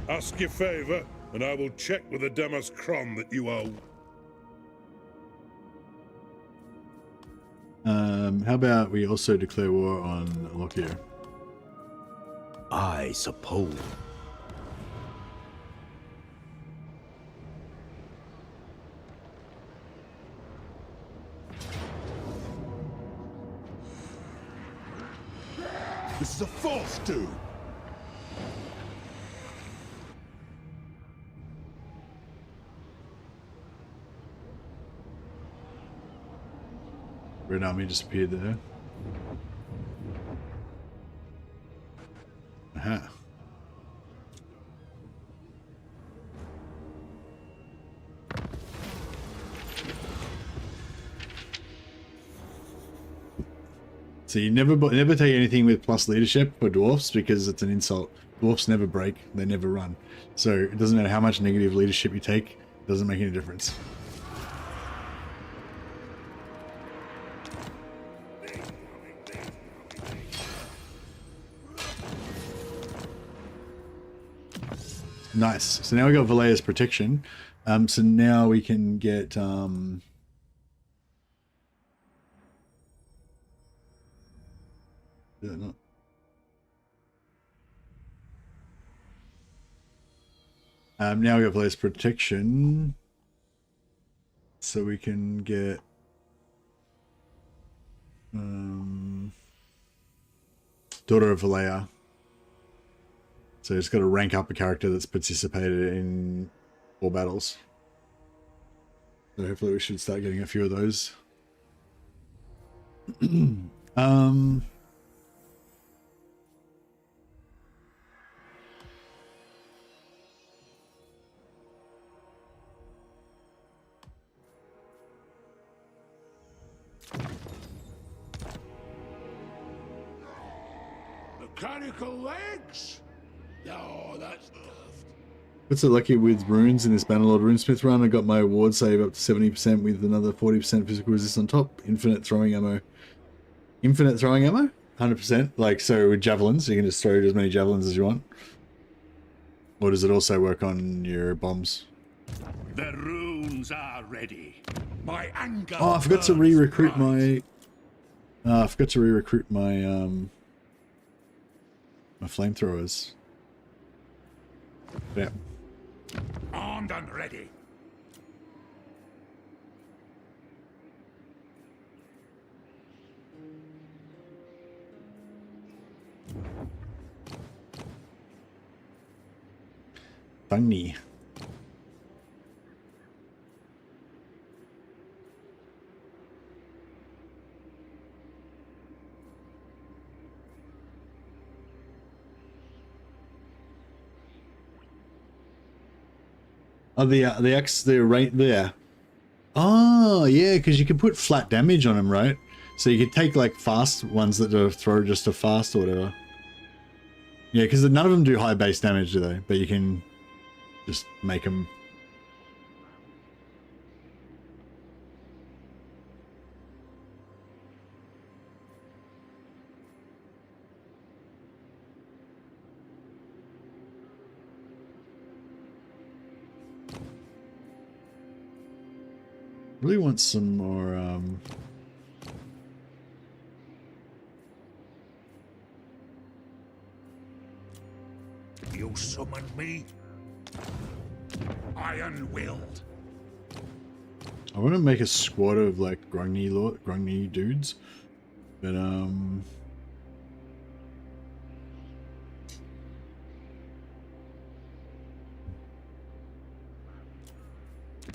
Ask your favour, and I will check with the Demas Kron that you owe. How about we also declare war on Lockyer? I suppose. This is a false doom. Red Army just appeared there. Aha. So you never take anything with plus leadership for dwarfs because it's an insult. Dwarfs never break, they never run. So it doesn't matter how much negative leadership you take, it doesn't make any difference. Nice. So now we got Valea's protection. So now we can get yeah, no. Now we got Valea's protection. So we can get Daughter of Valea. So it's got to rank up a character that's participated in 4 battles. So hopefully we should start getting a few of those. Mechanical legs? Oh, that's daft. What's it lucky with runes in this Bannerlord Runesmith run? I got my ward save up to 70% with another 40% physical resist on top. Infinite throwing ammo. Infinite throwing ammo? 100%. Like, so with javelins, you can just throw as many javelins as you want. Or does it also work on your bombs? The runes are ready. My anger. Oh, I forgot to burns re-recruit bright. my... I forgot to re-recruit my, my flamethrowers. Yeah. Armed and ready. Funny. Oh, the right there. Oh, yeah, because you can put flat damage on them, right? So you could take like fast ones that are throw just a fast or whatever. Yeah, because none of them do high base damage, do they? But you can just make them. Really want some more, You summoned me? Iron-willed. I want to make a squad of like Grungni dudes, but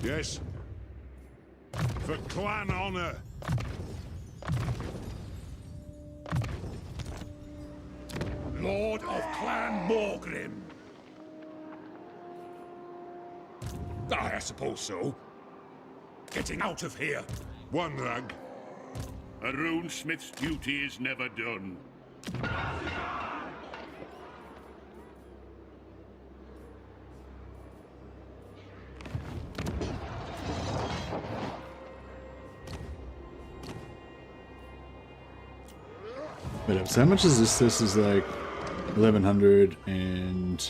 Yes. For clan honor. Lord of Clan Thorgrim. I suppose so. Getting out of here. One rag. A runesmith's duty is never done. wait up. So how much is this? This is like 1100 and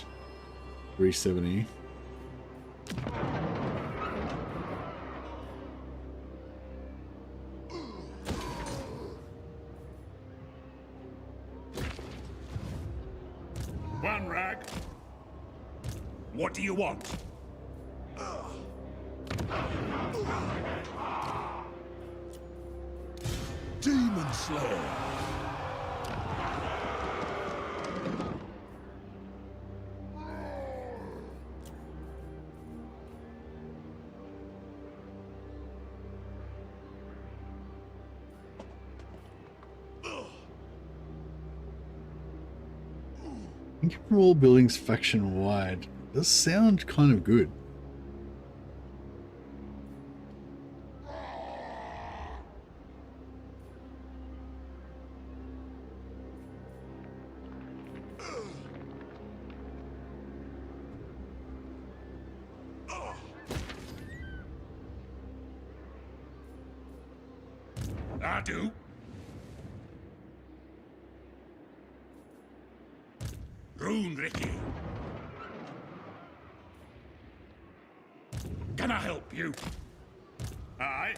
370. One rag. What do you want? Demon Slayer. Income buildings faction wide. Does sound kind of good. I do. Rune Ricky. Can I help you? Aye.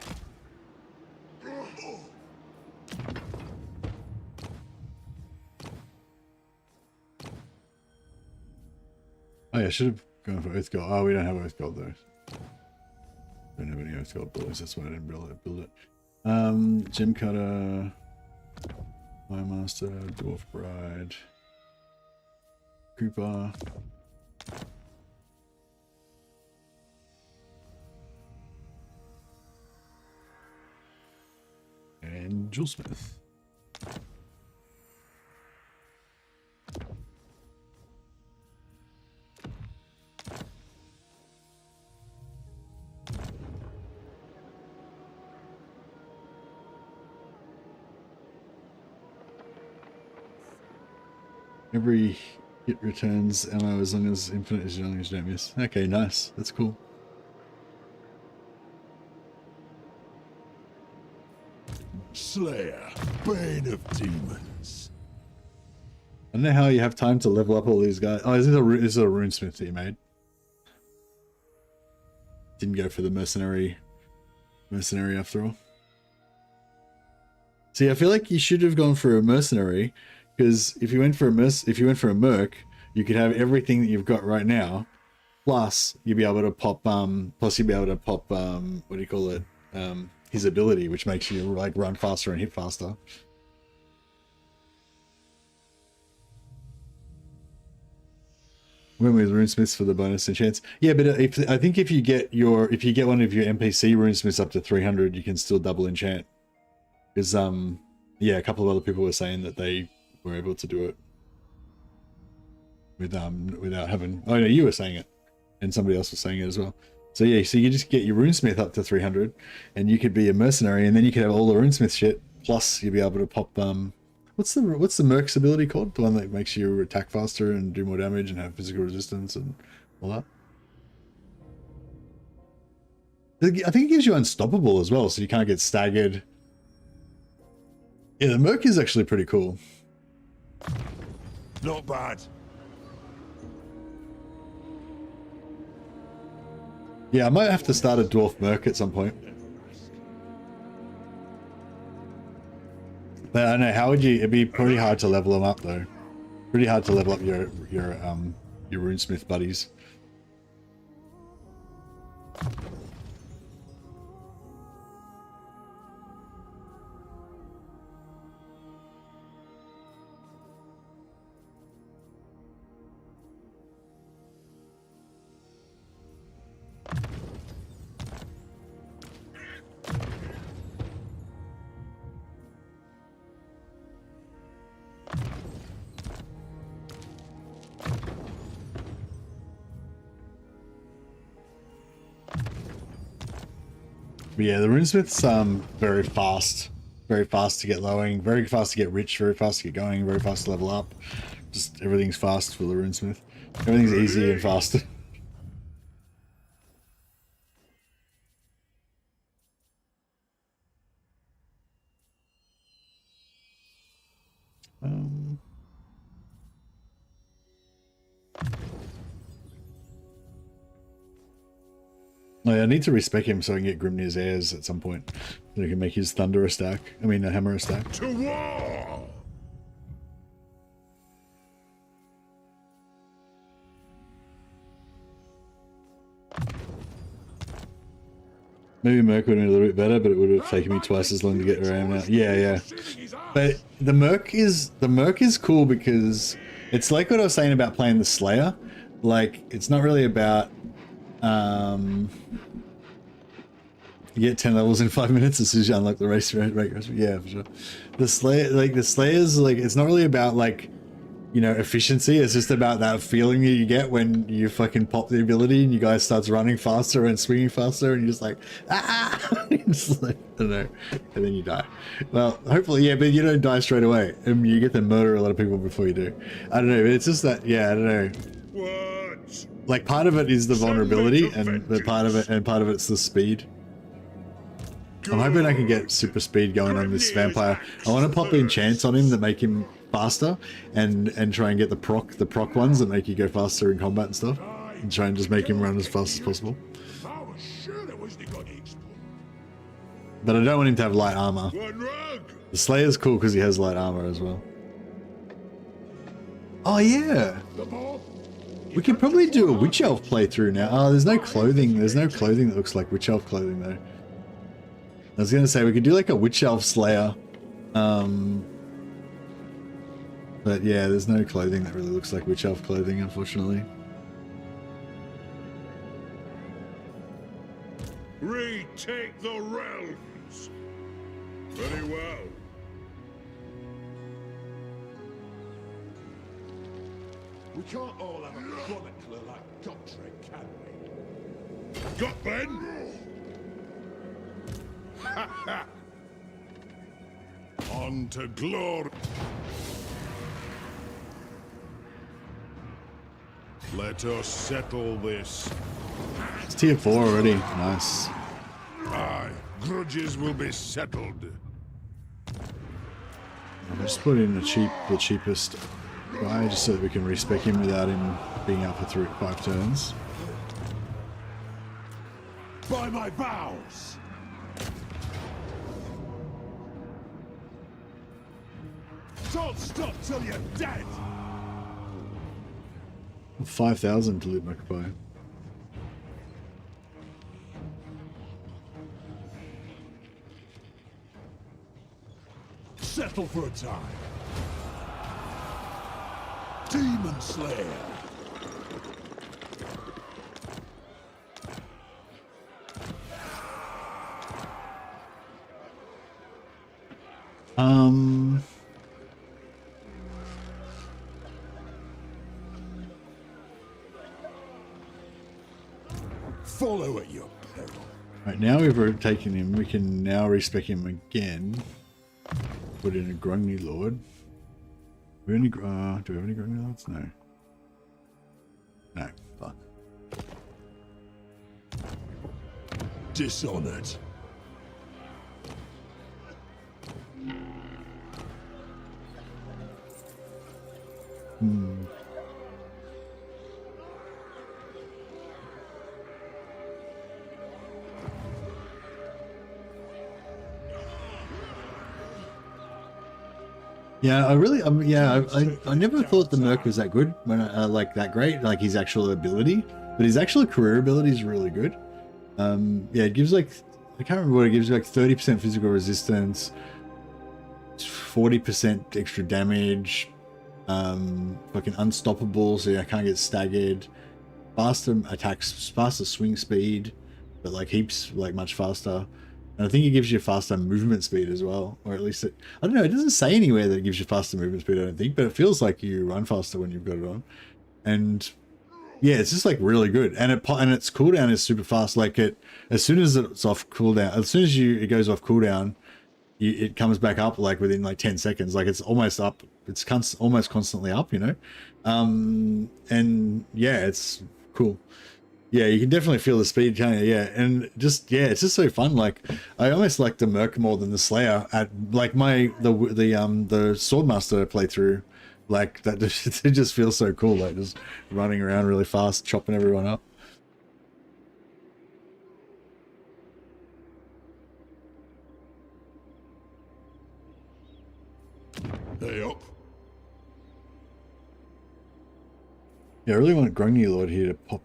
Oh yeah, I should have gone for Oath Gold. Oh, we don't have Oath Gold though. Don't have any Oath Gold bullets, that's why I didn't build it. Gem Cutter, Fire Master, Dwarf Bride, Cooper. And Jewelsmith. It returns ammo as long as infinite as long as you don't miss. Okay, nice. That's cool. Slayer, bane of demons. I don't know how you have time to level up all these guys. Oh, is this a runesmith that you made? Didn't go for the mercenary after all. See, I feel like you should have gone for a mercenary, because if you went for a merc, you could have everything that you've got right now, plus you'd be able to pop what do you call it? His ability, which makes you like run faster and hit faster. Went with runesmiths for the bonus and chance. Yeah, but I think if you get one of your NPC runesmiths up to 300, you can still double enchant. Because yeah, a couple of other people were saying that they were able to do it without having. Oh no, you were saying it, and somebody else was saying it as well. So yeah, so you just get your runesmith up to 300, and you could be a mercenary, and then you could have all the runesmith shit. Plus, you'd be able to pop what's the merc's ability called? The one that makes you attack faster and do more damage and have physical resistance and all that. I think it gives you unstoppable as well, so you can't get staggered. Yeah, the merc is actually pretty cool. Not bad. Yeah, I might have to start a dwarf merc at some point. But I don't know, how would you? It'd be pretty hard to level them up though. Pretty hard to level up your runesmith buddies. But yeah, the runesmith's very fast to get lowing, very fast to get rich, very fast to get going, very fast to level up. Just everything's fast for the runesmith. Everything's easy and fast. I need to respec him so I can get Grimnir's heirs at some point. So I can make his thunder a stack. I mean, a hammer a stack. To war! Maybe Merc would have been a little bit better, but it would have taken me twice as long to get where I am now. Yeah, yeah. But the Merc is cool because it's like what I was saying about playing the Slayer. Like, it's not really about you get 10 levels in 5 minutes as soon as you unlock the race rate. Yeah, for sure. The Slayer's like, it's not really about like, you know, efficiency. It's just about that feeling that you get when you fucking pop the ability and you guys starts running faster and swinging faster and you're just like, ah, just like, I don't know, and then you die. Well, hopefully, yeah, but you don't die straight away. And you get to murder a lot of people before you do. I don't know, but it's just that, yeah, I don't know. What? Like, part of it is the vulnerability, and part of it's the speed. I'm hoping I can get super speed going on this vampire. I want to pop enchants on him that make him faster, and try and get the proc ones that make you go faster in combat and stuff, and try and just make him run as fast as possible. But I don't want him to have light armor. The Slayer's cool because he has light armor as well. Oh yeah, we could probably do a Witch Elf playthrough now. Oh, there's no clothing. There's no clothing that looks like Witch Elf clothing though. I was gonna say we could do like a Witch Elf Slayer. But yeah, there's no clothing that really looks like Witch Elf clothing, unfortunately. Retake the realms. Very well. We can't all have a chronicler like Gotrek, can we? Got Ben? On to glory. Let us settle this. It's tier 4 already. Nice. Aye, grudges will be settled. I'll just put in the cheapest guy just so that we can respec him without him being up for 5 turns. By my vows! Don't stop till you're dead! 5,000 to loot Makapai. Settle for a time. Demon Slayer. Follow at your peril. Right, now we've taken him, we can now respec him again. Put in a Grungni Lord. Do we have any Grungni Lords? No. No. Fuck. Dishonored. Yeah, I really, I never thought the Merc was that good when like that great, like his actual ability, but his actual career ability is really good. Yeah, it gives like, I can't remember what it gives you, like 30% physical resistance, 40% extra damage, fucking unstoppable, so I can't get staggered, faster attacks, faster swing speed, but like heaps, like much faster. And I think it gives you faster movement speed as well, or at least it, I don't know, it doesn't say anywhere that it gives you faster movement speed, I don't think, but it feels like you run faster when you've got it on. And yeah, it's just like really good. And its cooldown is super fast. Like as soon as it's off cooldown, as soon as it goes off cooldown, it comes back up like within like 10 seconds. Like it's almost up, it's almost constantly up, you know? And yeah, it's cool. Yeah, you can definitely feel the speed, can't you? Yeah, and just it's just so fun. Like I almost like the Merc more than the Slayer at like the Swordmaster playthrough. Like that, it just feels so cool. Like just running around really fast, chopping everyone up. Hey up. Yeah, I really want Grungni Lord here to pop.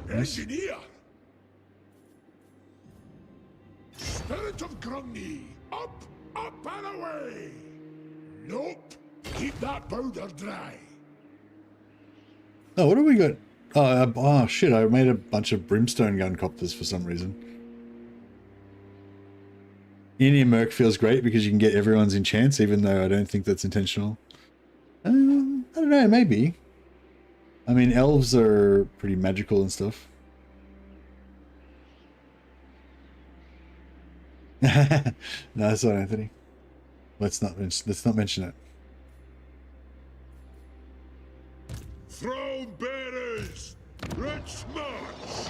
Engineer! Spirit of Grungni! Up, up and away! Nope! Keep that powder dry! Oh, what have we got? Oh shit, I made a bunch of brimstone gun copters for some reason. Indian Merc feels great because you can get everyone's enchants, even though I don't think that's intentional. I don't know, maybe. I mean, elves are pretty magical and stuff. No, that's not Anthony. Let's not mention it. Throne bearers! Let's march!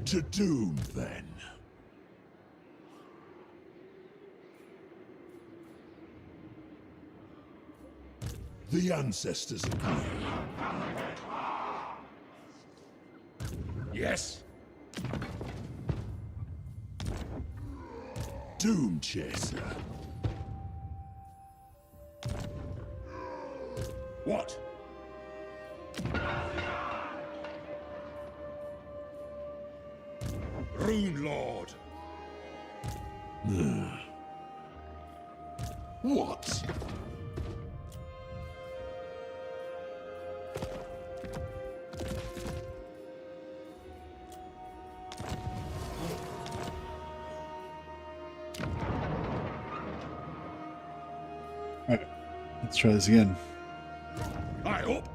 To doom, then. The ancestors agree. Yes? Doom Chaser. What? What? Alright, let's try this again. I up.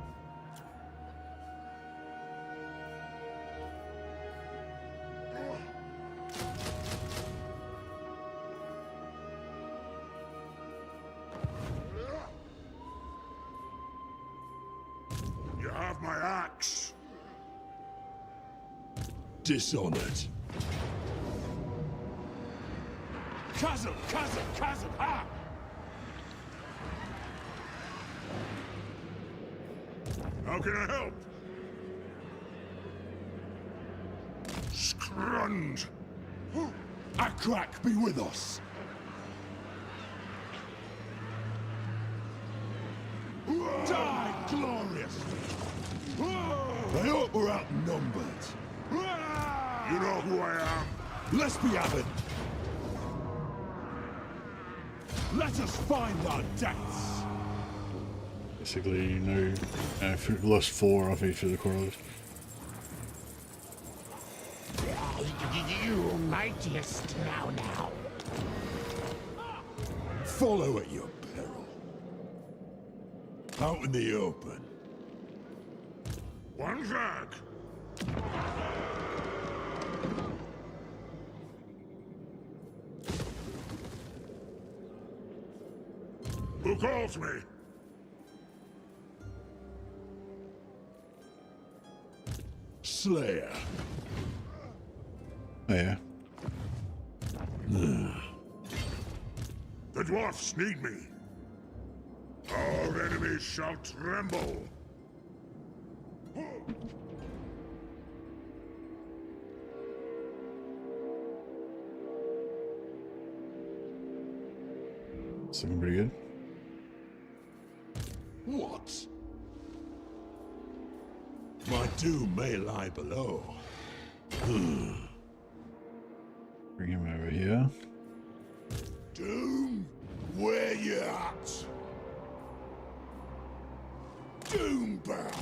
You have my axe. Dishonored. Chasm, chasm, chasm, ha! How can I help? Scrund. Akrak be with us. Die gloriously. I hope we're outnumbered. You know who I am. Let's be having. Let us find our deaths. Basically, no, lost 4 off each of the corals. You mightiest now. Follow at your peril. Out in the open. One zag. Who calls me? Slayer. Oh yeah. The dwarfs need me. Our enemies shall tremble. It's looking pretty good. What? My doom may lie below. Bring him over here. Doom, where you at? Doombound.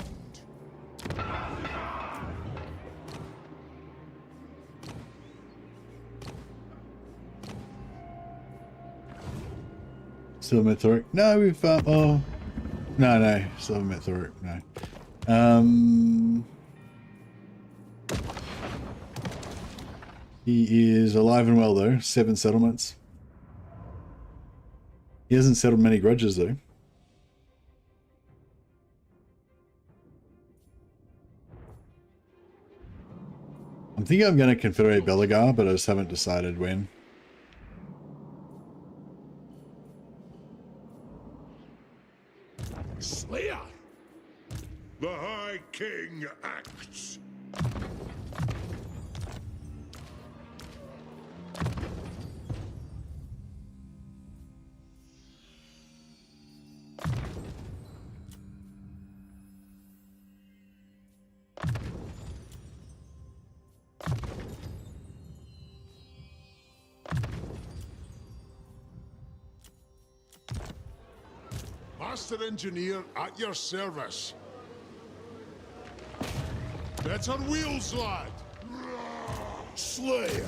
Still met Thorgrim? No, we've oh no, still haven't met Thorgrim, no. He is alive and well though, 7 settlements. He hasn't settled many grudges though. I'm thinking I'm going to confederate Belagar, but I just haven't decided when. Slayer. The High King acts. Master Engineer at your service. Better wheels, lad. Slayer.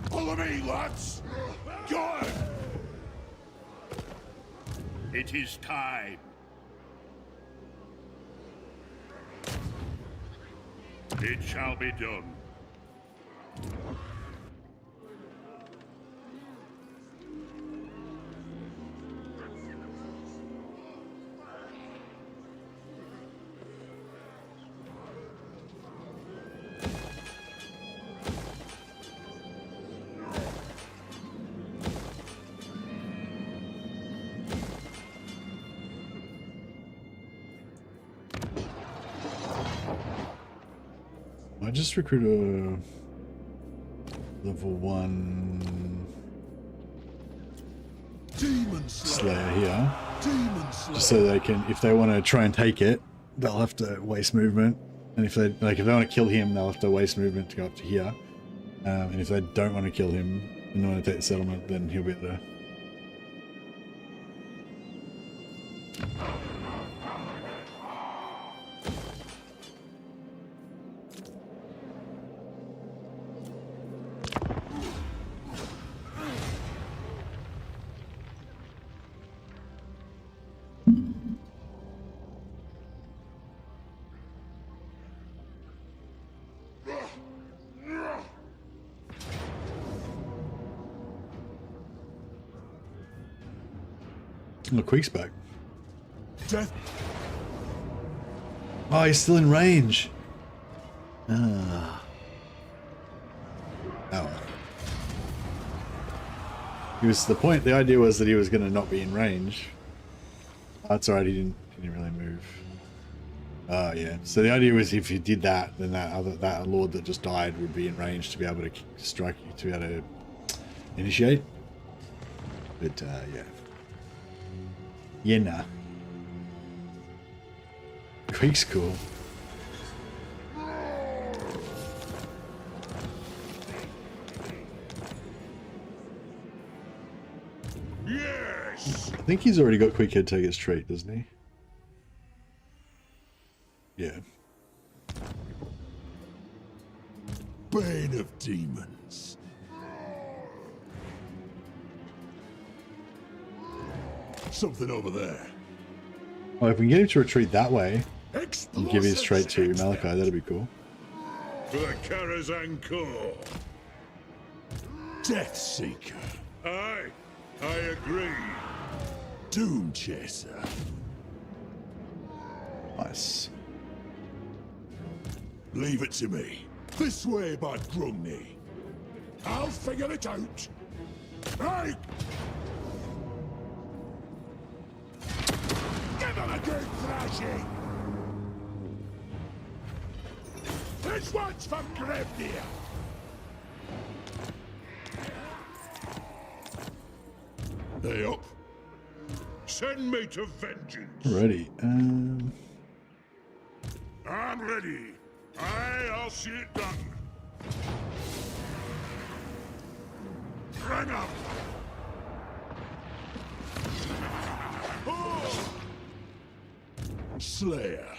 Follow me, lads. Go on. It is time. It shall be done. I just recruit a level 1 Demon Slayer here. Demon Slayer. Just so they can, if they want to try and take it, they'll have to waste movement. And if they want to kill him, they'll have to waste movement to go up to here. And if they don't want to kill him, and want to take the settlement, then he'll be able to. Oh, Queek's back. Death. Oh, he's still in range. Ah. Oh. He was the point. The idea was that he was going to not be in range. That's alright. He didn't really move. Yeah. So the idea was if he did that, then that lord that just died would be in range to be able to strike you, to be able to initiate. But yeah. Yeah, nah. Queek's cool. Yes. I think he's already got Quick Head Taker's trait, doesn't he? Yeah. Bane of demons. Something over there. Well, if we can get him to retreat that way and Explosives give his trait to expert. Malachi, that'd be cool. For the Karazhan Corps. Death Seeker. Aye, I agree. Doom Chaser. Nice. Leave it to me. This way, Bad Grumney. I'll figure it out. Hey! Give him a good thrashing! This one's for Grimnir! Hey up. Send me to vengeance. Alrighty. I'm ready. I'll see it done. Bring up. Oh. Slayer.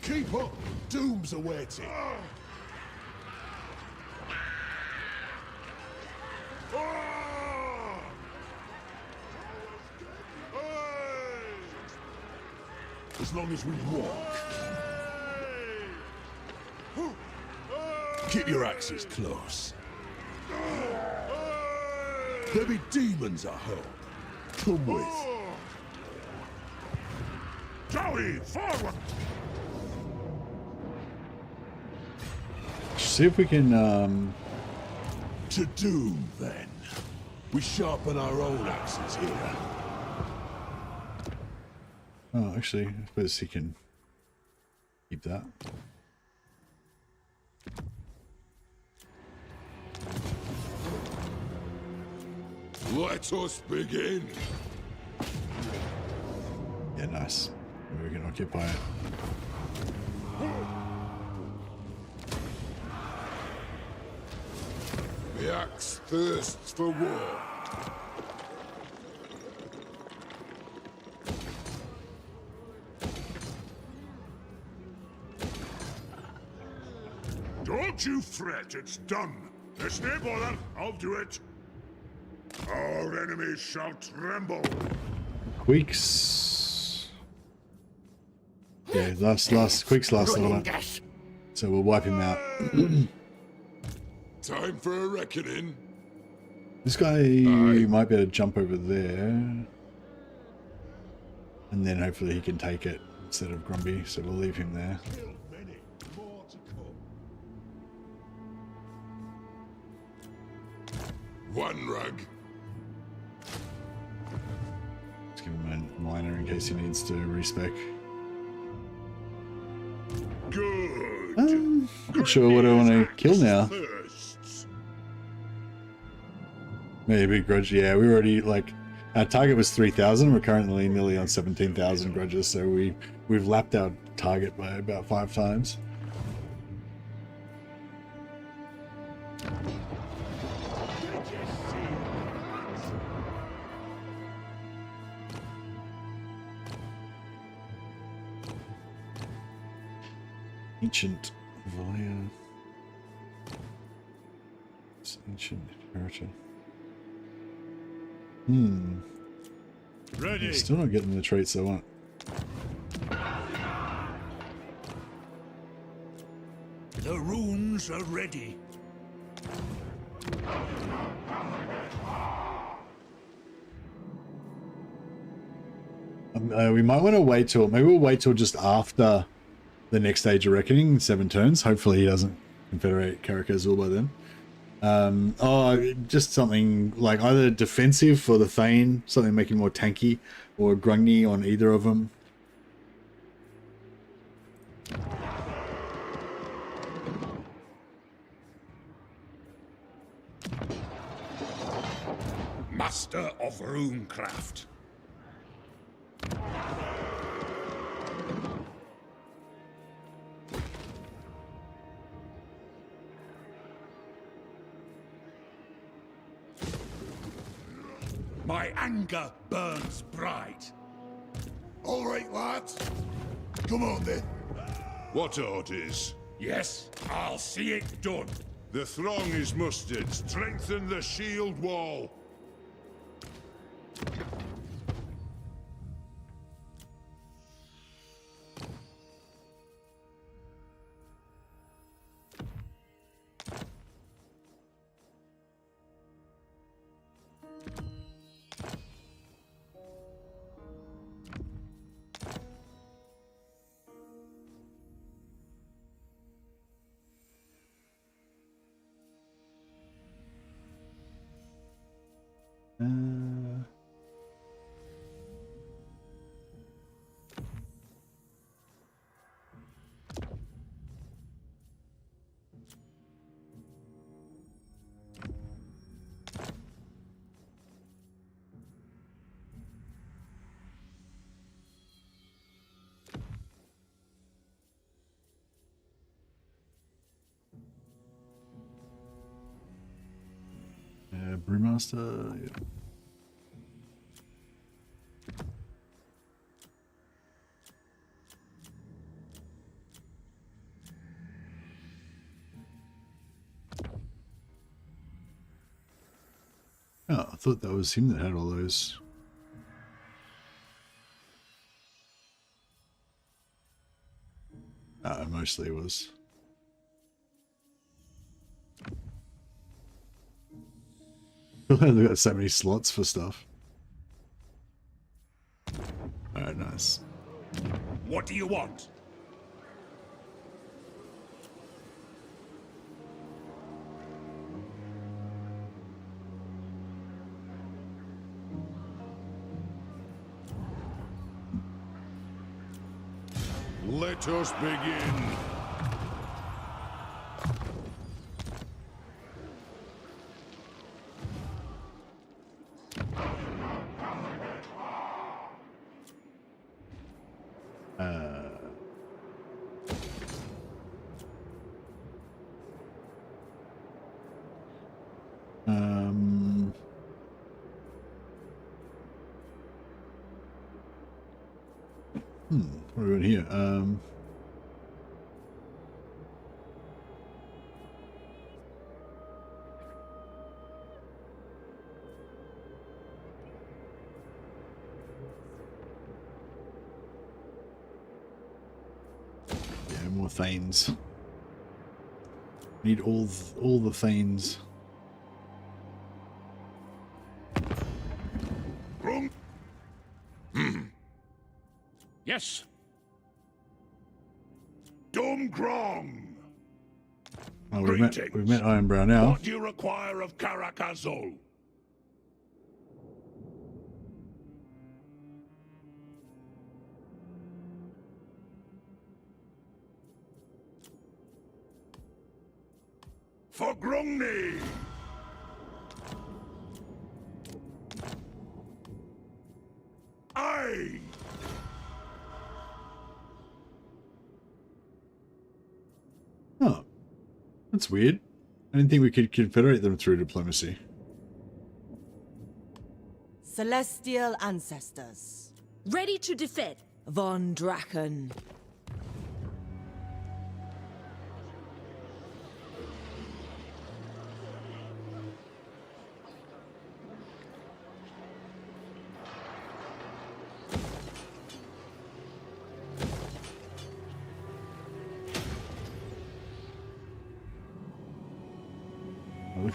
Keep up. Doom's awaiting. As long as we walk. Keep your axes close. There be demons, I hope. Come with. Joey, forward! See if we can. To Doom, then. We sharpen our own axes here. Oh, actually, I suppose he can keep that. Let us begin. Yeah, nice. Maybe we can occupy it. The axe thirsts for war. Don't you fret, it's done. There's no bother, I'll do it. Our enemies shall tremble. Queeks. Yeah, Queeks last level. So we'll wipe him out. Time for a reckoning. This guy might be able to jump over there. And then hopefully he can take it instead of Grumby, so we'll leave him there. More to come. One rug. Let's give him a minor in case he needs to respec. Good. Not sure what I want to kill now. Thirsts. Maybe grudge. Yeah, we already like our target was 3,000. We're currently nearly on 17,000 grudges, so we've lapped our target by about 5 times. Ancient Valia. It's ancient inheritor. Ready. Still not getting the traits I want. The runes are ready. We might want to wait till, maybe we'll wait till just after the next Age of Reckoning, 7 turns. Hopefully he doesn't confederate Karakazul by then. Just something like either defensive for the Thane, something making more tanky, or Grungni on either of them. Master of runecraft. My anger burns bright. All right, lads. Come on, then. What orders? Yes, I'll see it done. The throng is mustered. Strengthen the shield wall. Brewmaster, yeah. Oh, I thought that was him that had all those. Mostly it was. They've got so many slots for stuff. Alright, nice. What do you want? Let us begin. What are we doing here? Yeah, more Thanes. Need all the Thanes. Yes. Dumgrong. Oh, we've met Ironbrow now. What do you require of Karakazul? For Grungni! Aye! Oh, that's weird. I didn't think we could confederate them through diplomacy. Celestial ancestors. Ready to defend. Von Draken.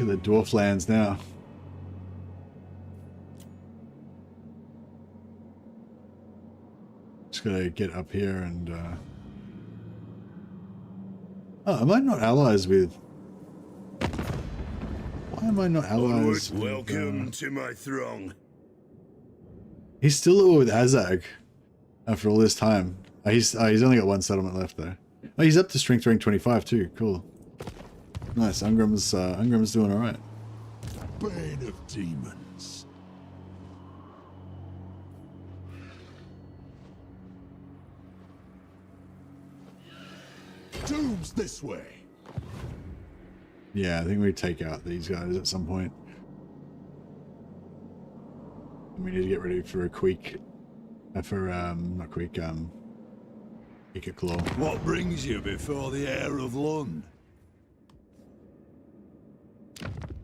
at the dwarf lands now. Just gotta get up here and oh, am I not allies with? Why am I not allies with, Welcome to my throng. He's still at war with Azag after all this time. He's only got one settlement left though. Oh, he's up to strength rank 25 too. Cool. Nice. Ungrim's doing all right. Bane of demons. Doom's this way. Yeah, I think we take out these guys at some point. We need to get ready for a quick, not quick, Wicked Claw. What brings you before the heir of Lund?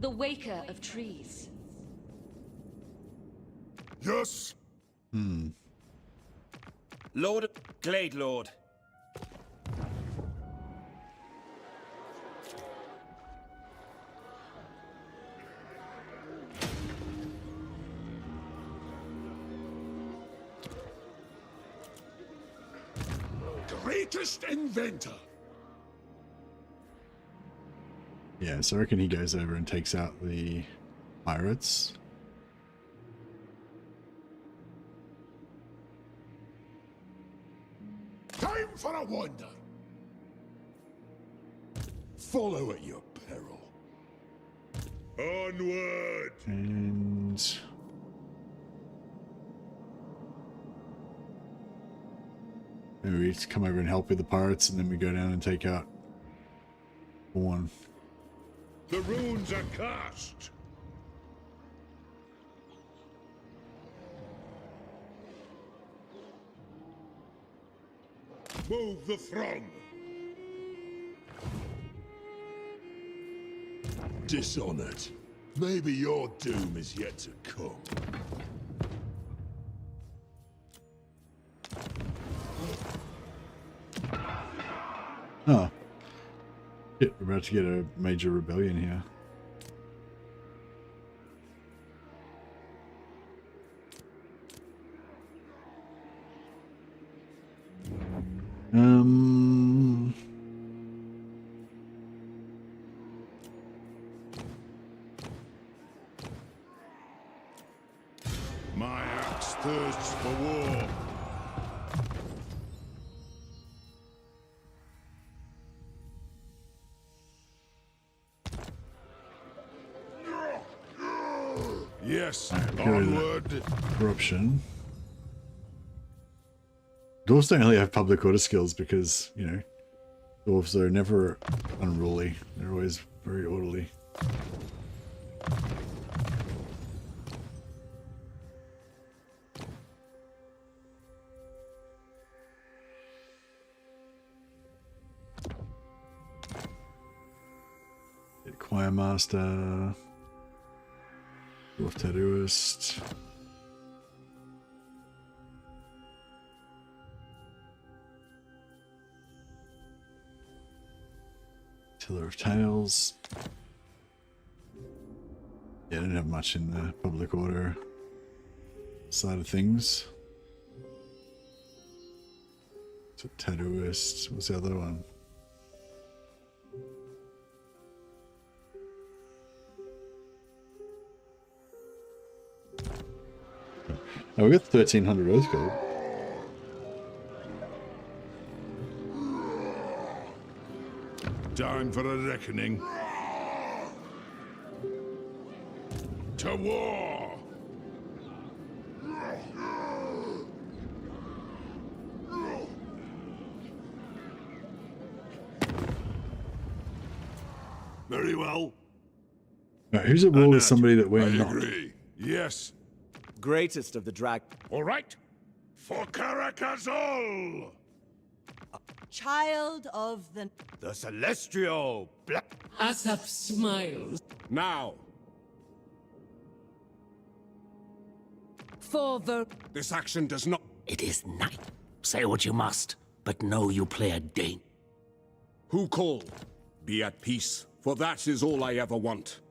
The Waker of Trees. Yes. Lord, Glade Lord. Greatest inventor. Yeah, so I reckon he goes over and takes out the pirates. Time for a wander. Follow at your peril. Onward. And maybe we come over and help with the pirates, and then we go down and take out one. The runes are cast. Move the throng. Dishonored. Maybe your doom is yet to come. Oh. Shit, we're about to get a major rebellion here. My axe thirsts for war. Yes, onward. Corruption. Dwarves don't really have public order skills because, you know, dwarves are never unruly. They're always very orderly. Get Choir Master. Dwarf Tattooist. Tiller of Tales. Yeah, I don't have much in the public order side of things. So Tattooist. What's the other one? Oh, we got 1300 Oath Gold. Time for a reckoning. To war! Very well. Right, who's at war with somebody that we're I not? agree. Yes. Greatest of the drag. All right. For Caracazol! Child of the... The Celestial Black. Asaph smiles. Now, For the... this action does not... It is night. Say what you must, but know you play a Who called? Be at peace, for that is all I ever want.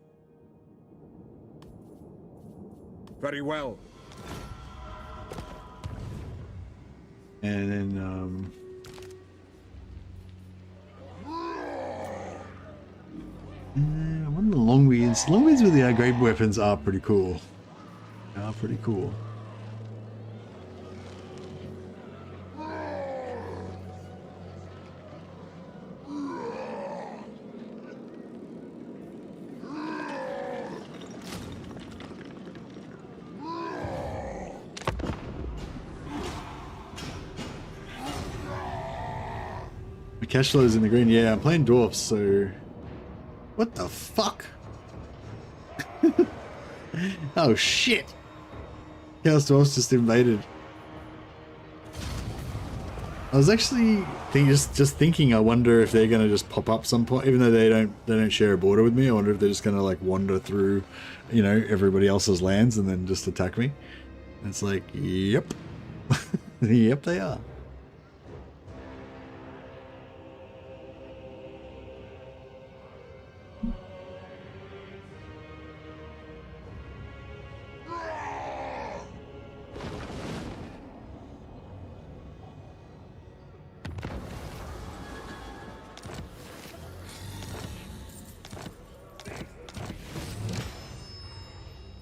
Very well. And then, one of the Longbeards. Longbeards with the great weapons are pretty cool. They are pretty cool. Cash flow is in the green. Yeah, I'm playing dwarfs, so... What the fuck? Oh shit! Chaos Dwarfs just invaded. I was actually just thinking, I wonder if they're gonna just pop up some point, even though they don't share a border with me. I wonder if they're just gonna like wander through, you know, everybody else's lands and then just attack me. And it's like, yep. Yep, they are.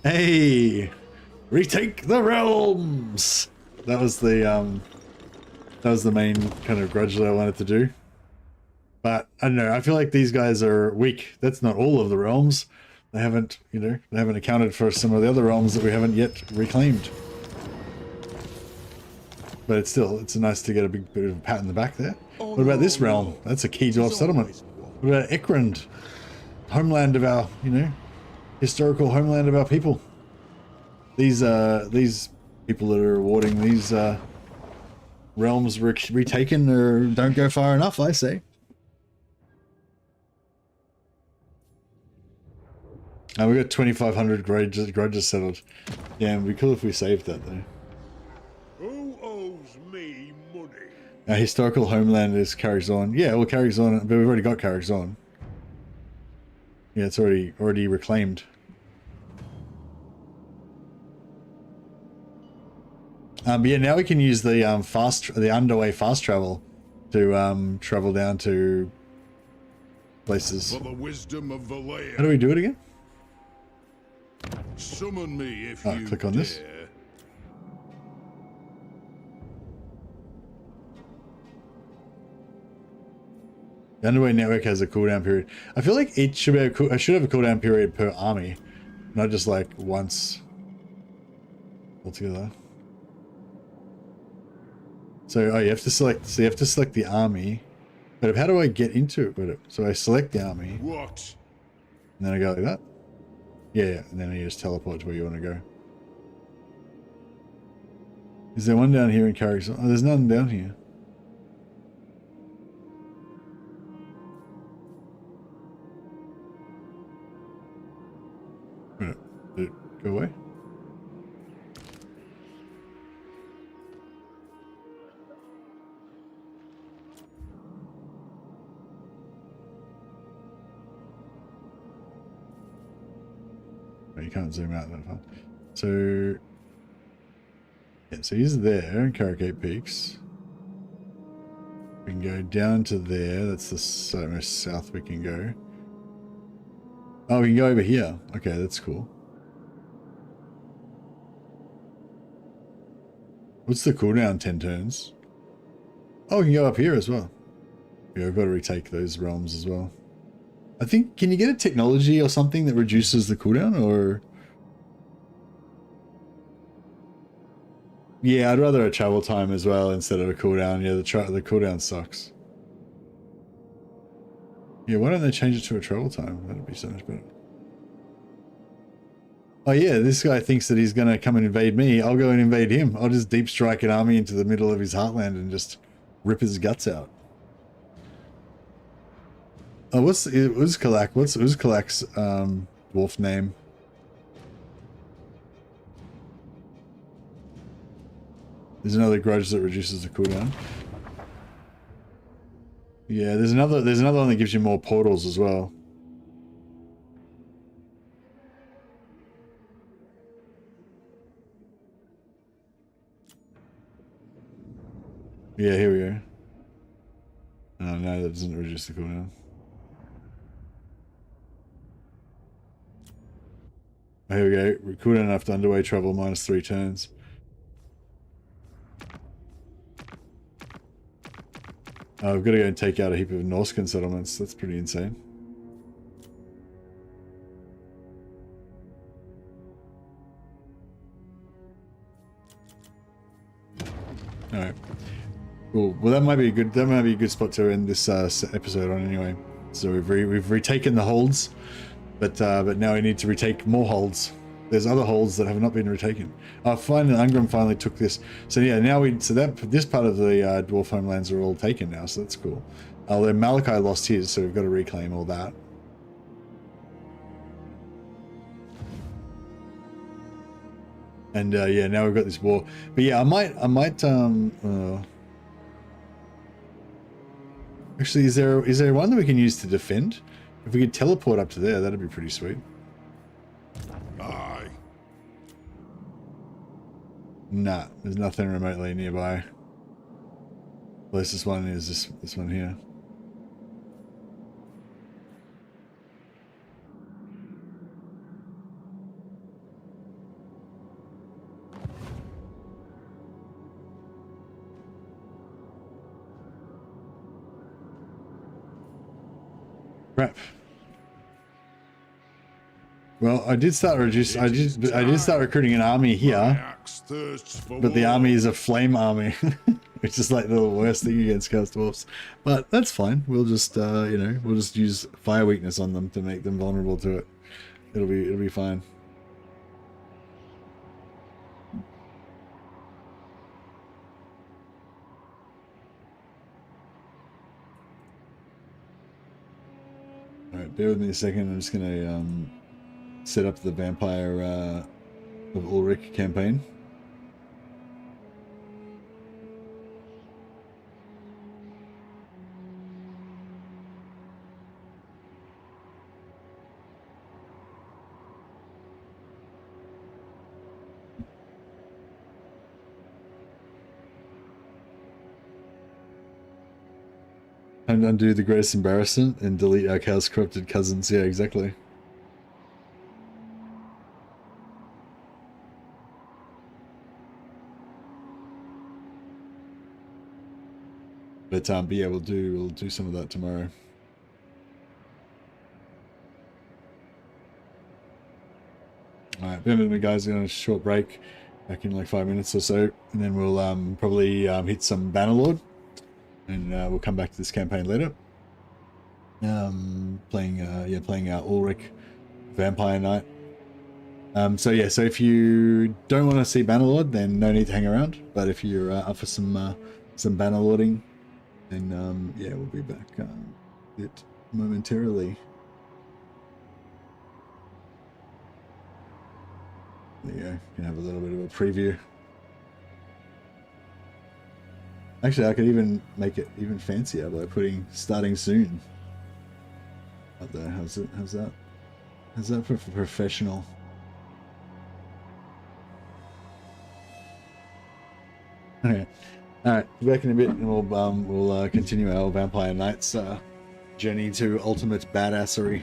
Hey, retake the realms. That was the main kind of grudge that I wanted to do. But I don't know. I feel like these guys are weak. That's not all of the realms. They haven't, you know, they haven't accounted for some of the other realms that we haven't yet reclaimed. But it's nice to get a big bit of a pat in the back there. What about this realm? That's a key dwarf settlement. What about Ekrund? Homeland of our, you know, historical homeland of our people. These people that are awarding these realms retaken or don't go far enough, I say. We got 2,500 grudges settled. Yeah, it'd be cool if we saved that though. Who owes me money? Our historical homeland is Carrickzorn. Yeah, well, Carrickzorn, but we've already got Carrickzorn. Yeah, it's already reclaimed. But yeah, now we can use the underway fast travel to travel down to places. For the wisdom of Valea. How do we do it again? Summon me if you click on this. dare. The underway network has a cooldown period. I feel like it should have a cooldown period per army, not just like once altogether. So you have to select. So you have to select the army. But how do I get into it? So I select the army. What? And then I go like that. Yeah, and then you just teleport to where you want to go. Is there one down here in Carrickzorn? Oh, there's none down here. Did it go away? You can't zoom out that far. So, yeah, so he's there in Carrickgate Peaks. We can go down to there. That's the most south we can go. Oh, we can go over here. Okay, that's cool. What's the cooldown? 10 turns. Oh, we can go up here as well. Yeah, we've got to retake those realms as well. I think, can you get a technology or something that reduces the cooldown, or? Yeah, I'd rather a travel time as well instead of a cooldown. Yeah, the cooldown sucks. Yeah, why don't they change it to a travel time? That'd be so much better. Oh yeah, this guy thinks that he's going to come and invade me. I'll go and invade him. I'll just deep strike an army into the middle of his heartland and just rip his guts out. Oh, what's Uzkalak? What's Uzkalak's dwarf name? There's another grudge that reduces the cooldown. Yeah, there's another one that gives you more portals as well. Yeah, here we go. Oh no, that doesn't reduce the cooldown. Oh, here we go. We're cooldown after underway travel -3 turns. I've got to go and take out a heap of Norscan settlements. That's pretty insane. All right. Cool. Well, that might be a good spot to end this episode on anyway. So we've retaken the holds, but now we need to retake more holds. There's other holds that have not been retaken. Finally, Ungrim finally took this. So yeah, now this part of the dwarf homelands are all taken now, so that's cool. Although Malachi lost his, so we've got to reclaim all that. And yeah, now we've got this war. But yeah, I might actually, is there one that we can use to defend? If we could teleport up to there, that'd be pretty sweet. Aye. Nah, there's nothing remotely nearby. Closest one is this one here. Crap. Well, I did start recruiting an army here, but the army is a flame army, which is like the worst thing against Chaos Dwarfs. But that's fine. We'll just we'll just use fire weakness on them to make them vulnerable to it. It'll be fine. All right, bear with me a second. I'm just gonna set up the Vampire of Ulrich campaign. And undo the greatest embarrassment and delete our chaos corrupted cousins. Yeah, exactly. But yeah, we'll do some of that tomorrow. All right, bear with me, guys. We're on a short break, back in like 5 minutes or so, and then we'll probably hit some Bannerlord, and we'll come back to this campaign later. Playing our Ulrich Vampire Knight. So yeah, so if you don't want to see Bannerlord, then no need to hang around. But if you're up for some Bannerlording, then yeah, we'll be back it momentarily. There you go. You can have a little bit of a preview. Actually, I could even make it even fancier by putting starting soon up there. How's that? How's that for professional? Okay. All right, back in a bit, and we'll continue our Vampire Knights journey to ultimate badassery.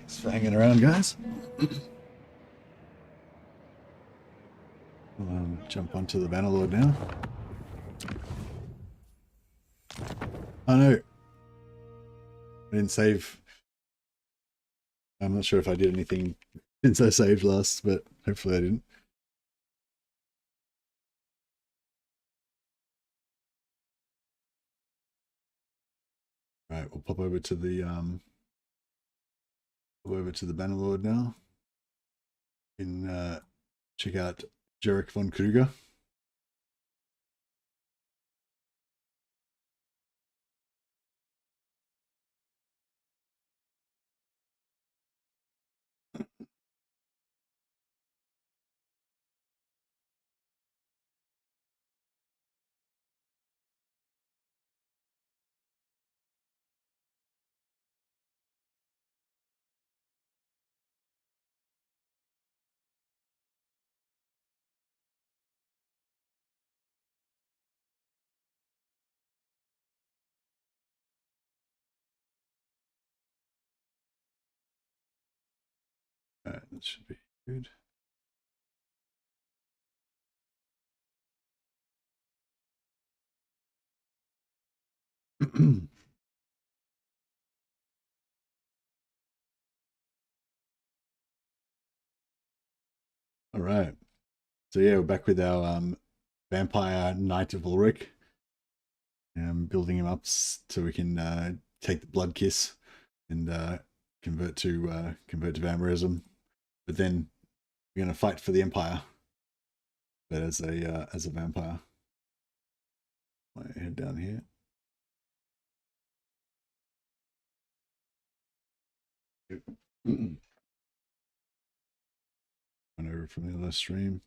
Just for hanging around, guys. Jump onto the Bannerlord now. Oh no. I didn't save. I'm not sure if I did anything since I saved last, but hopefully I didn't. Right, we'll pop over to the Bannerlord now. And check out Jarek von Kruger. Alright, that should be good. All right. So yeah, we're back with our vampire Knight of Ulrich. Building him up so we can take the blood kiss and convert to vampirism. But then we're gonna fight for the Empire. But as a vampire. I head down here. Run over from the other stream.